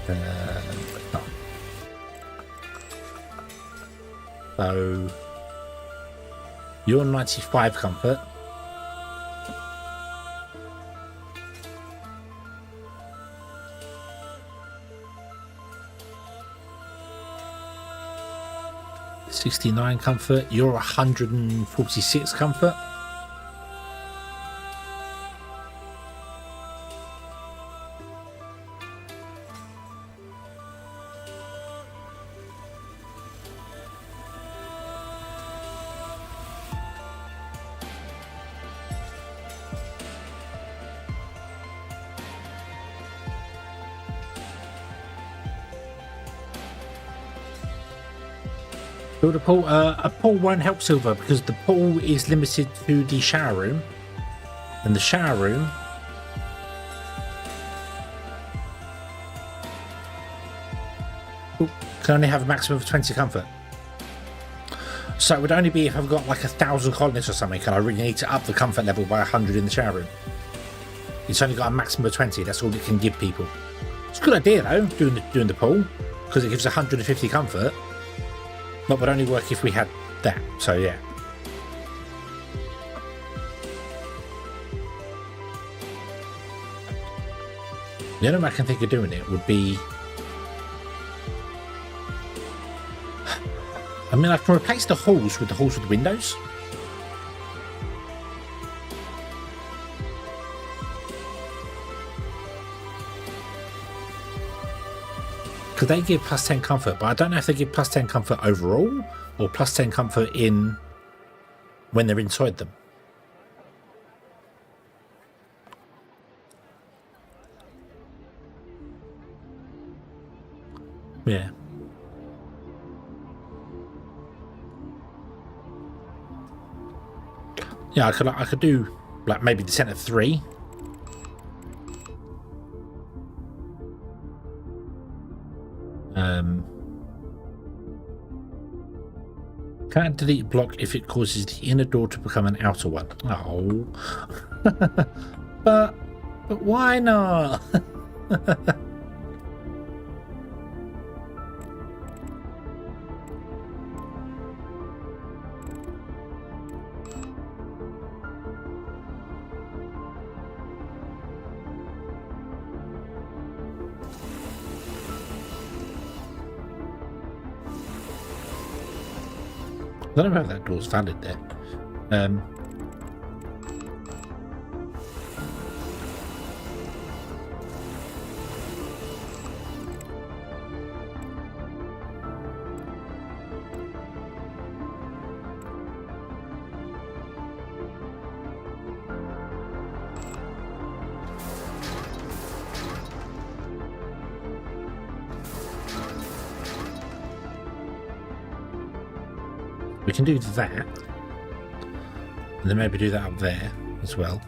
No. So you're 95 comfort. $69 comfort. You're 146 comfort. Build a pool. A pool won't help Silver because the pool is limited to the shower room, and the shower room can only have a maximum of 20 comfort. So it would only be if I've got like 1,000 colonies or something, and I really need to up the comfort level by 100 in the shower room. It's only got a maximum of 20. That's all it can give people. It's a good idea though, doing the pool, because it gives 150 comfort. But would only work if we had that, so yeah. The only way I can think of doing it would be... I mean, I can replace the halls with the windows. They give plus 10 comfort, but I don't know if they give plus 10 comfort overall or plus 10 comfort in when they're inside them. Yeah. Yeah, I could do like maybe the center 3. Can't delete block if it causes the inner door to become an outer one. Oh, but why not? I don't know if that door's valid there. We can do that, and then maybe do that up there as well.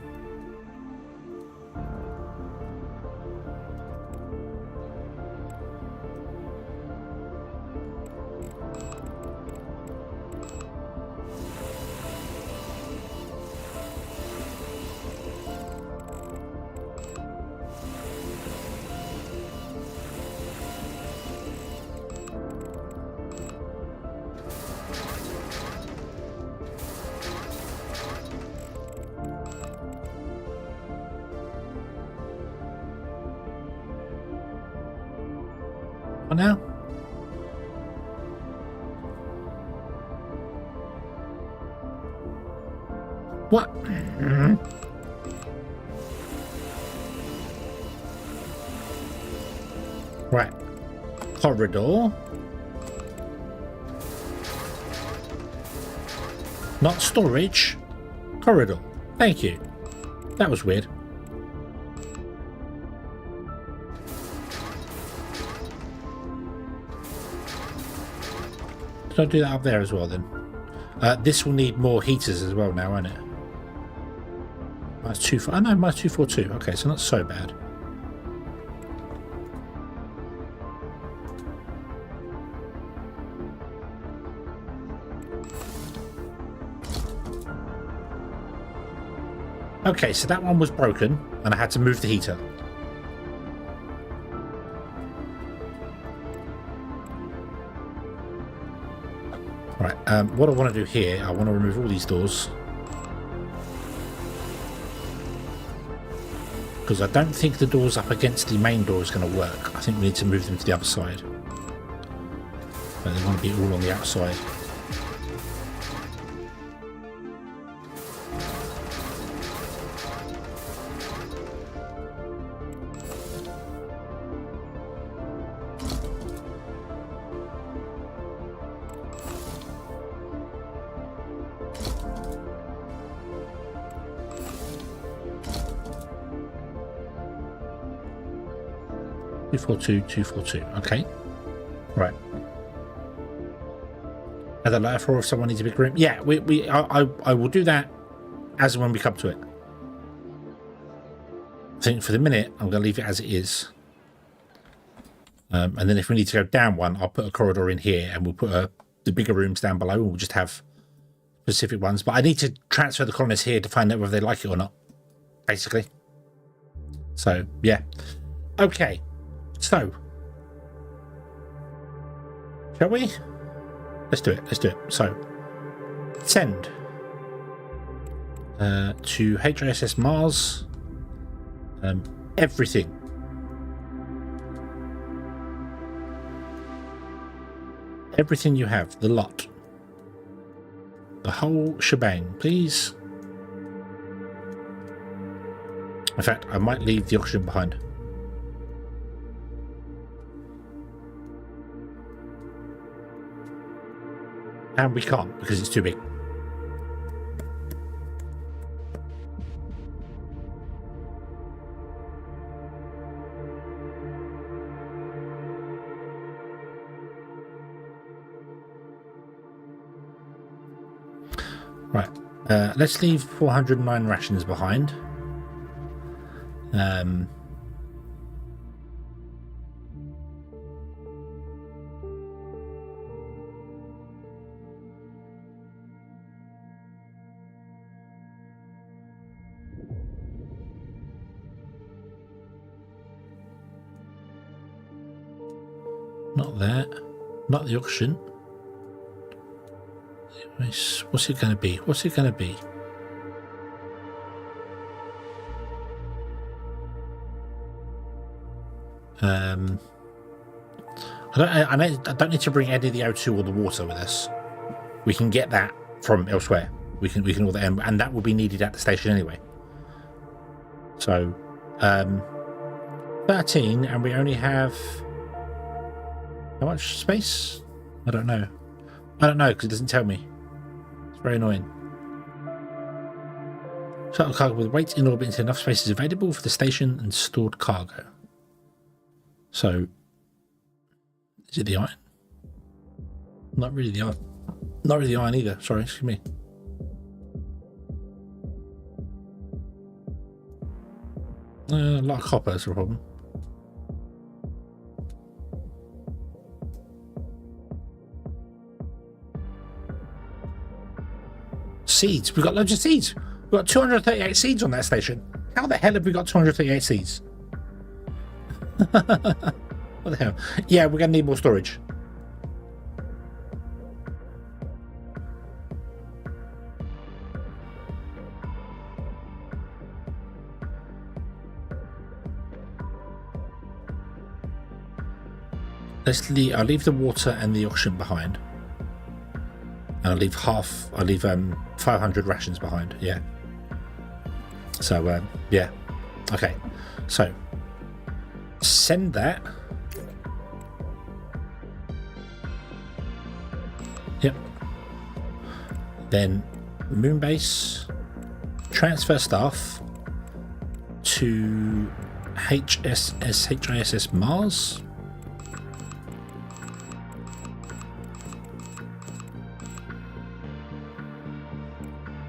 Now what? Right, corridor. Not storage. Corridor. Thank you. That was weird. Should I do that up there as well then? This will need more heaters as well now, won't it? Minus 2. Oh no, minus 242. Okay, so not so bad. Okay, so that one was broken, and I had to move the heater. Right, what I want to do here, I want to remove all these doors. Because I don't think the doors up against the main door is going to work. I think we need to move them to the other side. But they want to be all on the outside. Two four two. Okay, right. Are the light for if someone needs a big room? Yeah, I will do that as and when we come to it. I think for the minute I'm going to leave it as it is, and then if we need to go down one, I'll put a corridor in here, and we'll put the bigger rooms down below, and we'll just have specific ones. But I need to transfer the colonies here to find out whether they like it or not, basically. So yeah, okay. So, shall we? Let's do it. Let's do it. So, send to HISS Mars. Everything. Everything you have. The lot. The whole shebang, please. In fact, I might leave the oxygen behind. And we can't because it's too big. Right. Let's leave 409 rations behind. Not that. Not the auction. What's it going to be? What's it going to be? I don't need to bring any of the O2 or the water with us. We can get that from elsewhere. We can order them, and that will be needed at the station anyway. So, 13, and we only have how much space? I don't know. I don't know because it doesn't tell me. It's very annoying. Shuttle cargo with weight in orbit until enough space is available for the station and stored cargo. So, is it the iron? Not really the iron. Not really the iron either. Sorry, excuse me. A lot of copper is a problem. Seeds. We've got loads of seeds. We've got 238 seeds on that station. How the hell have we got 238 seeds? What the hell? Yeah, we're going to need more storage. I'll leave the water and the oxygen behind. And I'll leave 500 rations behind, yeah. So, yeah. Okay, so send that. Yep. Then moon base, transfer staff to HISS Mars.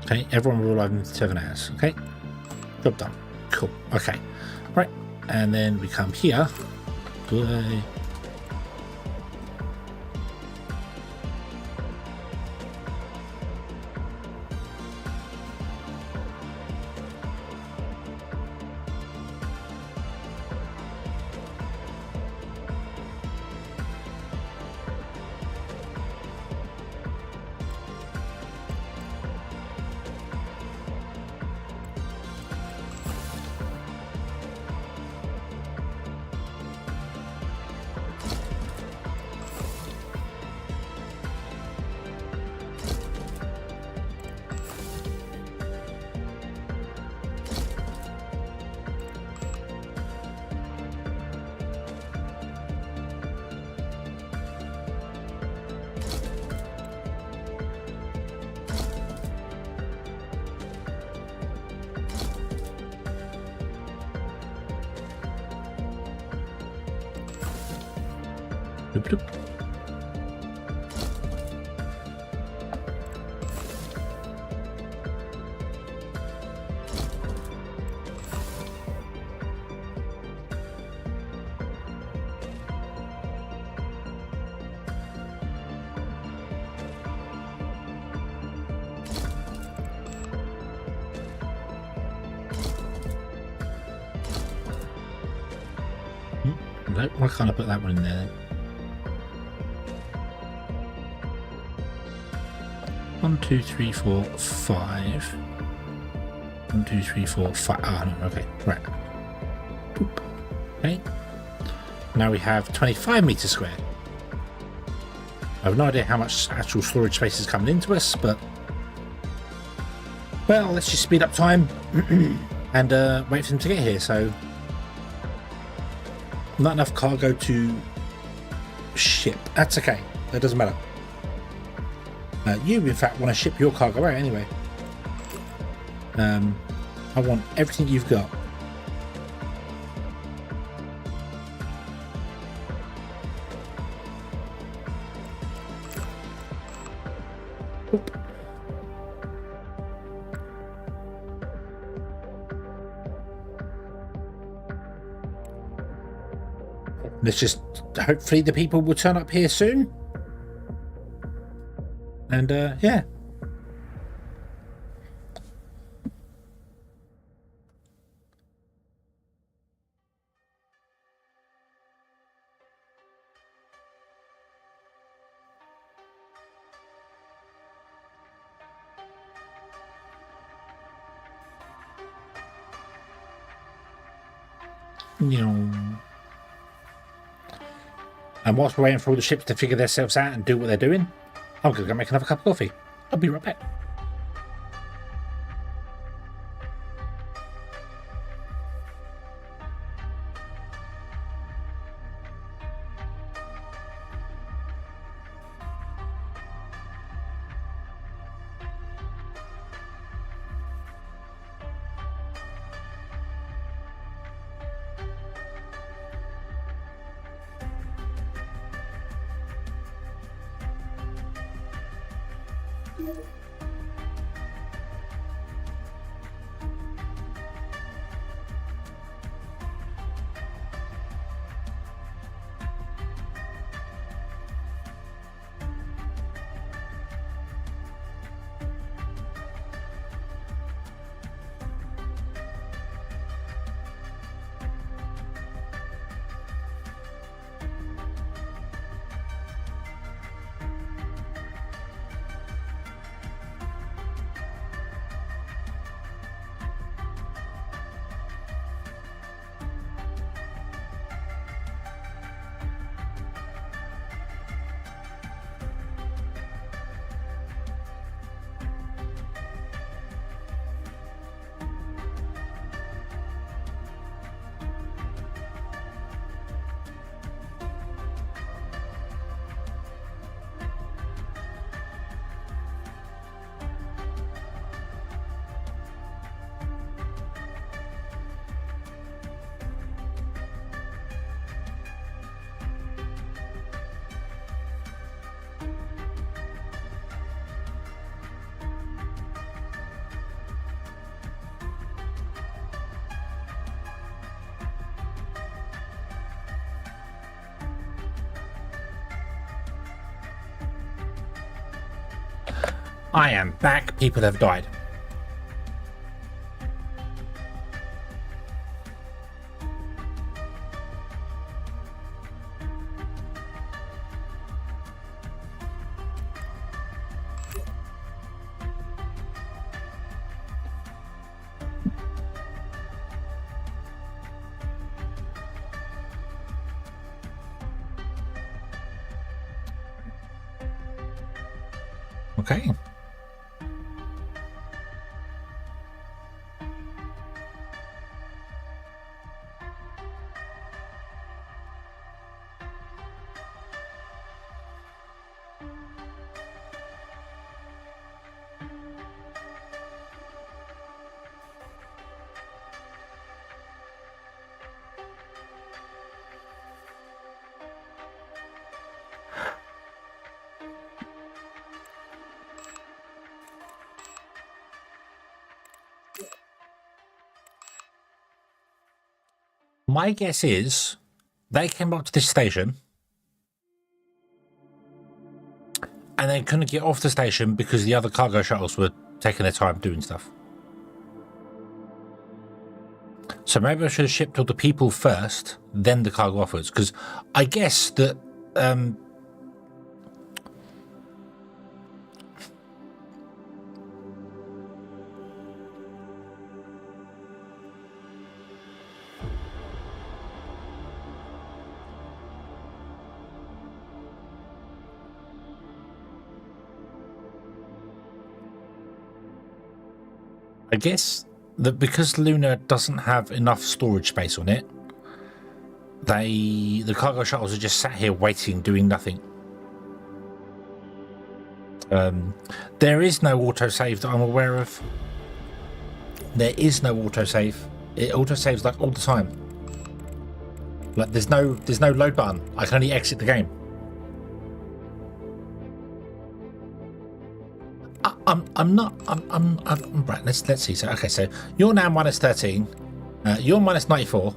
Okay, everyone will arrive in 7 hours. Okay, job done. Cool. Okay, right, and then we come here. Good. Bloop, bloop. No, why can't I put that one in there then? 1, 2, 3, 4, 5. 1, 2, 3, 4, 5. Ah, no, okay, right. Boop. Okay. Now we have 25 meters squared. I have no idea how much actual storage space is coming into us, but well, let's just speed up time and wait for them to get here. So, not enough cargo to ship. That's okay. That doesn't matter. You, in fact, want to ship your cargo out anyway. I want everything you've got. Oop. Let's just hopefully the people will turn up here soon. And yeah. And whilst we're waiting for all the ships to figure themselves out and do what they're doing, I'm going to go make another cup of coffee. I'll be right back. I am back. People have died. Okay. My guess is they came up to this station and they couldn't get off the station because the other cargo shuttles were taking their time doing stuff. So maybe I should have shipped all the people first, then the cargo afterwards, because I guess that because Luna doesn't have enough storage space on it, the cargo shuttles are just sat here waiting, doing nothing. There is no autosave that I'm aware of. There is no autosave. It autosaves like all the time. Like there's no load button. I can only exit the game. I'm right. Let's see. So okay, so you're now minus 13. You're minus 94.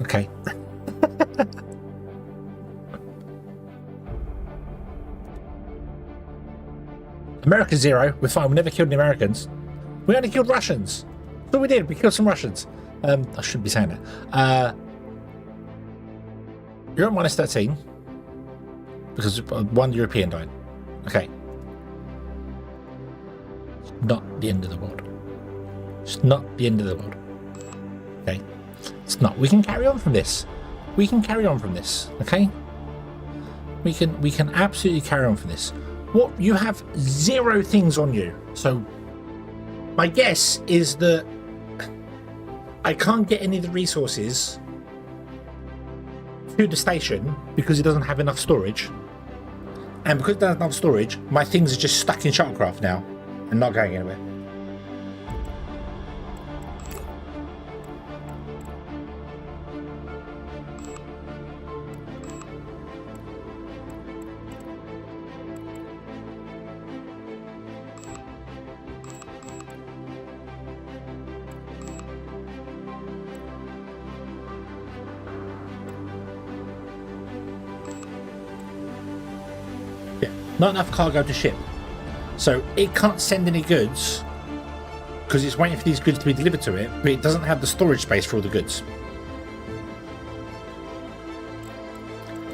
Okay. America 0. We're fine. We never killed any Americans. We only killed Russians. That's what we did. We killed some Russians. I shouldn't be saying that. You're at minus 13 because one European died. Okay. Not the end of the world. It's not the end of the world. Okay? It's not. We can carry on from this. We can carry on from this. Okay? We can absolutely carry on from this. What you have 0 things on you. So my guess is that I can't get any of the resources to the station because it doesn't have enough storage. And because it doesn't have enough storage, my things are just stuck in shuttlecraft now. And not going anywhere. Yeah, not enough cargo to ship. So it can't send any goods because it's waiting for these goods to be delivered to it, but it doesn't have the storage space for all the goods.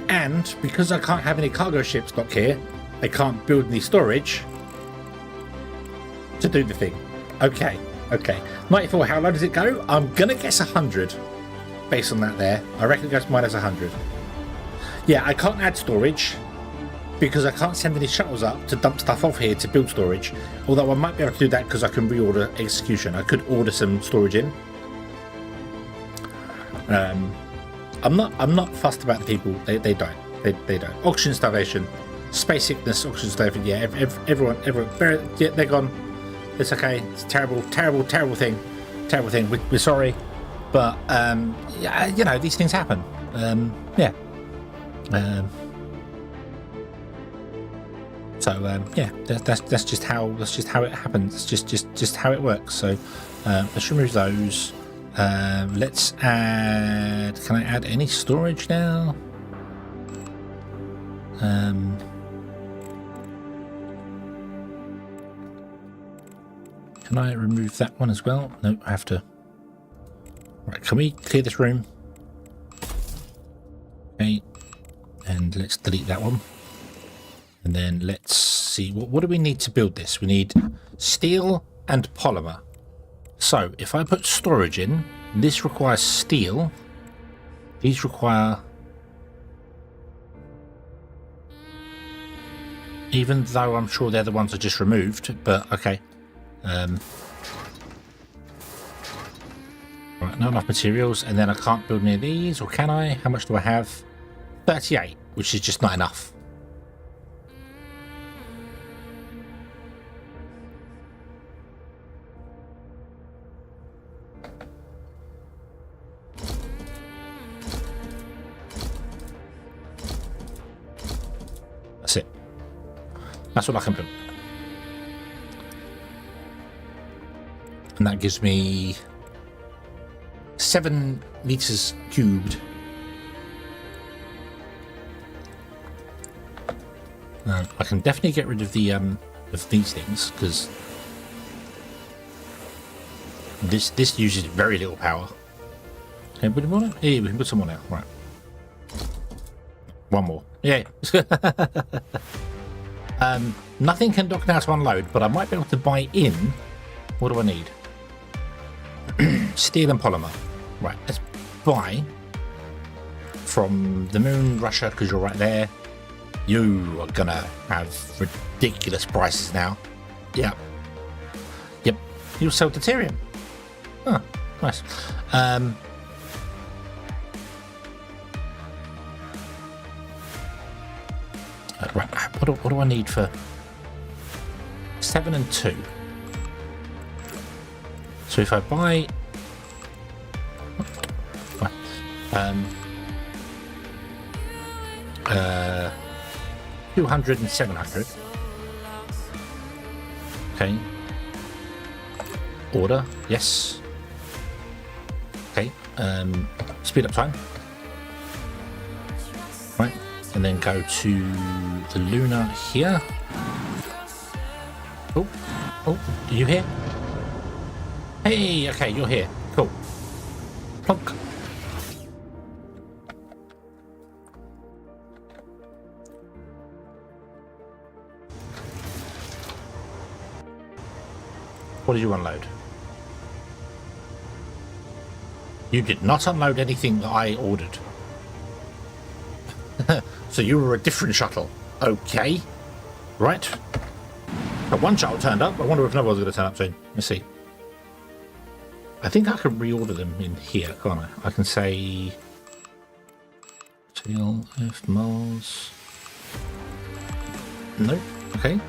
And because I can't have any cargo ships dock here, I can't build any storage to do the thing. Okay. 94, how low does it go? I'm going to guess 100 based on that there. I reckon it goes minus 100. Yeah, I can't add storage because I can't send any shuttles up to dump stuff off here to build storage. Although I might be able to do that because I can reorder execution. I could order some storage in. I'm not fussed about the people. They don't. They don't. Oxygen starvation, space sickness, oxygen starvation. Yeah, everyone. Yeah, they're gone. It's okay. It's a terrible thing. Terrible thing. We're sorry, but yeah, you know these things happen. Yeah. So yeah, that's just how it happens. It's just how it works. So let's remove those. Let's add. Can I add any storage now? Can I remove that one as well? No, I have to. Right, can we clear this room? Okay, and let's delete that one. And then let's see, what do we need to build this? We need steel and polymer. So if I put storage in, this requires steel. These require... Even though I'm sure they're the ones I just removed, but okay. Right, not enough materials, and then I can't build any of these, or can I? How much do I have? 38, which is just not enough. That's it. That's what I can build. And that gives me 7 meters cubed. I can definitely get rid of the of these things, because this uses very little power. Can we put more? Yeah, we can put some more now. Right. One more. Yeah. Nothing can dock now to unload, but I might be able to buy in. What do I need? Steel and polymer. Right, let's buy from the moon, Russia, because you're right there. You are gonna have ridiculous prices now. Yep. Yep. You'll sell deuterium. Oh, nice. Right, what do I need for 7 and 2? So if I buy 200 and 700. Okay. Order, yes. Okay. Speed up time. Right. And then go to the lunar here. Oh, are you here? Hey, okay, you're here. Cool. Plonk. What did you unload? You did not unload anything that I ordered. So you were a different shuttle. Okay. Right. But one shuttle turned up. I wonder if another one's going to turn up soon. Let's see. I think I can reorder them in here, can't I? I can say... Tail F Mars. Nope. Okay.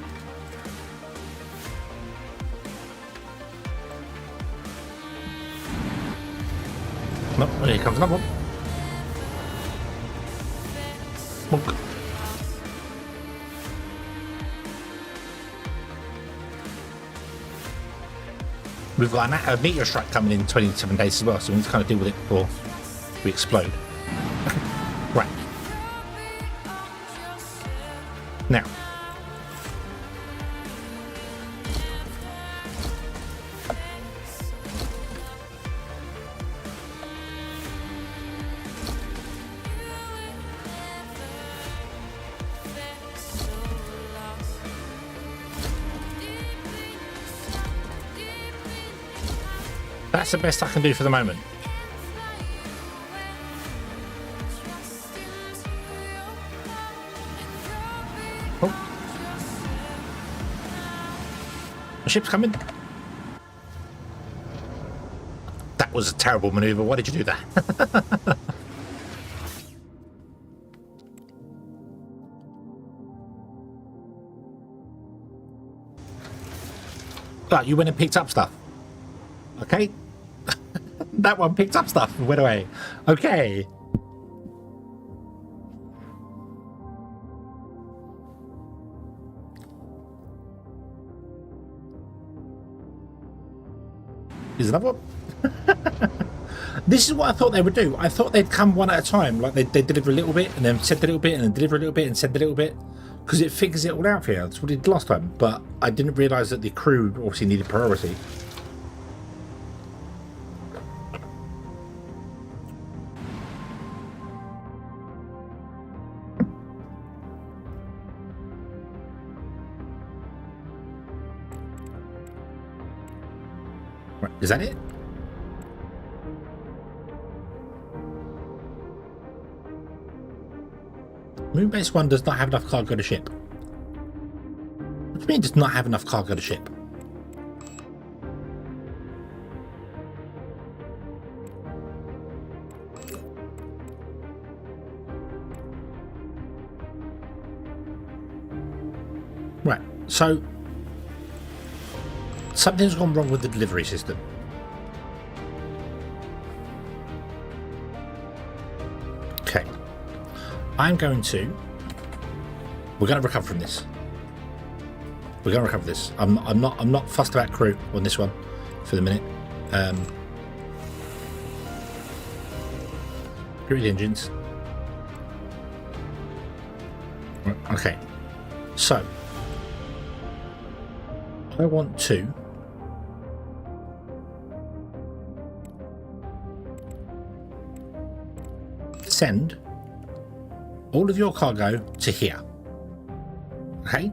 Nope. Here comes another one. Monk. We've got a meteor strike coming in 27 days as well, so we need to kind of deal with it before we explode. Right. Now. That's the best I can do for the moment. Oh. The ship's coming. That was a terrible maneuver. Why did you do that? Right, you went and picked up stuff. Okay. That one picked up stuff and went away. Okay. Here's another one. This is what I thought they would do. I thought they'd come one at a time. Like they'd deliver a little bit and then send a little bit and then deliver a little bit and send a little bit. because it figures it all out for you. That's what it did last time. But I didn't realise that the crew obviously needed priority. Right, is that it? Moonbase 1 does not have enough cargo to ship. What do you mean it does not have enough cargo to ship? Right, so something's gone wrong with the delivery system. Okay. We're going to recover from this. We're going to recover this. I'm not fussed about crew on this one for the minute. Get rid of the engines. Okay. So I want to send all of your cargo to here. Okay?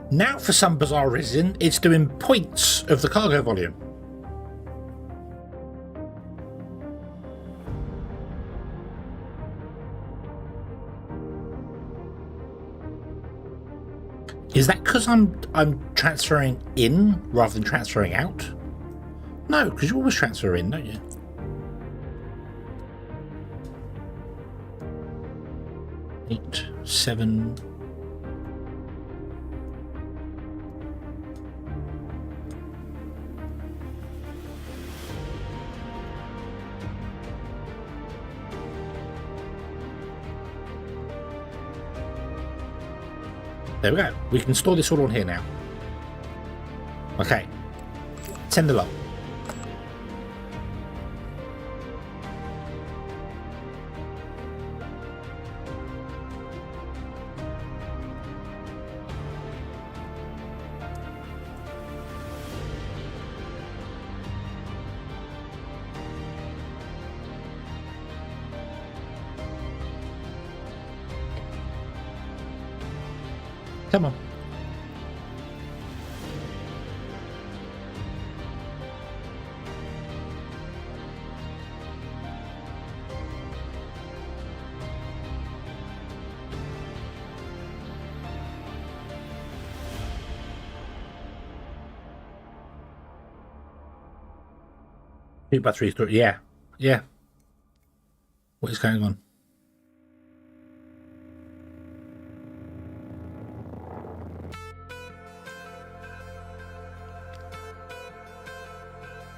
Now, for some bizarre reason, it's doing points of the cargo volume. Is that because I'm transferring in rather than transferring out? No, because you always transfer in, don't you? Eight, 7. There we go. We can store this all on here now. Okay. Send along. Come on. Two batteries. Yeah. Yeah. What is going on?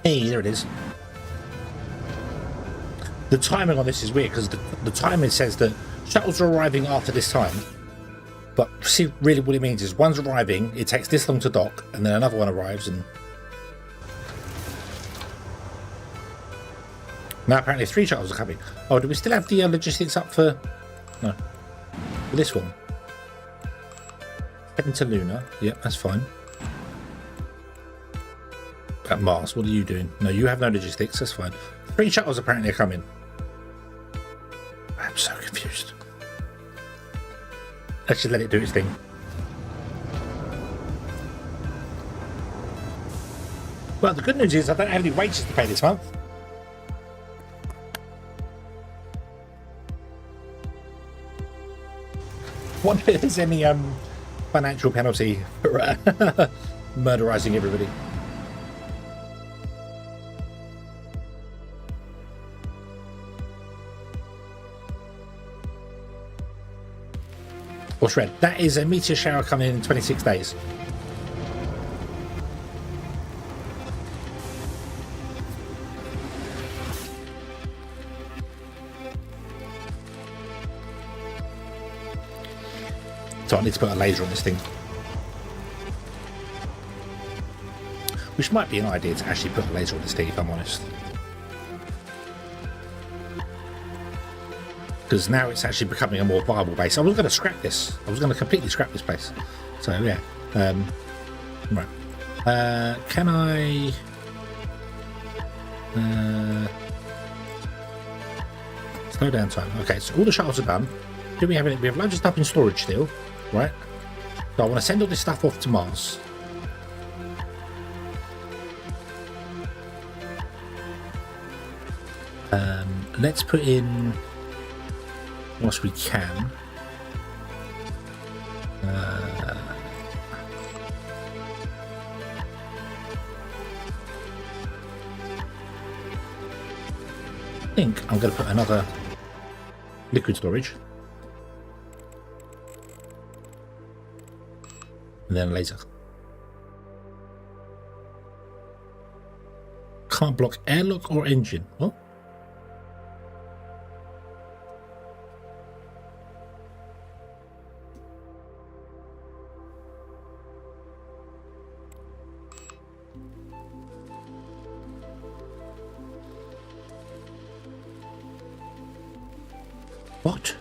Hey, there it is. The timing on this is weird because the timing says that shuttles are arriving after this time. But see, really what it means is one's arriving, it takes this long to dock, and then another one arrives, and now apparently 3 shuttles are coming. Oh, do we still have the logistics up for... No. For this one. Heading to Luna. Yep, that's fine. At Mars, what are you doing? No, you have no logistics, that's fine. 3 shuttles apparently are coming. I'm so confused. Let's just let it do its thing. Well, the good news is I don't have any wages to pay this month. Wonder if there's any financial penalty for murderizing everybody. What's red? That is a meteor shower coming in 26 days. So I need to put a laser on this thing. Which might be an idea to actually put a laser on this thing, if I'm honest. because now it's actually becoming a more viable base. I was going to scrap this. I was going to completely scrap this place. So yeah. Right. Can I? Slow down time. Okay, so all the shuttles are done. Do we have any? We have loads of stuff in storage still, right? So I want to send all this stuff off to Mars. Let's put in whilst we can. I think I'm going to put another liquid storage. And then a laser. Can't block airlock or engine. What? What?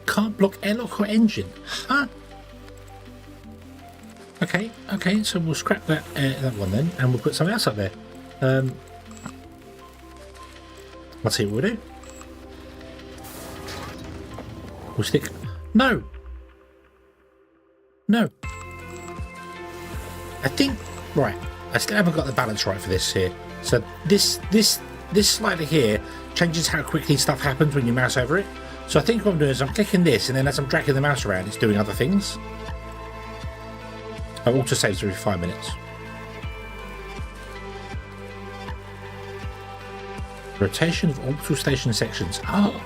Can't block airlock or engine? Huh? Okay, so we'll scrap that one then, and we'll put something else up there. Let's see what we'll do. We'll stick... No! I think... Right, I still haven't got the balance right for this here. So this slider here changes how quickly stuff happens when you mouse over it. So I think what I'm doing is I'm clicking this, and then as I'm dragging the mouse around, it's doing other things. It auto saves every 5 minutes. Rotation of orbital station sections. Oh,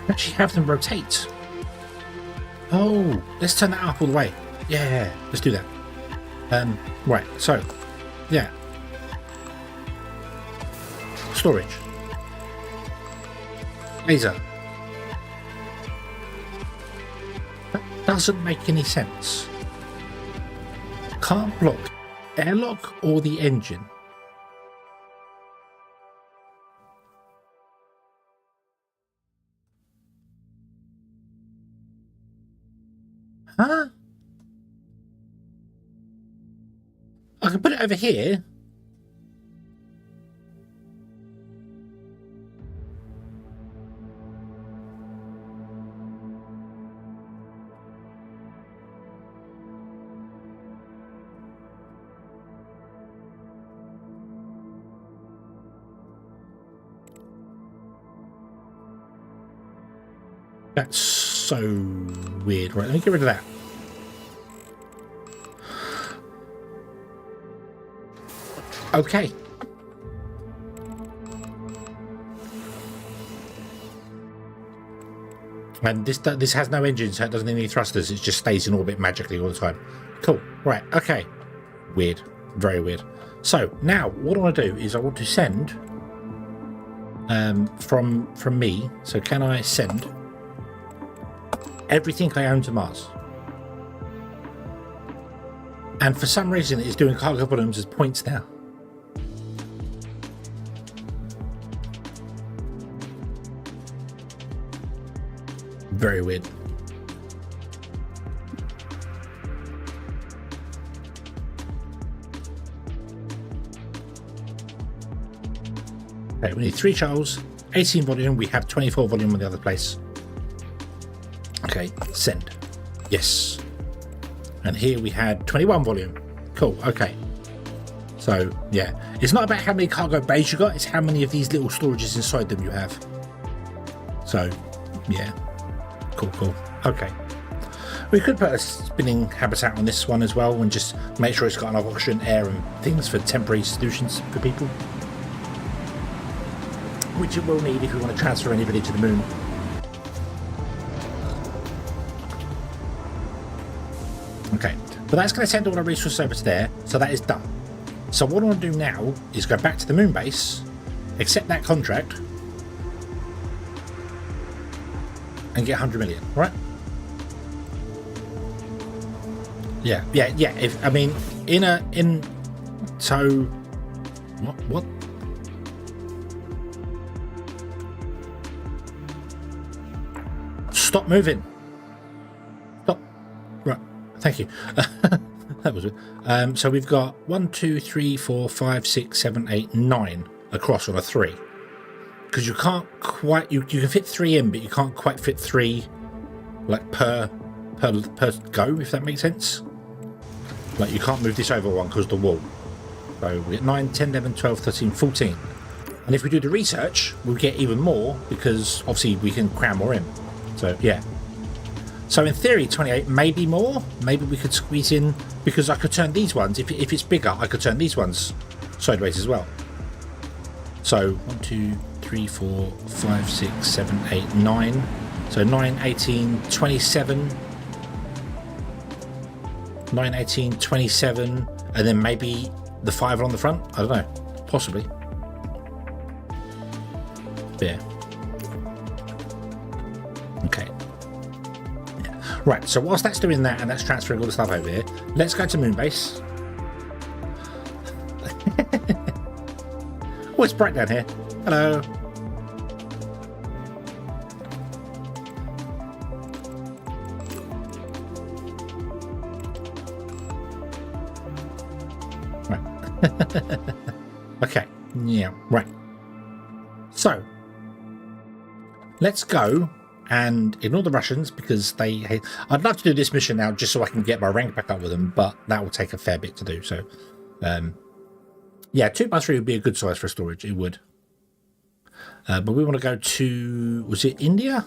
actually have them rotate. Oh, let's turn that up all the way. Yeah, let's do that. Right. So, yeah. Storage. Laser. That doesn't make any sense. Can't block airlock or the engine. Huh? I can put it over here. That's so weird. Right, let me get rid of that. Okay. And this has no engine, so it doesn't need any thrusters. It just stays in orbit magically all the time. Cool. Right. Okay. Weird. Very weird. So now what I want to do is I want to send from me. So can I send everything I own to Mars? And for some reason it's doing cargo volumes as points now. Very weird. Okay, we need 3 shuttles, 18 volume. We have 24 volume on the other place. Okay, send. Yes. And here we had 21 volume. Cool, okay. So, yeah. It's not about how many cargo bays you got, it's how many of these little storages inside them you have. So, yeah. Cool. Okay. We could put a spinning habitat on this one as well and just make sure it's got enough oxygen, air and things for temporary solutions for people. Which it will need if we want to transfer anybody to the moon. Okay, but that's going to send all our resources over to there, so that is done. So what I want to do now is go back to the moon base, accept that contract, and get 100 million, right? Yeah. If I mean, so what? Stop moving. Stop. Right. Thank you. That was it. So we've got 1, 2, 3, 4, 5, 6, 7, 8, 9 across on a 3. Because you can't quite... You can fit 3 in, but you can't quite fit 3 like per go, if that makes sense. Like you can't move this over one because of the wall. So we get 9, 10, 11, 12, 13, 14. And if we do the research, we'll get even more because obviously we can cram more in. So yeah. So in theory, 28 maybe more. Maybe we could squeeze in because I could turn these ones. If it's bigger, I could turn these ones sideways as well. So 1, 2, 3, 4, 5, 6, 7, 8, 9. So 9, 18, 27. 9, 18, 27. And then maybe the 5 on the front. I don't know. Possibly. There. Okay. Yeah. Right, so whilst that's doing that and that's transferring all the stuff over here, let's go to Moonbase. Oh, it's bright down here. Hello. Right. Okay. Yeah, right. So, let's go and ignore the Russians because they hate... I'd love to do this mission now just so I can get my rank back up with them, but that will take a fair bit to do. So, yeah, 2x3 would be a good size for storage. It would. But we want to go to... Was it India?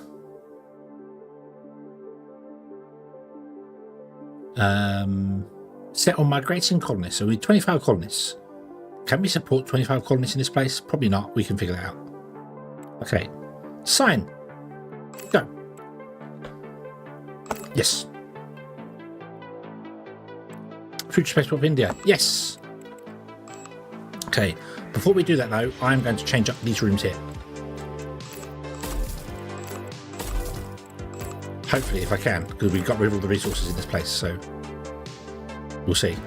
Set on migrating colonists. So we 25 colonists. Can we support 25 colonists in this place? Probably not. We can figure that out. Okay. Sign. Go. Yes. Future Spaceport of India. Yes. Okay. Before we do that, though, I'm going to change up these rooms here. Hopefully, if I can, because we've got rid of all the resources in this place, so we'll see.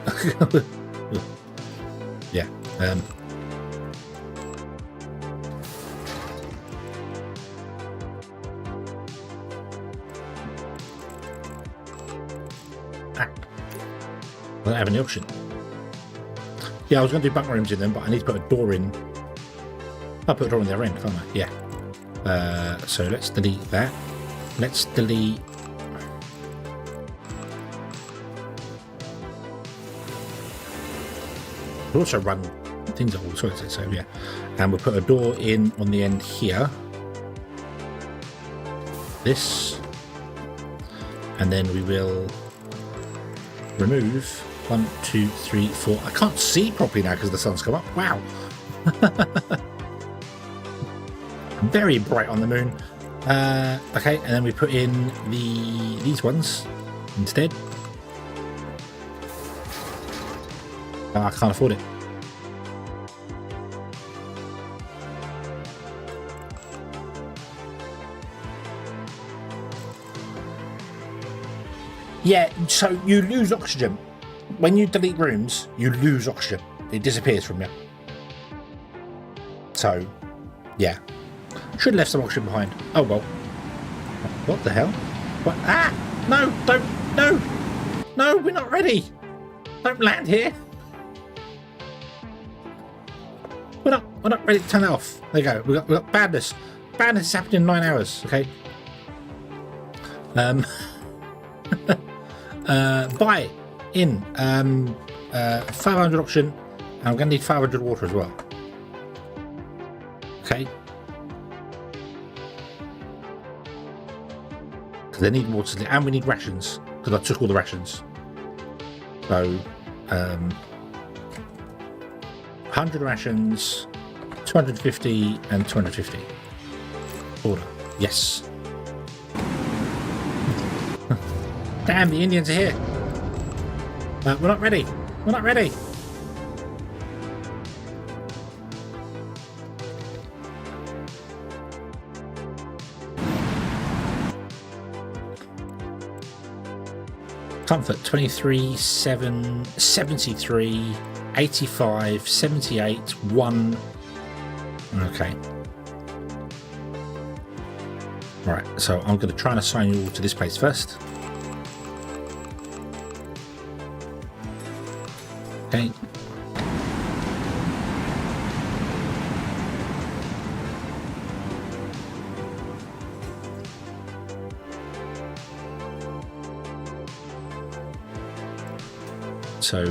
Yeah. I don't have any option. Yeah, I was going to do bunk rooms in them, but I need to put a door in. I'll put a door in the other end, can't I? Yeah. So let's delete that. Let's delete... We'll also run things up all sorts, so yeah. And we'll put a door in on the end here. This. And then we will remove 1, 2, 3, 4. I can't see properly now because the sun's come up. Wow. Very bright on the moon. Okay, and then we put in these ones instead. Oh, I can't afford it. Yeah, so you lose oxygen. When you delete rooms, you lose oxygen. It disappears from you. So, yeah. Should have left some oxygen behind. Oh well. What the hell? What? Ah! No! Don't! No! No, we're not ready! Don't land here! We're not ready to turn that off. There you go. We've got badness. Badness has happened in 9 hours, okay? Buy in 500 oxygen, and I'm going to need 500 water as well. Okay. Because they need water, and we need rations because I took all the rations. So 100 rations, 250 and 250. Order. Yes. Damn, the Indians are here. We're not ready. We're not ready. Comfort 23, 7, 73, 85, 78, 1. Okay. Right, so I'm going to try and assign you all to this place first. Okay. So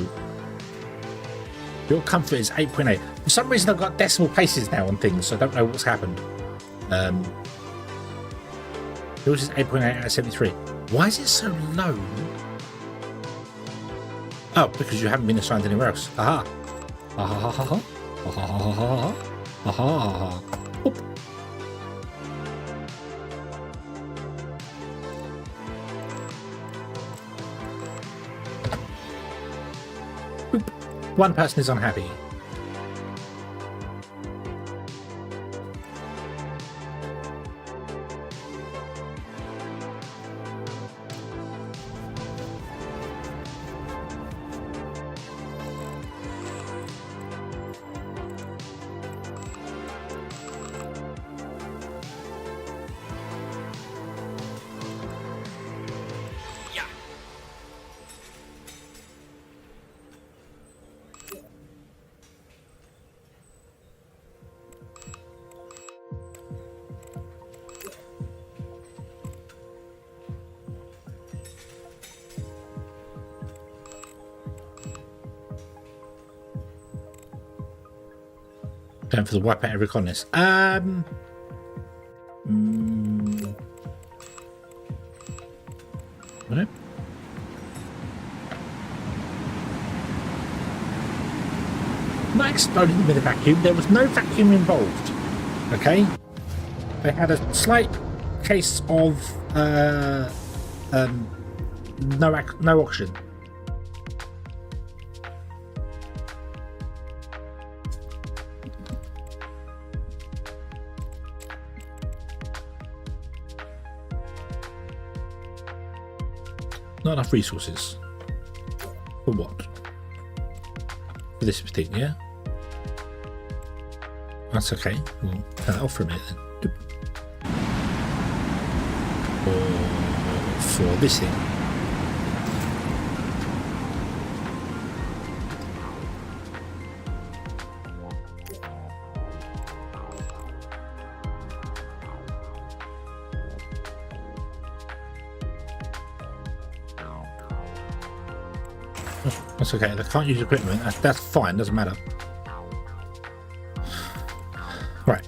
your comfort is 8.8. For some reason I've got decimal places now on things, so I don't know what's happened. Yours is 8.8 out of 73. Why is it so low? Oh, because you haven't been assigned anywhere else. Aha. Aha. Aha. Aha. Aha. Oop. Oop. One person is unhappy. Going for the wipe out every colonist. No. Not exploding with a vacuum. There was no vacuum involved. Okay. They had a slight case of no oxygen. Not enough resources. For what? For this thing, yeah? That's okay. We'll turn that off for a minute then. Or for this thing. That's okay. They can't use equipment. That's fine. Doesn't matter. Right.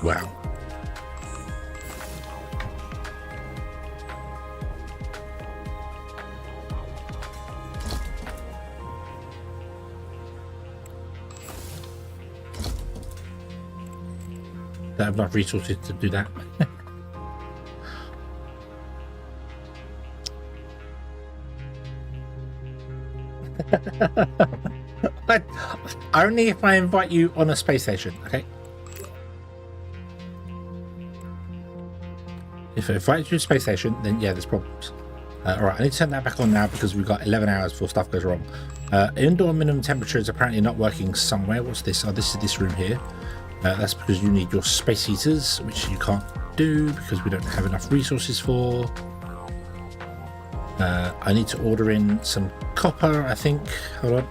Wow. Don't have enough resources to do that. Only if I invite you on a space station, okay? If I invite you to a space station, then yeah, there's problems. Alright, I need to turn that back on now because we've got 11 hours before stuff goes wrong. Indoor minimum temperature is apparently not working somewhere. What's this? Oh, this is this room here. That's because you need your space heaters, which you can't do because we don't have enough resources for. I need to order in some copper, I think. Hold on.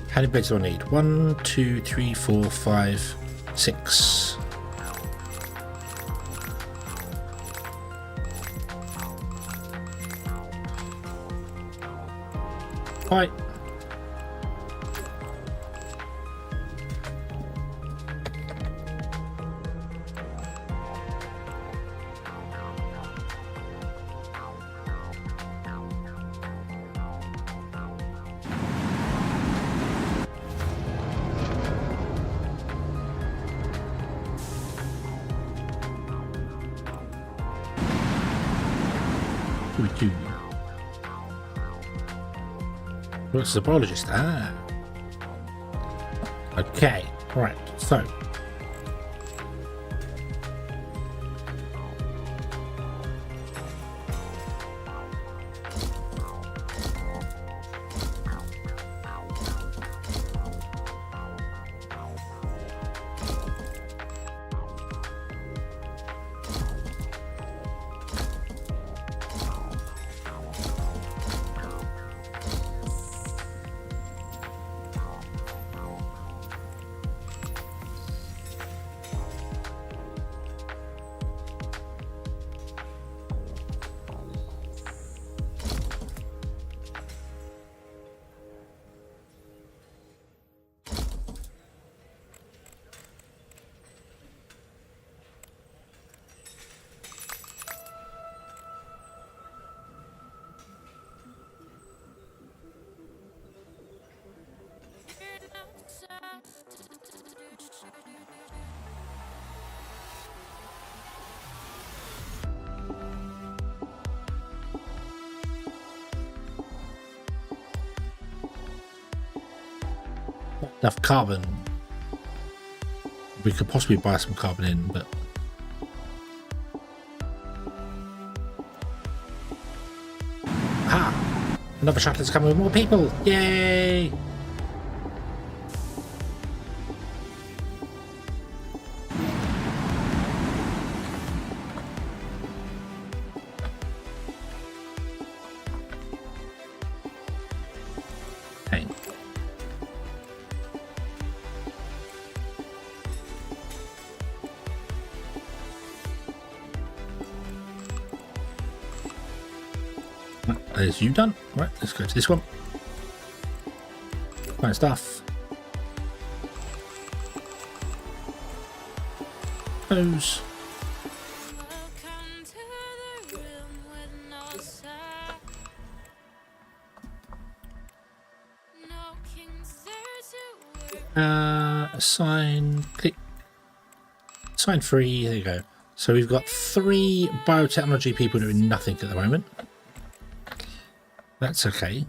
How many beds do I need? 1, 2, 3, 4, 5, 6. Right. Scooby-Doo. What's the biologist? Ah. Okay, right, so. Enough carbon. We could possibly buy some carbon in, but another shuttle is coming with more people. Yay! There's you done. Right, let's go to this one. Fine stuff. Those. Assign, click, assign free, there you go. So we've got 3 biotechnology people doing nothing at the moment. That's okay.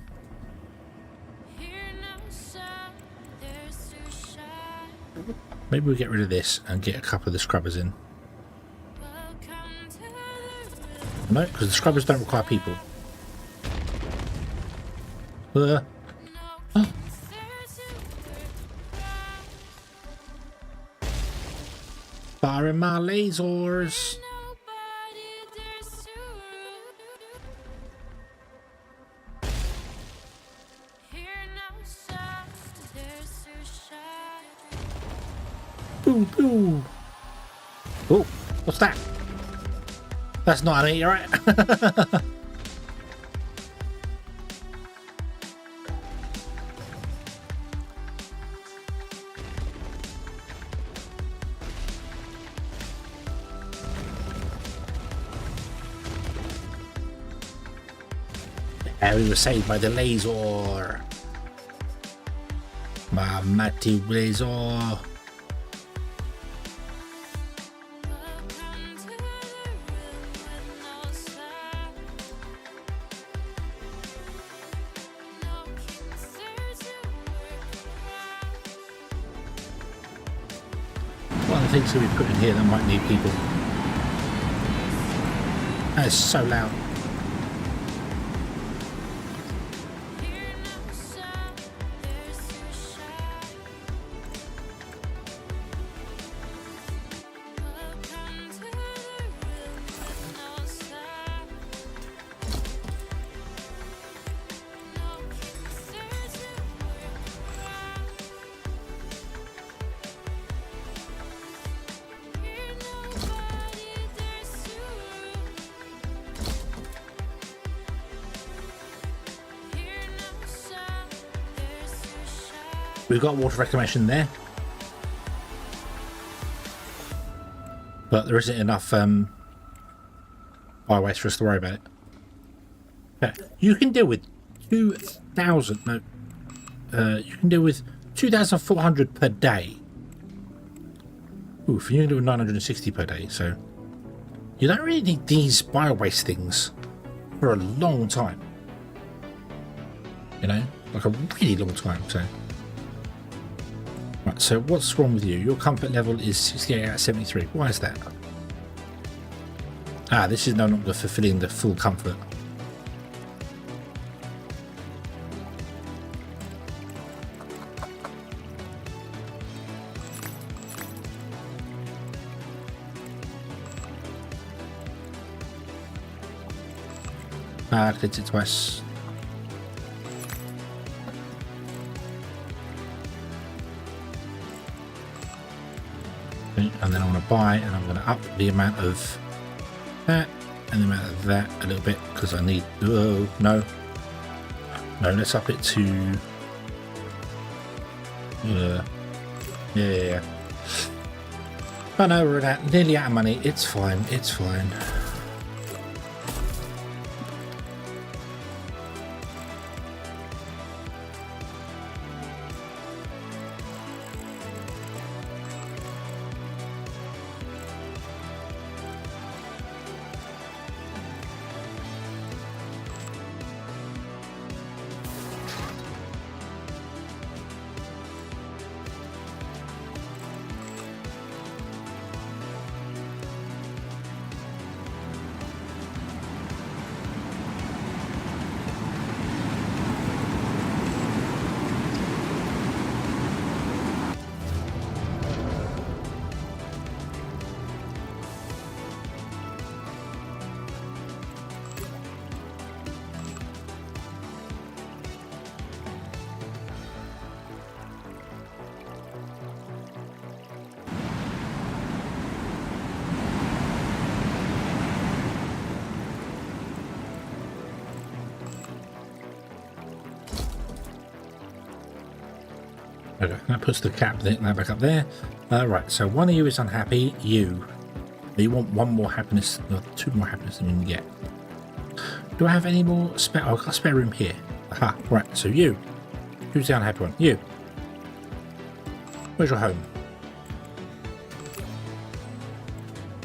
Maybe we'll get rid of this and get a couple of the scrubbers in. No, because the scrubbers don't require people. Oh. Firing my lasers. Boo, boo. Oh, what's that? That's not an eater, right? Yeah, we were saved by the laser. My mighty laser. Things that we put in here that might need people. That is so loud. We've got water reclamation there, but there isn't enough biowaste for us to worry about it. Okay. You can deal with 2,000. No, you can deal with 2,400 per day. Oof, you can do 960 per day. So you don't really need these biowaste things for a long time. You know, like a really long time. So, right. So what's wrong with you? Your comfort level is 68 out of 73. Why is that? Ah, this is no longer fulfilling the full comfort. Ah, I clicked it twice. And then I'm going to buy, and I'm going to up the amount of that and the amount of that a little bit because I need. Oh no, let's up it to. Yeah. Oh no, we're nearly out of money. It's fine. It's fine. Okay, that puts the cap that back up there. Right, so one of you is unhappy. You want one more happiness, or two more happiness than you can get. Do I have any more spare? Oh, I've got a spare room here. Aha, right, so you. Who's the unhappy one? You. Where's your home?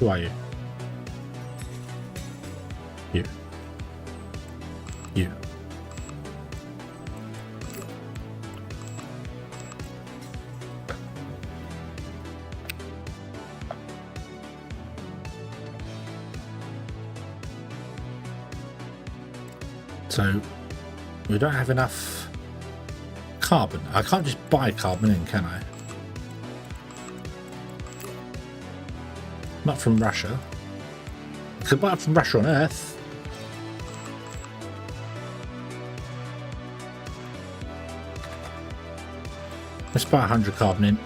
Who are you? You. You. So we don't have enough carbon. I can't just buy carbon in, can I? Not from Russia. I could buy it from Russia on Earth. Let's buy 100 carbon in.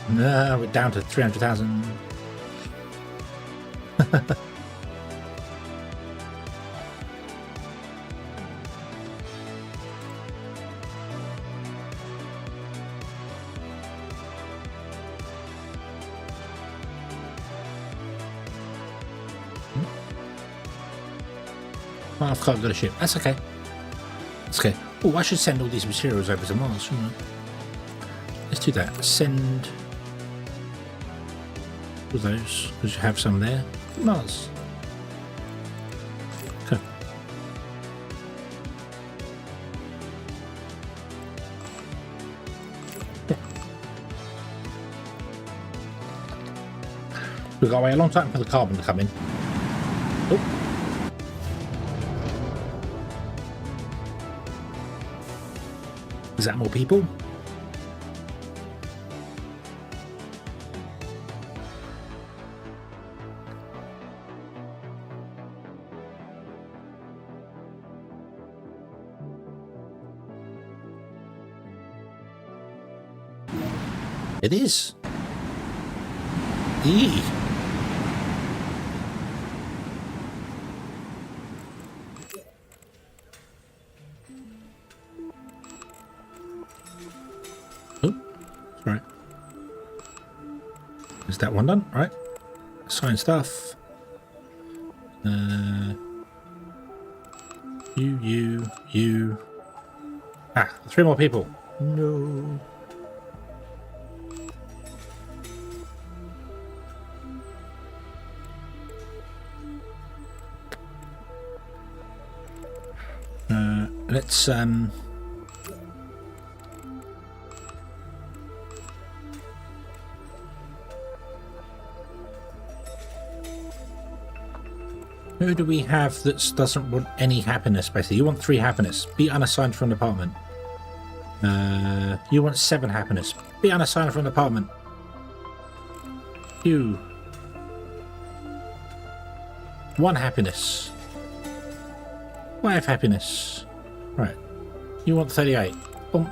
No, we're down to 300,000. Oh, I've got a ship. That's okay. That's okay. Oh, I should send all these materials over to Mars, shouldn't I? Let's do that. Send all those, because you have some there. Mars. Okay. Yeah. We've got to wait a long time for the carbon to come in. Oh. Is that more people? It is. Eee. Right. Is that one done? Right. Sign stuff. You. Ah, 3 more people. No. let's who do we have that doesn't want any happiness, basically? You want 3 happiness. Be unassigned from an apartment. You want 7 happiness. Be unassigned from an apartment. You 1 happiness. 5 happiness. Right. You want 38. Boom.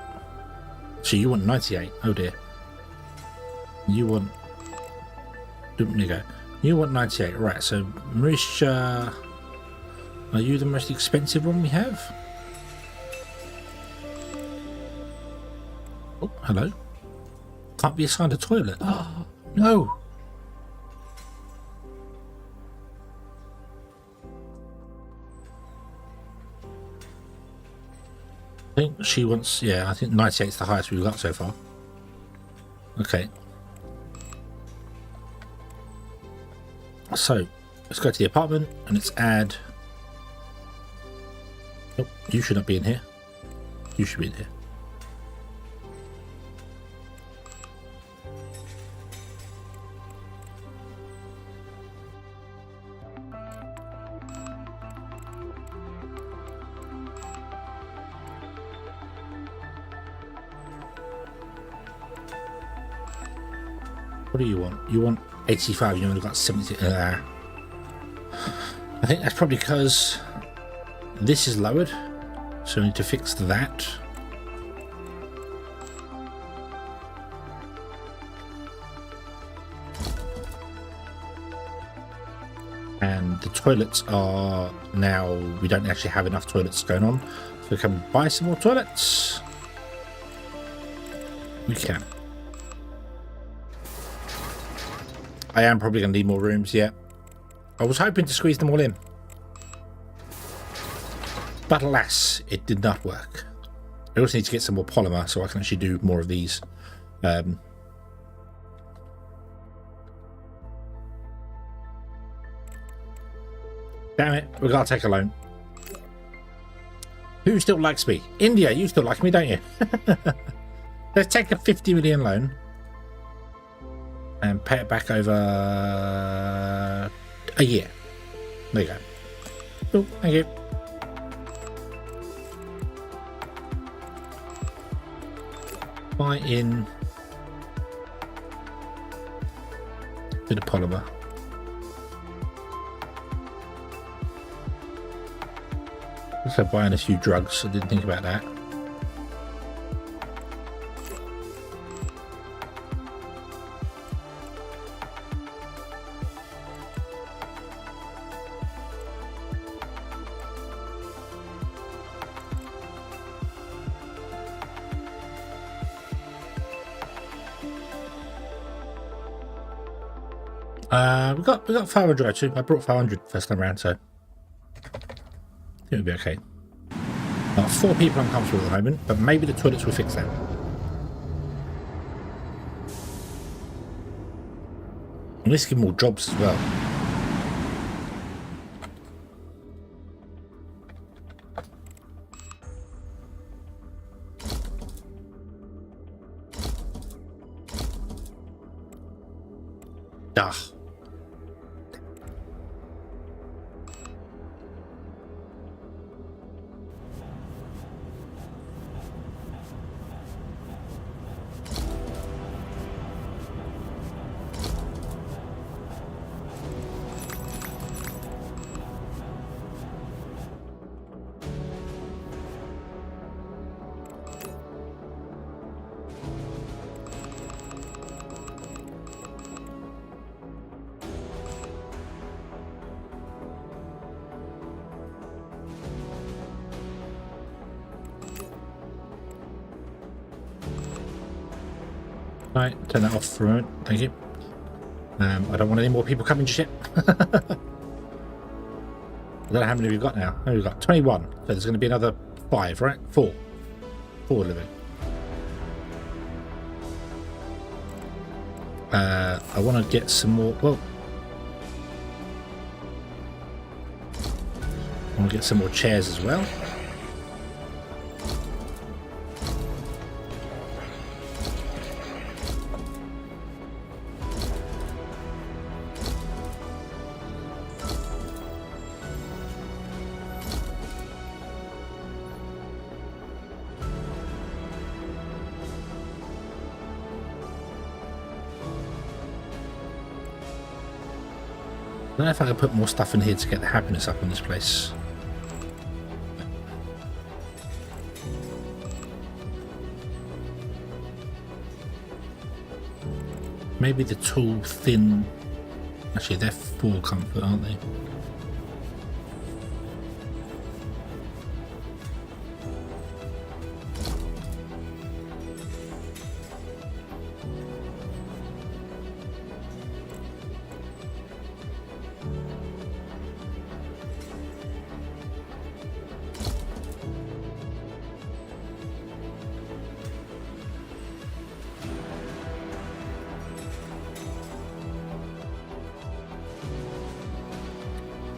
So you want 98. Oh dear. You want... There you go. You want 98. Right, so Marisha... Are you the most expensive one we have? Oh, hello. Can't be assigned a toilet. Oh, no. I think she wants... Yeah, I think 98 is the highest we've got so far. Okay. So, let's go to the apartment and let's add... Oh, you should not be in here. You should be in here. What do you want? You want 85, you only got 70. I think that's probably because this is lowered, so we need to fix that. And the toilets are now, we don't actually have enough toilets going on, so we can buy some more toilets. We can. I am probably going to need more rooms, yeah. I was hoping to squeeze them all in. But alas, it did not work. I also need to get some more polymer so I can actually do more of these. Damn it, we've got to take a loan. Who still likes me? India, you still like me, don't you? Let's take a 50 million loan. And pay it back over a year. There you go. Oh, thank you. Buy in a bit of polymer. Also buying a few drugs. I didn't think about that. We got 500 actually. I brought 500 first time around, so I think it'll be okay. 4 people uncomfortable at the moment, but maybe the toilets will fix that. And let's give more jobs as well. Duh. Right, turn that off for a moment. Thank you. I don't want any more people coming to ship. I don't know how many we've got now. Oh, we've got 21. So there's going to be another 5, right? 4. 4 living. I want to get some more. Well, I want to get some more chairs as well. don't know if I can put more stuff in here to get the happiness up on this place. Maybe the tall, thin... Actually, they're 4 comfort, aren't they?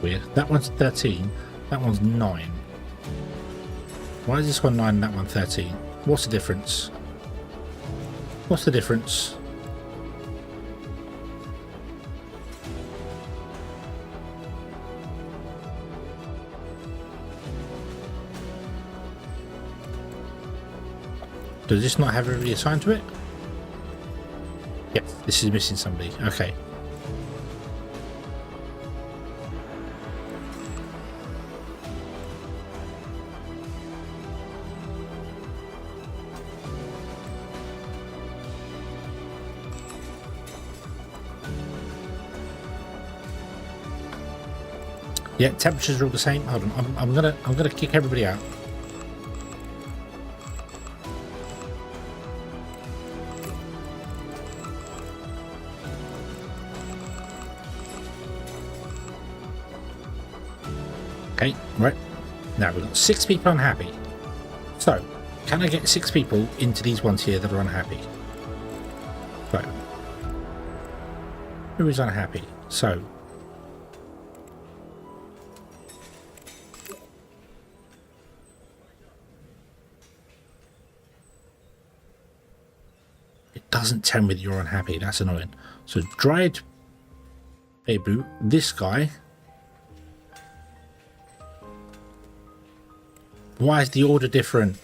Weird. That one's 13. That one's 9. Why is this one 9 and that one 13? What's the difference? What's the difference? Does this not have everybody assigned to it? Yep, this is missing somebody. Okay. Yeah, temperatures are all the same. Hold on, I'm gonna kick everybody out. Okay, right. Now we've got 6 people unhappy. So, can I get 6 people into these ones here that are unhappy? So, who is unhappy? So, doesn't tell me that you're unhappy. That's annoying. So dried babu, this guy. Why is the order different?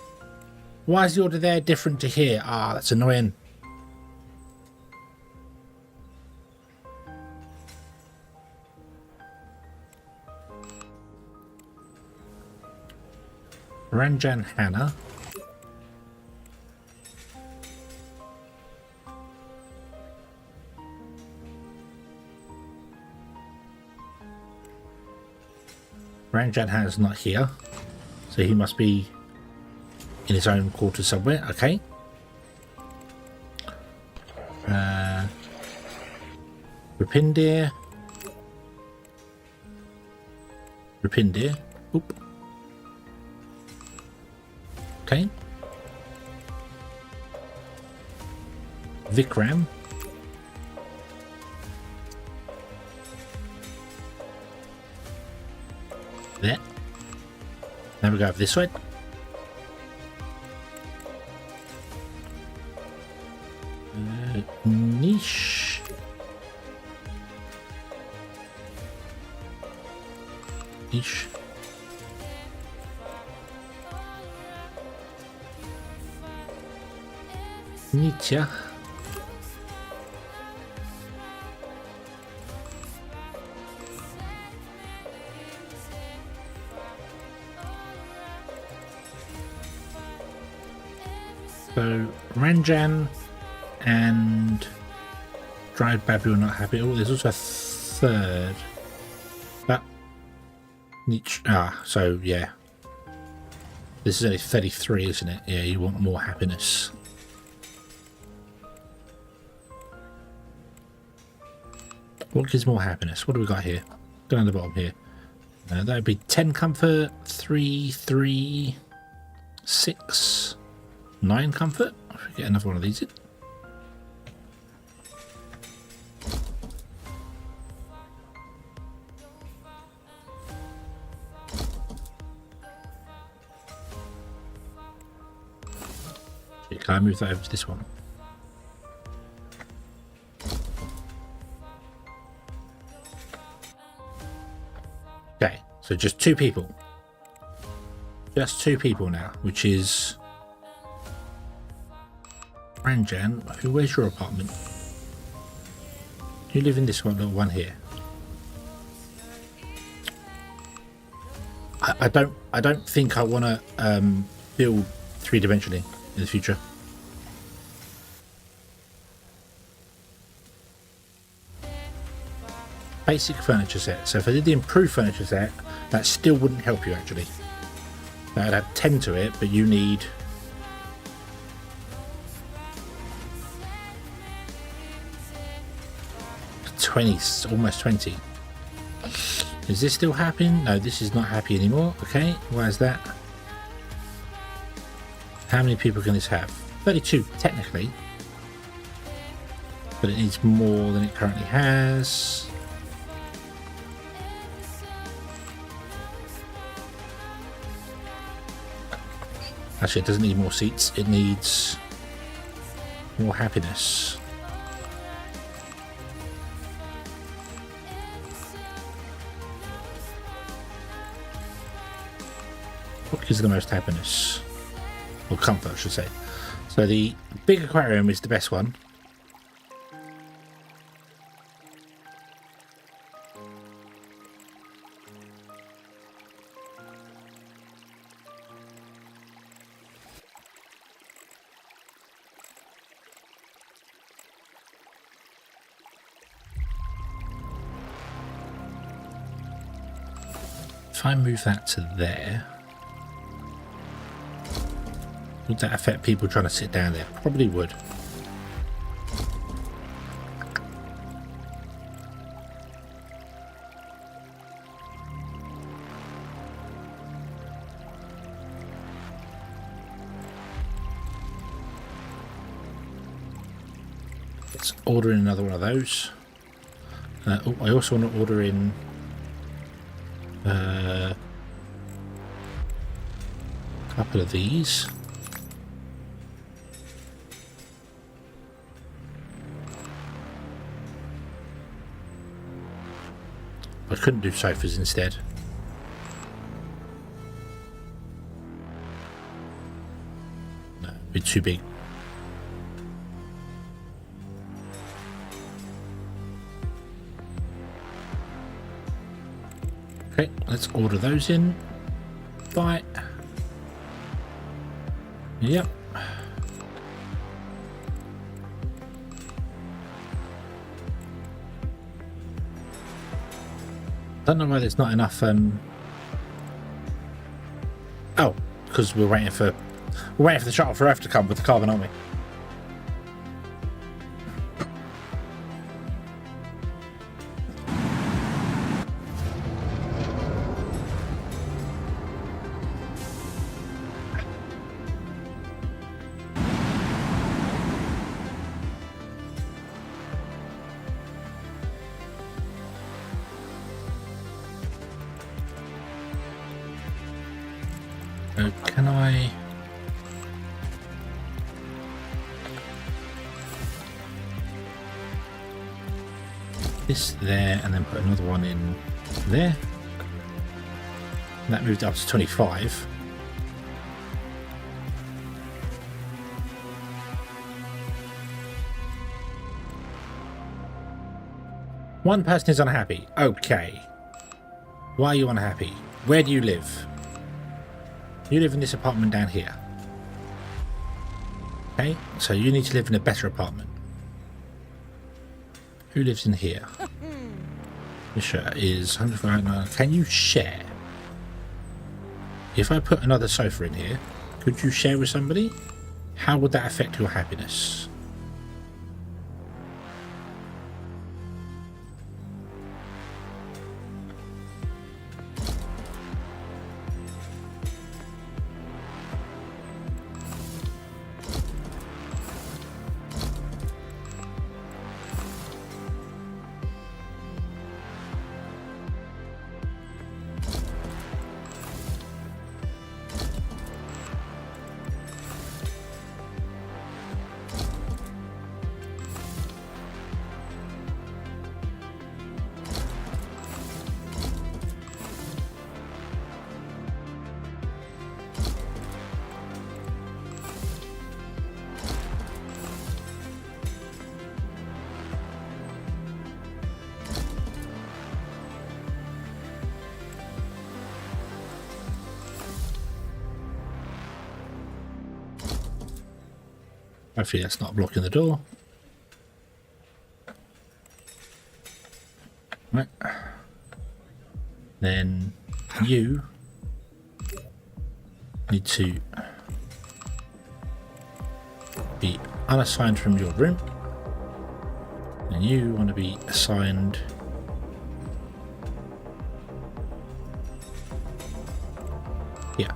Why is the order there different to here? Ah, that's annoying. Ranjan Hannah. Ranjan Hannah's not here, so he must be in his own quarters somewhere. Okay. Rapindir. Rapindir. Oop. Okay. Vikram. There. Now we go over this side. Niche. Niche. Nitya. So Ranjan and dried babu are not happy. Oh, there's also a third. But so yeah. This is only 33, isn't it? Yeah, you want more happiness. What gives more happiness? What do we got here? Down the bottom here. That would be 10 comfort, 3, 3, 6, 9 comfort. If we get another one of these in. Can I move that over to this one? Okay, so just 2 people. Just 2 people now, which is Ranjan. Where's your apartment? You live in this one, little one here. I don't think I want to build three-dimensionally in the future. Basic furniture set. So if I did the improved furniture set, that still wouldn't help you actually. That would add 10 to it, but you need 20, almost 20. Is this still happening? No, this is not happy anymore. Okay, why is that? How many people can this have? 32 technically, but it needs more than it currently has. Actually, it doesn't need more seats, it needs more happiness. What gives the most happiness? Or comfort, I should say. So the big aquarium is the best one. If I move that to there, would that affect people trying to sit down there? Probably would. Let's order in another one of those. Oh, I also want to order in a couple of these. I couldn't do sofas instead. No, it'd be too big. Okay, let's order those in. Bye. Yep. Don't know why there's not enough. Oh, because we're waiting for the shuttle for Earth to come with the carbon, aren't we? Can I? This there, and then put another one in there. And that moved up to 25. One person is unhappy. Okay. Why are you unhappy? Where do you live? You live in this apartment down here. Okay, so you need to live in a better apartment. Who lives in here? Misha is 159. Can you share? If I put another sofa in here, could you share with somebody? How would that affect your happiness? Hopefully that's not blocking the door. Right. Then you need to be unassigned from your room. And you want to be assigned here.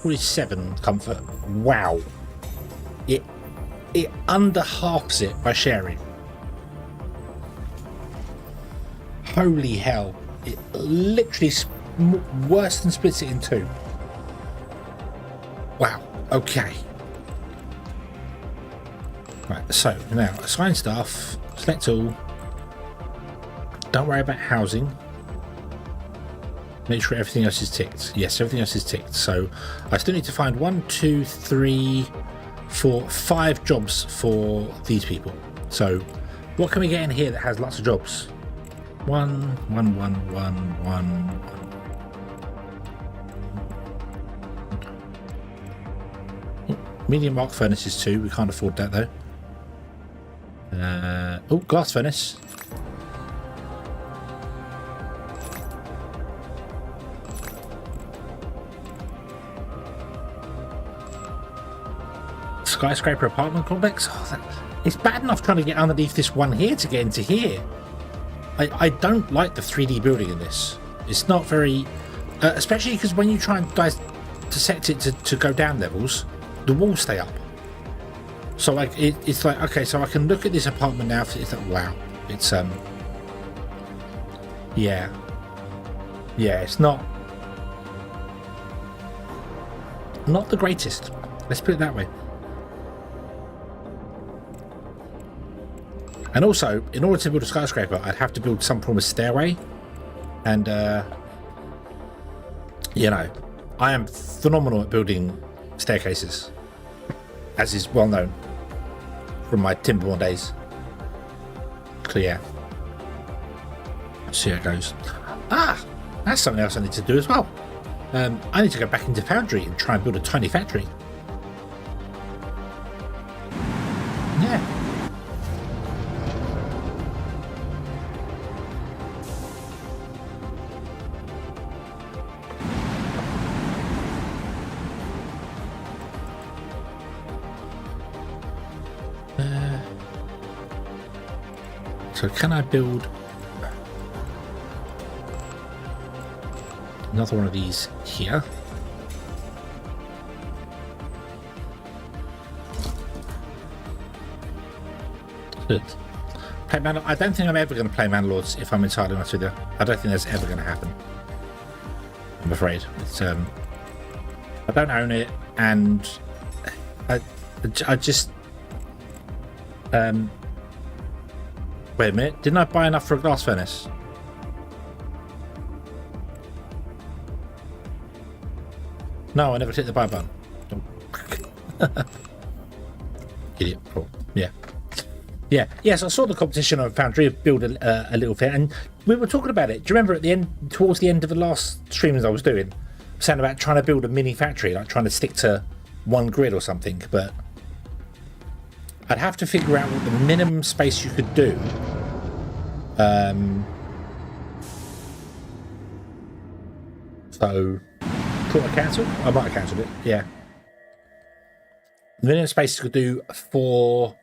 $47 comfort. Wow. It under halves it by sharing. Holy hell. It literally worse than splits it in two. Wow. Okay. Right, so now assign staff, select all. Don't worry about housing. Make sure everything else is ticked. Yes, everything else is ticked. So I still need to find 1, 2, 3, 4, 5 jobs for these people. So what can we get in here that has lots of jobs? 1, 1, 1, 1, 1. Medium arc furnaces too. We can't afford that though. Oh, glass furnace. Skyscraper apartment complex. It's bad enough trying to get underneath this one here to get into here. I don't like the 3D building in this. It's not very, especially because when you try and dissect it to go down levels, the walls stay up. So like it's like, okay, so I can look at this apartment now. It's like, wow, it's yeah, it's not the greatest. Let's put it that way. And also, in order to build a skyscraper, I'd have to build some form of stairway. And, you know, I am phenomenal at building staircases, as is well known from my Timberborn days. Clear. See how it goes. Ah, that's something else I need to do as well. I need to go back into Foundry and try and build a tiny factory. Yeah. So can I build another one of these here? Good. I don't think I'm ever going to play Manlords, if I'm entirely honest with you. I don't think that's ever going to happen. I'm afraid. It's I don't own it, and I just wait a minute, didn't I buy enough for a glass furnace? No, I never hit the buy button. Idiot. Oh, yeah. Yes, I saw the competition on Foundry build a little bit, and we were talking about it. Do you remember at the end, towards the end of the last streams I was doing, saying about trying to build a mini factory, like trying to stick to one grid or something, but I'd have to figure out what the minimum space you could do. So, thought I cancelled? I might have cancelled it, yeah. The minimum space you could do for...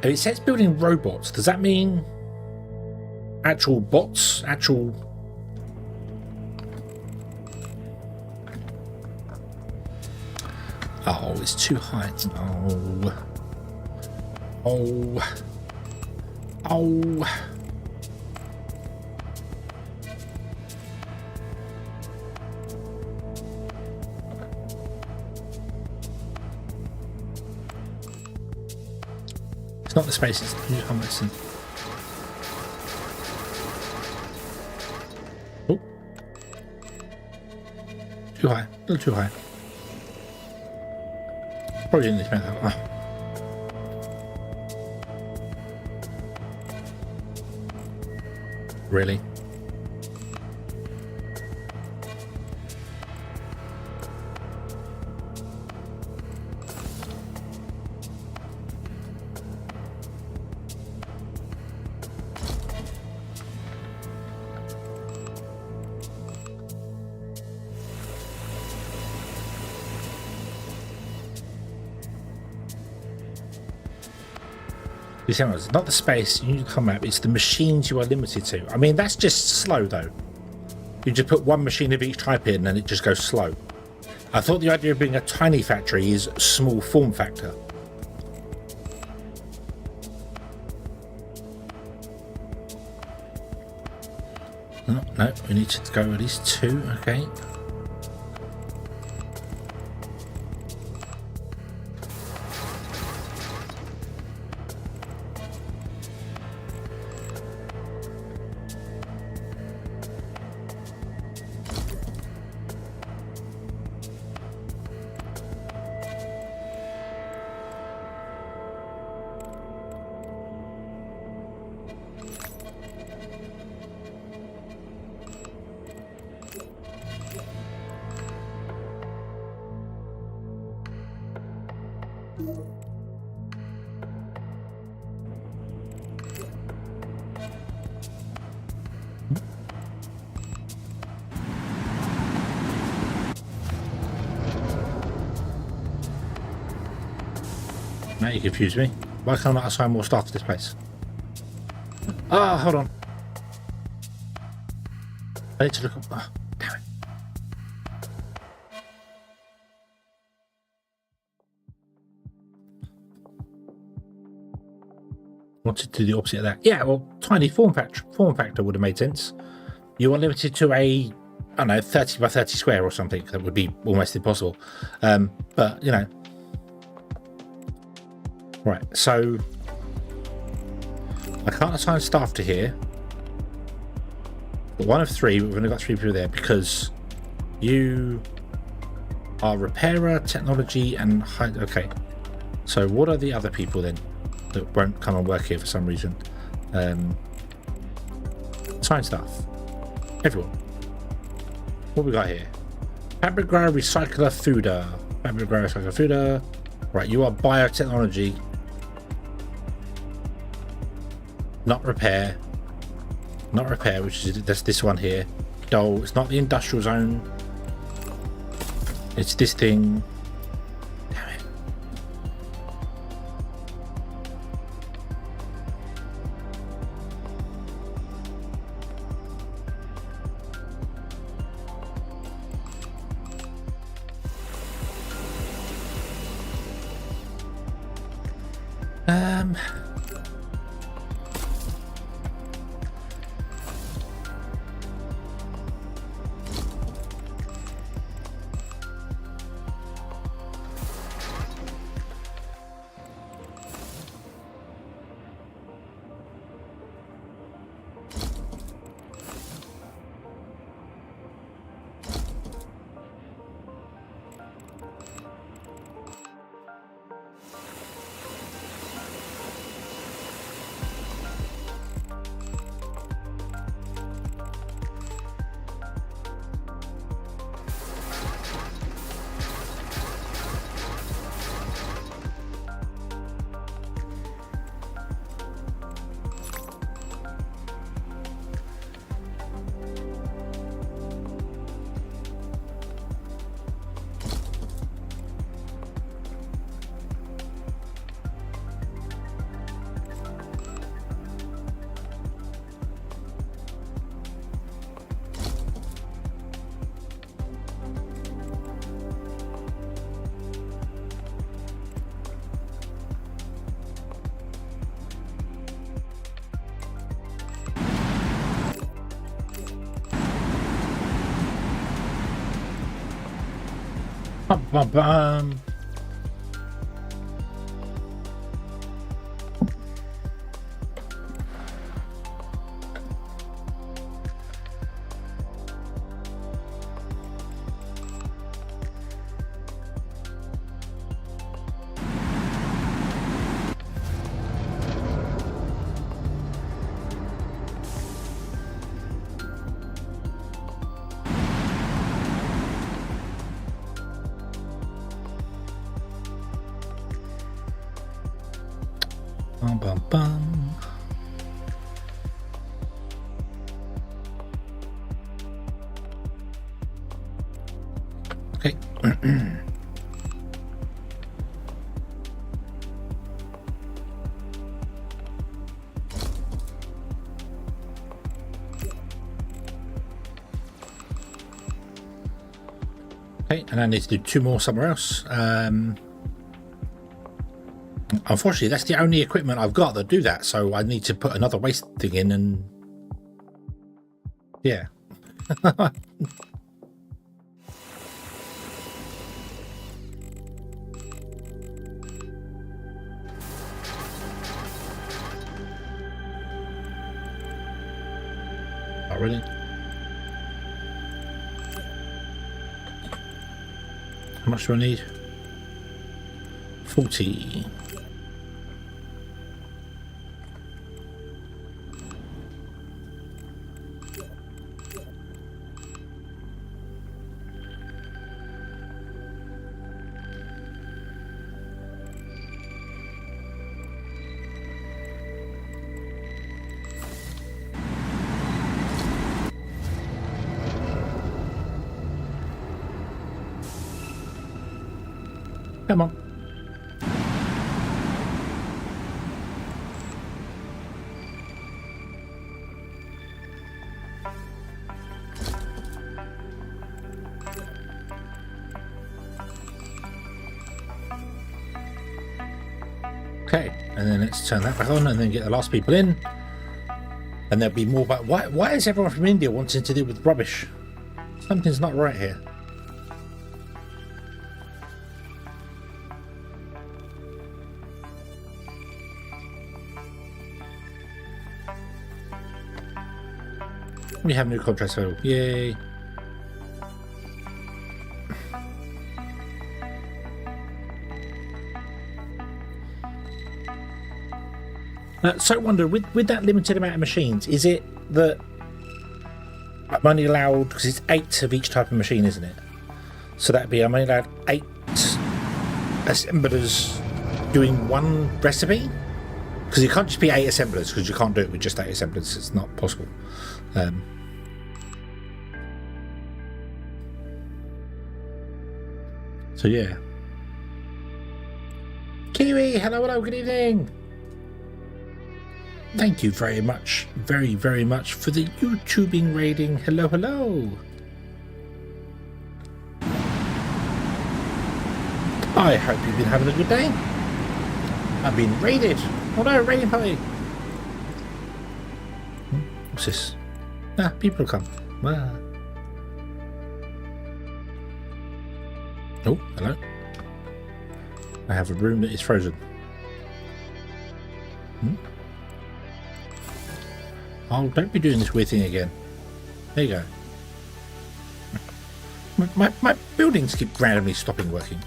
If it says building robots, does that mean actual bots? Actual... Oh, it's too high. Oh. It's not the space, it's how much. Oh. Too high. A little too high. Probably didn't expect that. really. It's not the space you need to come up, it's the machines you are limited to. I mean, that's just slow though. You just put one machine of each type in and it just goes slow. I thought the idea of being a tiny factory is small form factor. No, we need to go at least 2, okay. Now you confuse me. Why can't I assign more staff to this place? Ah, hold on. I need to look up. Oh, damn it. Wanted to do the opposite of that. Yeah, well, tiny form factor would have made sense. You are limited to a, I don't know, 30 by 30 square or something. That would be almost impossible. But, you know. Right, so I can't assign staff to here. But 1 of 3, we've only got 3 people there because you are repairer, technology, and okay. So what are the other people then that won't come and work here for some reason? Assign staff. Everyone. What we got here? Fabric grower, recycler, fooder. Fabric grower, recycler, fooder. Right, you are biotechnology. Not repair, which is this one here. Dole, it's not the industrial zone. It's this thing. Damn it. Bum, bum, bum. Bum, bum, bum. Okay. Okay, and I need to do 2 more somewhere else. Unfortunately, that's the only equipment I've got that do that, so I need to put another waste thing in and... yeah. Not really. How much do I need? 40. Come on. Okay, and then let's turn that back on and then get the last people in. And there'll be more, but why is everyone from India wanting to deal with rubbish? Something's not right here. We have new contracts available. Yay. So I wonder, with that limited amount of machines, is it that I'm only allowed, because it's 8 of each type of machine, isn't it? So that'd be, I'm only allowed 8 assemblers doing one recipe? Because it can't just be 8 assemblers, because you can't do it with just 8 assemblers. It's not possible. So yeah. Kiwi, hello, good evening. Thank you very much, very much for the YouTubing rating. Hello. I hope you've been having a good day. I've been raided. Oh no, raiding party. What's this? People come. Oh, hello. I have a room that is frozen. Oh, don't be doing this weird thing again. There you go. My buildings keep randomly stopping working.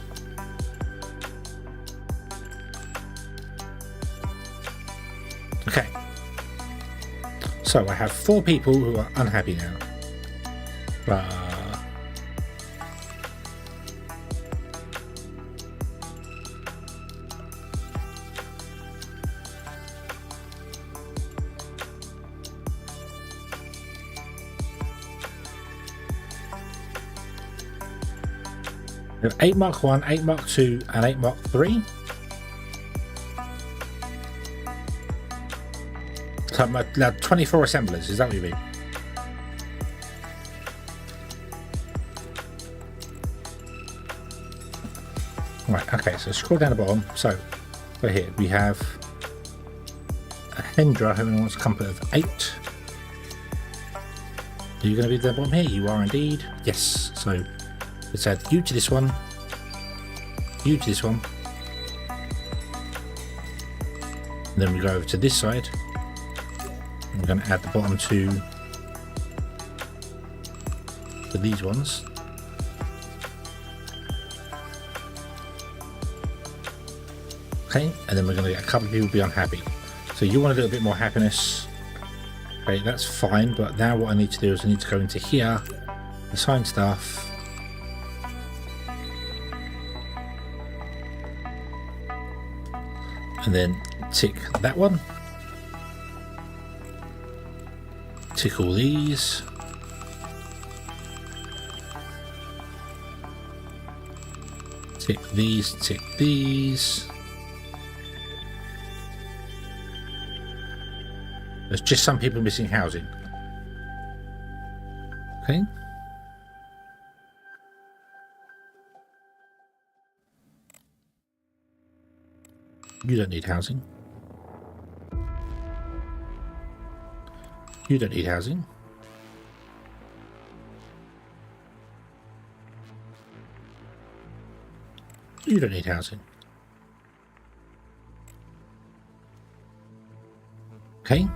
Okay. So I have 4 people who are unhappy now. We have 8 Mark 1, 8 Mark 2, and 8 Mark 3. So I'm allowed 24 assemblers, is that what you mean? Right, okay, so scroll down the bottom. So, right here, we have a Hendra who wants a comfort of 8. Are you going to be at the bottom here? You are indeed. Yes, so let's add you to this one, you to this one, and then we go over to this side. I'm going to add the bottom 2 to these ones. Okay, and then we're going to get a couple of people be unhappy. So you want a little bit more happiness. Okay, that's fine, but now what I need to do is I need to go into here, assign stuff, and then Tick that one. Tick all these. Tick these, tick these. There's just some people missing housing. Okay. You don't need housing. You don't need housing. You don't need housing. Okay.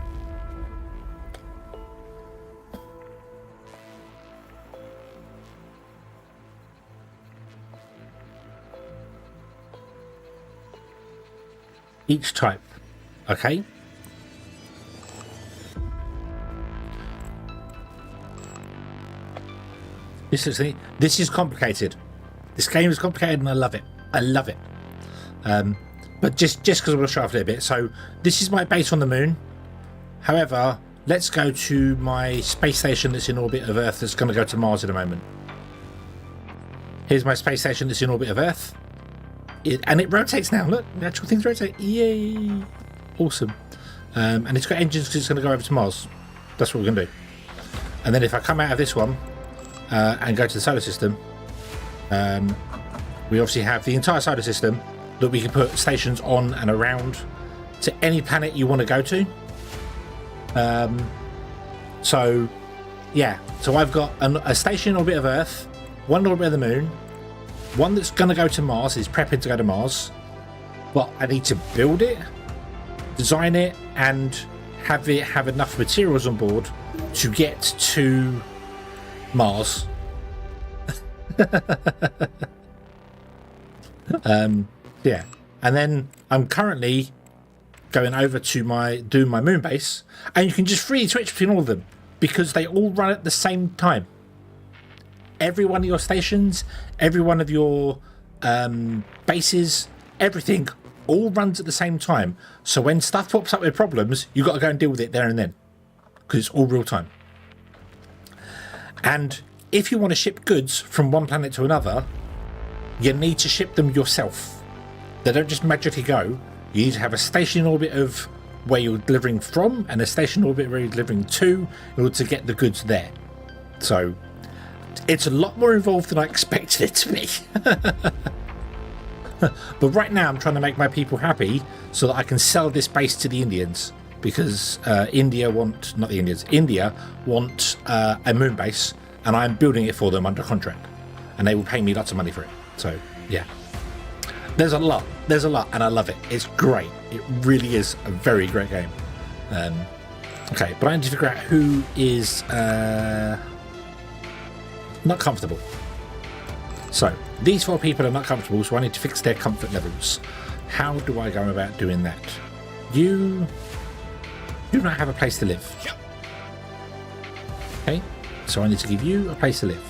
Each type. Okay. This is complicated. This game is complicated and I love it. I love it. But just because I want to show off a little bit. So this is my base on the moon. However, let's go to my space station that's in orbit of Earth that's going to go to Mars in a moment. Here's my space station that's in orbit of Earth. And it rotates now. Look, the actual things rotate. Yay! Awesome. And it's got engines because it's going to go over to Mars. That's what we're going to do. And then if I come out of this one and go to the solar system, we obviously have the entire solar system that we can put stations on and around to any planet you want to go to. So, yeah. So I've got a station in orbit of Earth, one in orbit of the moon, one that's going to go to Mars, is prepping to go to Mars, but I need to build it, design it, and have it have enough materials on board to get to Mars. Yeah, and then I'm currently going over to doing my moon base, and you can just freely switch between all of them because they all run at the same time. Every one of your stations, every one of your bases, everything all runs at the same time. So when stuff pops up with problems, you've got to go and deal with it there and then because it's all real time. And if you want to ship goods from one planet to another, you need to ship them yourself. They don't just magically go. You need to have a station in orbit of where you're delivering from and a station in orbit where you're delivering to in order to get the goods there. So it's a lot more involved than I expected it to be. But right now I'm trying to make my people happy so that I can sell this base to the Indians because India want a moon base and I'm building it for them under contract and they will pay me lots of money for it. So yeah, there's a lot and I love it. It's great. It really is a very great game. Okay, but I need to figure out who is not comfortable. So these 4 people are not comfortable, so I need to fix their comfort levels. How do I go about doing that? You do not have a place to live. Okay, so I need to give you a place to live.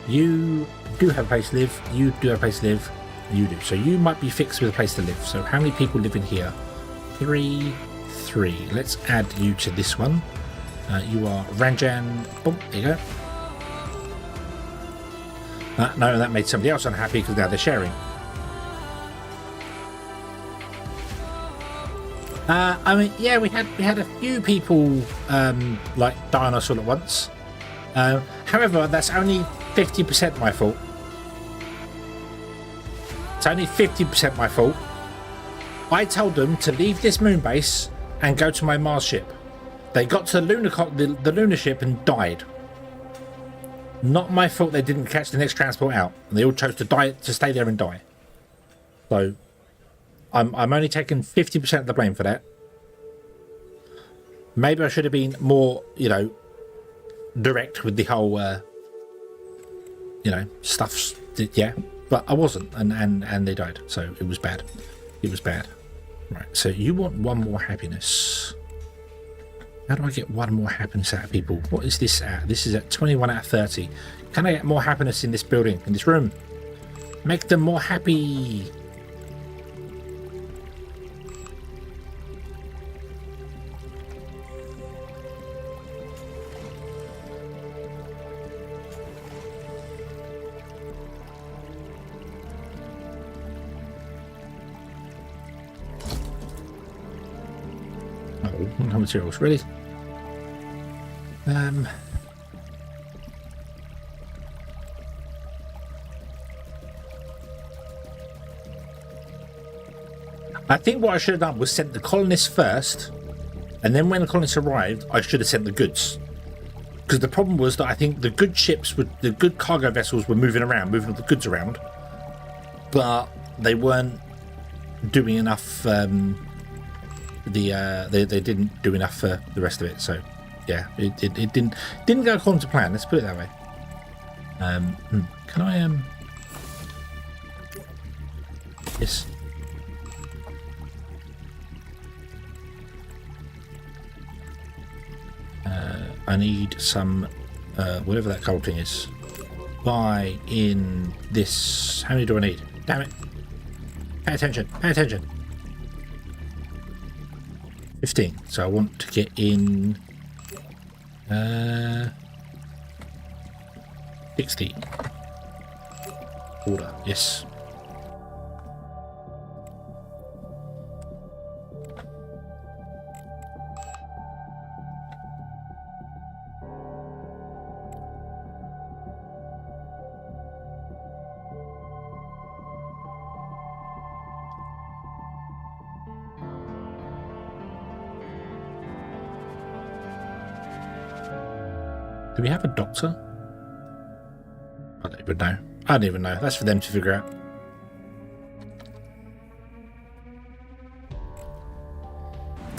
You do have a place to live. You do have a place to live. You do. So you might be fixed with a place to live. So how many people live in here? 3. Let's add you to this one. You are Ranjan. Boom, there you go. No, that made somebody else unhappy because now they're sharing. I mean, yeah, we had a few people like die on us all at once. However, that's only 50% my fault. It's only 50% my fault. I told them to leave this moon base and go to my Mars ship. They got to the lunar ship and died. Not my fault they didn't catch the next transport out, and they all chose to stay there and die. So I'm only taking 50% of the blame for that. Maybe I should have been more, direct with the whole, stuff. Yeah, but I wasn't, and they died. So it was bad. It was bad. Right. So you want one more happiness. How do I get one more happiness out of people? What is this at? This is at 21 out of 30. Can I get more happiness in this building, in this room? Make them more happy. No materials, really? I think what I should have done was sent the colonists first, and then when the colonists arrived, I should have sent the goods. Because the problem was that I think the good ships, the good cargo vessels were moving around, moving the goods around, but they weren't doing enough. They didn't do enough for the rest of it. So yeah, it didn't go according to plan. Let's put it that way. Can I yes. I need some, whatever that gold thing is. Buy in this. How many do I need? Damn it. Pay attention. Pay attention. 15. So I want to get in 60. Order. Yes. Do we have a doctor? I don't even know. I don't even know. That's for them to figure out.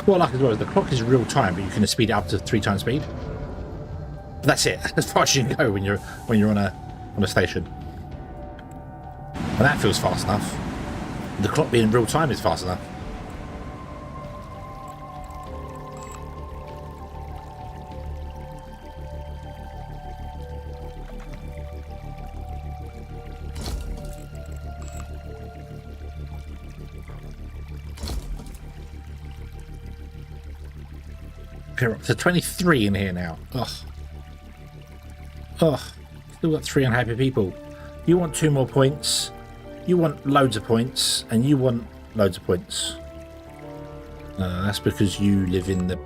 What I like as well is the clock is real time, but you can speed it up to 3 times speed. But that's it. As far as you can go when you're on a station. And that feels fast enough. The clock being real time is fast enough. We're up to 23 in here now. Ugh. Ugh. Still got 3 unhappy people. You want 2 more points. You want loads of points. And you want loads of points. That's because you live in the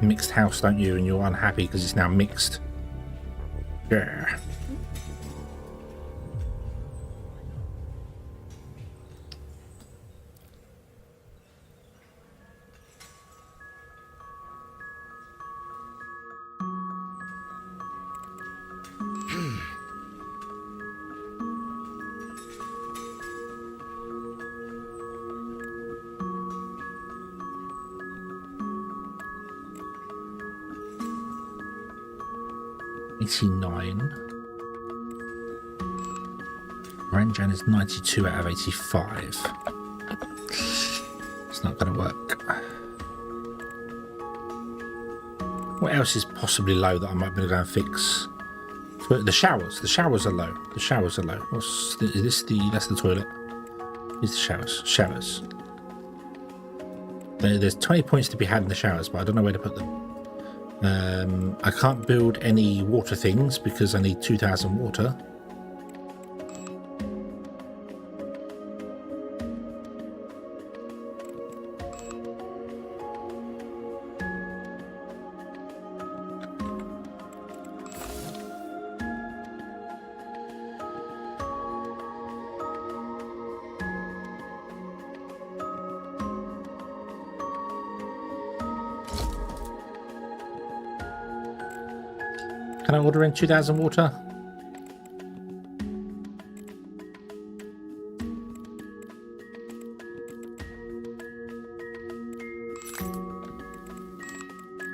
mixed house, don't you? And you're unhappy because it's now mixed. Yeah. Ranjan is 92 out of 85. It's not going to work. What else is possibly low that I might be able to go and fix? The showers. The showers are low. The showers are low. Is this the? That's the toilet. These the showers. Showers. There's 20 points to be had in the showers, but I don't know where to put them. I can't build any water things because I need 2,000 water. Can I order in 2,000 water?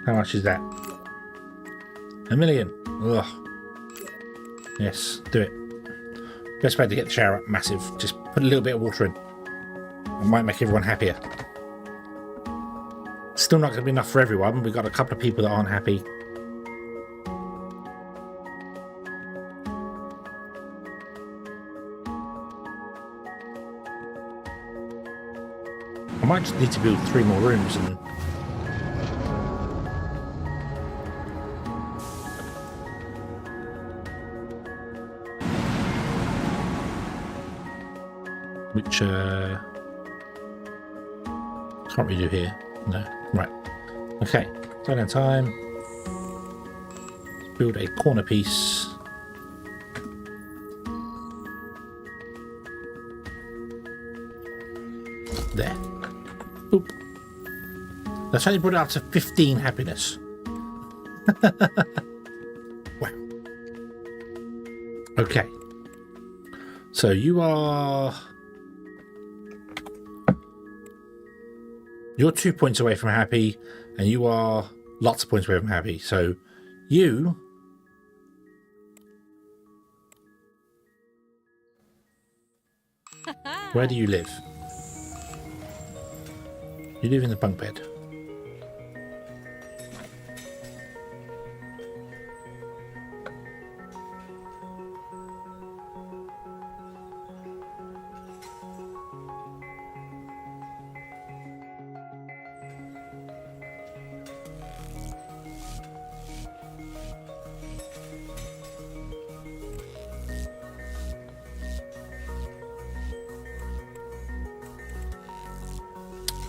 How much is that? 1 million. Ugh. Yes, do it. Best way to get the shower up, massive. Just put a little bit of water in. It might make everyone happier. Still not going to be enough for everyone. We've got a couple of people that aren't happy. I might just need to build 3 more rooms and which can't really do here. No, right. Okay, turn down time. Let's build a corner piece. There. Oop. That's only brought it up to 15 happiness. Wow. Okay. So you are... You're 2 points away from happy, and you are lots of points away from happy. So you... Where do you live? You live in the bunk bed.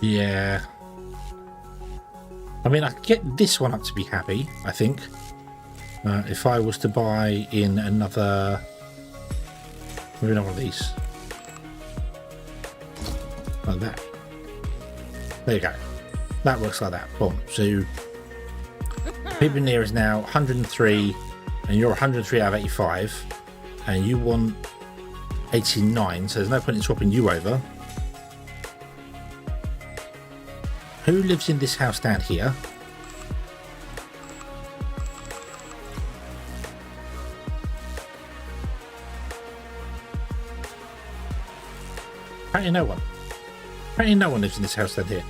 Yeah. I mean, I could get this one up to be happy, I think. If I was to buy in another... Maybe not one of these. Like that. There you go. That works like that. Boom. So, people near is now 103, and you're 103 out of 85, and you want 89, so there's no point in swapping you over. Who lives in this house down here? Apparently no one. Apparently no one lives in this house down here.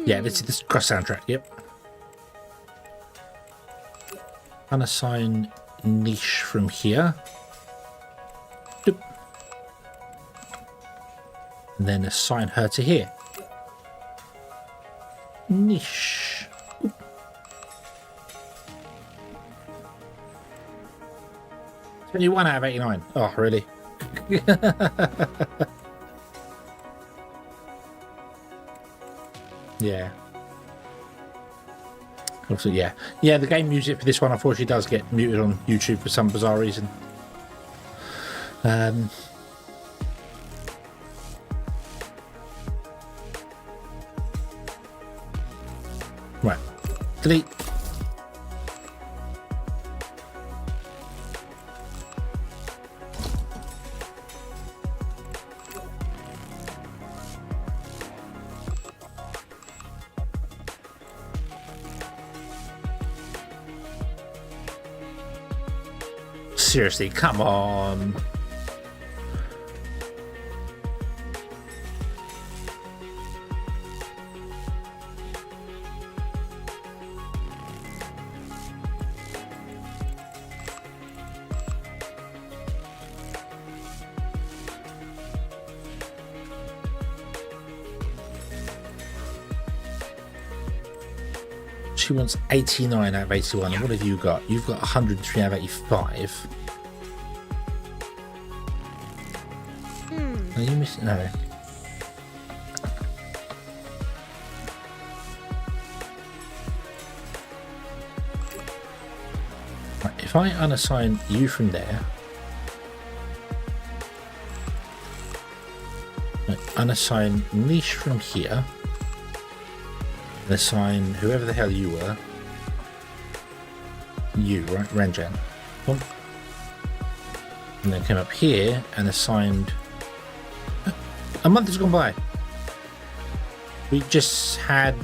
Yeah, this is the cross soundtrack, yep. Unassign niche from here. Doop. And then assign her to here. Niche. Oop. 21 out of 89. Oh, really? Yeah. Also, yeah, the game music for this one unfortunately does get muted on YouTube for some bizarre reason. Right, delete. Seriously, come on. She wants 89 out of 81. And what have you got? You've got 103 out of 85. Are you missing? No. Right, if I unassign you from there, right, unassign niche from here, and assign whoever the hell you were, you, right, Ranjan, boom. And then came up here and assigned. A month has gone by. We just had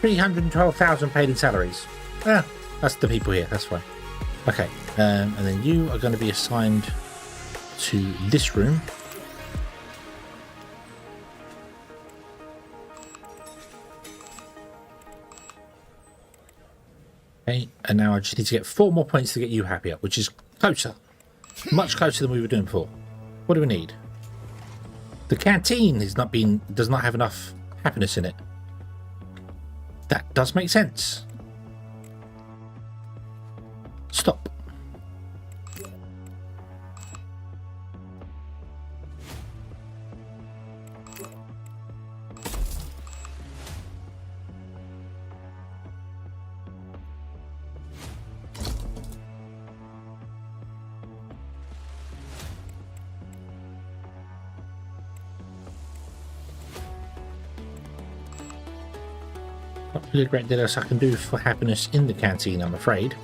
312,000 paid in salaries. Ah, that's the people here. That's fine. Okay, and then you are going to be assigned to this room. Okay, and now I just need to get 4 more points to get you happy up, which is closer, much closer than we were doing before. What do we need? The canteen does not have enough happiness in it. That does make sense. Stop. Not really a great deal else I can do for happiness in the canteen, I'm afraid.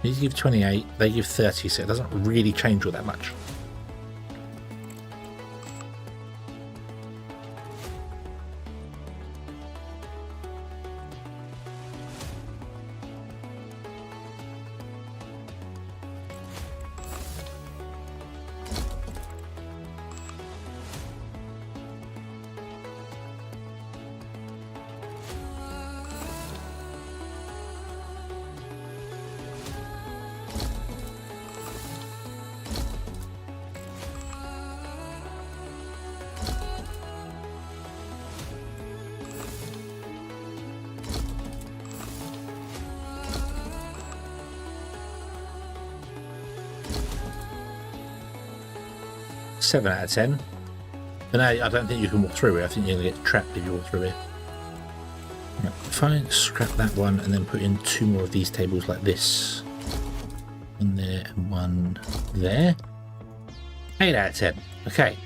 These give 28, they give 30, so it doesn't really change all that much. Seven out of 10. But no, I don't think you can walk through it. I think you're going to get trapped if you walk through it. Right, if I scrap that one and then put in 2 more of these tables like this. One there and one there. 8 out of 10. Okay.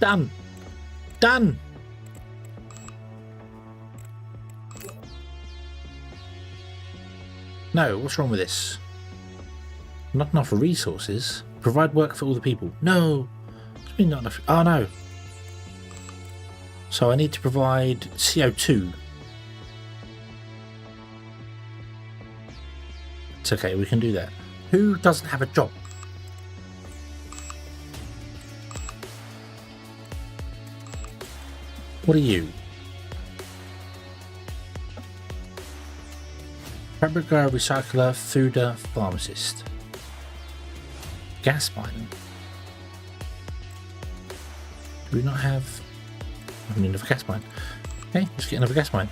Done. Done. No, what's wrong with this? Not enough resources. Provide work for all the people. No. What do you mean not enough? Oh no. So I need to provide CO2. It's okay, we can do that. Who doesn't have a job? What are you? Fabric guy, recycler, fooder, pharmacist. Gas mine. Do we not have... I need another gas mine. Okay, let's get another gas mine.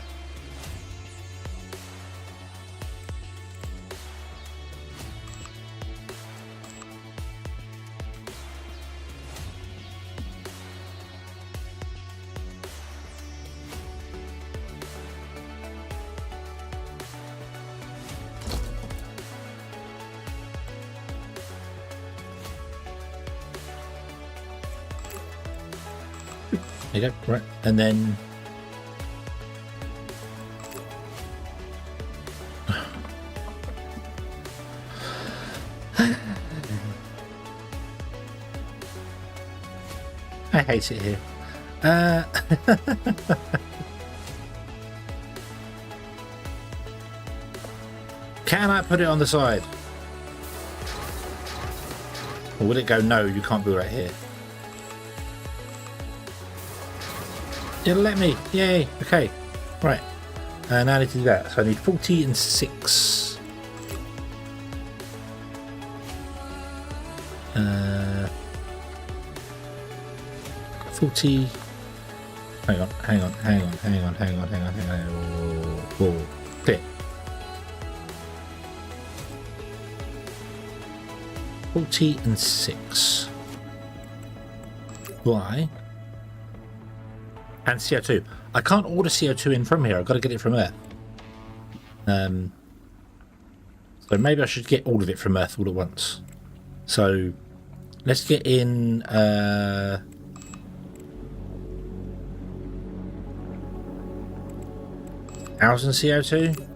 There you go, right, and then I hate it here. Can I put it on the side? Or will it go, no, you can't be right here? It'll let me. Yay. Okay. Right. Now I need to do that. So I need 40 and 6. 40. Hang on. Whoa. Clear. 40 and 6. Why? And CO2. I can't order CO2 in from here. I've got to get it from Earth. So maybe I should get all of it from Earth all at once. So let's get in 1,000 CO2.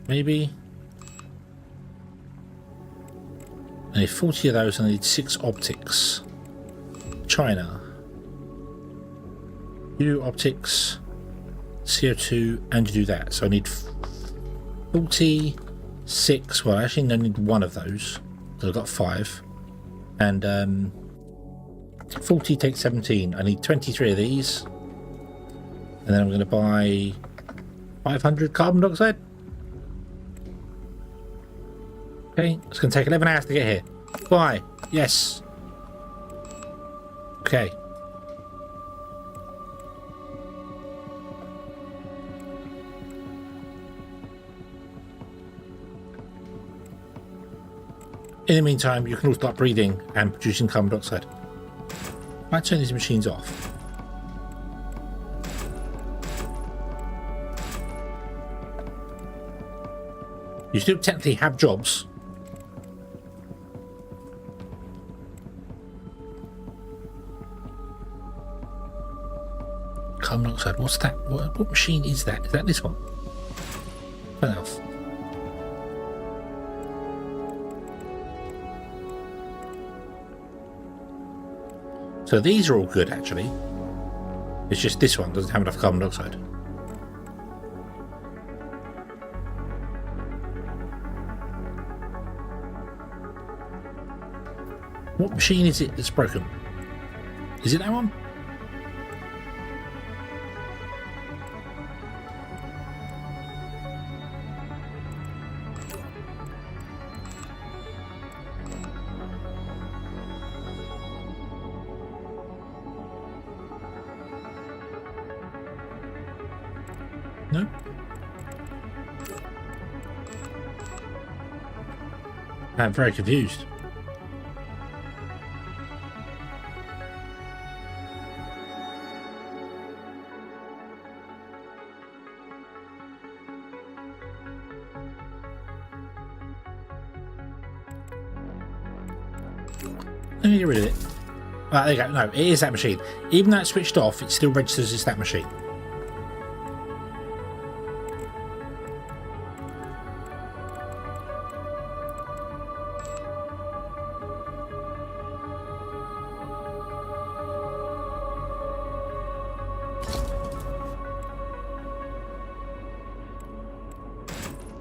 Maybe. I need 40 of those and I need 6 optics. China. You do optics, CO2, and you do that. So I need 46. Well, I actually only need 1 of those. So I've got 5. And 40 takes 17. I need 23 of these. And then I'm going to buy 500 carbon dioxide. Okay, it's going to take 11 hours to get here. Buy. Yes. Okay. In the meantime, you can all start breathing and producing carbon dioxide. I might turn these machines off. You still technically have jobs. carbon monoxide. What's that? What machine is that? Is that this one? Turn that off. So these are all good, actually. It's just this one doesn't have enough carbon dioxide. What machine is it that's broken? Is it that one? No? I'm very confused. Let me get rid of it. Ah, there you go. No, it is that machine. Even though it's switched off, it still registers as that machine.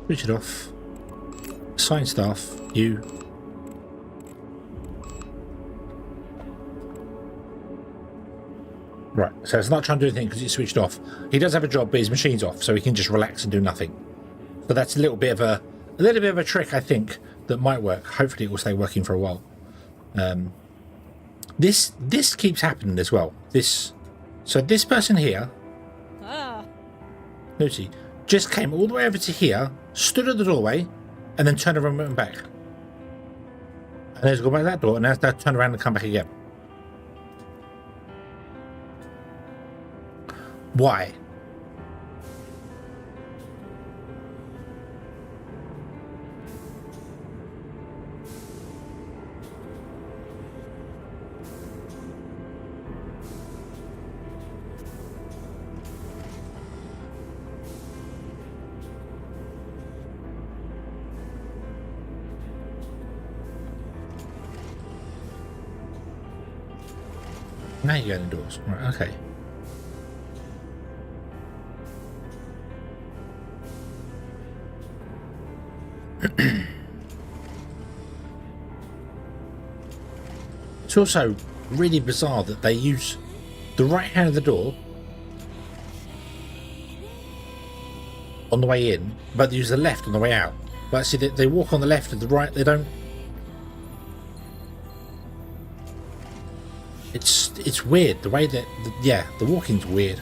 Switch it off. Assign staff. You. Right, so it's not trying to do anything because it's switched off. He does have a job, but his machine's off, so he can just relax and do nothing. So that's a little bit of a trick, I think, that might work. Hopefully, it will stay working for a while. This keeps happening as well. So this person here, Lucy, just came all the way over to here, stood at the doorway, and then turned around and went back. And then he's gone back to that door, and now turned around and come back again. Why? Now you're going indoors. Right, okay. It's also really bizarre that they use the right hand of the door on the way in, but they use the left on the way out. But see, they walk on the left and the right. They don't. It's weird the way that the walking's weird.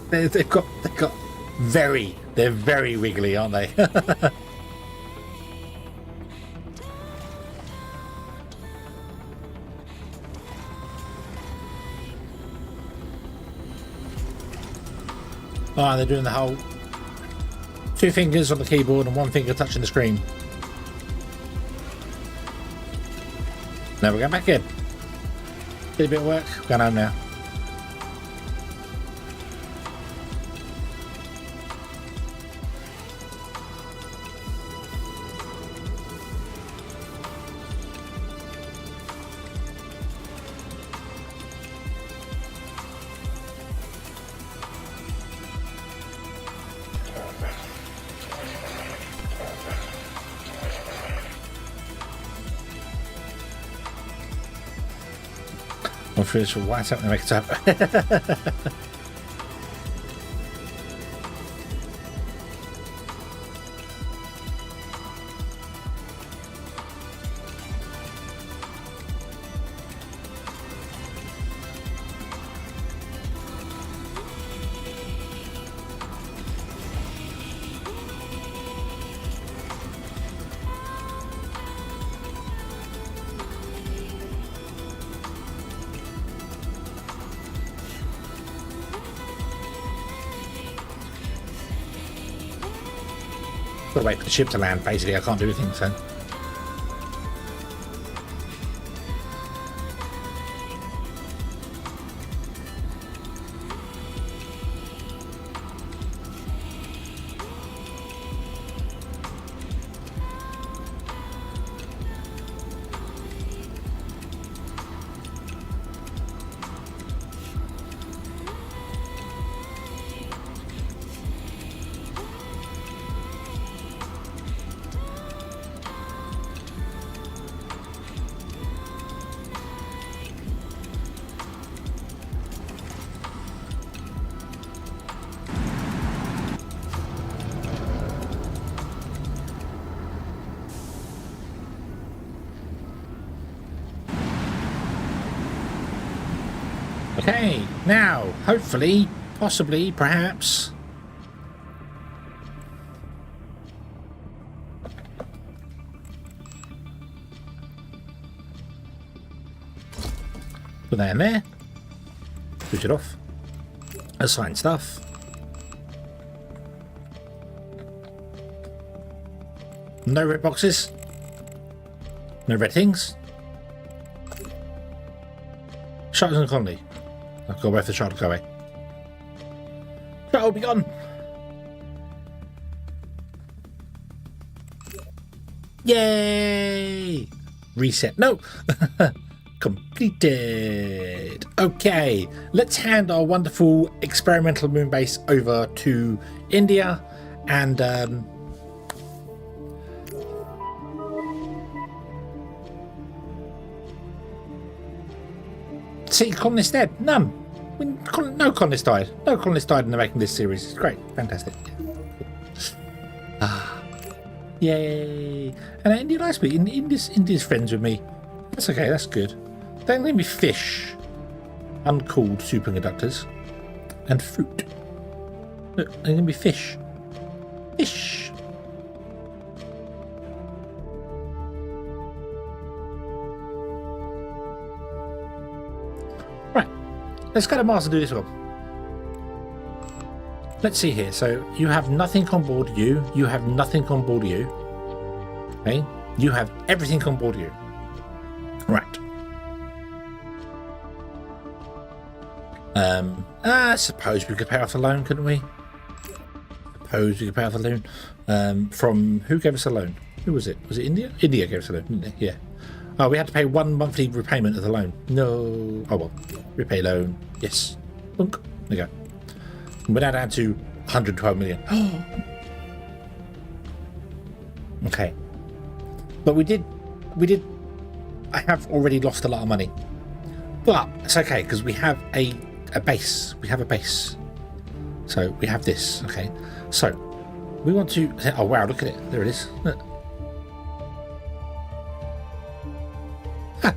They've got they're very wiggly, aren't they? Oh, they're doing the whole 2 fingers on the keyboard and 1 finger touching the screen. Now we're going back in. Did a bit of work, going home now. I'm pretty sure what's happening to make it up. Got to wait for the ship to land, basically. I can't do anything, so. Okay, now, hopefully, possibly, perhaps. Put that in there. Switch it off. Assign stuff. No red boxes. No red things. Shuttles in the colony. I've got to wait for the shuttle to go away. Shuttle, be gone! Yay! Reset. No! Completed. Okay, let's hand our wonderful experimental moon base over to India and see, colonists dead. None. No colonists died. No colonists died in the making of this series. It's great. Fantastic. Ah. Yay. And India likes me. India's friends with me. That's okay. That's good. Then let me fish. Uncooled superconductors. And fruit. Look, they're going to be fish. Fish. Let's go to Mars and do this one. Let's see here. So you have nothing on board you. You have nothing on board you. Okay. You have everything on board you. Right. I suppose we could pay off the loan, couldn't we? Suppose we could pay off the loan. From who gave us a loan? Who was it? Was it India? India gave us a loan, didn't they? Yeah. Oh, we had to pay 1 monthly repayment of the loan. No. Oh well. Repay loan. Yes. Boink. There you go. We're now down to 112 million. Okay. But we did. I have already lost a lot of money. But it's okay because we have a base. We have a base. So we have this. Okay. So we want to. Oh wow! Look at it. There it is. Look. Ah,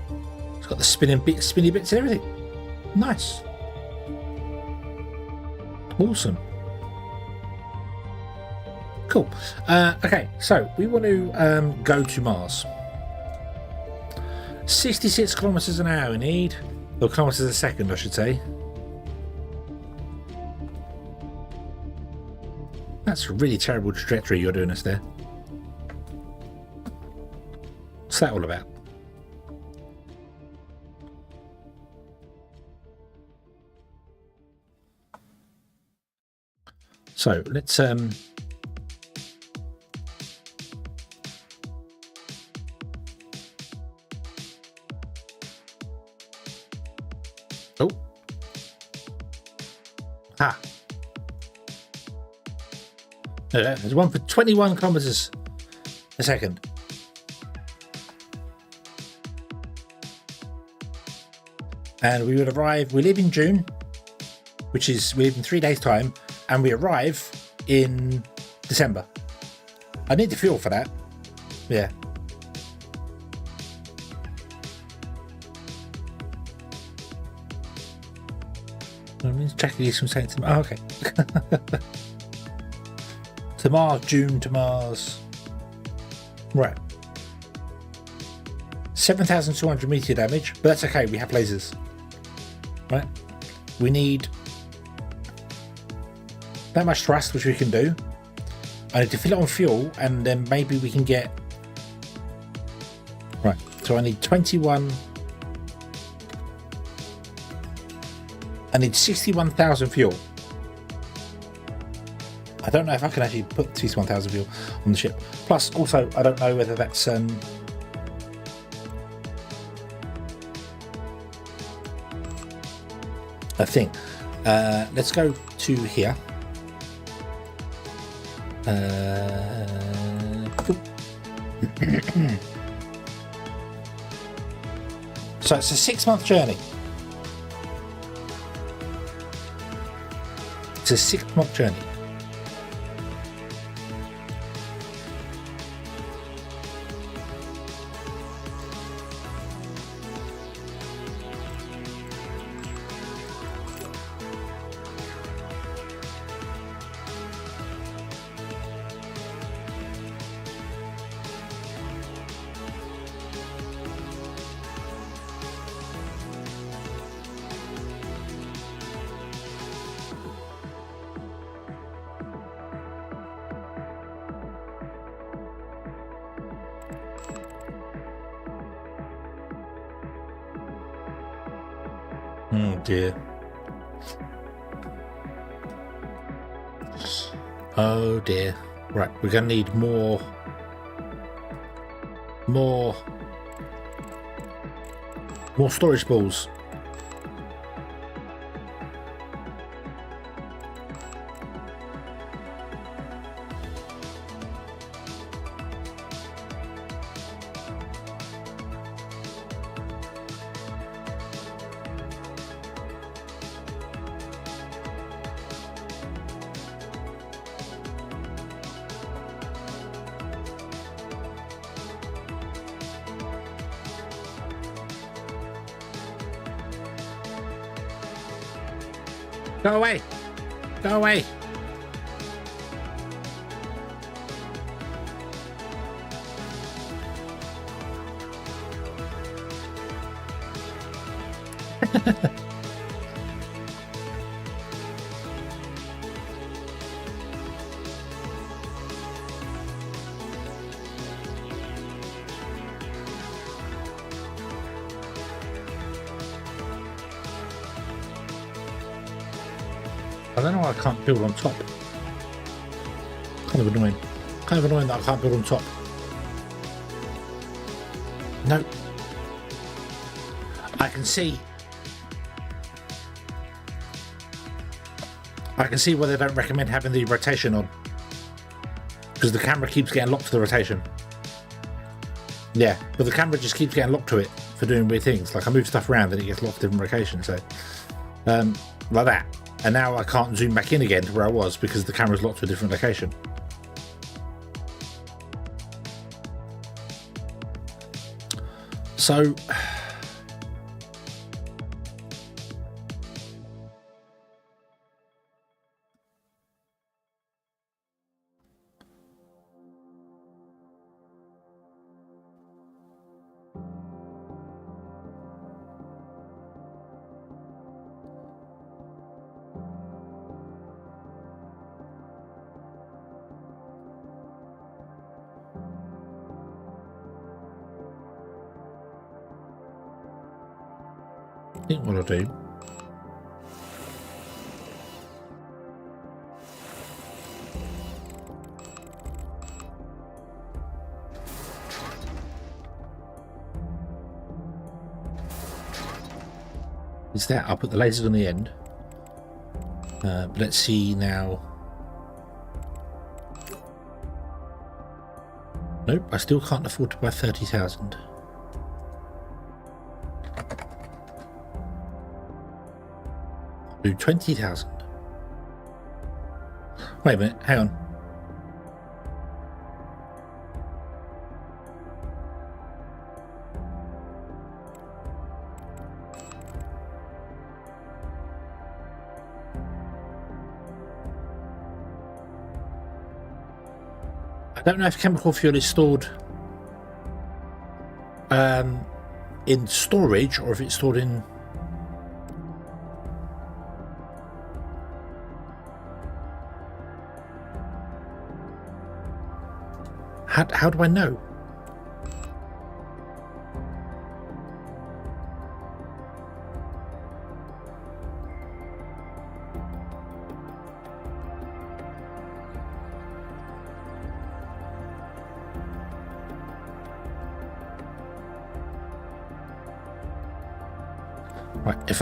it's got the spinny bits and everything. Nice. Awesome. Cool. Okay, so we want to go to Mars. 66 kilometers an hour we need. Or kilometers a second, I should say. That's a really terrible trajectory you're doing us there. What's that all about? So let's oh, ha, there's one for 21 kilometers a second. And we would arrive, we live in June, which is, we live in 3 days time, and we arrive in December. I need the fuel for that. Yeah. I mean, checking these from saying to oh, okay. To Mars, June to Mars. Right. 7,200 meteor damage, but that's okay, we have lasers. Right? We need that much thrust, which we can do. I need to fill it on fuel, and then maybe we can get... Right, so I need 21... I need 61,000 fuel. I don't know if I can actually put 61,000 fuel on the ship. Plus, also, I don't know whether that's... a thing. Let's go to here. So it's a 6-month journey. It's a 6-month journey. Oh dear. Oh dear. Right, we're going to need more storage balls. Go away! Go away! I don't know why I can't build on top. Kind of annoying. Kind of annoying that I can't build on top. No. I can see why they don't recommend having the rotation on. Because the camera keeps getting locked to the rotation. Yeah, but the camera just keeps getting locked to it for doing weird things. Like I move stuff around and it gets locked to different locations. So, like that. And now I can't zoom back in again to where I was because the camera's locked to a different location. So... I think what I'll do is that I'll put the lasers on the end. But let's see now. Nope, I still can't afford to buy 30,000. Do 20,000. Wait a minute, hang on. I don't know if chemical fuel is stored in storage or if it's stored in... How do I know? Right, if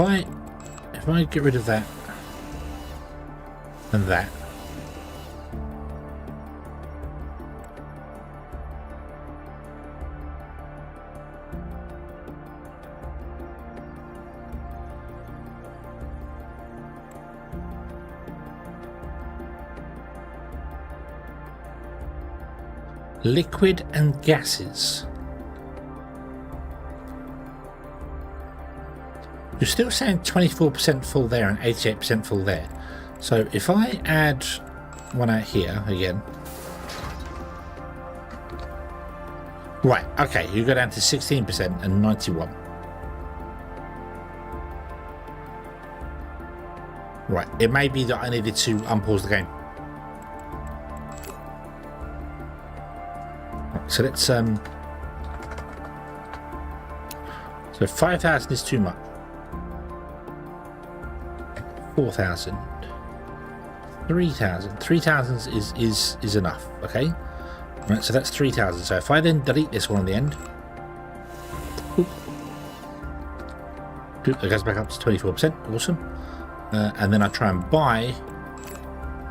I get rid of that and that, liquid and gases. You're still saying 24% full there and 88% full there. So if I add one out here again. Right, okay, you go down to 16% and 91. Right, it may be that I needed to unpause the game. Right, so let's so 5,000 is too much. 4,000, 3,000. 3,000 is enough. Okay, right. So that's 3,000. So if I then delete this one on the end, it goes back up to 24%. Awesome. And then I try and buy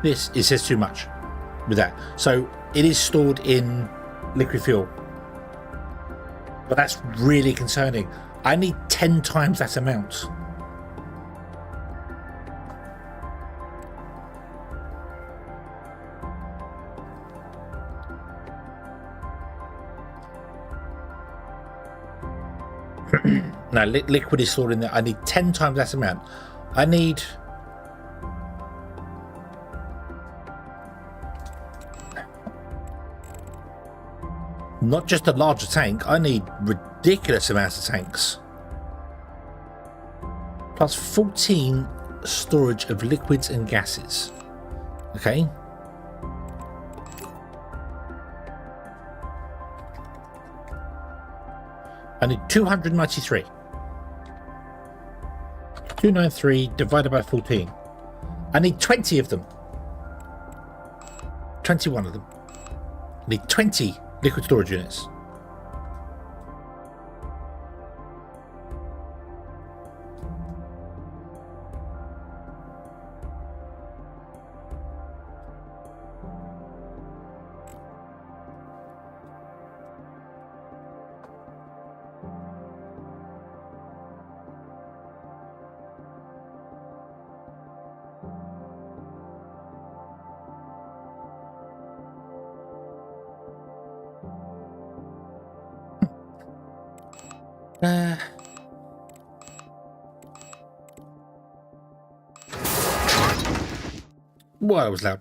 this. It says too much with that. So it is stored in liquid fuel, but that's really concerning. I need 10 times that amount. No, liquid is stored in there. I need 10 times that amount. I need... not just a larger tank, I need ridiculous amounts of tanks. Plus 14 storage of liquids and gases. Okay. I need 293. 293 divided by 14. I need 20 of them. 21 of them. I need 20 liquid storage units. Well, that was loud.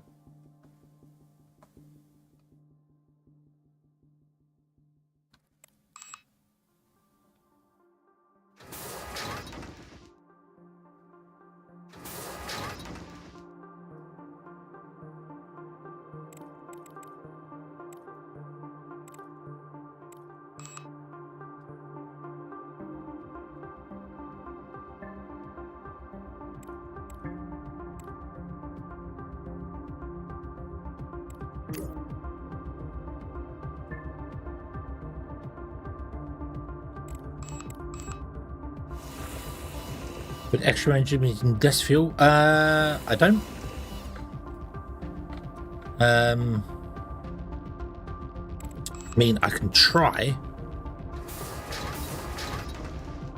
But extra engine in desk fuel? I don't. I mean, I can try.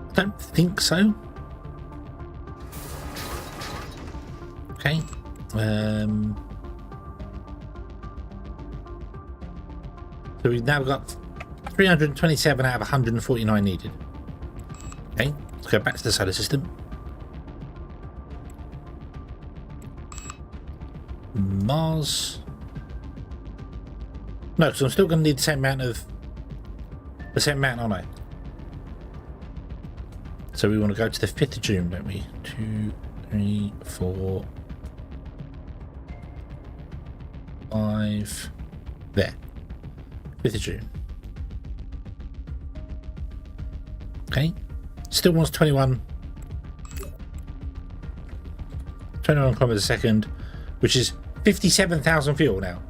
I don't think so. Okay. So we've now got 327 out of 149 needed. Okay, let's go back to the solar system. Mars. No, so I'm still going to need the same amount, aren't I? So we want to go to the 5th of June, don't we? 2, 3, 4, 5. There. 5th of June. Okay. Still wants 21 kilometers a second, which is 57,000 fuel now.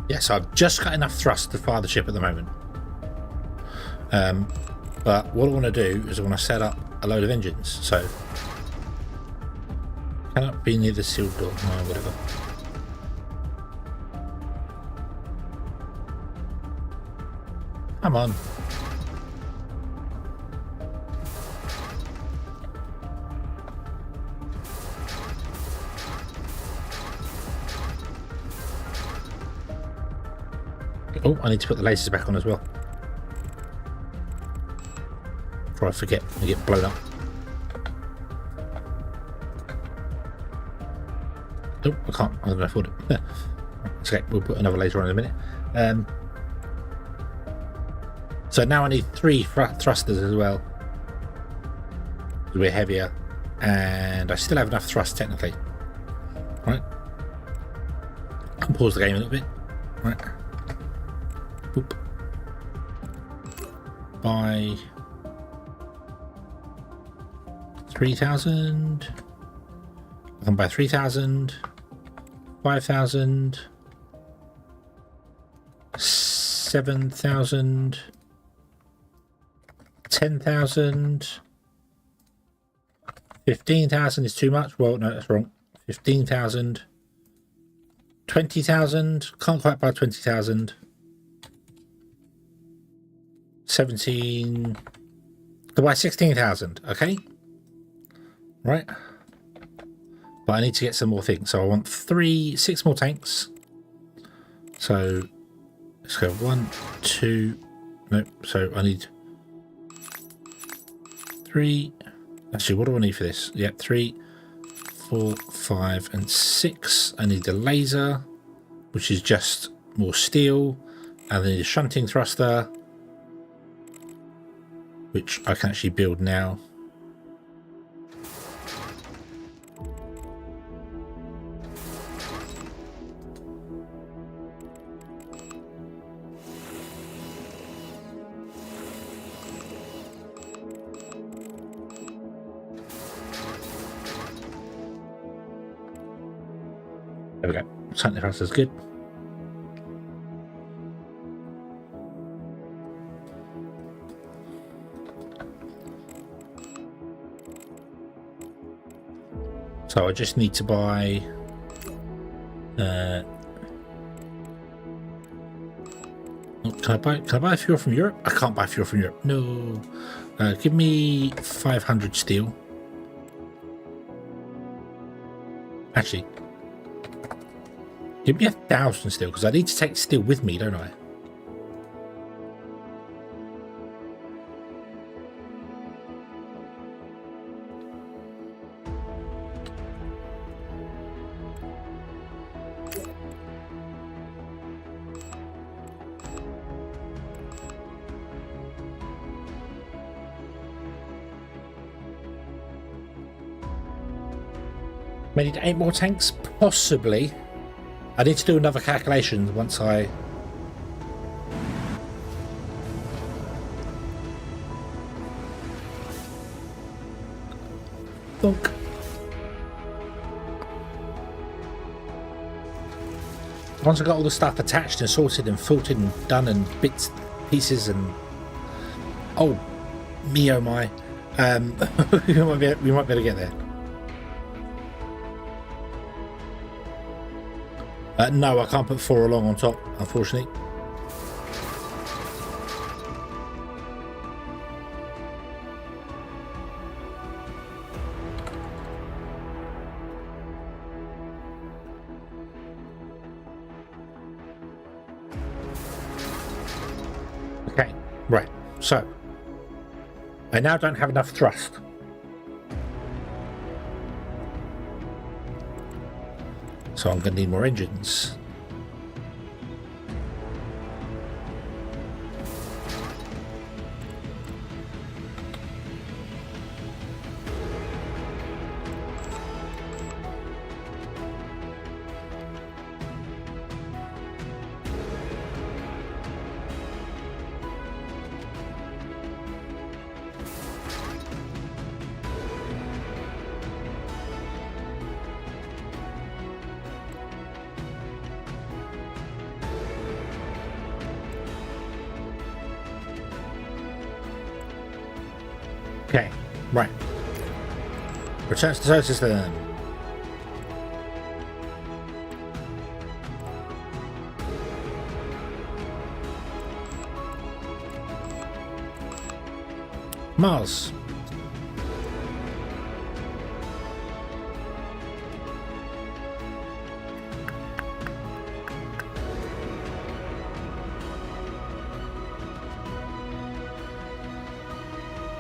Yes, I've just got enough thrust to fire the ship at the moment. But what I want to do is I want to set up a load of engines. So, cannot be near the sealed door. No, whatever. Come on. Oh, I need to put the lasers back on as well. Before I forget and get blown up. Oh, I can't. I'm going to afford it. Okay, we'll put another laser on in a minute. So now I need 3 thrusters as well. We're heavier. And I still have enough thrust technically. Right. I'll pause the game a little bit. Right. Boop. By 3,000. I can buy 3,000, 5,000, 7,000, 10,000, 15,000 is too much. Well, no, that's wrong. 15,000, 20,000. Can't quite buy 20,000. 17 to buy 16,000. Okay, right, but I need to get some more things, so I want 6 more tanks. So let's go 1 2 nope, so I need 3. Actually, what do I need for this? Yeah, 3 4 5 and 6. I need the laser, which is just more steel, and I need a shunting thruster, which I can actually build now. There we go. Something thruster is good. So I just need to buy can I buy fuel from Europe? I can't buy fuel from Europe. No. Give me 500 steel. Actually, give me 1,000 steel, because I need to take steel with me, don't I? I need 8 more tanks, possibly. I need to do another calculation once I... Bonk. Once I got all the stuff attached and sorted and filtered and done and bits, pieces and... Oh, me oh my. We might be able to get there. No, I can't put 4 along on top, unfortunately. Right, so I now don't have enough thrust. So I'm going to need more engines. Okay, right. Return to the solar system. Mars.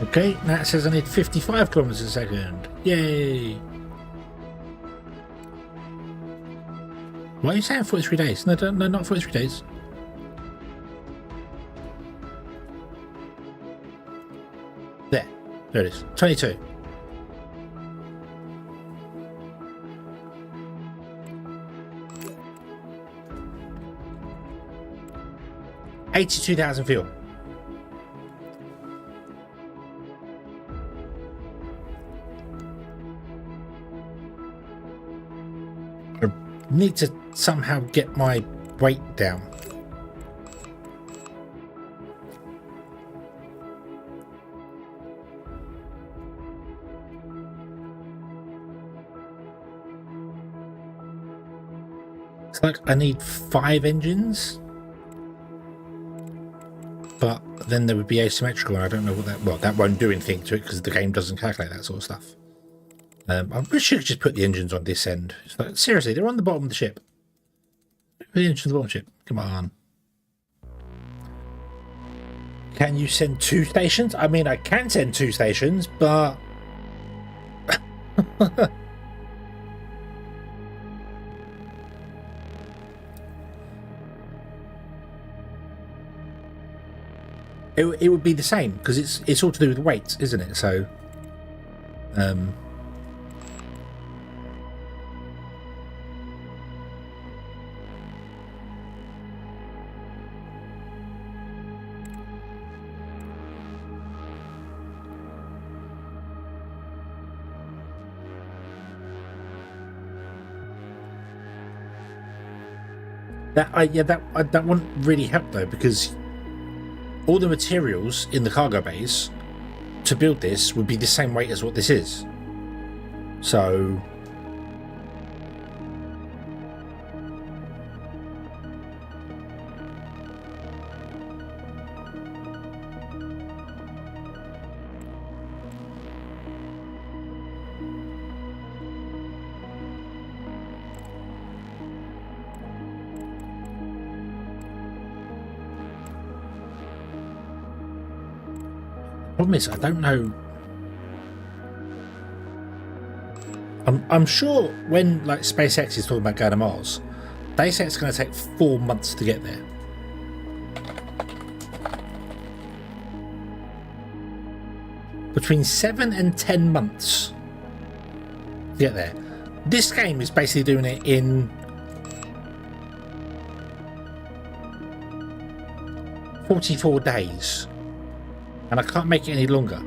Okay, that says I need 55 kilometers a second. Yay! Why are you saying 43 days? No, no, not 43 days. There it is. 22. $82,000 fuel. Need to somehow get my weight down. It's like I need 5 engines, but then there would be asymmetrical, and I don't know what that. Well, that won't do anything to it because the game doesn't calculate that sort of stuff. I wish you could just put the engines on this end. It's like, seriously, they're on the bottom of the ship. Put the engines on the bottom of the ship. Come on. Can you send 2 stations? I mean, I can send 2 stations, but... it would be the same, because it's all to do with weight, isn't it? So... That wouldn't really help though, because all the materials in the cargo bays to build this would be the same weight as what this is. So problem is, I don't know. I'm sure when like SpaceX is talking about going to Mars, they say it's going to take 4 months to get there. Between 7 and 10 months to get there. This game is basically doing it in 44 days. And I can't make it any longer.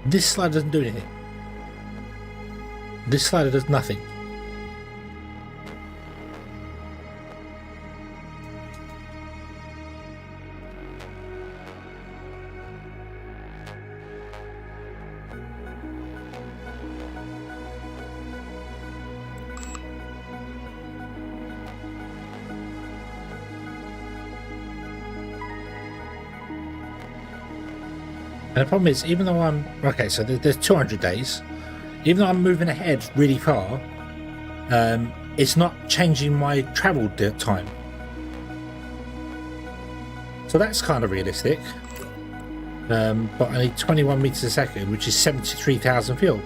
This slider doesn't do anything. This slider does nothing. And the problem is, even though I'm... Okay, so there's 200 days. Even though I'm moving ahead really far, it's not changing my travel time. So that's kind of realistic. But I need 21 meters a second, which is 73,000 fuel.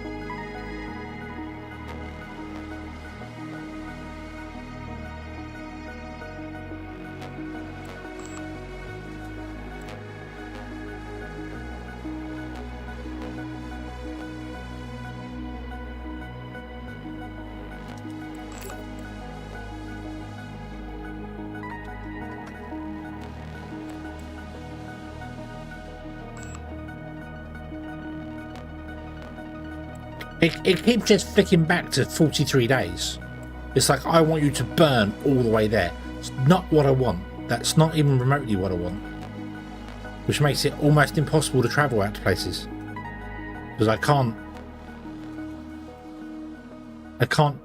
It keeps just flicking back to 43 days. It's like, I want you to burn all the way there. It's not what I want. That's not even remotely what I want. Which makes it almost impossible to travel out to places. Because I can't,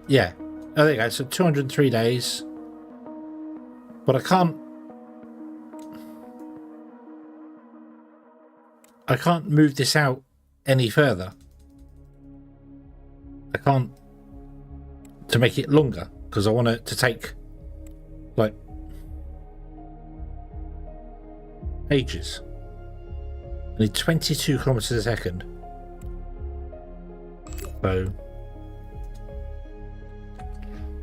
yeah. Oh, there you go. So 203 days. But I can't move this out any further. I can't to make it longer because I want it to take like ages. I need 22 kilometers a second. So,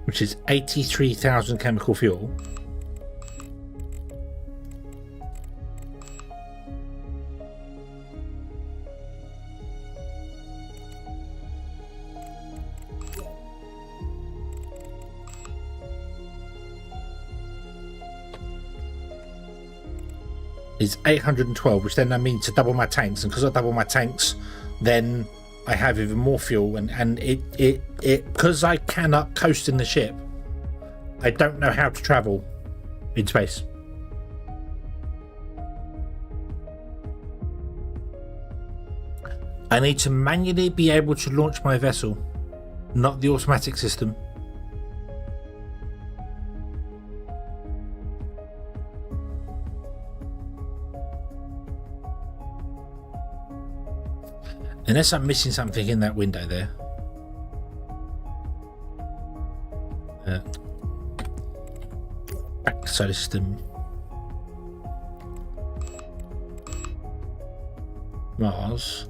which is 83,000 chemical fuel. Is 812, which then that means to double my tanks, and because I double my tanks, then I have even more fuel, and it because I cannot coast in the ship, I don't know how to travel in space. I need to manually be able to launch my vessel, not the automatic system. Unless I'm missing something in that window there. Back to solar system. Mars.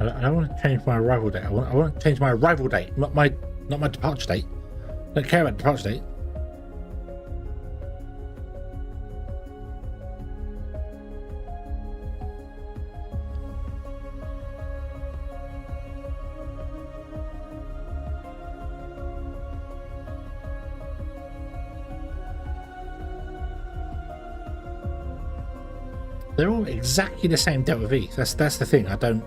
I don't want to change my arrival date. I want to change my arrival date, not my departure date. I don't care about departure date. They're all exactly the same delta V. That's the thing. I don't.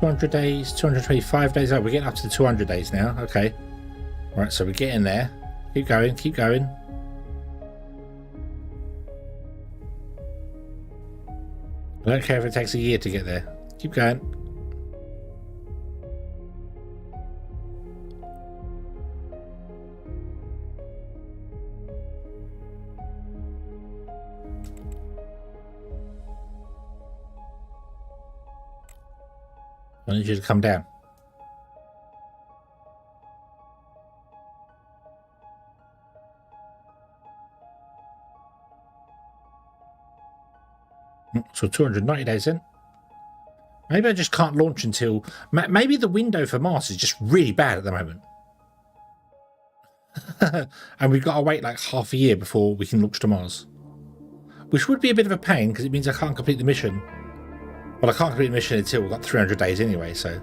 200 days, 225 days. Oh, we're getting up to the 200 days now. Okay. Right, so we're getting there. Keep going, keep going. I don't care if it takes a year to get there. Keep going. I need you to come down. So 290 days in. Maybe I just can't launch until... Maybe the window for Mars is just really bad at the moment. And we've got to wait like half a year before we can launch to Mars. Which would be a bit of a pain because it means I can't complete the mission Well, I can't complete the mission until we've got 300 days anyway, so.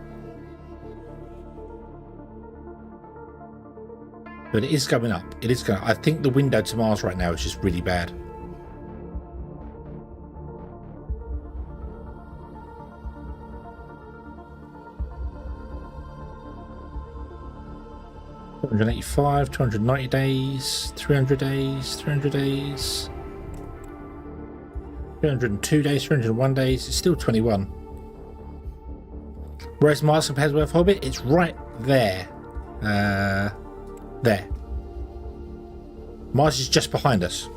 But it is going up. It is going. I think the window to Mars right now is just really bad. $285, 290 days, 300 days, 300 days, 302 days, 301 days. It's still 21. Whereas Mars compares with Earth orbit, it's right there. There. Mars is just behind us.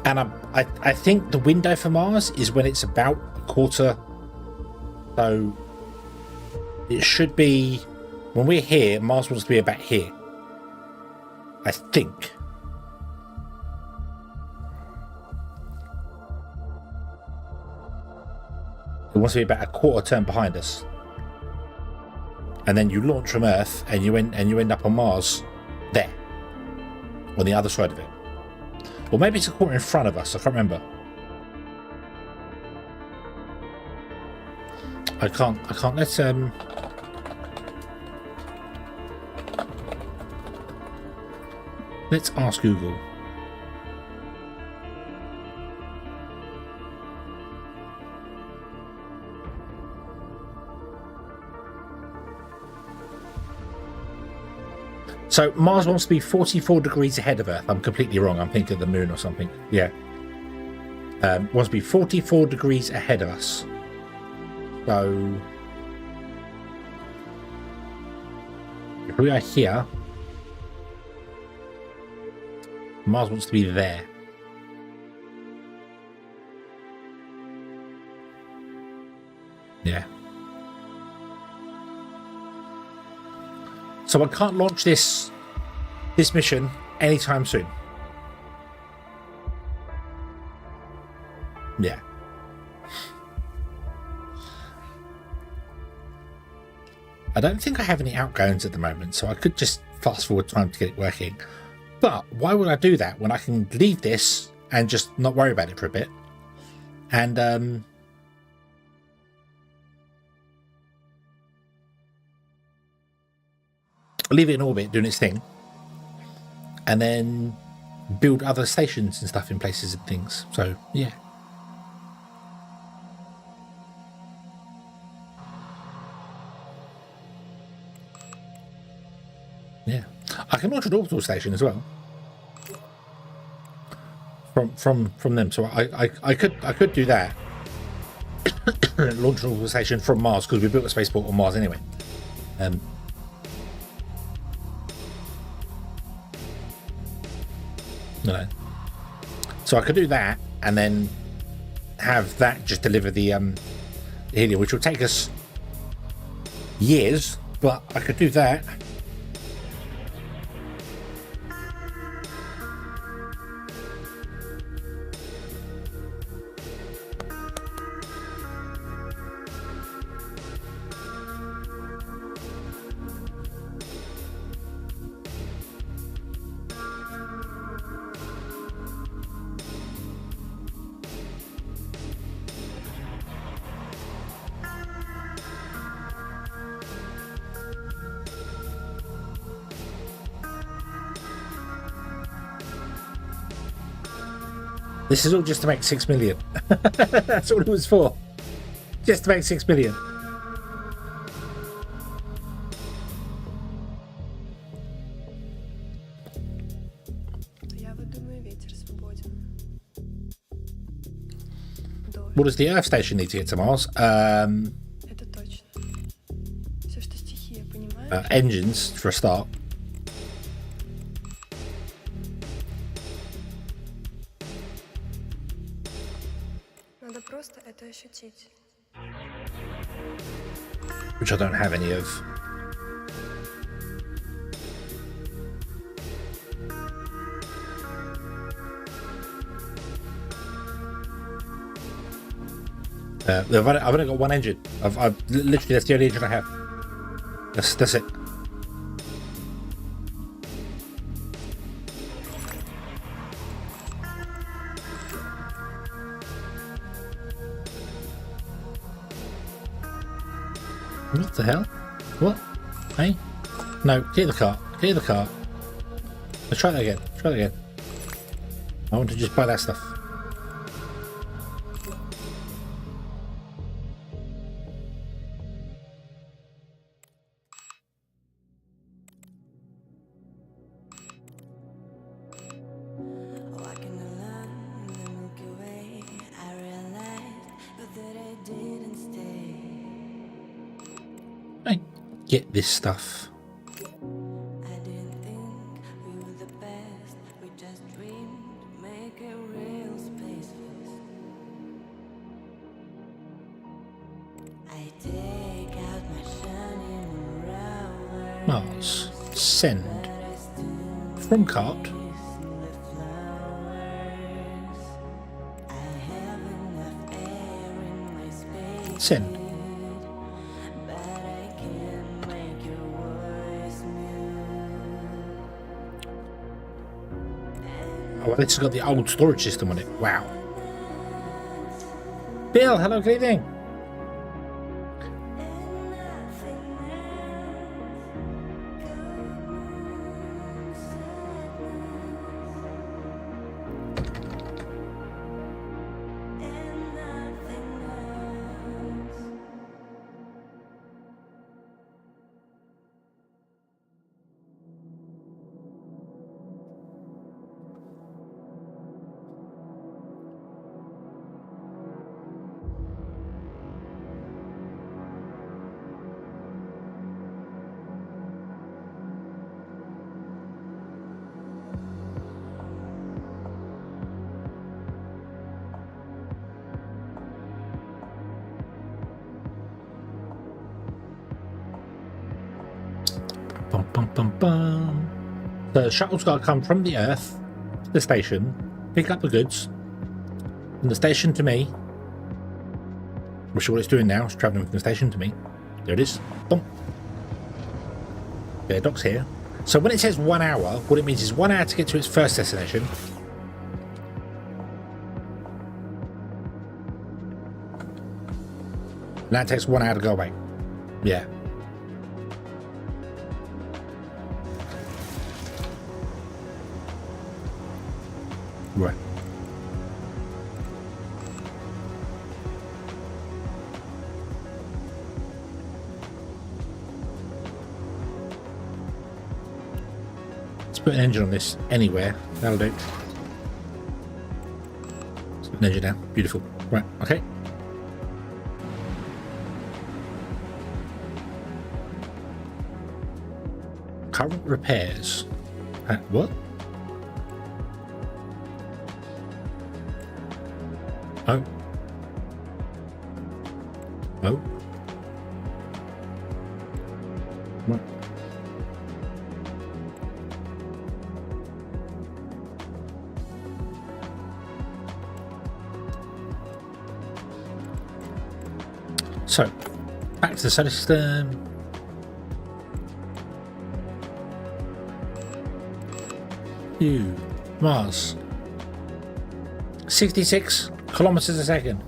And I think the window for Mars is when it's about a quarter. So it should be, when we're here, Mars wants to be about here. I think. It wants to be about a quarter turn behind us. And then you launch from Earth and you end up on Mars there. On the other side of it. Or maybe it's a quarter in front of us, I can't remember. I can't let's ask Google. So Mars wants to be 44 degrees ahead of Earth. I'm completely wrong. I'm thinking of the moon or something. Yeah. Wants to be 44 degrees ahead of us. So if we are here, Mars wants to be there. Yeah. So I can't launch this mission anytime soon. Yeah. I don't think I have any outgoings at the moment, so I could just fast forward time to get it working. But why would I do that when I can leave this and just not worry about it for a bit? And leave it in orbit doing its thing, and then build other stations and stuff in places and things. So yeah. Yeah, I can launch an orbital station as well from them. So I could do that. Launch an orbital station from Mars, because we built a spaceport on Mars anyway. No. So I could do that and then have that just deliver the helium, which will take us years, but I could do that. This is all just to make 6 million. That's all it was for. Just to make 6 million. What does the Earth station need to get to Mars? Engines for a start. Which I don't have any of. I've only got one engine. I've literally, that's the only engine I have. That's it. What the hell? What? Hey? No, clear the cart. Clear the cart. Let's try that again. Try that again. I want to just buy that stuff. Hey, get this stuff. Mars. Send. From cart. Send. Oh, well, this has got the old storage system on it. Wow. Bill, hello, good evening. Bum, bum, bum, bum. The shuttle's got to come from the Earth to the station, pick up the goods, from the station to me. I'm sure what it's doing now. It's travelling from the station to me. There it is. Boom. Yeah, dock's here. So when it says 1 hour, what it means is 1 hour to get to its first destination. Now it takes 1 hour to go away. Yeah. Right. Let's put an engine on this anywhere. That'll do. Let's put an engine down. Beautiful. Right. Okay. Current repairs. What? Oh. Oh. What? So, back to the solar system. Mars. 66 kilometers a second.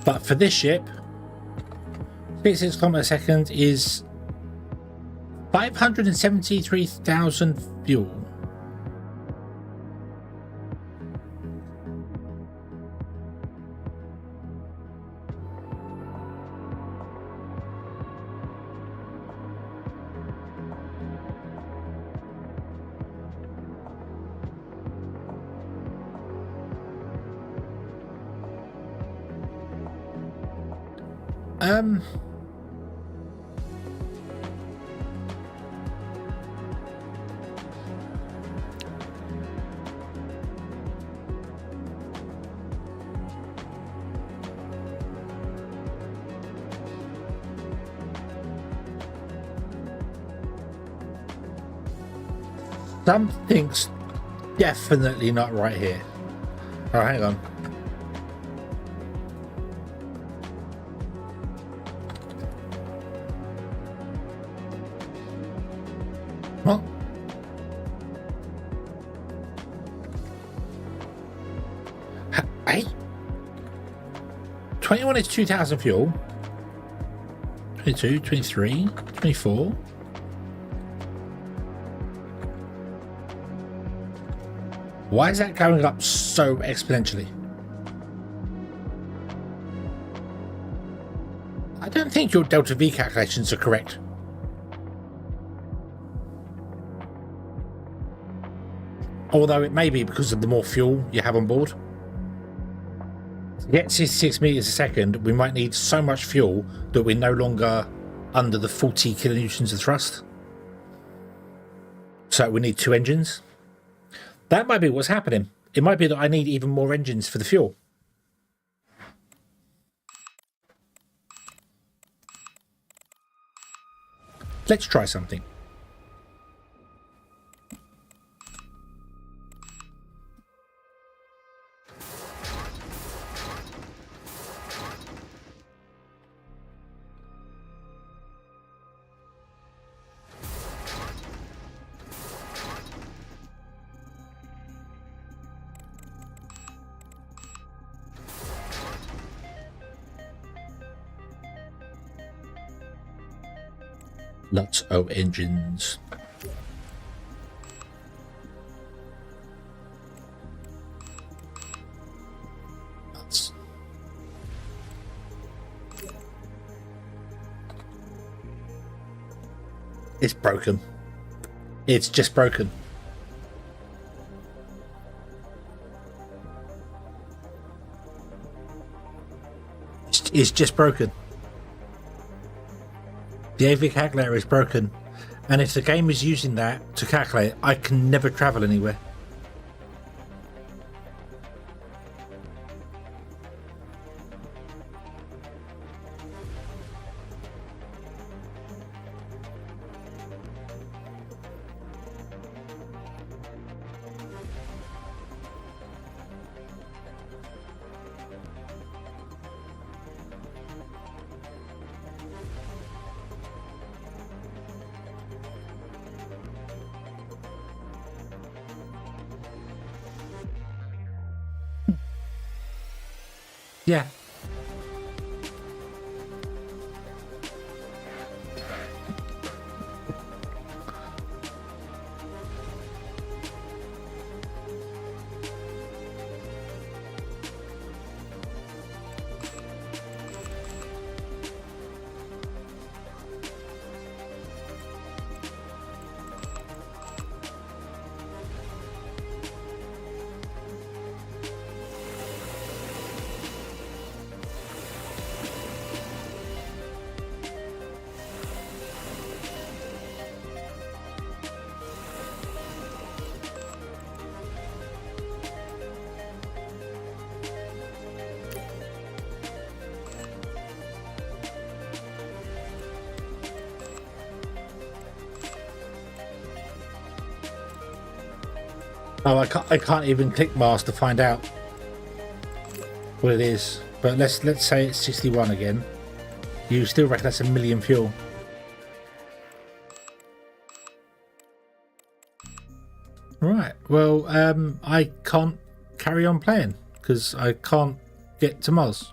But for this ship, 66 kilometers a second is 573,000 fuel. Something's definitely not right here. Oh, hang on. What? Okay. 21 is 2,000 fuel. 22, 23, 24. Why is that going up so exponentially? I don't think your delta V calculations are correct. Although it may be because of the more fuel you have on board. To get 66 meters a second, we might need so much fuel that we're no longer under the 40 kilonewtons of thrust. So we need 2 engines. That might be what's happening. It might be that I need even more engines for the fuel. Let's try something. Lots of engines. It's broken. It's just broken. It's just broken. The AV calculator is broken, and if the game is using that to calculate, I can never travel anywhere. Yeah. Oh, I can't even click Mars to find out what it is. But let's say it's 61 again. You still reckon that's 1,000,000 fuel? Right. Well, I can't carry on playing because I can't get to Mars.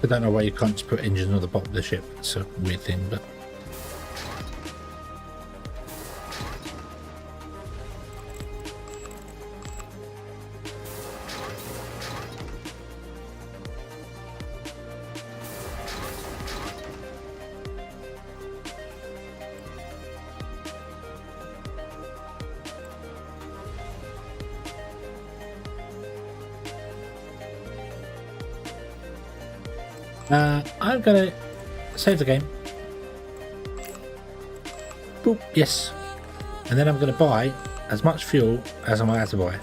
I don't know why you can't just put engines on the bottom of the ship. It's a weird thing, but... I'm gonna save the game. Boop, yes. And then I'm gonna buy as much fuel as I'm allowed to buy.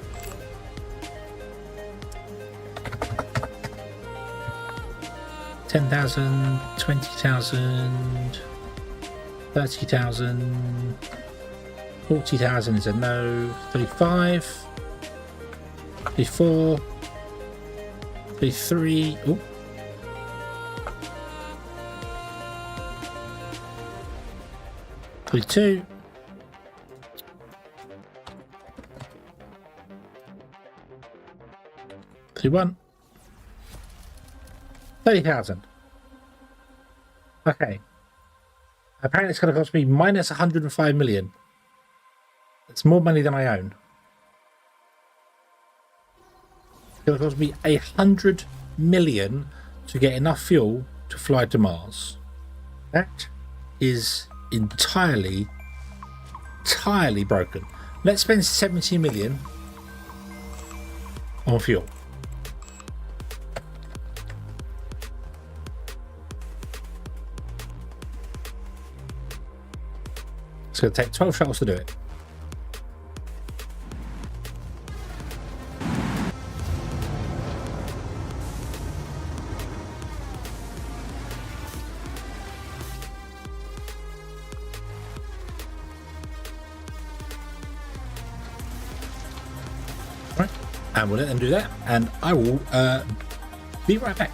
10,000, 20,000, 30,000, 40,000 is a no. 35, 34, 33. Oh. 32. 31. 30,000. Okay. Apparently it's going to cost me minus 105 million. It's more money than I own. It's going to cost me 100 million to get enough fuel to fly to Mars. That is entirely broken. Let's spend 70 million on fuel. It's going to take 12 shuttles to do it. Right, and we'll let them do that, and I will be right back.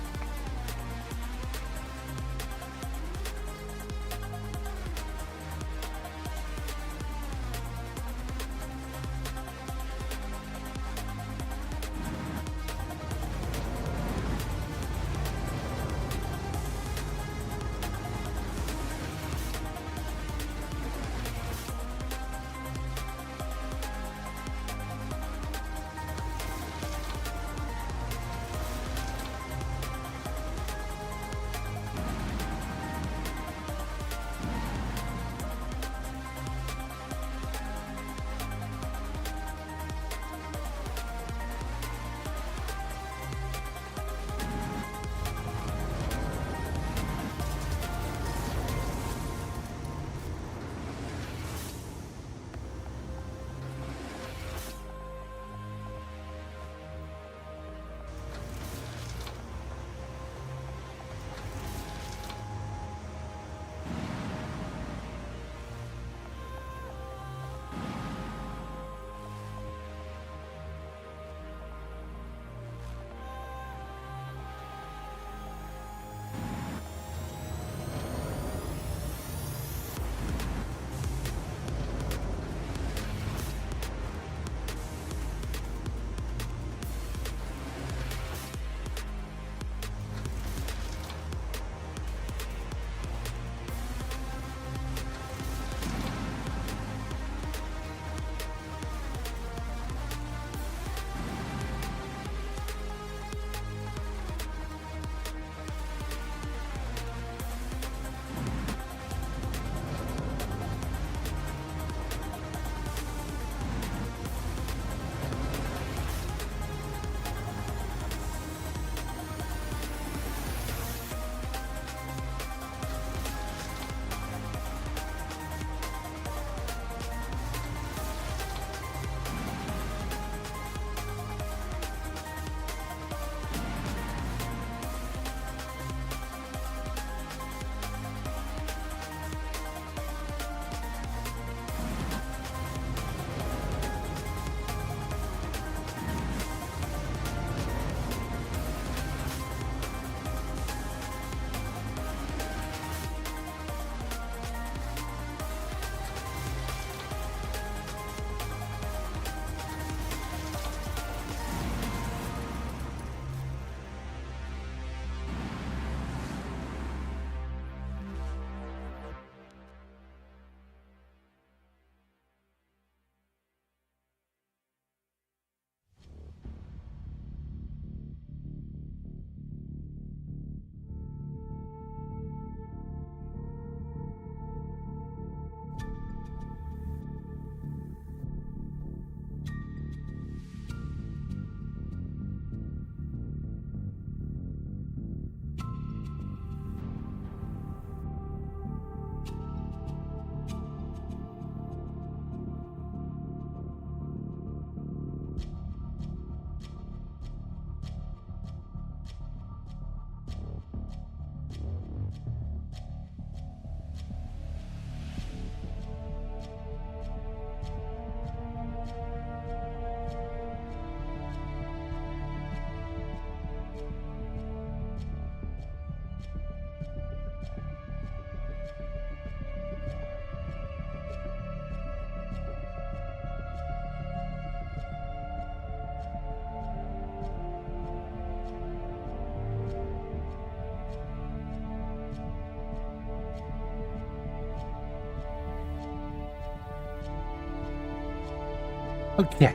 Okay.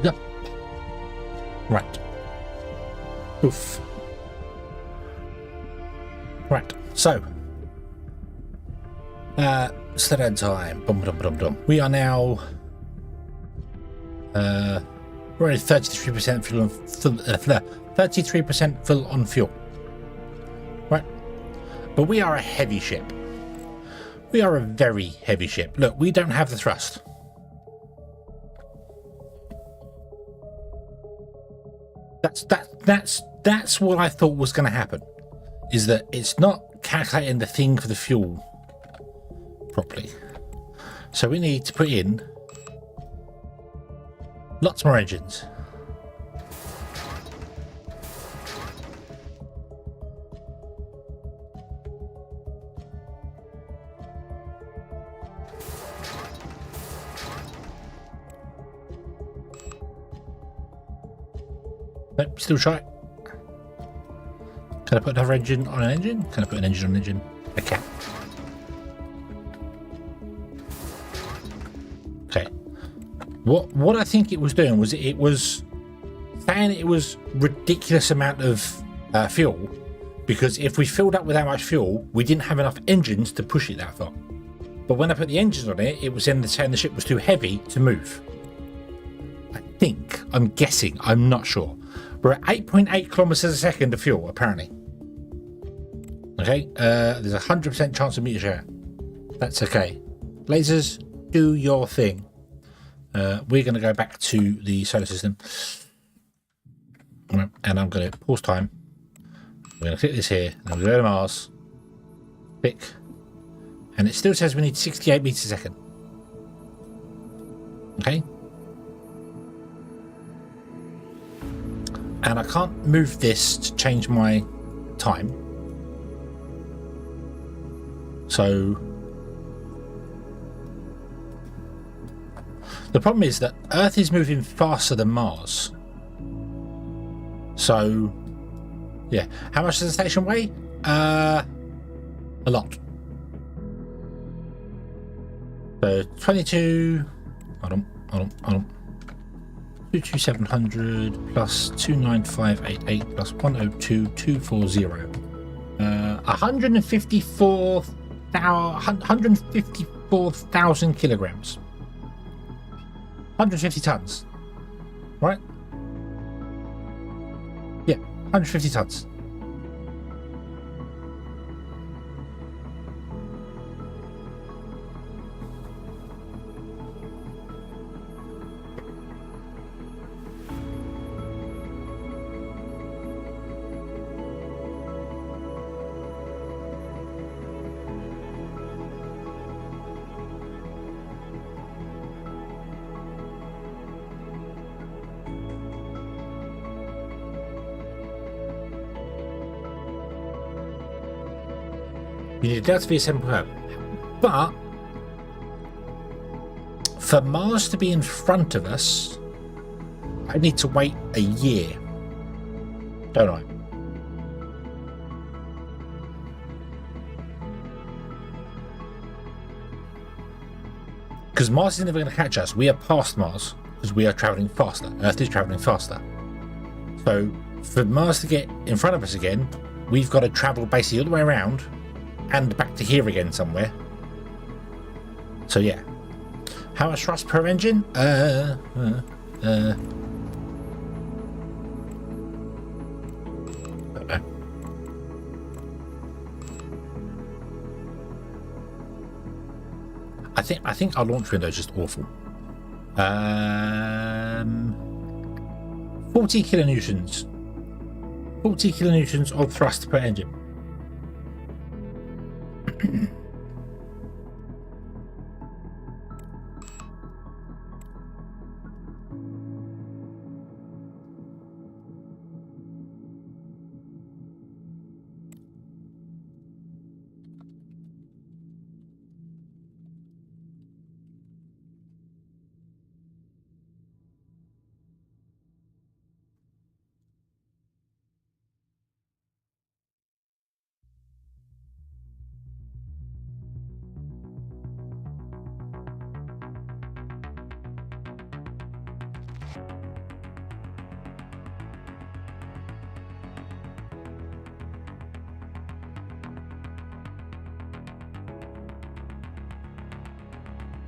Yep. Right. Oof. Right. So. Slow down time. Bum, bum, bum, bum. We are now. We're only 33% full on 33% full on fuel. Right. But we are a heavy ship. We are a very heavy ship. Look, we don't have the thrust. That's what I thought was going to happen. Is that it's not calculating the thing for the fuel properly. So we need to put in lots more engines. Nope, still shy. Can I put another engine on an engine? Can I put an engine on an engine? I can. Okay. What I think it was doing was it was saying it was ridiculous amount of fuel, because if we filled up with that much fuel, we didn't have enough engines to push it that far. But when I put the engines on it, it was saying the ship was too heavy to move. I'm guessing, I'm not sure. We're at 8.8 kilometers a second of fuel, apparently. Okay, there's a 100% chance of meteor shower. That's okay. Lasers, do your thing. We're going to go back to the solar system. And I'm going to pause time. We're going to click this here. And we're going to go to Mars. Click. And it still says we need 68 meters a second. Okay. And I can't move this to change my time. So the problem is that Earth is moving faster than Mars. So yeah, how much does the station weigh? A lot. So 22. Hold on. 22700 plus 29588 plus 102240. 154,000 kilograms. 150 tons. Right? Yeah, 150 tons. You need a Delta V assemble hub. But for Mars to be in front of us, I need to wait a year. Don't I? Because Mars is never going to catch us. We are past Mars because we are traveling faster. Earth is traveling faster. So for Mars to get in front of us again, we've got to travel basically all the way around and back to here again somewhere. So yeah. How much thrust per engine? I think our launch window is just awful. 40 kilonewtons. 40 kilonewtons of thrust per engine.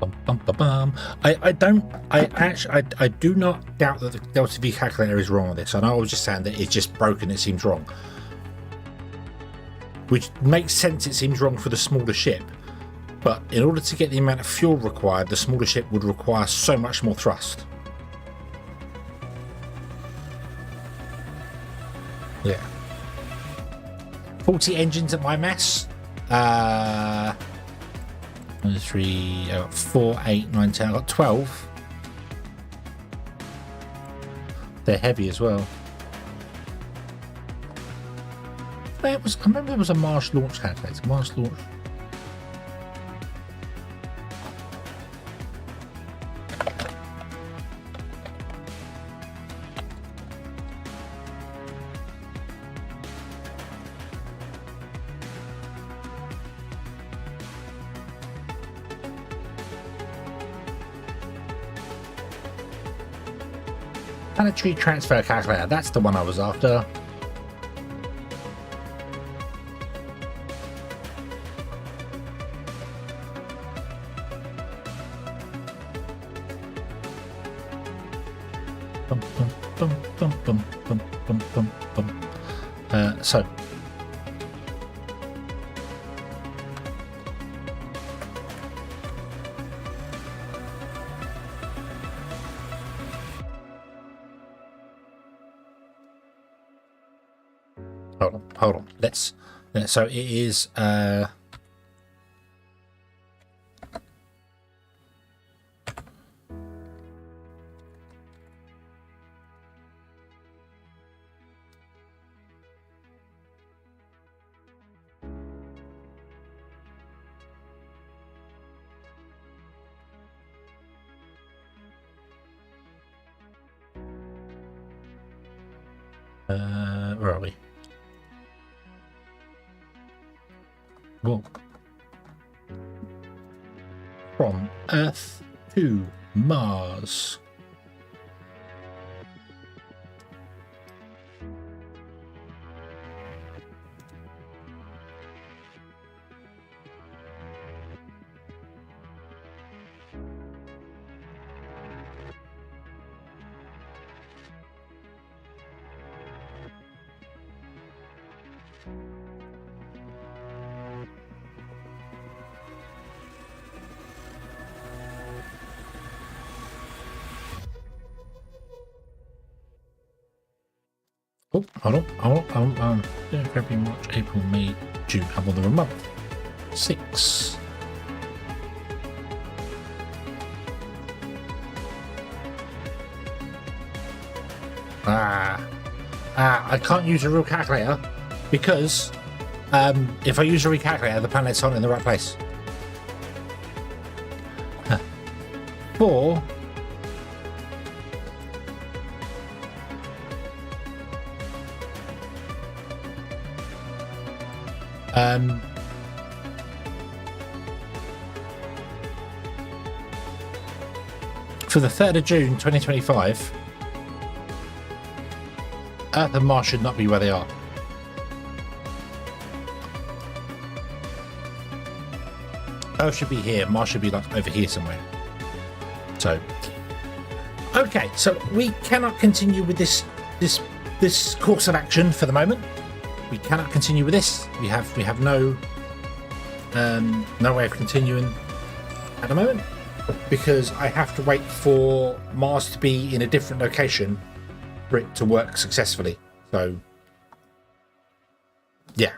Bum, bum, bum, bum. I do not doubt that the Delta V calculator is wrong on this. I know I was just saying that it's just broken, it seems wrong. Which makes sense, it seems wrong for the smaller ship. But in order to get the amount of fuel required, the smaller ship would require so much more thrust. Yeah. 40 engines at my mass. 3, 4, 8, 9, 10. I got 12. They're heavy as well. I remember there was a Mars launch calculator. Mars launch. Planetary transfer calculator. That's the one I was after. So hold on. So it is where are we? Well, from Earth to Mars. Oh, hold on. February, March, April, May, June. How about the month? 6. I can't use a real calculator because if I use a real calculator, the planets aren't in the right place. 4. For the 3rd of June 2025, Earth and Mars should not be where they are. Earth should be here, Mars should be like over here somewhere. So, okay, so we cannot continue with this course of action for the moment. We cannot continue with this. We have no way of continuing at the moment because I have to wait for Mars to be in a different location for it to work successfully. So yeah.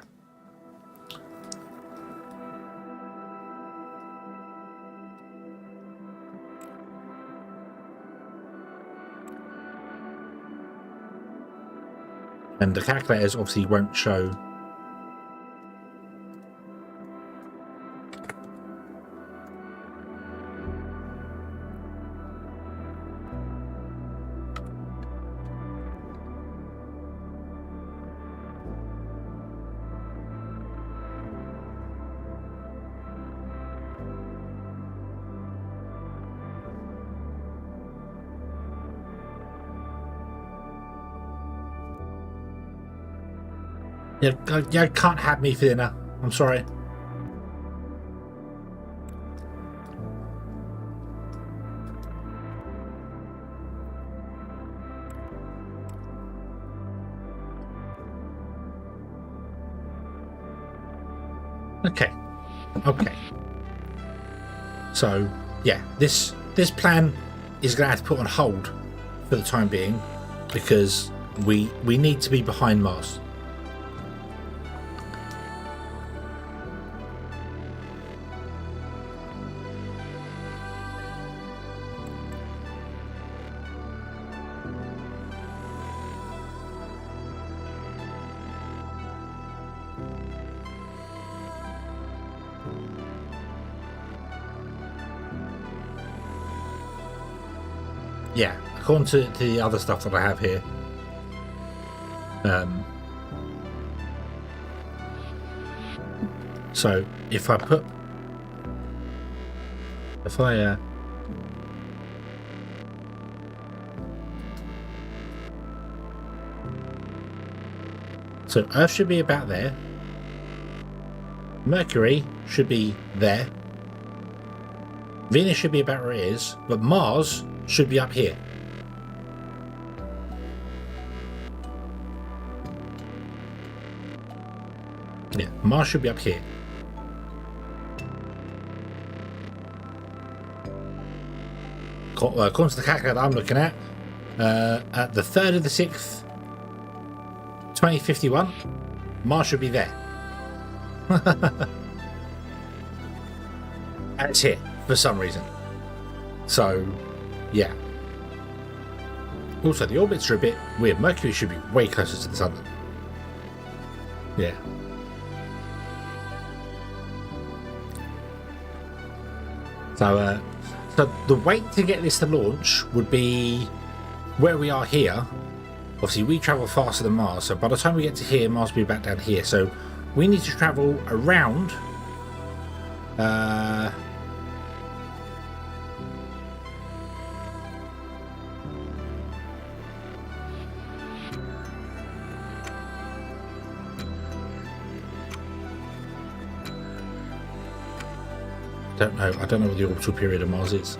And the calculators obviously won't show. You can't have me for dinner. I'm sorry. Okay. Okay. So, yeah, this plan is going to have to put on hold for the time being because we need to be behind Mars. Yeah, according to the other stuff that I have here. So if I so Earth should be about there. Mercury should be there. Venus should be about where it is, but Mars should be up here. Yeah, Mars should be up here. According to the calculator I'm looking at the 3rd of the 6th, 2051, Mars should be there. And it's here for some reason. So, yeah. Also, the orbits are a bit weird. Mercury should be way closer to the sun. Yeah. So, so the wait to get this to launch would be where we are here. Obviously, we travel faster than Mars, so by the time we get to here, Mars will be back down here. So we need to travel around. I don't know what the orbital period of Mars is.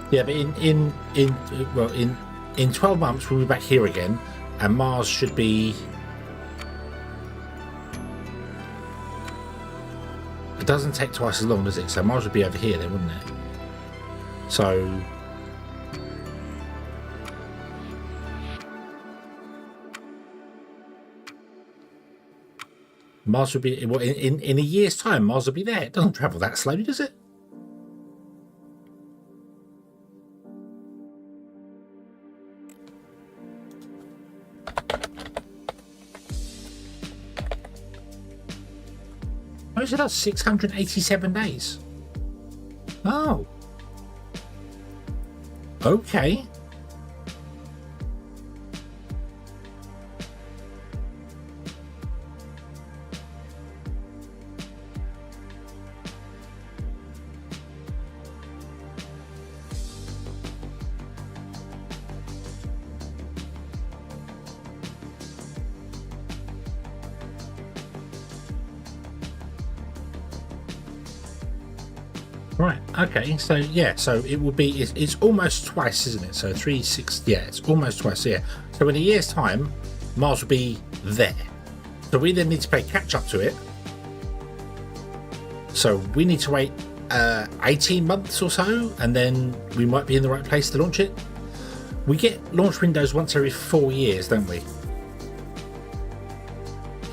Yeah, but in 12 months we'll be back here again, and Mars should be. It doesn't take twice as long, does it? So Mars would be over here then, wouldn't it? So Mars would be in a year's time. Mars will be there. It doesn't travel that slowly, does it? Oh, so that's 687 days. Oh. Okay. Right, okay, so yeah, so it will be, it's almost twice, isn't it? So 3, 6, yeah, it's almost twice, yeah. So in a year's time, Mars will be there. So we then need to play catch up to it. So we need to wait 18 months or so, and then we might be in the right place to launch it. We get launch windows once every 4 years, don't we?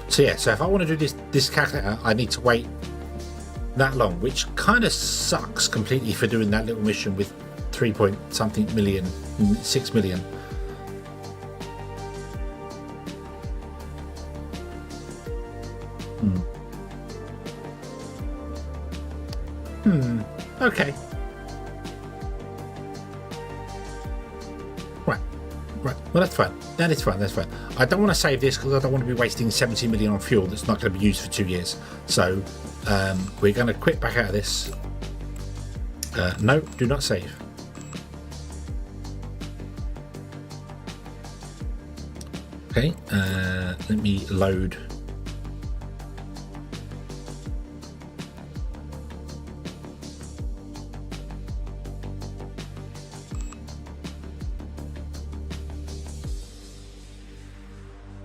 So yeah, so if I want to do this calculator, I need to wait that long, which kind of sucks completely for doing that little mission with 3 point something million, 6 million. Okay. Right. Well, that's fine. That is fine. That's fine. I don't want to save this because I don't want to be wasting 70 million on fuel that's not going to be used for 2 years. So we're going to quit back out of this. No, do not save. Okay, let me load.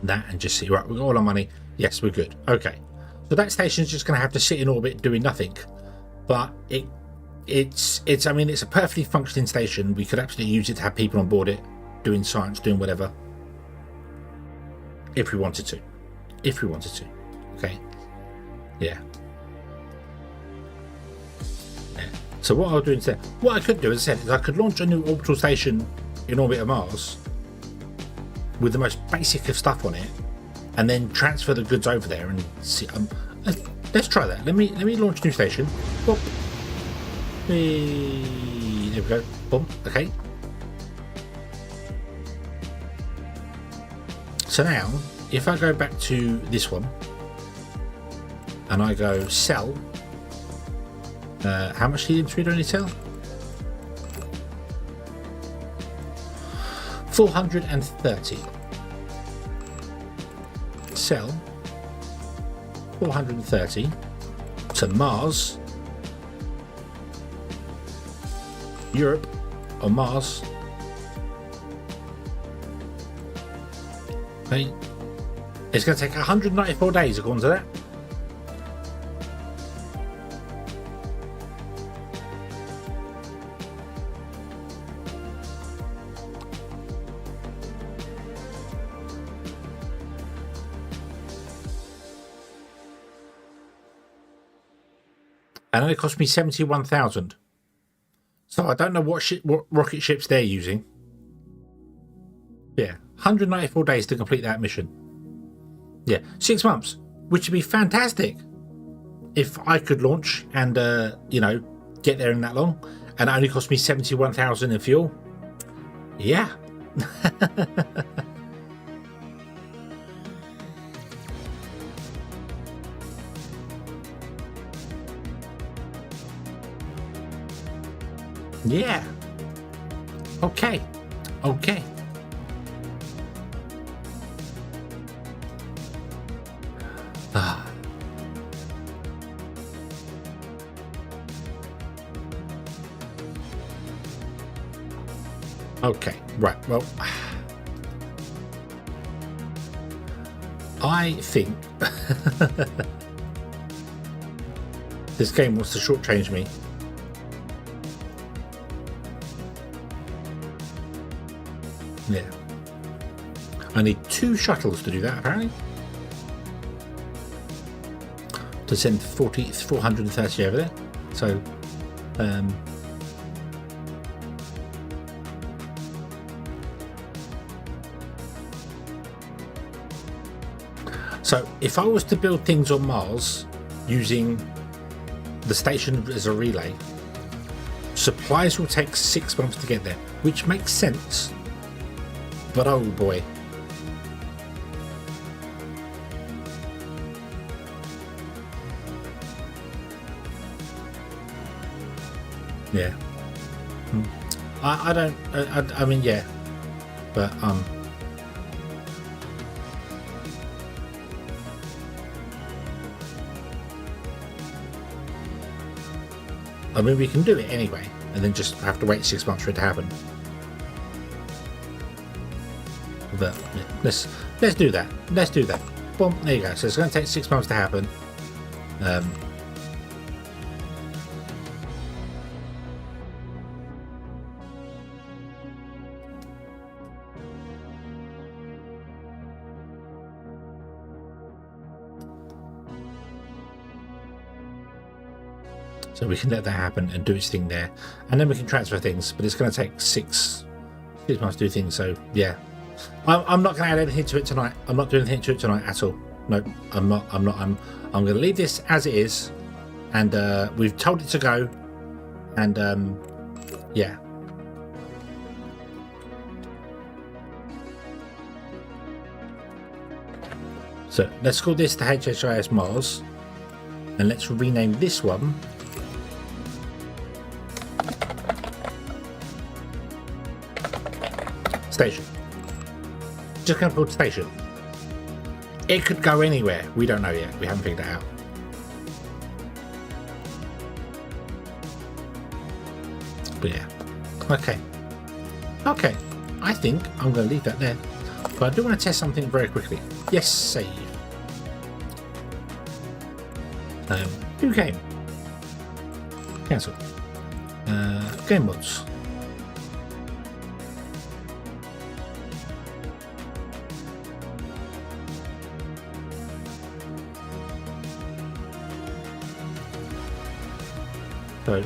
that and just see. Right, we've got all our money. Yes, we're good. Okay, so that station's just going to have to sit in orbit doing nothing, but it's I mean, it's a perfectly functioning station. We could absolutely use it to have people on board it doing science, doing whatever, if we wanted to. Okay, yeah. So what I'll do instead, what I could do, as I said, is I could launch a new orbital station in orbit of Mars with the most basic of stuff on it, and then transfer the goods over there and see. Let's try that. Let me launch a new station. Boom. There we go. Boom. Okay. So now, if I go back to this one and I go sell. How much helium 3 do I need to sell? 430. Sell 430 to Mars, Europe, or Mars. Okay. It's going to take 194 days according to that. And then it cost me 71,000. So I don't know what rocket ships they're using. Yeah, 194 days to complete that mission. Yeah, 6 months, which would be fantastic if I could launch and you know, get there in that long, and it only cost me 71,000 in fuel. Yeah. Yeah. Okay. Okay. Okay. Right. Well, I think this game wants to shortchange me. Yeah. I need 2 shuttles to do that, apparently. To send 430 over there. So, so if I was to build things on Mars using the station as a relay, supplies will take 6 months to get there, which makes sense. But oh boy. Yeah. I don't. I mean, yeah. But I mean, we can do it anyway, and then just have to wait 6 months for it to happen. But yeah, let's do that. Let's do that. Boom, there you go. So it's going to take 6 months to happen. So we can let that happen and do its thing there, and then we can transfer things. But it's going to take six months to do things. So yeah. I'm not going to add anything to it tonight. I'm not doing anything to it tonight at all. No, I'm not. I'm going to leave this as it is, and we've told it to go, and yeah. So let's call this the HHIS Mars, and let's rename this one Station. Just going to build station. It could go anywhere. We don't know yet. We haven't figured it out. But yeah. Okay. I think I'm going to leave that there. But I do want to test something very quickly. Yes, save. New game. Cancel. Game mods. So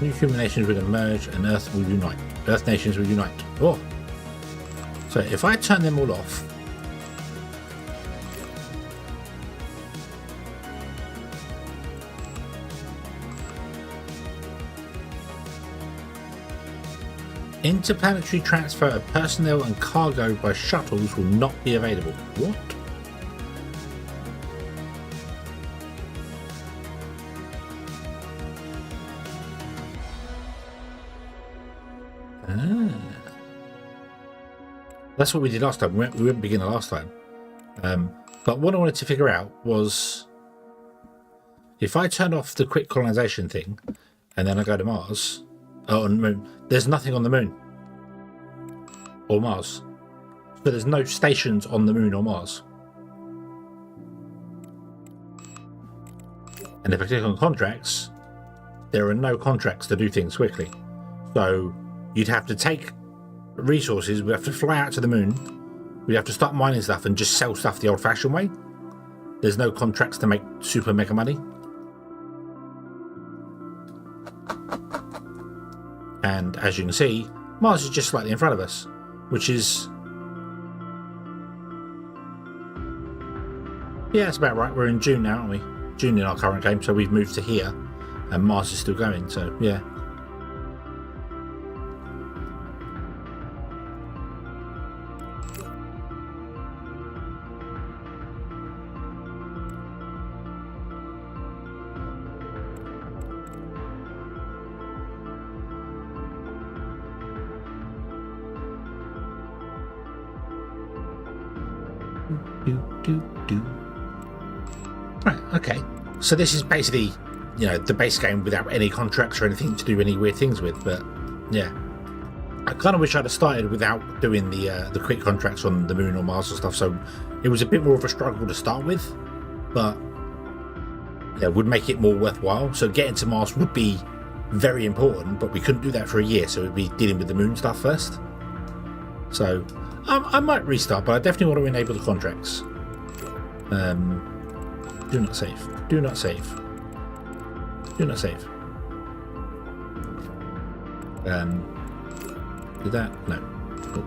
new human nations will emerge and Earth will unite. Earth nations will unite. Oh! So if I turn them all off, interplanetary transfer of personnel and cargo by shuttles will not be available. What? That's what we did last time. We went beginner last time. But what I wanted to figure out was if I turn off the quick colonization thing and then I go to Mars, on the moon, there's nothing on the moon or Mars. So there's no stations on the moon or Mars. And if I click on contracts, there are no contracts to do things quickly. So you'd have to take resources, we have to fly out to the moon, we have to start mining stuff and just sell stuff the old-fashioned way. There's no contracts to make super mega money. And as you can see, Mars is just slightly in front of us, which is, yeah, that's about right. We're in June now, aren't we? June in our current game, so we've moved to here and Mars is still going, so yeah. Right, okay. So this is basically, you know, the base game without any contracts or anything to do any weird things with, but yeah. I kind of wish I'd have started without doing the quick contracts on the moon or Mars and stuff, so it was a bit more of a struggle to start with, but yeah, would make it more worthwhile. So getting to Mars would be very important, but we couldn't do that for a year, so we'd be dealing with the moon stuff first. So I might restart, but I definitely want to enable the contracts. Do not save. Do not save. Do not save. Did that? No. Cool.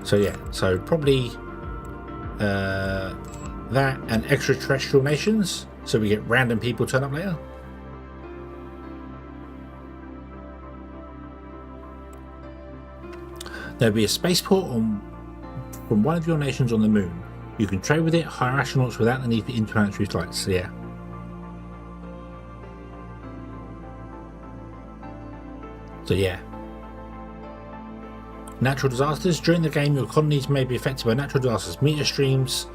So yeah, so probably that and extraterrestrial nations, so we get random people turn up later. There'll be a spaceport from one of your nations on the moon. You can trade with it, hire astronauts without the need for interplanetary flights. So yeah. So yeah. Natural disasters. During the game, your colonies may be affected by natural disasters, meteor streams,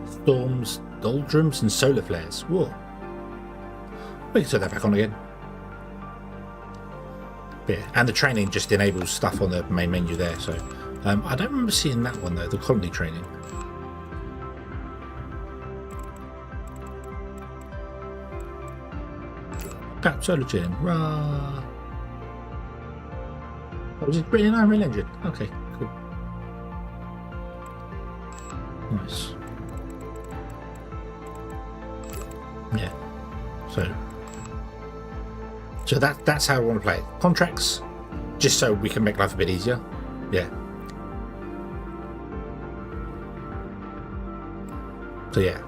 storms, doldrums, and solar flares. Whoa. We can turn that back on again. Yeah, and the training just enables stuff on the main menu there. So I don't remember seeing that one though, the colony training. Solargene, rah! Oh, was it bringing an Unreal Engine? Okay, cool. Nice. Yeah. So that's how I want to play it. Contracts, just so we can make life a bit easier. Yeah. So yeah.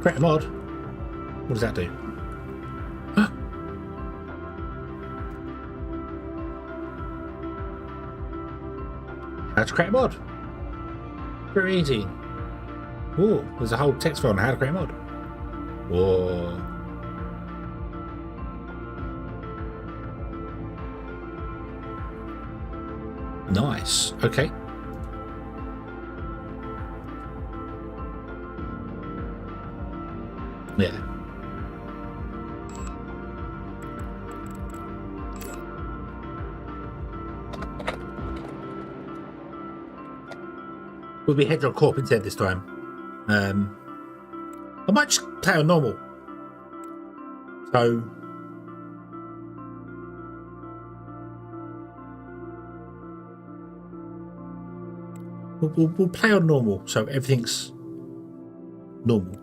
Create a mod. What does that do? Huh? How to create a mod. Very easy. Whoa, there's a whole text file on how to create a mod. Whoa. Nice. Okay. Yeah. We'll be Hedgehog Corp instead this time. I might just play on normal. So we'll play on normal, so everything's normal.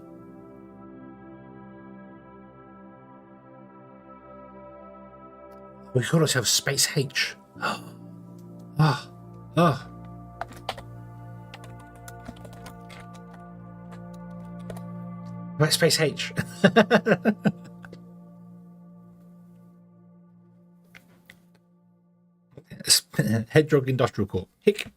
We call ourselves Space H. About Space H. Hedgehog Industrial Corp. Hick.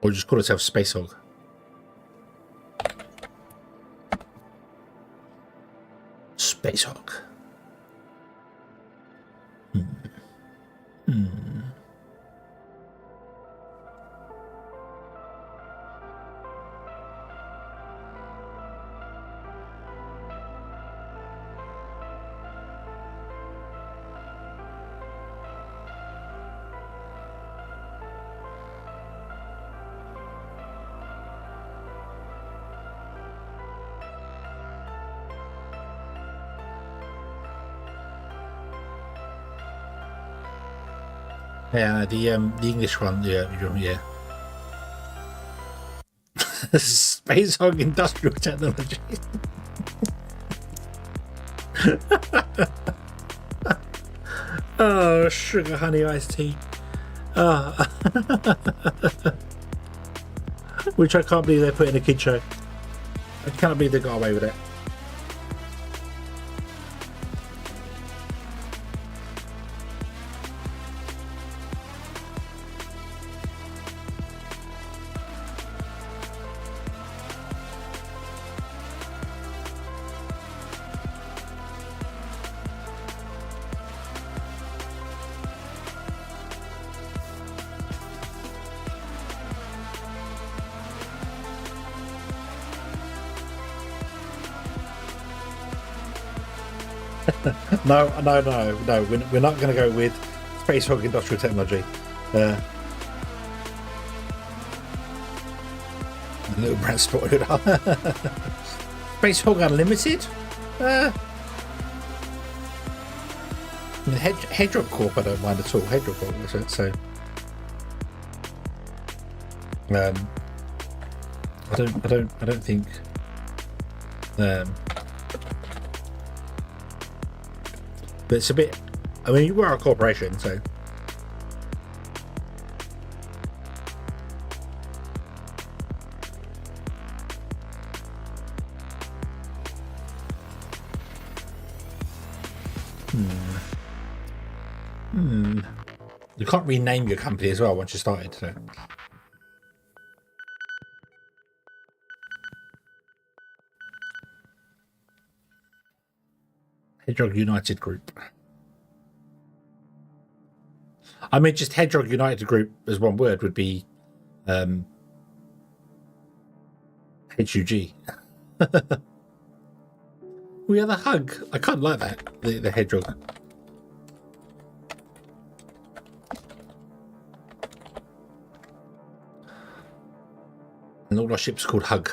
Or just call itself Space Hog. Space Hog. Yeah, the English one, yeah. Space Hog Industrial Technology. Oh, sugar honey iced tea. Which I can't believe they put in a kid show. I cannot believe they got away with it. No. We're not going to go with Space Hog Industrial Technology. A little brand spotted it up. Space Hog Unlimited? Hedgehog Corp, I don't mind at all. Hedgehog Corp, so. I don't think. But it's a bit. I mean, we're a corporation, so. You can't rename your company as well once you started, so. Hedgehog United Group. I mean, just Hedgehog United Group as one word would be HUG. We are the hug. I can't like that. The hedgehog. And all our ships are called Hug.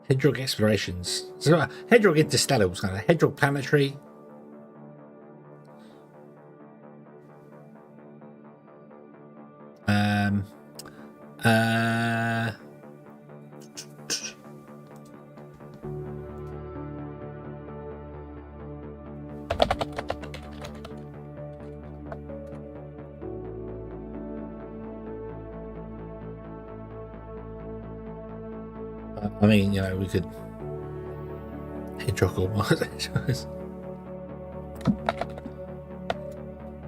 Hedgehog Explorations. So, Hedgehog Interstellar was kind of Hedgehog Planetary. I mean, you know, we could Hedgehog or what? It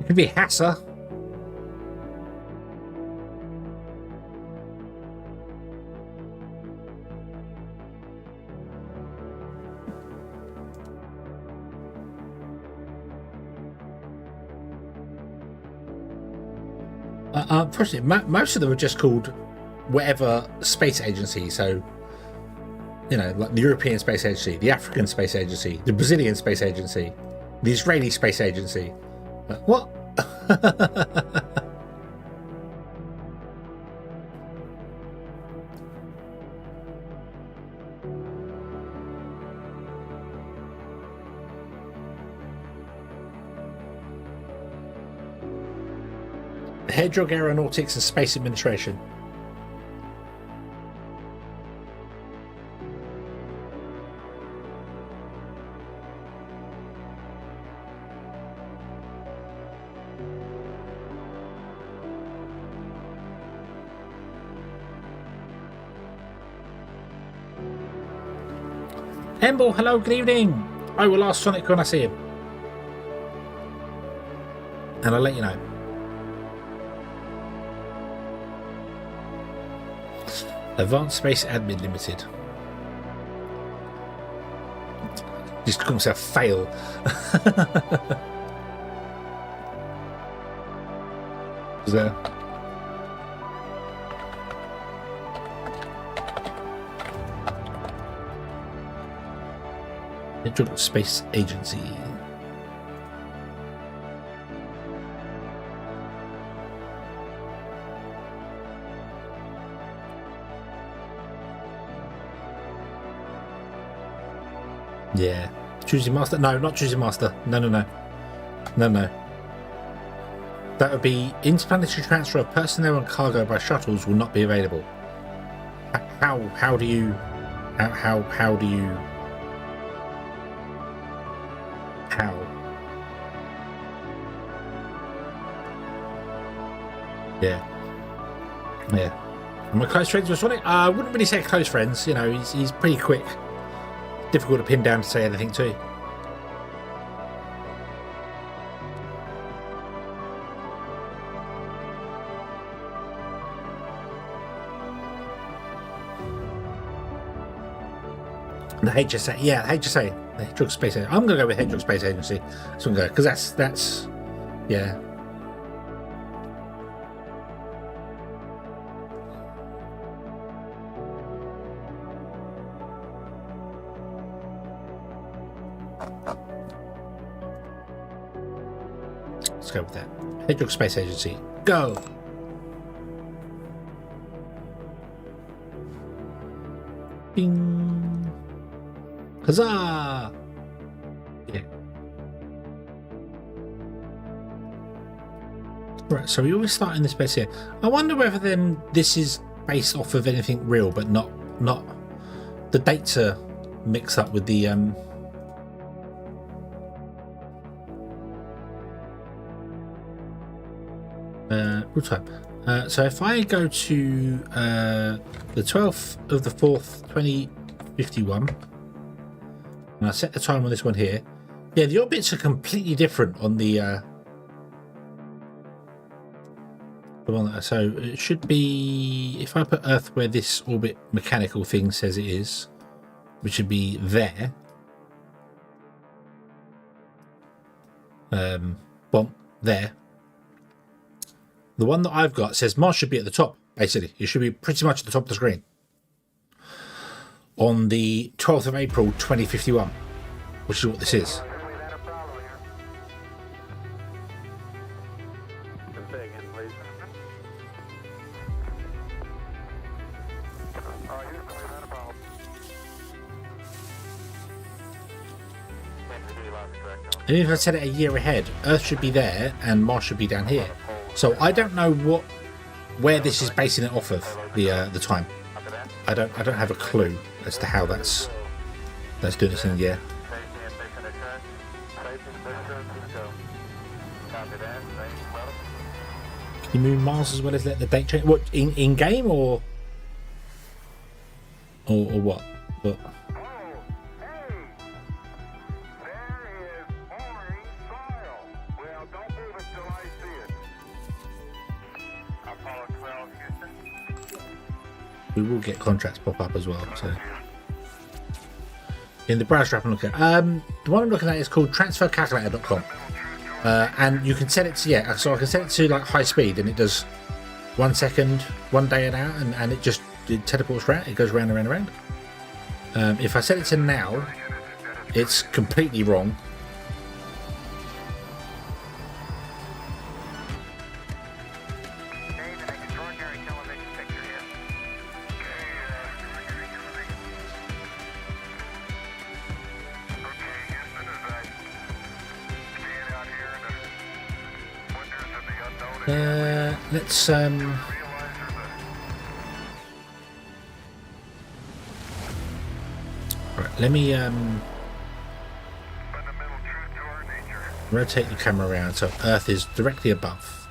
could be Hassa. Unfortunately, most of them are just called whatever space agency. So, you know, like the European Space Agency, the African Space Agency, the Brazilian Space Agency, the Israeli Space Agency. What? Hedgehog Aeronautics and Space Administration. Hemble, hello, good evening. I will ask Sonic when I see him. And I'll let you know. Advanced Space Admin Limited. Just call himself fail. Is there? Hedgehog Space Agency. Yeah. Choosing Master? No, not Choosing Master. No. That would be interplanetary transfer of personnel and cargo by shuttles will not be available. How do you Yeah. Am I close friends with Sonic? I wouldn't really say close friends. You know, he's pretty quick. Difficult to pin down to say anything to. The HSA, yeah, HSA, the Hedgehog Space Agency. I'm gonna go with Hedgehog Space Agency. So I'm gonna go because that's yeah. Let's go with that. Hedgehog Space Agency. Go! Bing! Huzzah! Yeah. Right, so we always start in this base here. I wonder whether then this is based off of anything real, but not the dates are mixed up with the what time? So if I go to the 12th of the 4th, 2051, and I set the time on this one here, yeah, the orbits are completely different on the one. So it should be, if I put Earth where this orbit mechanical thing says it is, which should be there. Well, there. The one that I've got says Mars should be at the top, basically. It should be pretty much at the top of the screen. On the 12th of April, 2051, which is what this is. And if I set it a year ahead, Earth should be there and Mars should be down here. So I don't know where this is basing it off of, the time. I don't have a clue as to how that's doing this in the year. Can you move Mars as well as let the date change? What, in game or what? What? We will get contracts pop up as well. So in the browser app I'm looking at, the one I'm looking at is called transfercalculator.com. And you can set it to, yeah, so I can set it to like high speed and it does 1 second, 1 day an hour, and it teleports around, it goes round and round and round. If I set it to now, it's completely wrong. Let's right, let me rotate the camera around so Earth is directly above.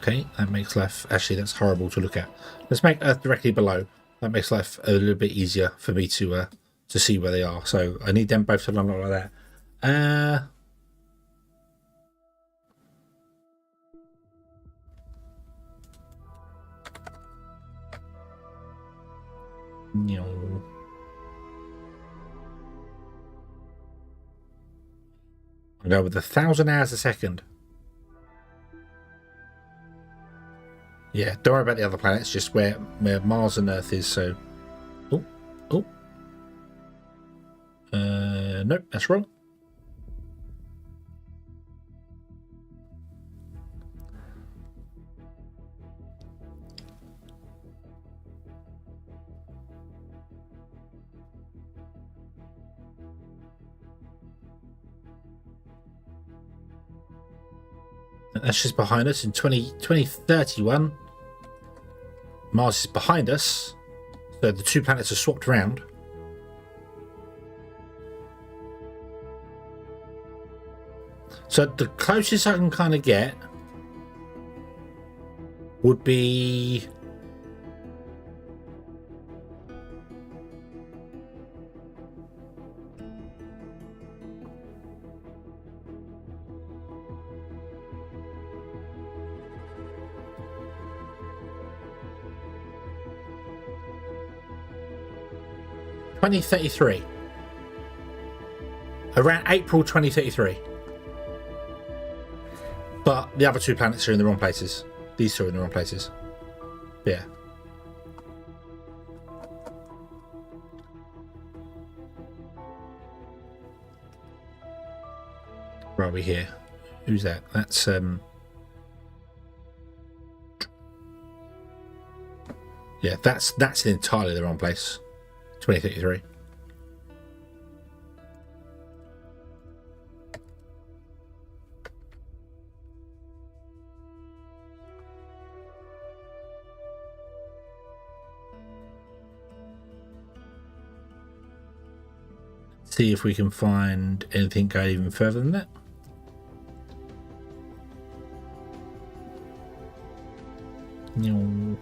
Okay, that makes life, actually that's horrible to look at. Let's make Earth directly below. That makes life a little bit easier for me to see where they are. So I need them both to line up like that. No. I'll go with 1,000 hours a second. Yeah, don't worry about the other planets, just where Mars and Earth is, so... Oh. Nope, that's wrong. That's just behind us in 2031. Mars is behind us, so the two planets are swapped around. So the closest I can kind of get would be... ...2033. Around April 2033. But the other two planets are in the wrong places. These two are in the wrong places. Yeah. Where are we here? Who's that? That's yeah, that's in entirely the wrong place. 2033. See if we can find anything go even further than that. No.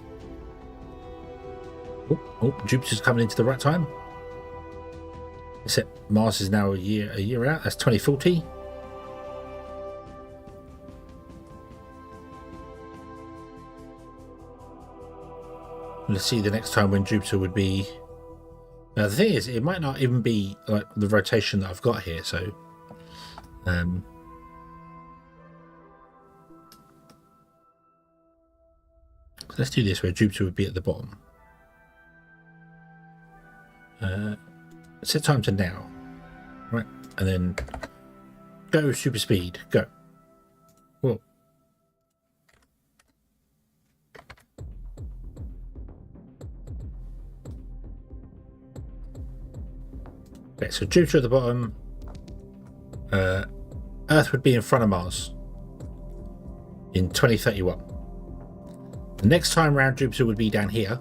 Oh, Jupiter's coming into the right time. Except Mars is now a year out. That's 2040. Let's see the next time when Jupiter would be. Now the thing is, it might not even be like the rotation that I've got here. So, let's do this where Jupiter would be at the bottom. Set time to now, right, and then go super speed, go. Whoa. Okay, so Jupiter at the bottom. Earth would be in front of Mars in 2031. The next time round, Jupiter would be down here.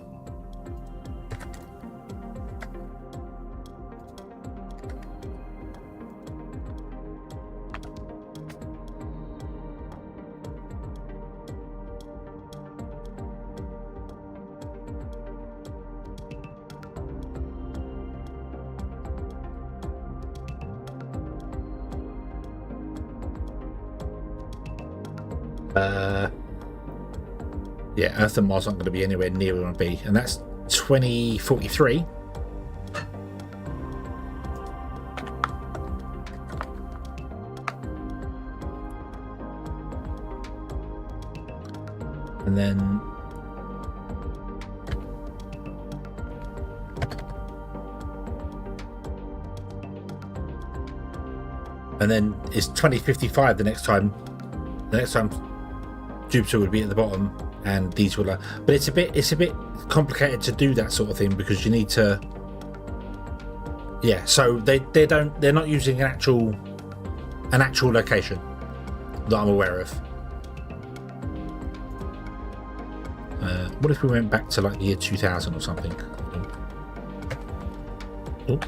Yeah, Earth and Mars aren't going to be anywhere near where we want to be, and that's 2043. And then it's 2055 the next time Jupiter would be at the bottom, and these will but it's a bit complicated to do that sort of thing, because you need to, yeah, so they're not using an actual location that I'm aware of. What if we went back to like the year 2000 or something? Oh.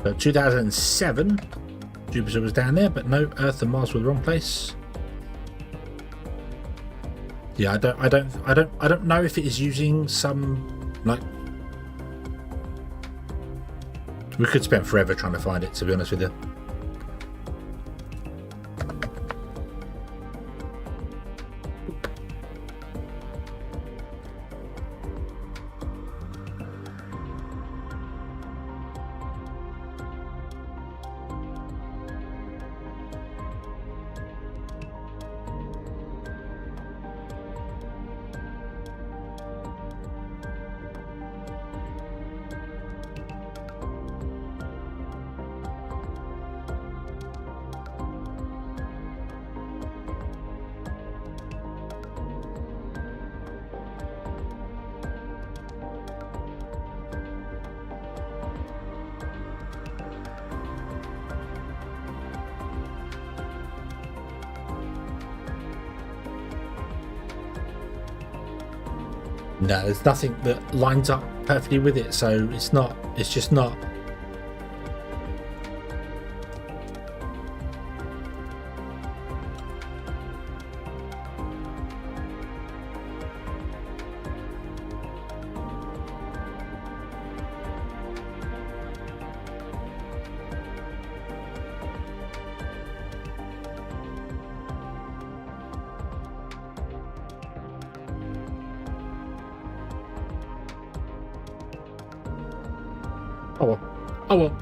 So 2007, Jupiter was down there, but no, Earth and Mars were the wrong place. Yeah, I don't know if it is using some, like, we could spend forever trying to find it, to be honest with you. No, there's nothing that lines up perfectly with it, so it's just not. Oh well,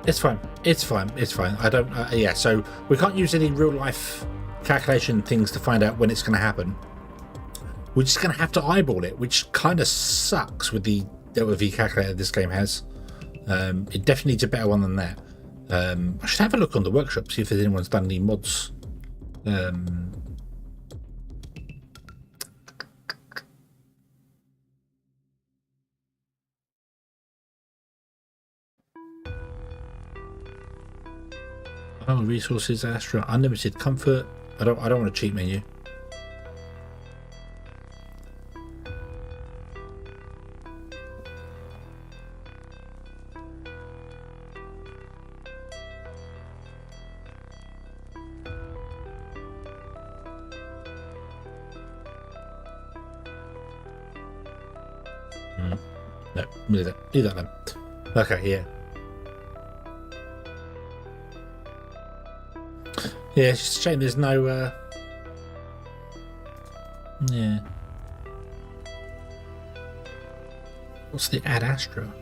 it's fine. I don't. Yeah, so we can't use any real life calculation things to find out when it's going to happen. We're just going to have to eyeball it, which kind of sucks with the Delta V calculator this game has. It definitely needs a better one than that. I should have a look on the workshop, see if there's anyone's done any mods. Oh, resources, Astra, unlimited comfort. I don't want a cheat menu. No, leave that then. Okay, yeah. Yeah, it's just a shame there's no, yeah. What's the Ad Astra?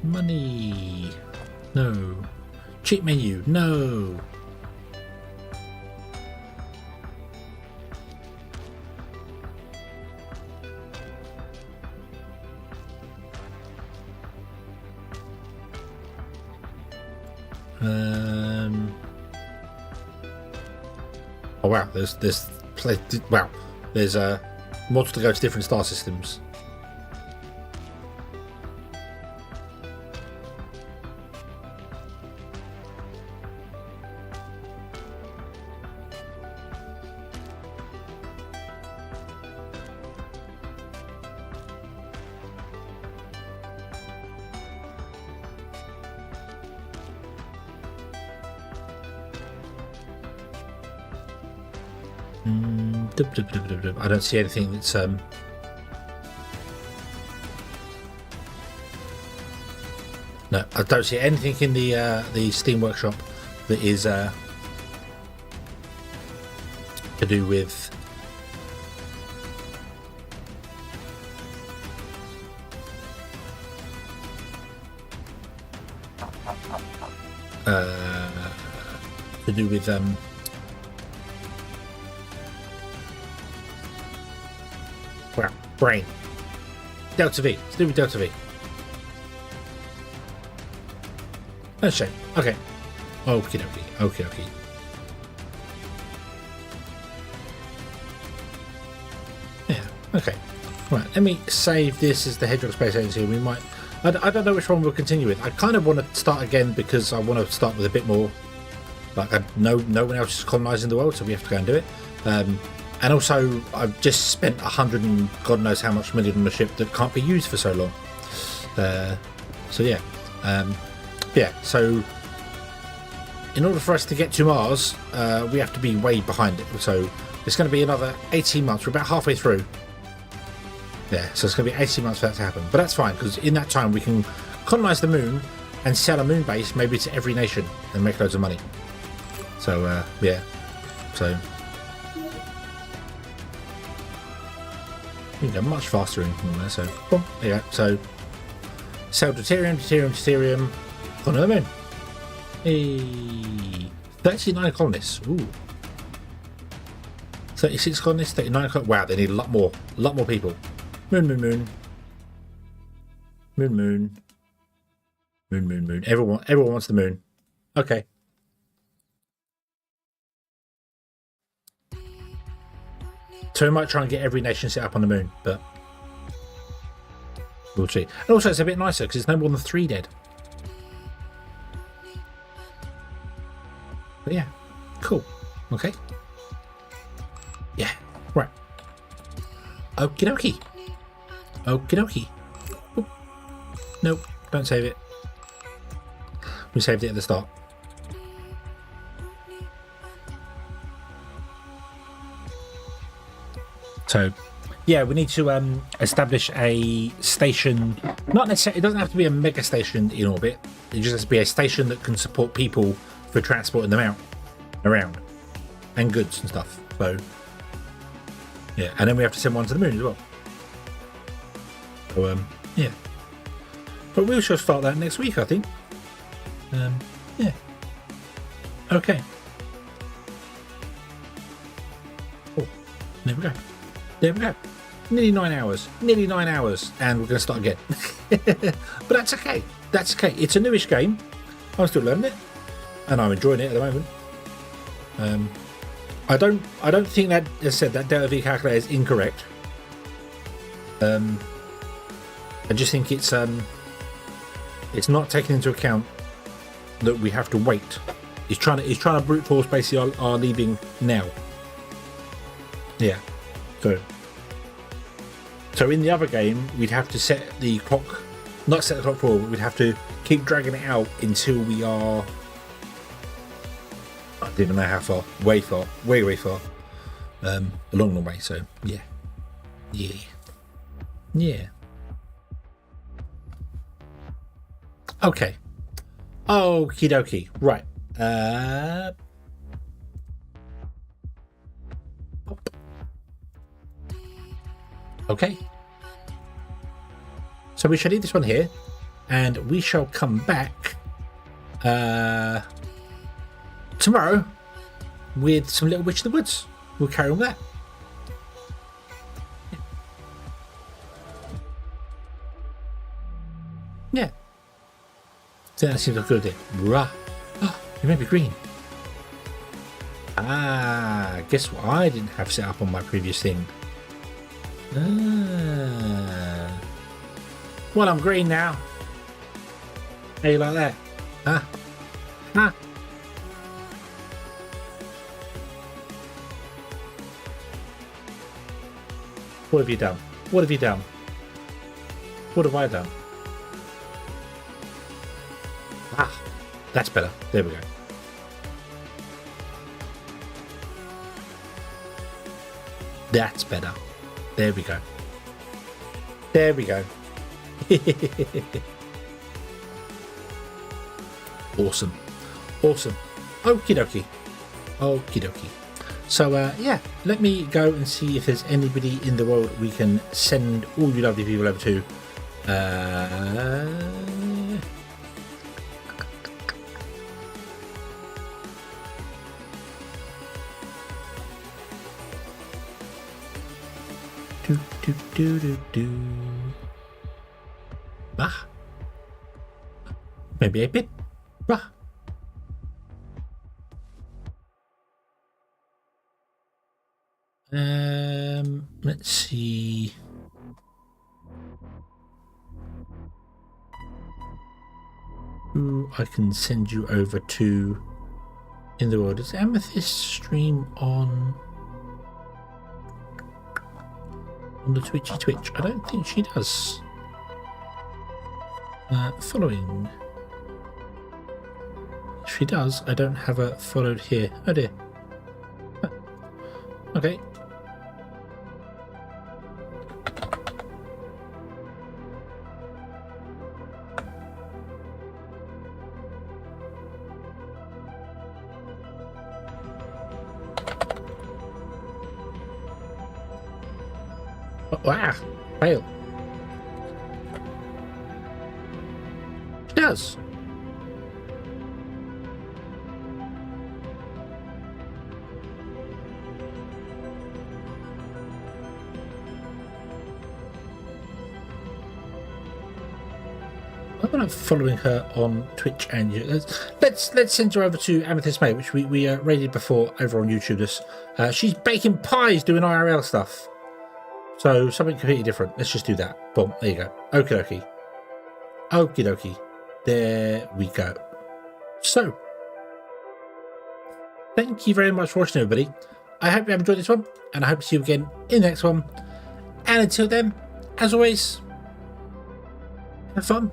Money. No. Cheat menu. No. Oh wow, there's mods to go to different star systems. I don't see anything that's no, I don't see anything in the Steam Workshop that is to do with well, brain. Delta V. It's to do with Delta V. Oh shit. Okay. Okie dokie. Okay. Yeah. Okay. Right. Let me save this as the Hedgehog Space Agency. We might. I don't know which one we'll continue with. I kind of want to start again because I want to start with a bit more. Like no one else is colonizing the world, so we have to go and do it. And also, I've just spent 100 and God knows how much million on a ship that can't be used for so long. So yeah. Yeah, so in order for us to get to Mars, we have to be way behind it. So it's going to be another 18 months. We're about halfway through. Yeah, so it's going to be 18 months for that to happen. But that's fine, because in that time we can colonize the moon and sell a moon base maybe to every nation and make loads of money. So, yeah. So you can go much faster in there. So, boom, there you go. So sell deuterium. On the moon. Hey. 39 colonists. Ooh. 36 colonists, 39 colonists. Wow, they need a lot more people. Moon. Everyone wants the moon. Okay. So we might try and get every nation set up on the moon, but we'll see. And also it's a bit nicer because there's no more than 3 dead. But yeah, cool. Okay. Yeah, right. Okie dokie. Oop. Nope, don't save it. We saved it at the start. So, yeah, we need to establish a station. Not necessarily, it doesn't have to be a mega station in orbit. It just has to be a station that can support people for transporting them out around and goods and stuff. So yeah, and then we have to send one to the moon as well. So yeah, but we shall start that next week, I think. Yeah. Okay. Oh, there we go. Nearly 9 hours, and we're going to start again. But that's okay. It's a newish game. I'm still learning it, and I'm enjoying it at the moment. I don't think that, as I said, that Delta V calculator is incorrect. I just think it's not taking into account that we have to wait. He's trying to brute force basically our leaving now. Yeah. So in the other game, we'd have to set the clock, not set the clock forward, but we'd have to keep dragging it out until we are, I don't even know how far, way far, way far, a long way. So yeah. Okay. Okie dokie. Right. Okay. So we shall leave this one here, and we shall come back tomorrow with some Little Witch of the Woods. We'll carry on with that. Yeah. So that seems like a good idea. Rah. Oh, you may be green. Ah, guess what I didn't have set up on my previous thing. Well, I'm green now. How you like that? Huh? What have you done? What have I done? Ah, that's better. There we go. That's better. There we go. There we go. Awesome. Awesome. Okie dokie. Okie dokie. So, yeah, let me go and see if there's anybody in the world we can send all you lovely people over to. Ah. Maybe a bit. Ah. Let's see. Who I can send you over to in the world? Does Amethyst stream on the Twitch? I don't think she does. Following. If she does, I don't have her followed here. Oh dear. Okay. Oh, wow. Fail. She does. I'm not following her on Twitch and let's send her over to Amethyst May, which we rated before over on YouTube. She's baking pies, doing IRL stuff. So something completely different. Let's just do that. Boom. There you go. Okie dokie. Okie dokie. There we go. So, thank you very much for watching, everybody. I hope you have enjoyed this one, and I hope to see you again in the next one. And until then, as always, have fun.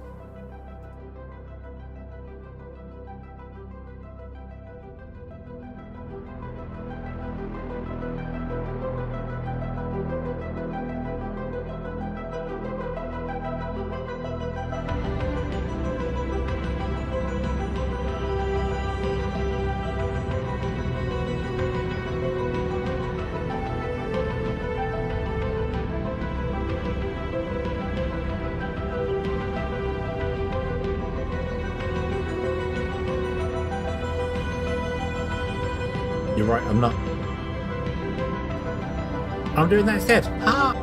You're right, I'm not. I'm doing that instead. Ah!